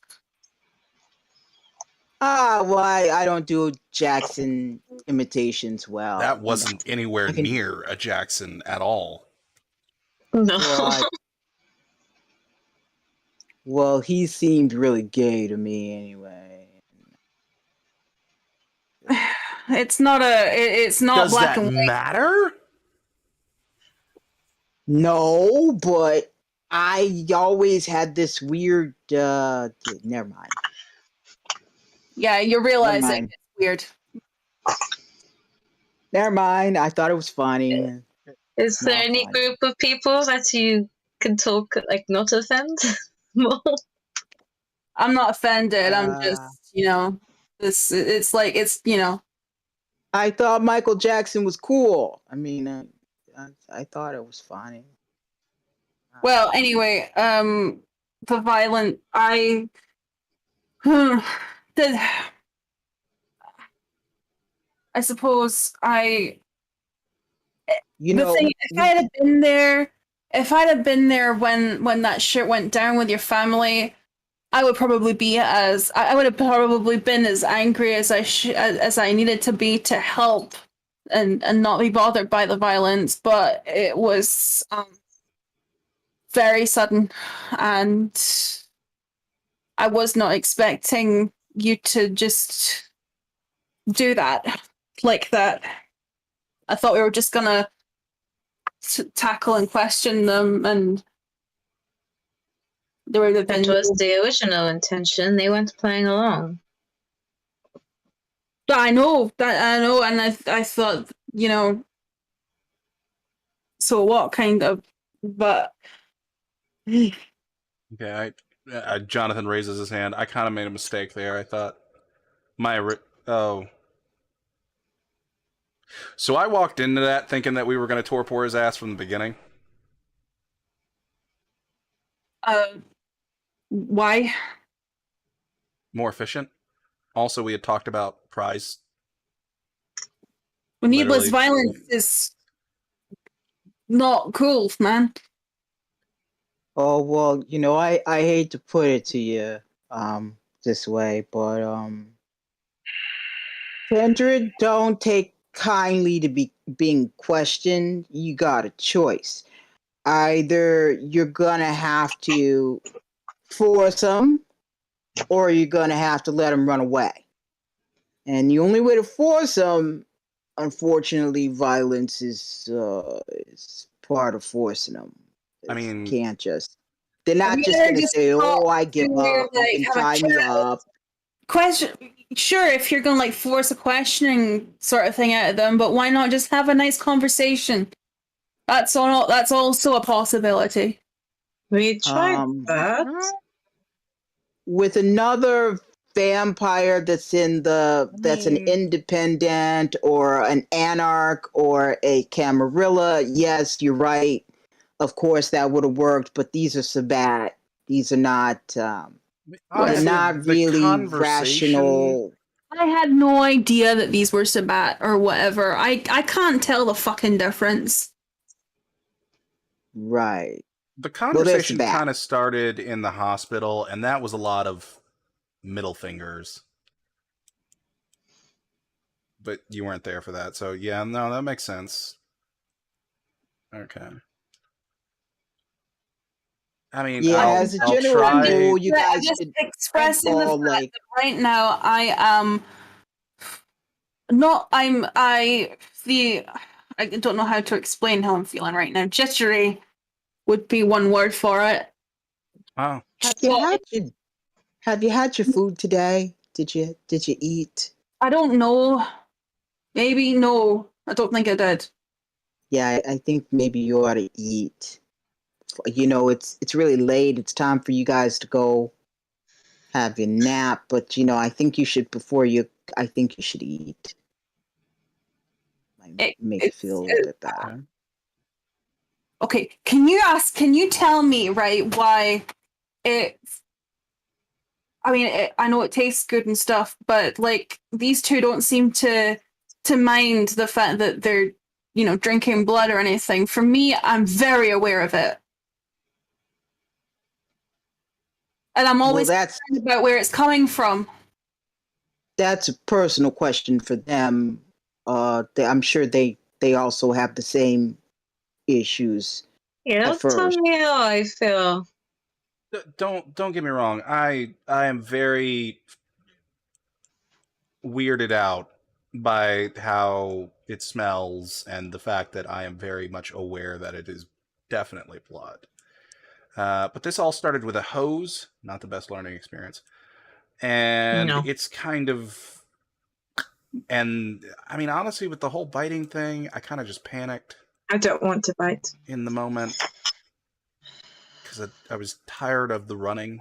Speaker 1: Well, I don't do Jackson imitations well.
Speaker 2: That wasn't anywhere
Speaker 1: I can-
Speaker 2: near a Jackson at all.
Speaker 4: No.
Speaker 1: Well, he seemed really gay to me anyway.
Speaker 3: It's not it's not
Speaker 2: Does
Speaker 3: black
Speaker 2: that
Speaker 3: and white.
Speaker 2: matter?
Speaker 1: No, but I always had this weird. Never mind.
Speaker 3: Yeah, you're realizing
Speaker 1: mind.
Speaker 3: it's weird.
Speaker 1: Never mind. I thought it was funny.
Speaker 4: Is there
Speaker 1: Not
Speaker 4: any
Speaker 1: fine.
Speaker 4: group of people that you can talk like not offend more?
Speaker 3: I'm not offended. I'm
Speaker 1: Uh,
Speaker 3: just, it's like it's,
Speaker 1: I thought Michael Jackson was cool. I mean, I thought it was funny.
Speaker 3: well, anyway, the violent the I suppose
Speaker 1: You
Speaker 3: the
Speaker 1: know,
Speaker 3: thing, if I'd have been there when that shit went down with your family, I would probably be I would have probably been as angry as as I needed to be to help and not be bothered by the violence, but it was very sudden, and I was not expecting you to just do that like that. I thought we were just gonna tackle and question them, and there would have
Speaker 4: That
Speaker 3: been.
Speaker 4: was the original intention. They weren't playing along.
Speaker 3: I know, and I thought, so what kind of, but
Speaker 2: Okay, Jonathan raises his hand. I kind of made a mistake there. I thought oh. So I walked into that thinking that we were going to torpor his ass from the beginning.
Speaker 3: why?
Speaker 2: More efficient. Also, we had talked about prize.
Speaker 3: Needless
Speaker 2: Literally.
Speaker 3: violence is not cool, man.
Speaker 1: oh well, I hate to put it to you this way, but Kindred don't take kindly to being questioned. You got a choice. Either you're gonna have to force them, or you're gonna have to let them run away. And the only way to force them, unfortunately, violence is part of forcing them.
Speaker 2: I mean,
Speaker 1: can't just. They're not
Speaker 3: We
Speaker 1: just
Speaker 3: better
Speaker 1: gonna
Speaker 3: just
Speaker 1: say,
Speaker 3: talk
Speaker 1: "Oh, I give
Speaker 3: to,
Speaker 1: up. You
Speaker 3: like,
Speaker 1: can
Speaker 3: have a
Speaker 1: tie me
Speaker 3: chat.
Speaker 1: up."
Speaker 3: Question. Sure, if you're gonna like force a questioning sort of thing out of them, but why not just have a nice conversation? That's also a possibility.
Speaker 4: We tried that.
Speaker 1: With another vampire that's that's an independent or an anarch or a camarilla, yes, you're right. Of course, that would have worked, but these are Sabat. These are not. They're
Speaker 2: honestly,
Speaker 1: not
Speaker 2: the
Speaker 1: really
Speaker 2: conversation-
Speaker 1: rational.
Speaker 3: I had no idea that these were Sabat or whatever. I can't tell the fucking difference.
Speaker 1: Right.
Speaker 2: The conversation
Speaker 1: Sabat.
Speaker 2: kind of started in the hospital, and that was a lot of middle fingers. But you weren't there for that, so yeah, no, that makes sense. Okay. I mean,
Speaker 1: Yeah,
Speaker 2: I'll,
Speaker 1: as a
Speaker 2: I'll
Speaker 1: general
Speaker 2: try.
Speaker 1: rule, you guys
Speaker 3: just
Speaker 1: should
Speaker 3: expressing the
Speaker 1: all,
Speaker 3: fact
Speaker 1: like-
Speaker 3: that right now I am not. I don't know how to explain how I'm feeling right now. Jittery would be one word for it.
Speaker 2: Oh,
Speaker 1: Have you had your food today? Did you eat?
Speaker 3: I don't know. Maybe no. I don't think I did.
Speaker 1: Yeah, I think maybe you ought to eat. It's really late. It's time for you guys to go have your nap. But I think you should I think you should eat. Make you feel a little bit better.
Speaker 3: Okay, can you tell me, right, why I know it tastes good and stuff, but like these two don't seem to mind the fact that they're, drinking blood or anything. For me, I'm very aware of it. And I'm always
Speaker 1: that's
Speaker 3: concerned about where it's coming from.
Speaker 1: that's a personal question for them. I'm sure they also have the same issues
Speaker 4: Yeah,
Speaker 1: at
Speaker 4: tell
Speaker 1: first.
Speaker 4: me how I feel.
Speaker 2: Don't get me wrong. I am very weirded out by how it smells and the fact that I am very much aware that it is definitely blood. But this all started with a hose, not the best learning experience. And
Speaker 4: No.
Speaker 2: it's kind of. And I mean, honestly, with the whole biting thing, I kind of just panicked
Speaker 4: I don't want to bite.
Speaker 2: in the moment because I was tired of the running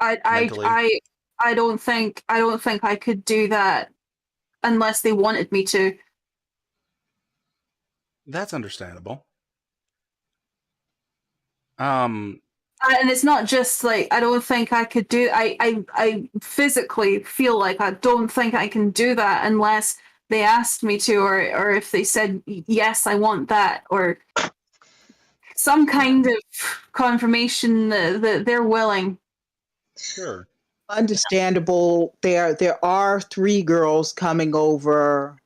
Speaker 2: mentally.
Speaker 3: I don't think I could do that unless they wanted me to.
Speaker 2: That's understandable.
Speaker 3: And it's not just like I don't think I could do. I physically feel like I don't think I can do that unless they asked me to, or if they said yes, I want that, or some kind of confirmation that they're willing.
Speaker 2: Sure.
Speaker 1: Understandable. There are three girls coming over.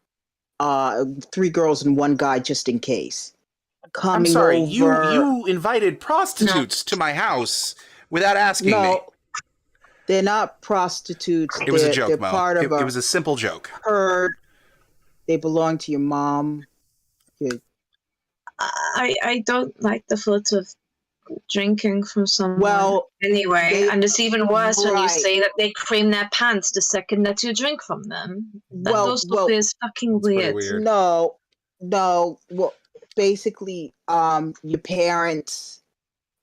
Speaker 1: Three girls and one guy, just in case.
Speaker 2: I'm
Speaker 1: Coming
Speaker 2: sorry,
Speaker 1: over.
Speaker 2: you invited prostitutes to my house without asking me.
Speaker 1: No, they're not prostitutes.
Speaker 2: It was a
Speaker 1: They're
Speaker 2: joke, Mo.
Speaker 1: part of
Speaker 2: It was a simple joke.
Speaker 1: herd. They belong to your mom.
Speaker 4: I don't like the thought of drinking from someone.
Speaker 1: Well,
Speaker 4: anyway, and it's even worse when you
Speaker 1: right.
Speaker 4: say that they cream their pants the second that you drink from them. Those stuff
Speaker 1: well,
Speaker 4: is fucking
Speaker 2: pretty
Speaker 4: weird.
Speaker 2: weird.
Speaker 1: No. Well, basically, your parents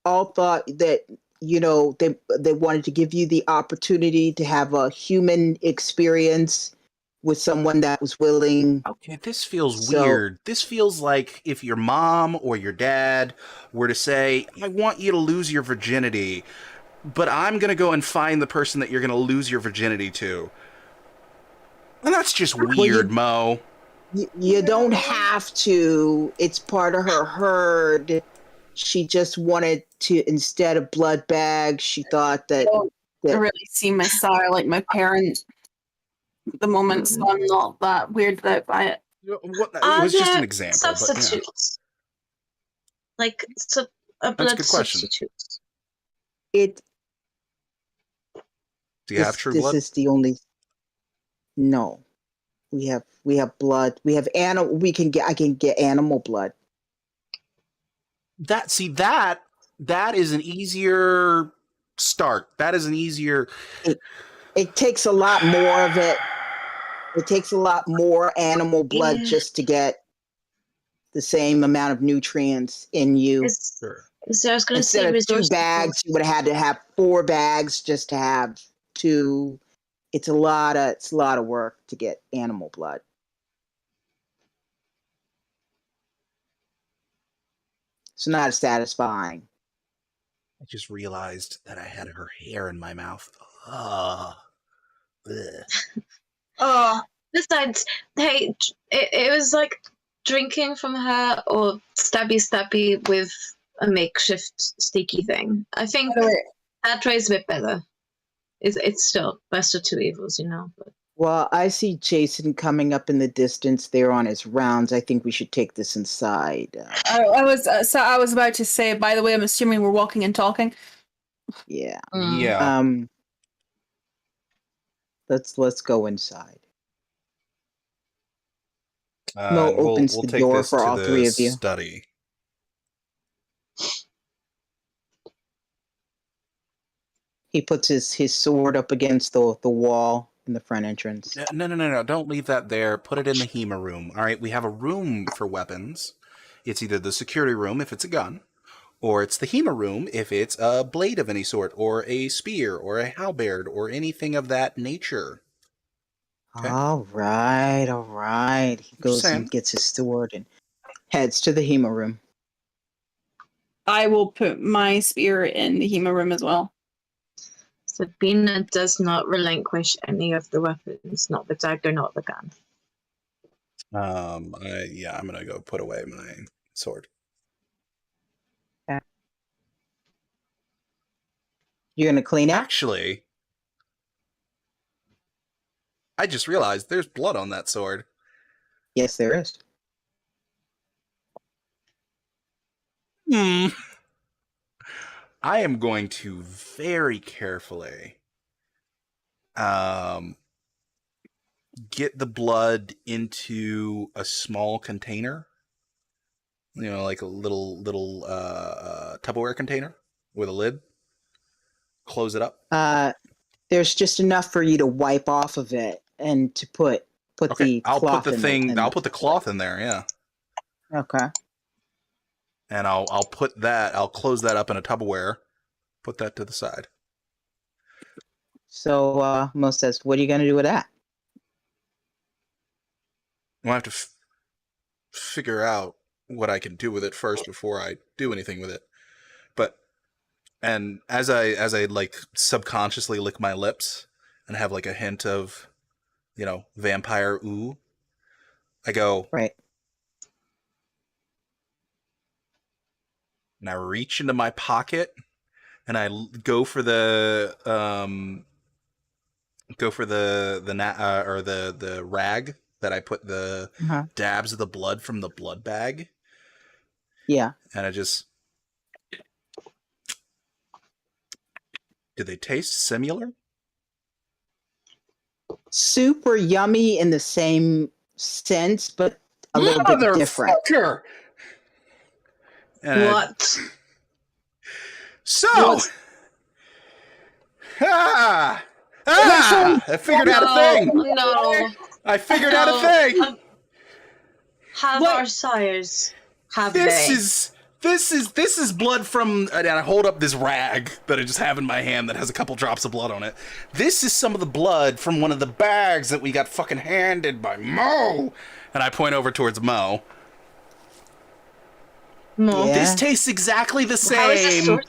Speaker 1: all thought that they wanted to give you the opportunity to have a human experience with someone that was willing.
Speaker 2: Okay, this feels
Speaker 1: So-
Speaker 2: weird. This feels like if your mom or your dad were to say, I want you to lose your virginity, but I'm going to go and find the person that you're going to lose your virginity to. And that's just weird, Mo.
Speaker 1: You don't have to. It's part of her herd. She just wanted to, instead of blood bags, she thought that.
Speaker 3: I really see my side like my parents at the moment, so I'm not that weirded out by it.
Speaker 2: It was just an example.
Speaker 4: Substitutes. Like a
Speaker 2: That's a
Speaker 4: blood
Speaker 2: good question.
Speaker 4: substitute.
Speaker 1: It.
Speaker 2: Do you have True
Speaker 1: This
Speaker 2: Blood?
Speaker 1: is the only. No, we have blood. We have animal. I can get animal blood.
Speaker 2: That is an easier start. That is an easier.
Speaker 1: It takes a lot more of it. It takes a lot more animal blood just to get the same amount of nutrients in you.
Speaker 2: Sure.
Speaker 4: So I was going to say,
Speaker 1: Instead of 2 bags, you would have had to have 4 bags just to have 2. It's a lot of work to get animal blood. It's not as satisfying.
Speaker 2: I just realized that I had her hair in my mouth. Ugh.
Speaker 3: Oh,
Speaker 4: Besides, hey, it was like drinking from her or stabby with a makeshift sticky thing. I think that tries a bit better. It's still best of 2 evils, But
Speaker 1: Well, I see Jason coming up in the distance there on his rounds. I think we should take this inside.
Speaker 3: I was about to say. By the way, I'm assuming we're walking and talking.
Speaker 1: Yeah.
Speaker 2: Yeah.
Speaker 1: Let's go inside.
Speaker 2: Mo
Speaker 1: opens the door for all 3 of you.
Speaker 2: Study.
Speaker 1: He puts his sword up against the wall in the front entrance.
Speaker 2: No. Don't leave that there. Put it in the HEMA room. All right, we have a room for weapons. It's either the security room if it's a gun, or it's the HEMA room if it's a blade of any sort, or a spear, or a halberd, or anything of that nature. Okay.
Speaker 1: All right. He goes and gets his sword and heads to the HEMA room.
Speaker 3: I will put my spear in the HEMA room as well.
Speaker 4: Sabina does not relinquish any of the weapons, not the dagger, not the gun.
Speaker 2: I'm gonna go put away my sword.
Speaker 1: You're gonna clean it?
Speaker 2: Actually, I just realized there's blood on that sword.
Speaker 1: Yes, there is.
Speaker 2: I am going to very carefully get the blood into a small container. Like a little Tupperware container with a lid. Close it up.
Speaker 1: There's just enough for you to wipe off of it and to put
Speaker 2: Okay,
Speaker 1: the cloth
Speaker 2: I'll put the cloth in there. Yeah.
Speaker 1: Okay.
Speaker 2: And I'll close that up in a Tupperware. Put that to the side.
Speaker 1: So Mo says, "What are you going to do with that?"
Speaker 2: I'll have to figure out what I can do with it first before I do anything with it. And as I like subconsciously lick my lips and have like a hint of, vampire ooh, I go,
Speaker 1: Right.
Speaker 2: and I reach into my pocket and I go for the the rag that I put the dabs of the blood from the blood bag.
Speaker 1: Yeah.
Speaker 2: And I just, do they taste similar?
Speaker 1: Super yummy in the same sense, but a little bit different.
Speaker 4: What?
Speaker 2: I figured out a thing.
Speaker 4: No.
Speaker 2: I figured out a thing.
Speaker 4: Have our sires? Have
Speaker 2: This is blood from, and I hold up this rag that I just have in my hand that has a couple drops of blood on it. This is some of the blood from one of the bags that we got fucking handed by Mo. And I point over towards Mo.
Speaker 4: Mo.
Speaker 1: Yeah.
Speaker 2: This tastes exactly the same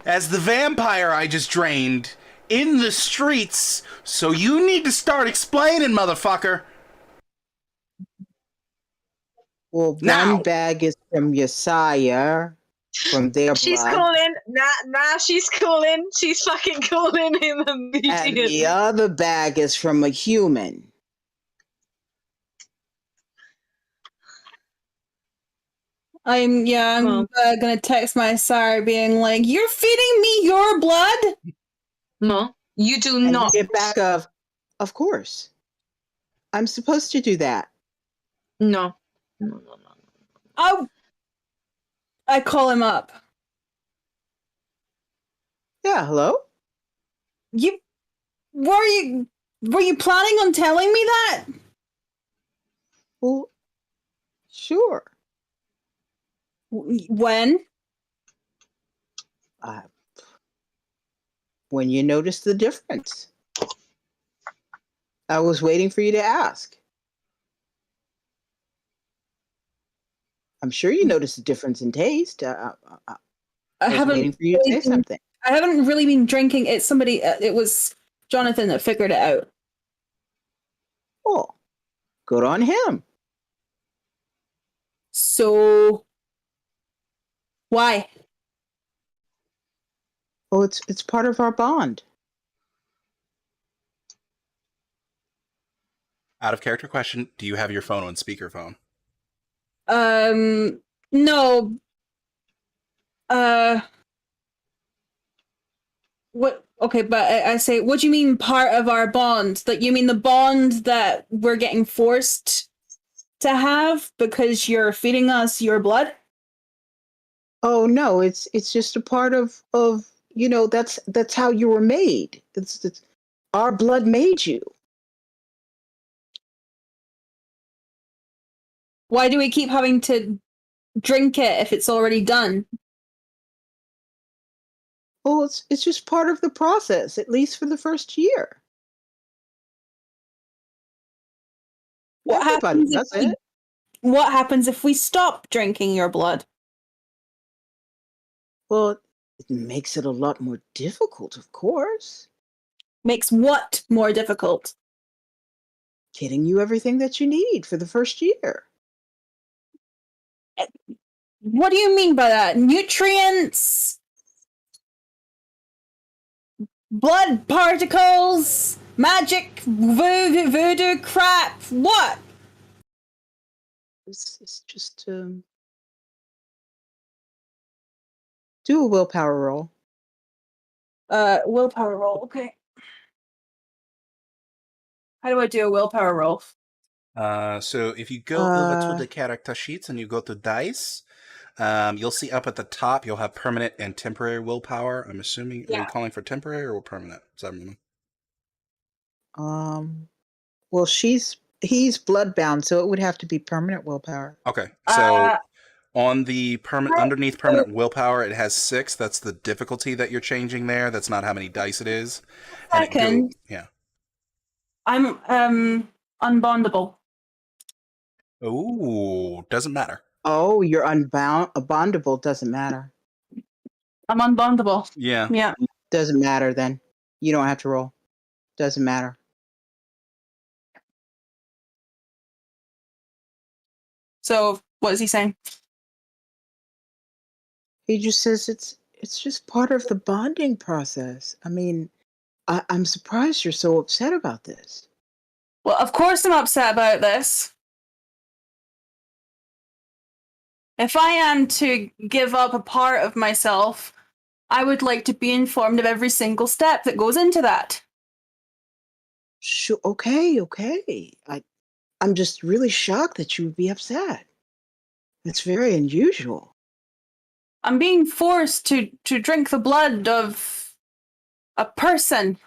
Speaker 2: as the vampire I just drained in the streets. So you need to start explaining, motherfucker.
Speaker 1: Well,
Speaker 2: Now.
Speaker 1: one bag is from your sire, from their
Speaker 4: She's
Speaker 1: blood,
Speaker 4: calling. Now she's calling. She's fucking calling him
Speaker 1: and
Speaker 4: immediately.
Speaker 1: the other bag is from a human.
Speaker 3: I'm gonna text my sire being like, "You're feeding me your blood."
Speaker 4: No, you do
Speaker 1: And
Speaker 4: not.
Speaker 1: you get back of course. I'm supposed to do that.
Speaker 4: No.
Speaker 3: I call him up.
Speaker 1: Yeah, hello?
Speaker 3: Were you planning on telling me that?
Speaker 1: Well, sure.
Speaker 3: When?
Speaker 1: When you notice the difference. I was waiting for you to ask. I'm sure you noticed a difference in taste. I was waiting for you to say something.
Speaker 3: I haven't really been drinking. It's somebody. It was Jonathan that figured it out.
Speaker 1: Oh, good on him.
Speaker 3: So, why?
Speaker 1: Oh, it's part of our bond.
Speaker 2: Out of character question, do you have your phone on speakerphone?
Speaker 3: No. What? Okay, but I say, what do you mean part of our bond? Like, you mean the bond that we're getting forced to have because you're feeding us your blood?
Speaker 1: Oh no, it's just a part of that's how you were made. It's our blood made you.
Speaker 3: Why do we keep having to drink it if it's already done?
Speaker 1: Well, it's just part of the process, at least for the first year.
Speaker 3: What
Speaker 1: Everybody
Speaker 3: happens
Speaker 1: does
Speaker 3: if we,
Speaker 1: it.
Speaker 3: what happens if we stop drinking your blood?
Speaker 1: Well, it makes it a lot more difficult, of course.
Speaker 3: Makes what more difficult?
Speaker 1: Getting you everything that you need for the first year.
Speaker 3: What do you mean by that? Nutrients? Blood particles? magic, voodoo crap. What?
Speaker 1: It's just do a willpower roll.
Speaker 3: Willpower roll. Okay. How do I do a willpower roll?
Speaker 2: So if you go over to the character sheets and you go to dice, you'll see up at the top you'll have permanent and temporary willpower. I'm assuming, are you calling for temporary or permanent?
Speaker 1: Well, he's bloodbound, so it would have to be permanent willpower.
Speaker 2: Okay, so on the underneath permanent willpower, it has 6. That's the difficulty that you're changing there. That's not how many dice it is.
Speaker 3: Second.
Speaker 2: Yeah.
Speaker 3: I'm unbondable.
Speaker 2: Ooh, doesn't matter.
Speaker 1: Oh, you're bondable doesn't matter.
Speaker 3: I'm unbondable.
Speaker 2: Yeah.
Speaker 3: Yeah.
Speaker 1: Doesn't matter then. You don't have to roll. Doesn't matter.
Speaker 3: So what is he saying?
Speaker 1: He just says it's just part of the bonding process. I mean, I'm surprised you're so upset about this.
Speaker 3: Well, of course I'm upset about this. If I am to give up a part of myself, I would like to be informed of every single step that goes into that.
Speaker 1: Sure, okay. I'm just really shocked that you would be upset. It's very unusual.
Speaker 3: I'm being forced to drink the blood of a person.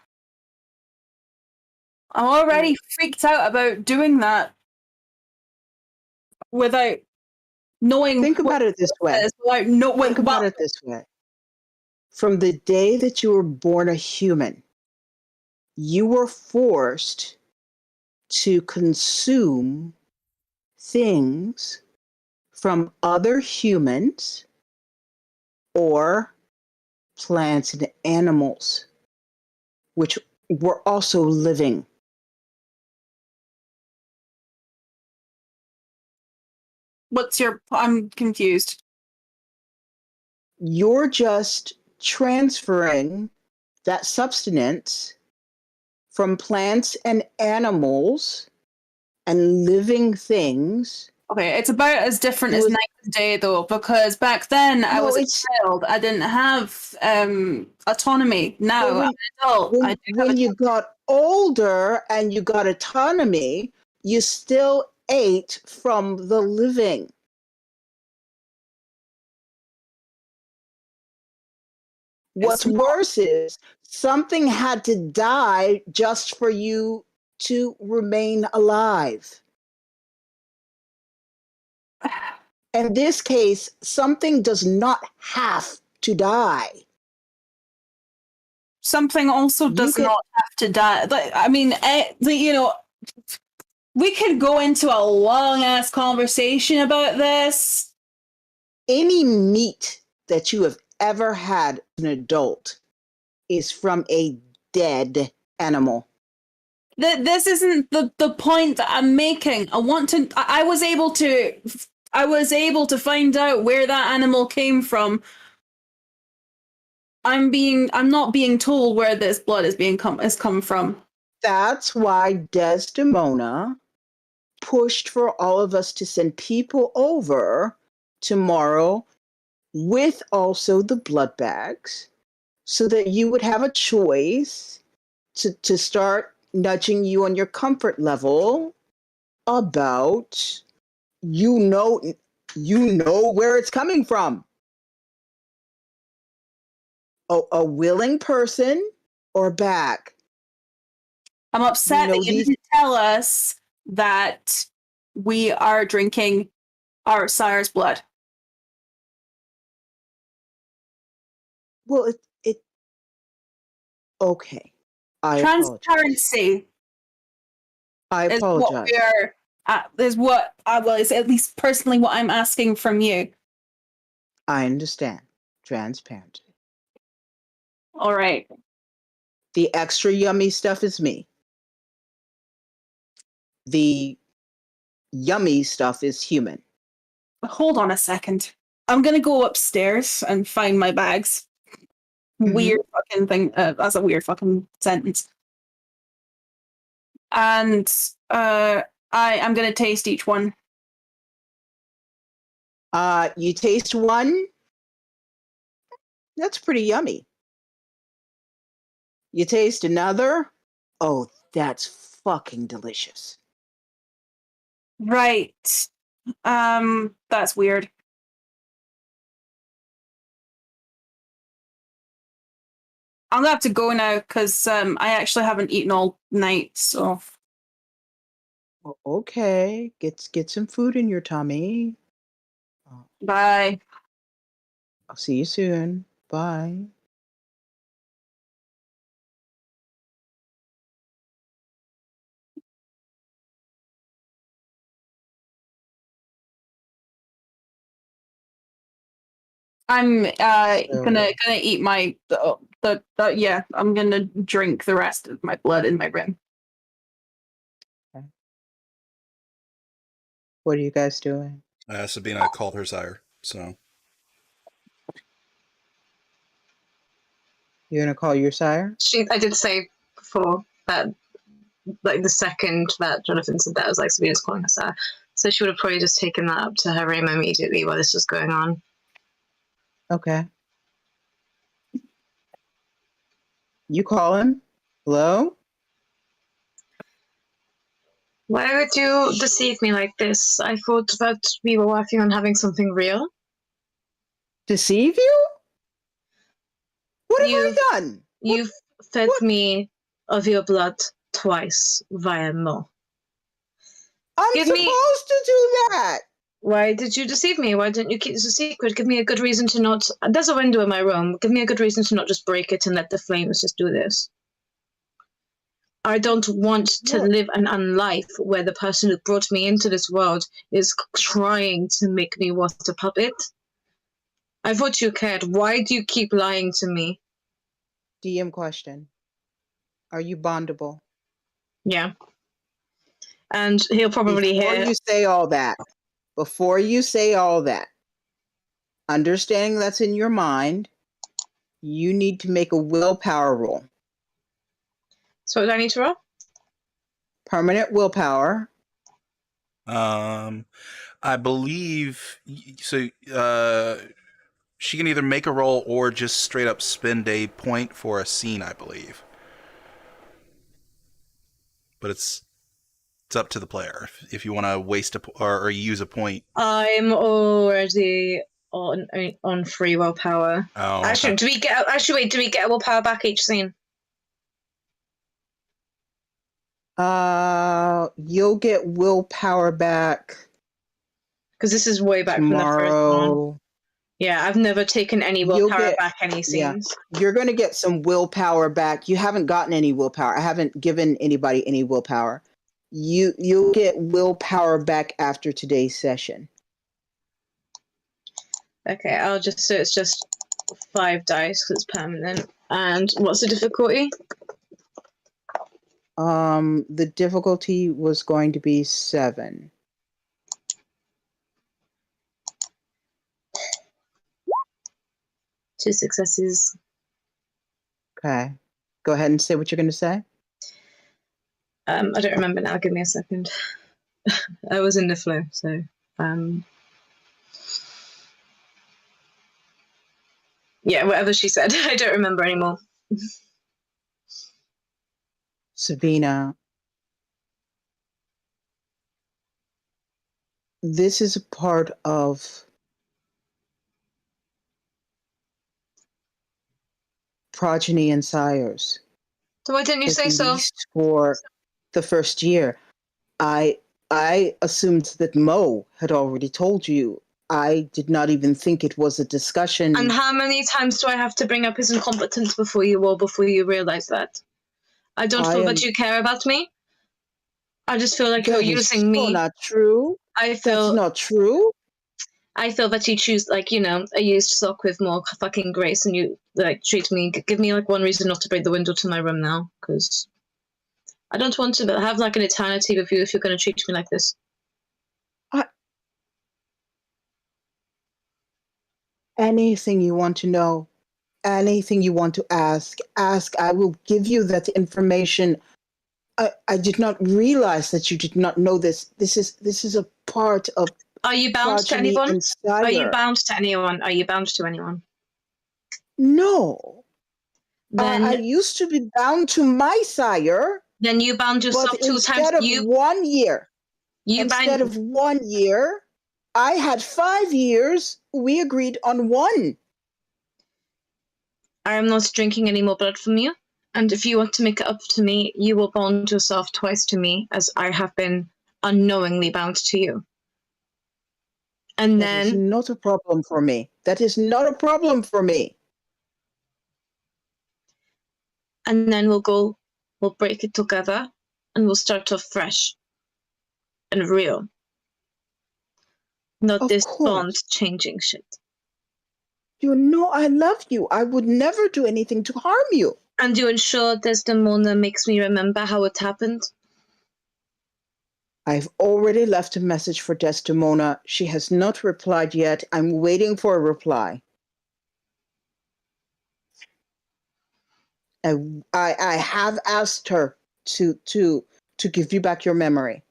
Speaker 3: I'm already freaked out about doing that without knowing.
Speaker 1: Think about it this way. Think about it this way. From the day that you were born a human, you were forced to consume things from other humans or plants and animals, which were also living.
Speaker 3: I'm confused.
Speaker 1: You're just transferring that substance from plants and animals and living things.
Speaker 3: Okay, it's about as different as night and day, though, because back then I was a child. I didn't have autonomy. Now, I'm an adult.
Speaker 1: When you got older and you got autonomy, you still ate from the living. What's worse is something had to die just for you to remain alive. In this case, something does not have to die.
Speaker 3: Something also does not have to die. I mean, we could go into a long-ass conversation about this.
Speaker 1: Any meat that you have ever had as an adult is from a dead animal.
Speaker 3: This isn't the point that I'm making. I was able to find out where that animal came from. I'm not being told where this blood is come from.
Speaker 1: That's why Desdemona pushed for all of us to send people over tomorrow with also the blood bags, so that you would have a choice to start nudging you on your comfort level about you know where it's coming from. A willing person or a bag.
Speaker 3: I'm upset that you didn't tell us that we are drinking our sire's blood.
Speaker 1: Well, okay.
Speaker 3: Transparency.
Speaker 1: I apologize.
Speaker 3: Is at least personally what I'm asking from you.
Speaker 1: I understand. Transparency.
Speaker 3: All right.
Speaker 1: The extra yummy stuff is me. The yummy stuff is human.
Speaker 3: Hold on a second. I'm gonna go upstairs and find my bags. Weird fucking thing. That's a weird fucking sentence. and I am going to taste each one.
Speaker 1: You taste one. That's pretty yummy. You taste another. Oh, that's fucking delicious.
Speaker 3: Right. That's weird. I'm gonna have to go now because I actually haven't eaten all night. So
Speaker 1: Okay, get some food in your tummy.
Speaker 3: bye.
Speaker 1: I'll see you soon. Bye.
Speaker 3: I'm
Speaker 1: So-
Speaker 3: gonna eat my yeah. I'm gonna drink the rest of my blood in my rim.
Speaker 1: What are you guys doing?
Speaker 2: Sabina called her sire, so
Speaker 1: You're gonna call your sire?
Speaker 4: I did say before that, like the second that Jonathan said that, I was like, Sabina's calling her sire. So she would have probably just taken that up to her room immediately while this was going on.
Speaker 1: Okay. You call him? Hello?
Speaker 4: Why would you deceive me like this? I thought that we were working on having something real.
Speaker 1: Deceive you? What have
Speaker 4: You've-
Speaker 1: I done?
Speaker 4: You've fed
Speaker 1: what?
Speaker 4: me of your blood twice via Mo.
Speaker 1: I'm
Speaker 4: Give
Speaker 1: supposed
Speaker 4: me-
Speaker 1: to do that.
Speaker 4: Why did you deceive me? Why didn't you keep this a secret? Give me a good reason to not. There's a window in my room. Give me a good reason to not just break it and let the flames just do this. I don't want to
Speaker 1: Look.
Speaker 4: live an unlife where the person who brought me into this world is trying to make me what, a puppet. I thought you cared. Why do you keep lying to me?
Speaker 1: DM question. Are you bondable?
Speaker 4: Yeah. And he'll probably
Speaker 1: Before
Speaker 4: hear.
Speaker 1: you say all that, understanding that's in your mind, you need to make a willpower roll.
Speaker 4: So what do I need to roll?
Speaker 1: Permanent willpower.
Speaker 2: I believe so. She can either make a roll or just straight up spend a point for a scene, I believe. But it's up to the player if you want to waste or use a point.
Speaker 4: I'm already on free willpower.
Speaker 2: Oh,
Speaker 4: Actually,
Speaker 2: okay.
Speaker 4: do we get a willpower back each scene?
Speaker 1: You'll get willpower back
Speaker 4: Because this is way back from the first one.
Speaker 1: tomorrow.
Speaker 4: Yeah, I've never taken any
Speaker 1: You'll
Speaker 4: willpower
Speaker 1: get-
Speaker 4: back any
Speaker 1: yeah.
Speaker 4: scenes.
Speaker 1: You're going to get some willpower back. You haven't gotten any willpower. I haven't given anybody any willpower. You'll get willpower back after today's session.
Speaker 4: Okay, so it's just 5 dice because it's permanent. And what's the difficulty?
Speaker 1: The difficulty was going to be 7.
Speaker 4: Two successes.
Speaker 1: Okay. Go ahead and say what you're going to say.
Speaker 4: I don't remember now. Give me a second. I was in the flow, so. Yeah, whatever she said. I don't remember anymore.
Speaker 1: Sabina, this is a part of progeny and sires.
Speaker 4: So why didn't you say
Speaker 1: At
Speaker 4: so?
Speaker 1: least for the first year. I assumed that Mo had already told you. I did not even think it was a discussion.
Speaker 4: And how many times do I have to bring up his incompetence before you realize that? I don't feel that you care about me. I just feel like you're
Speaker 1: That is
Speaker 4: using me.
Speaker 1: so not true.
Speaker 4: That's
Speaker 1: not true.
Speaker 4: I feel that you choose, like, a used sock with more fucking grace, and you treat me. Give me one reason not to break the window to my room now, because I don't want to have an eternity with you if you're going to treat me like this.
Speaker 1: Anything you want to know, anything you want to ask. I will give you that information I did not realize that you did not know this. This is a part of
Speaker 4: Are you bound to
Speaker 1: progeny
Speaker 4: anyone?
Speaker 1: and sire.
Speaker 4: Are you bound to anyone? Are you bound to anyone?
Speaker 1: No.
Speaker 4: Then
Speaker 1: I used to be bound to my sire,
Speaker 4: then you bound yourself
Speaker 1: but
Speaker 4: 2 times.
Speaker 1: instead of
Speaker 4: You
Speaker 1: 1 year,
Speaker 4: you
Speaker 1: instead
Speaker 4: bind.
Speaker 1: of 1 year, I had 5 years. We agreed on 1.
Speaker 4: I am not drinking any more blood from you. And if you want to make it up to me, you will bond yourself twice to me, as I have been unknowingly bound to you. And
Speaker 1: That is
Speaker 4: then
Speaker 1: not a problem for me. That is not a problem for me.
Speaker 4: we'll break it together, and we'll start off fresh and real. Not
Speaker 1: Of
Speaker 4: this
Speaker 1: course.
Speaker 4: bond changing shit.
Speaker 1: You know I love you. I would never do anything to harm you.
Speaker 4: And you ensure Desdemona makes me remember how it happened?
Speaker 1: I've already left a message for Desdemona. She has not replied yet. I'm waiting for a reply. I have asked her to give you back your memory.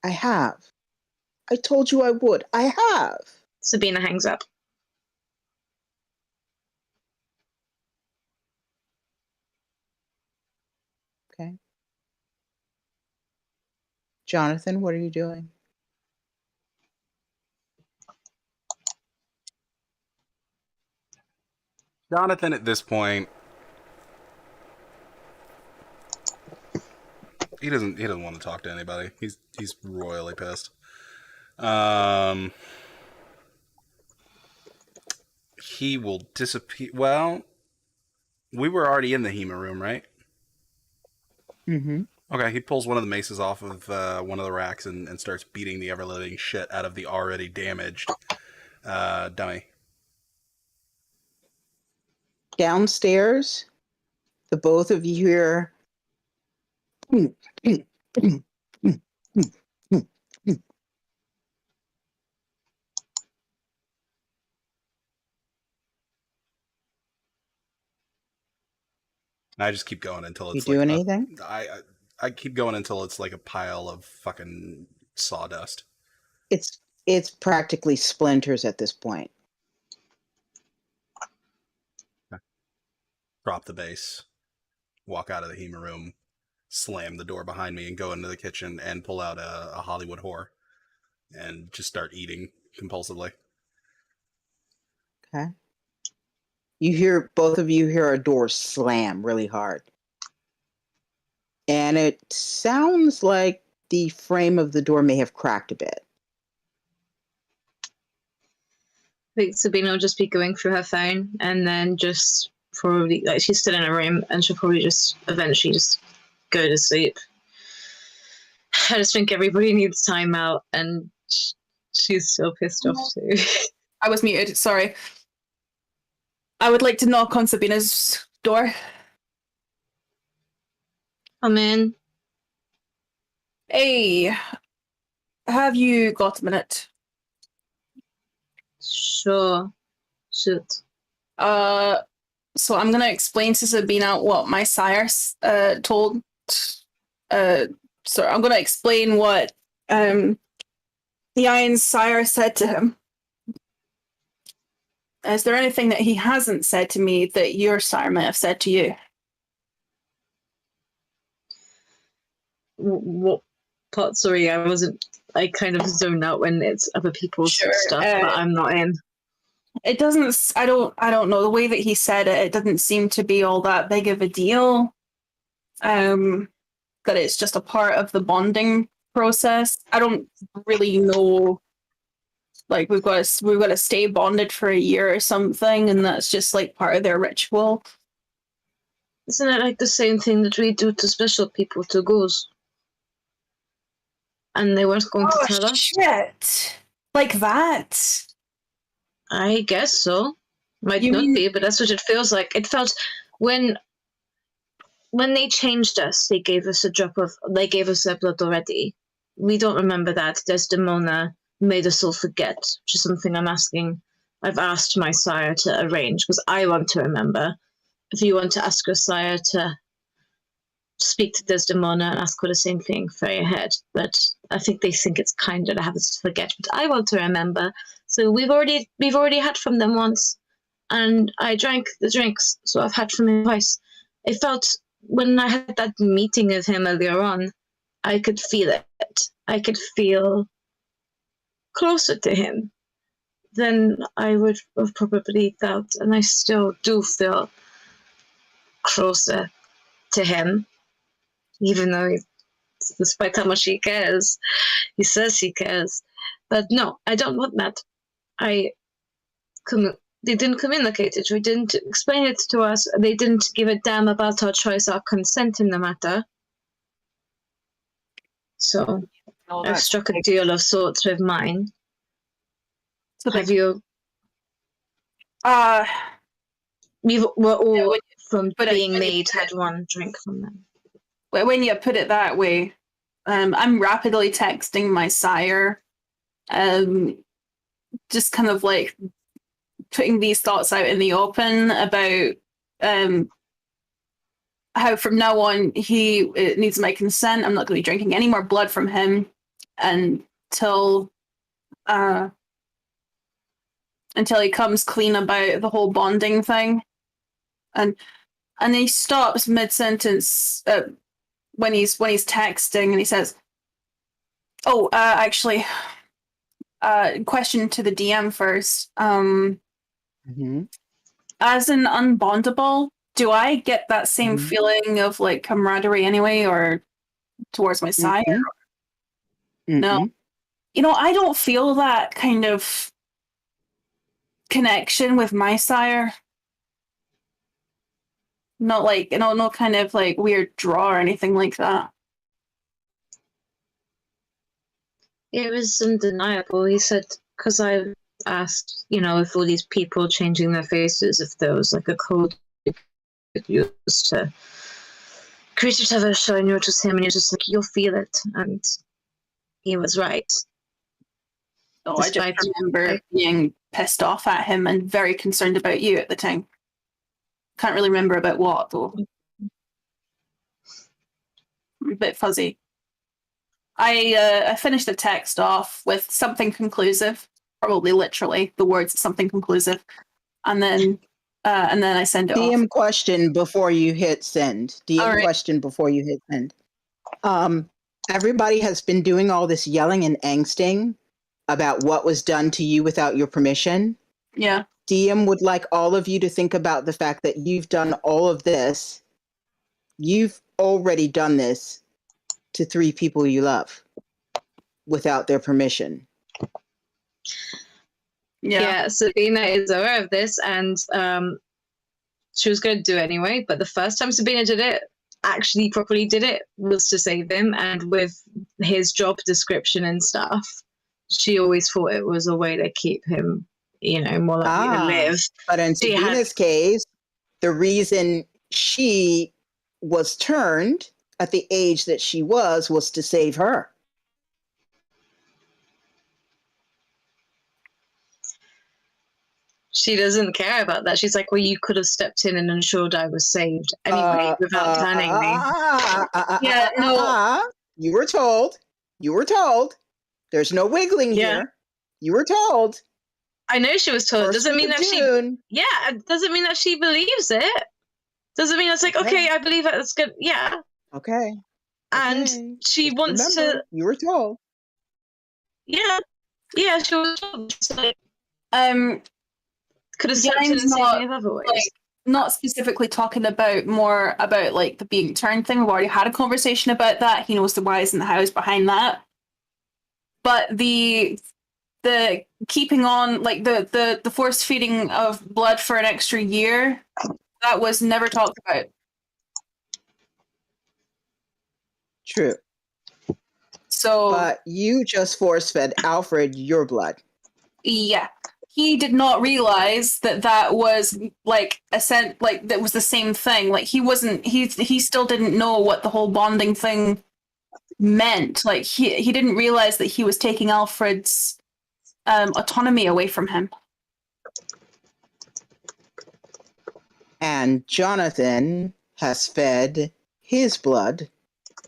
Speaker 1: I have. I told you I would. I have.
Speaker 4: Sabina hangs up.
Speaker 1: Okay. Jonathan, what are you doing?
Speaker 2: Jonathan, at this point, he doesn't want to talk to anybody. He's royally pissed. He will disappear. Well, we were already in the Hema room, right?
Speaker 1: Mm-hmm.
Speaker 2: Okay, he pulls one of the maces off of one of the racks and starts beating the ever-living shit out of the already damaged dummy.
Speaker 1: Downstairs, the both of you hear.
Speaker 2: I just keep going until it's
Speaker 1: You doing anything?
Speaker 2: I keep going until it's like a pile of fucking sawdust.
Speaker 1: It's practically splinters at this point.
Speaker 2: Drop the base, walk out of the Hema room, slam the door behind me, and go into the kitchen and pull out a Hollywood whore and just start eating compulsively.
Speaker 1: Okay. Both of you hear a door slam really hard. And it sounds like the frame of the door may have cracked a bit.
Speaker 4: I think Sabina will just be going through her phone, and then just probably, like, she's still in a room, and she'll probably just eventually just go to sleep. I just think everybody needs time out, and she's still pissed off too.
Speaker 3: I was muted, sorry. I would like to knock on Sabina's door.
Speaker 4: Come in.
Speaker 3: Hey, have you got a minute?
Speaker 4: Sure. Shoot.
Speaker 3: So I'm gonna explain to Sabina what my sire told. So I'm gonna explain what the Iron's sire said to him. Is there anything that he hasn't said to me that your sire may have said to you?
Speaker 4: What part? Sorry, I kind of zone out when it's other people's stuff, but I'm not in.
Speaker 3: It doesn't. I don't know the way that he said it. It doesn't seem to be all that big of a deal. That it's just a part of the bonding process. I don't really know. Like we've got to stay bonded for a year or something, and that's just like part of their ritual.
Speaker 4: Isn't it like the same thing that we do to special people, to ghouls? And they weren't going to tell us?
Speaker 3: Shit! Like that?
Speaker 4: I guess so. Might not be, but that's what it feels like. It felt when they changed us, they gave us their blood already. We don't remember that. Desdemona made us all forget, which is something I've asked my sire to arrange, because I want to remember. if you want to ask your sire to speak to Desdemona and ask her the same thing, fairy ahead. But I think they think it's kinder to have us forget. But I want to remember. So we've already had from them once, and I drank the drinks, so I've had from him twice. It felt when I had that meeting with him earlier on, I could feel it. I could feel closer to him than I would have probably felt, and I still do feel closer to him, even though despite how much he cares, he says he cares. But no, I don't want that. They didn't communicate it. We didn't explain it to us. They didn't give a damn about our choice or consent in the matter. So I've struck a deal of sorts with mine.
Speaker 3: So
Speaker 4: Have you? We were all from being made had one drink from them.
Speaker 3: When you put it that way, I'm rapidly texting my sire, just kind of like putting these thoughts out in the open about how from now on he needs my consent. I'm not going to be drinking any more blood from him until he comes clean about the whole bonding thing. And he stops mid-sentence when he's texting, and he says, "Oh, actually, question to the DM first. As an unbondable, do I get that same feeling of like camaraderie anyway, or towards my sire? No, I don't feel that kind of connection with my sire. Not like, no kind of like weird draw or anything like that."
Speaker 4: It was undeniable. He said, because I asked, if all these people changing their faces, if there was like a code you could use to create each other, showing you it was him, and you're just like, you'll feel it. And he was right.
Speaker 3: Oh, I just remember being pissed off at him and very concerned about you at the time. Can't really remember about what, though. I'm a bit fuzzy. I finished the text off with something conclusive, probably literally the words "something conclusive," and then I send it
Speaker 1: DM
Speaker 3: off.
Speaker 1: question before you hit send. DM question before you hit send. Everybody has been doing all this yelling and angsting about what was done to you without your permission.
Speaker 3: Yeah.
Speaker 1: DM would like all of you to think about the fact that you've done all of this. You've already done this to 3 people you love without their permission.
Speaker 4: Yeah, Sabina is aware of this, and she was going to do it anyway. But the first time Sabina did it, actually properly did it, was to save him. And with his job description and stuff, she always thought it was a way to keep him, more likely to live.
Speaker 1: But in Sabina's case, the reason she was turned at the age that she was to save her.
Speaker 4: She doesn't care about that. She's like, well, you could have stepped in and ensured I was saved anyway without planning me.
Speaker 1: Yeah, no. You were told. There's no wiggling here. You were told.
Speaker 4: I know she was told. Doesn't mean that it doesn't mean that she believes it. Doesn't mean it's like, okay, I believe it. It's good. Yeah.
Speaker 1: Okay.
Speaker 4: And she wants to.
Speaker 1: You were told.
Speaker 4: Yeah. Yeah, she was told. She's like, could have stepped in and saved me other ways.
Speaker 3: Like, not specifically talking about more about like the being turned thing. We've already had a conversation about that. He knows the whys and the hows behind that. But the keeping on, like the force feeding of blood for an extra year, that was never talked about.
Speaker 1: True.
Speaker 3: So,
Speaker 1: but you just force fed Alfred your blood.
Speaker 3: Yeah. He did not realize that was like that was the same thing. Like he still didn't know what the whole bonding thing meant. Like he didn't realize that he was taking Alfred's autonomy away from him.
Speaker 1: And Jonathan has fed his blood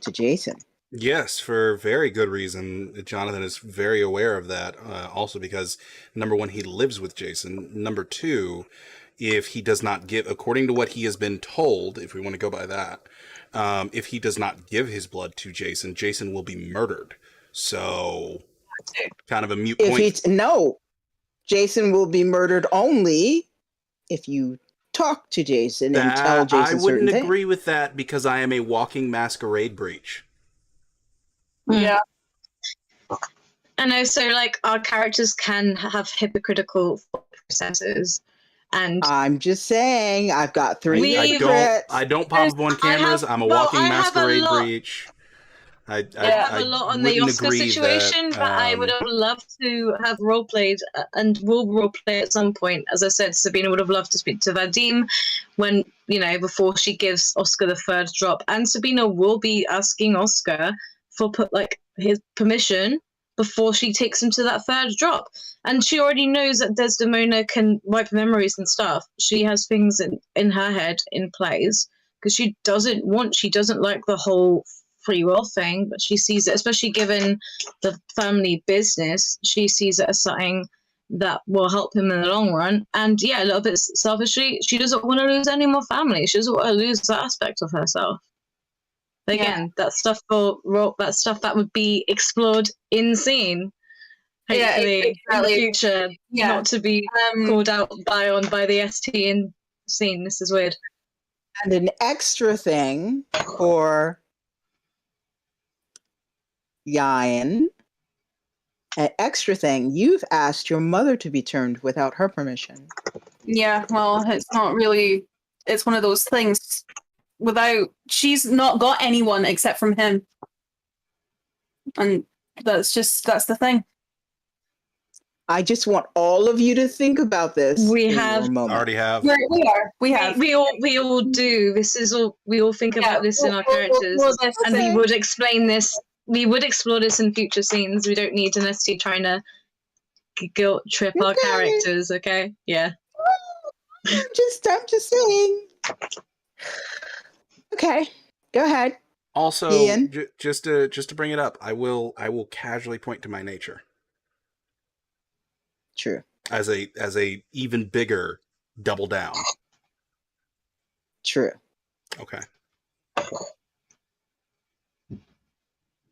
Speaker 1: to Jason.
Speaker 2: Yes, for very good reason. Jonathan is very aware of that. Also because, number one, he lives with Jason. Number two, if he does not give, according to what he has been told, if we want to go by that, if he does not give his blood to Jason, Jason will be murdered. So, kind of a mute point.
Speaker 1: No, Jason will be murdered only if you talk to Jason and tell Jason
Speaker 2: I wouldn't
Speaker 1: certain
Speaker 2: agree
Speaker 1: things.
Speaker 2: with that because I am a walking masquerade breach.
Speaker 3: Yeah.
Speaker 4: And also, like, our characters can have hypocritical thought processes. And
Speaker 1: I'm just saying, I've got three secrets.
Speaker 2: I don't pop up on cameras. I'm a walking masquerade breach. I
Speaker 4: have a lot on the Oscar situation, but I would have loved to have role played, and will role play at some point. As I said, Sabina would have loved to speak to Vadim when, before she gives Oscar the third drop, and Sabina will be asking Oscar for his permission before she takes him to that third drop. And she already knows that Desdemona can wipe memories and stuff. She has things in her head in plays because she doesn't like the whole free will thing, but she sees it, especially given the family business, she sees it as something that will help him in the long run. And yeah, a little bit selfishly, she doesn't want to lose any more family. She doesn't want to lose that aspect of herself. Again, that stuff that would be explored in scene, hopefully, in the future, not to be called out by the ST in scene. This is weird.
Speaker 1: And an extra thing for Yayan, an extra thing, you've asked your mother to be turned without her permission.
Speaker 3: Yeah, well, it's not really, it's one of those things she's not got anyone except from him. And that's the thing.
Speaker 1: I just want all of you to think about this.
Speaker 4: We
Speaker 2: already have.
Speaker 3: We have.
Speaker 4: We all do. This is all. We all think about this in our characters, and we would explain this. We would explore this in future scenes. We don't need an ST trying to guilt trip our characters. Okay? Yeah.
Speaker 1: I'm just saying. Okay, go ahead.
Speaker 2: Also,
Speaker 1: Ian?
Speaker 2: just to bring it up, I will casually point to my nature.
Speaker 1: True.
Speaker 2: As a even bigger double down.
Speaker 1: True.
Speaker 2: Okay.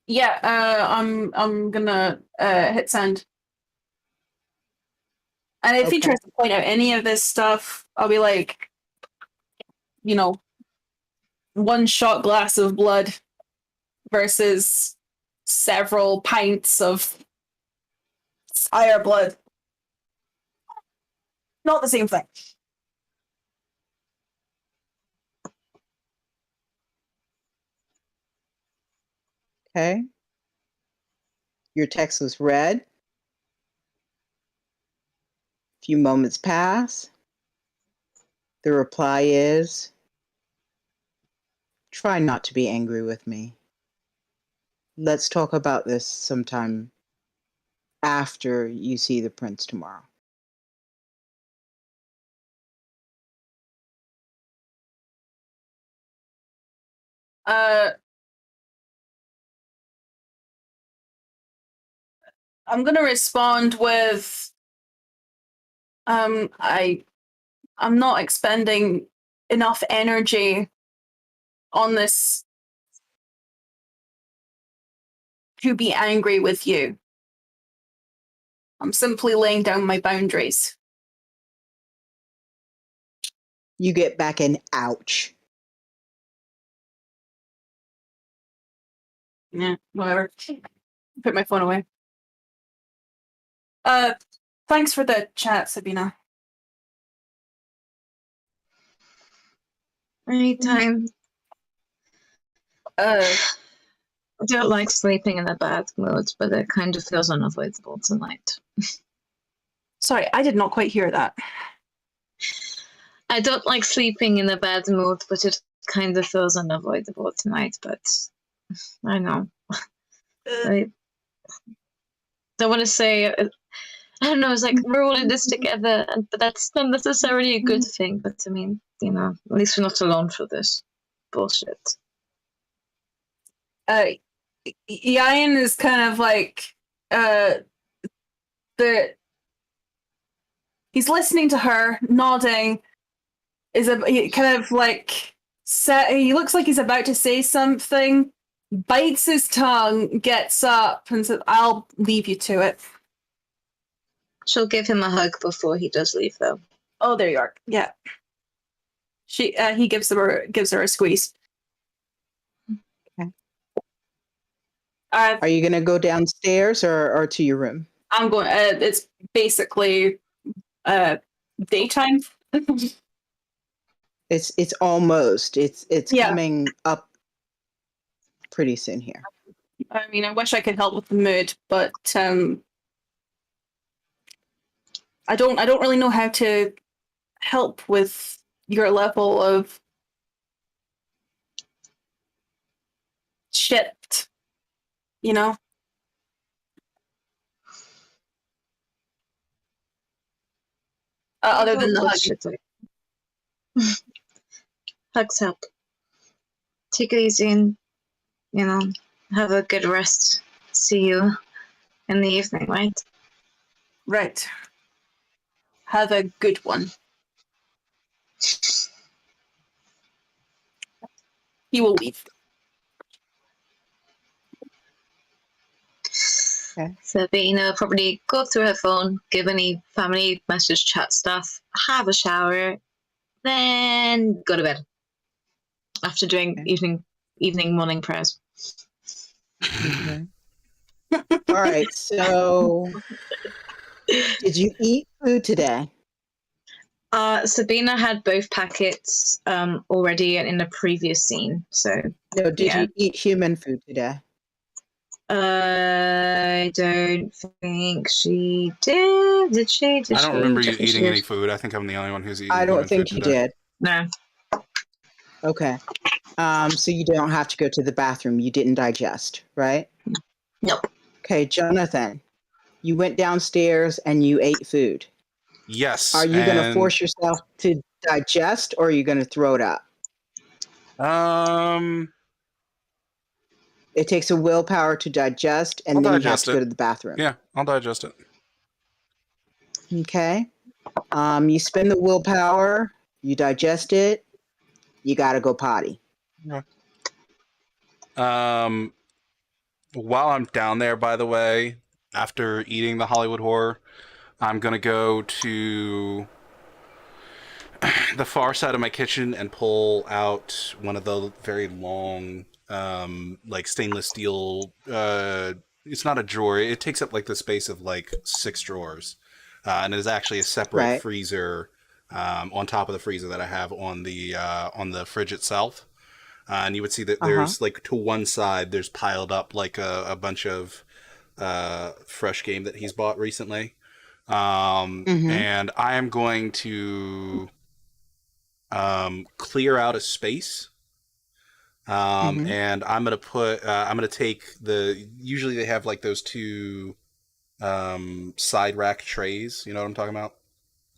Speaker 3: Yeah, I'm gonna hit send. And if he tries to point out any of this stuff, I'll be like, one shot glass of blood versus several pints of fire blood. Not the same thing.
Speaker 1: Okay. Your text was read. A few moments pass. The reply is, try not to be angry with me. Let's talk about this sometime after you see the prince tomorrow.
Speaker 3: I'm gonna respond with I'm not expending enough energy on this to be angry with you. I'm simply laying down my boundaries.
Speaker 1: You get back an ouch.
Speaker 3: Yeah, whatever. Put my phone away. Thanks for the chat, Sabina.
Speaker 4: Anytime.
Speaker 3: I
Speaker 4: don't like sleeping in a bad mood, but it kind of feels unavoidable tonight.
Speaker 3: Sorry, I did not quite hear that.
Speaker 4: I don't like sleeping in a bad mood, but it kind of feels unavoidable tonight, but I know. I don't want to say I don't know, it's like we're all in this together, but that's not necessarily a good thing. But I mean, at least we're not alone for this bullshit.
Speaker 3: Ian is kind of like he's listening to her, nodding. He kind of like he looks like he's about to say something, bites his tongue, gets up, and says, "I'll leave you to it."
Speaker 4: She'll give him a hug before he does leave, though.
Speaker 3: Oh, there you are. Yeah. He gives her a squeeze.
Speaker 1: Okay.
Speaker 3: Are
Speaker 1: you gonna go downstairs or to your room?
Speaker 3: I'm going. It's basically daytime.
Speaker 1: It's almost. It's
Speaker 3: Yeah.
Speaker 1: coming up pretty soon here.
Speaker 3: I mean, I wish I could help with the mood, but I don't really know how to help with your level of shit. Other than the hug.
Speaker 4: Hugs help. Take it easy and, have a good rest. See you in the evening, right?
Speaker 3: Right. Have a good one. He will leave.
Speaker 1: Okay.
Speaker 4: Sabina will probably go through her phone, give any family message chat stuff, have a shower, then go to bed. After doing evening morning prayers.
Speaker 1: Okay. All right. So, did you eat food today?
Speaker 4: Sabina had both packets already in the previous scene. So
Speaker 1: No. Did you eat human food today?
Speaker 4: I don't think she did. Did she?
Speaker 2: I don't remember you eating any food. I think I'm the only one who's eating.
Speaker 1: I don't think you did.
Speaker 4: No.
Speaker 1: Okay. So you don't have to go to the bathroom. You didn't digest, right?
Speaker 4: Nope.
Speaker 1: Okay, Jonathan, you went downstairs and you ate food.
Speaker 2: Yes.
Speaker 1: Are you going to force yourself to digest, or are you going to throw it up? It takes a willpower to digest, and then you have to go to the bathroom.
Speaker 2: Yeah, I'll digest it.
Speaker 1: Okay. You spend the willpower, you digest it, you got to go potty.
Speaker 2: Okay. While I'm down there, by the way, after eating the Hollywood Horror, I'm going to go to the far side of my kitchen and pull out one of the very long, like stainless steel, it's not a drawer. It takes up like the space of like 6 drawers. And it is actually a separate freezer on top of the freezer that I have on the fridge itself. And you would see that there's like to one side, there's piled up like a bunch of fresh game that he's bought recently. And I am going to clear out a space. And I'm going to take usually they have like those 2 side rack trays. You know what I'm talking about?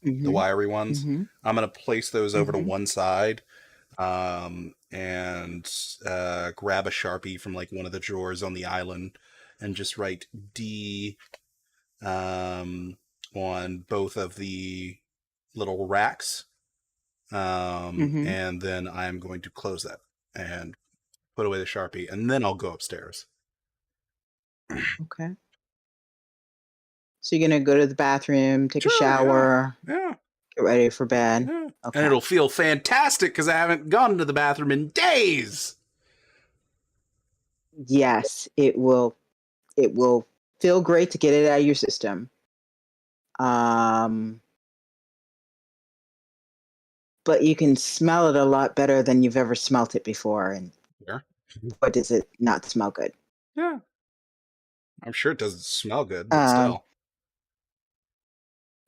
Speaker 2: The wiry ones. I'm going to place those over to one side. And grab a Sharpie from like one of the drawers on the island and just write D on both of the little racks. And then I'm going to close that and put away the Sharpie, and then I'll go upstairs.
Speaker 1: Okay. So you're going to go to the bathroom, take a shower,
Speaker 2: yeah.
Speaker 1: Get ready for bed.
Speaker 2: Yeah.
Speaker 1: Okay.
Speaker 2: And it'll feel fantastic because I haven't gone to the bathroom in days.
Speaker 1: Yes, it will feel great to get it out of your system. But you can smell it a lot better than you've ever smelt it before. And what does it not smell good?
Speaker 2: Yeah. I'm sure it doesn't smell good, but still.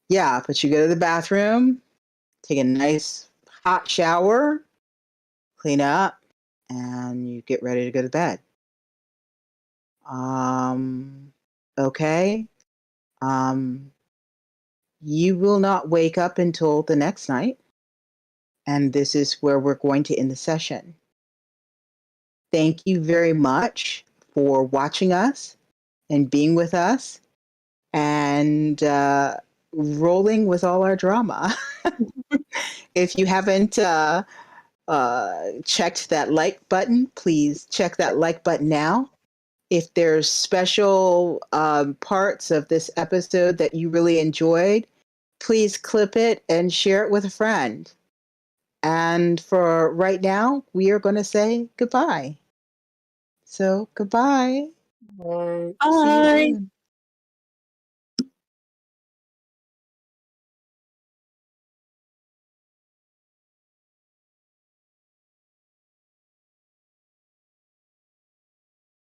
Speaker 1: Yeah, but you go to the bathroom, take a nice hot shower, clean up, and you get ready to go to bed. Okay. you will not wake up until the next night. And this is where we're going to end the session. Thank you very much for watching us and being with us and rolling with all our drama. If you haven't checked that like button, please check that like button now. If there's special parts of this episode that you really enjoyed, please clip it and share it with a friend. And for right now, we are going to say goodbye. So goodbye.
Speaker 3: Bye.
Speaker 1: See you then.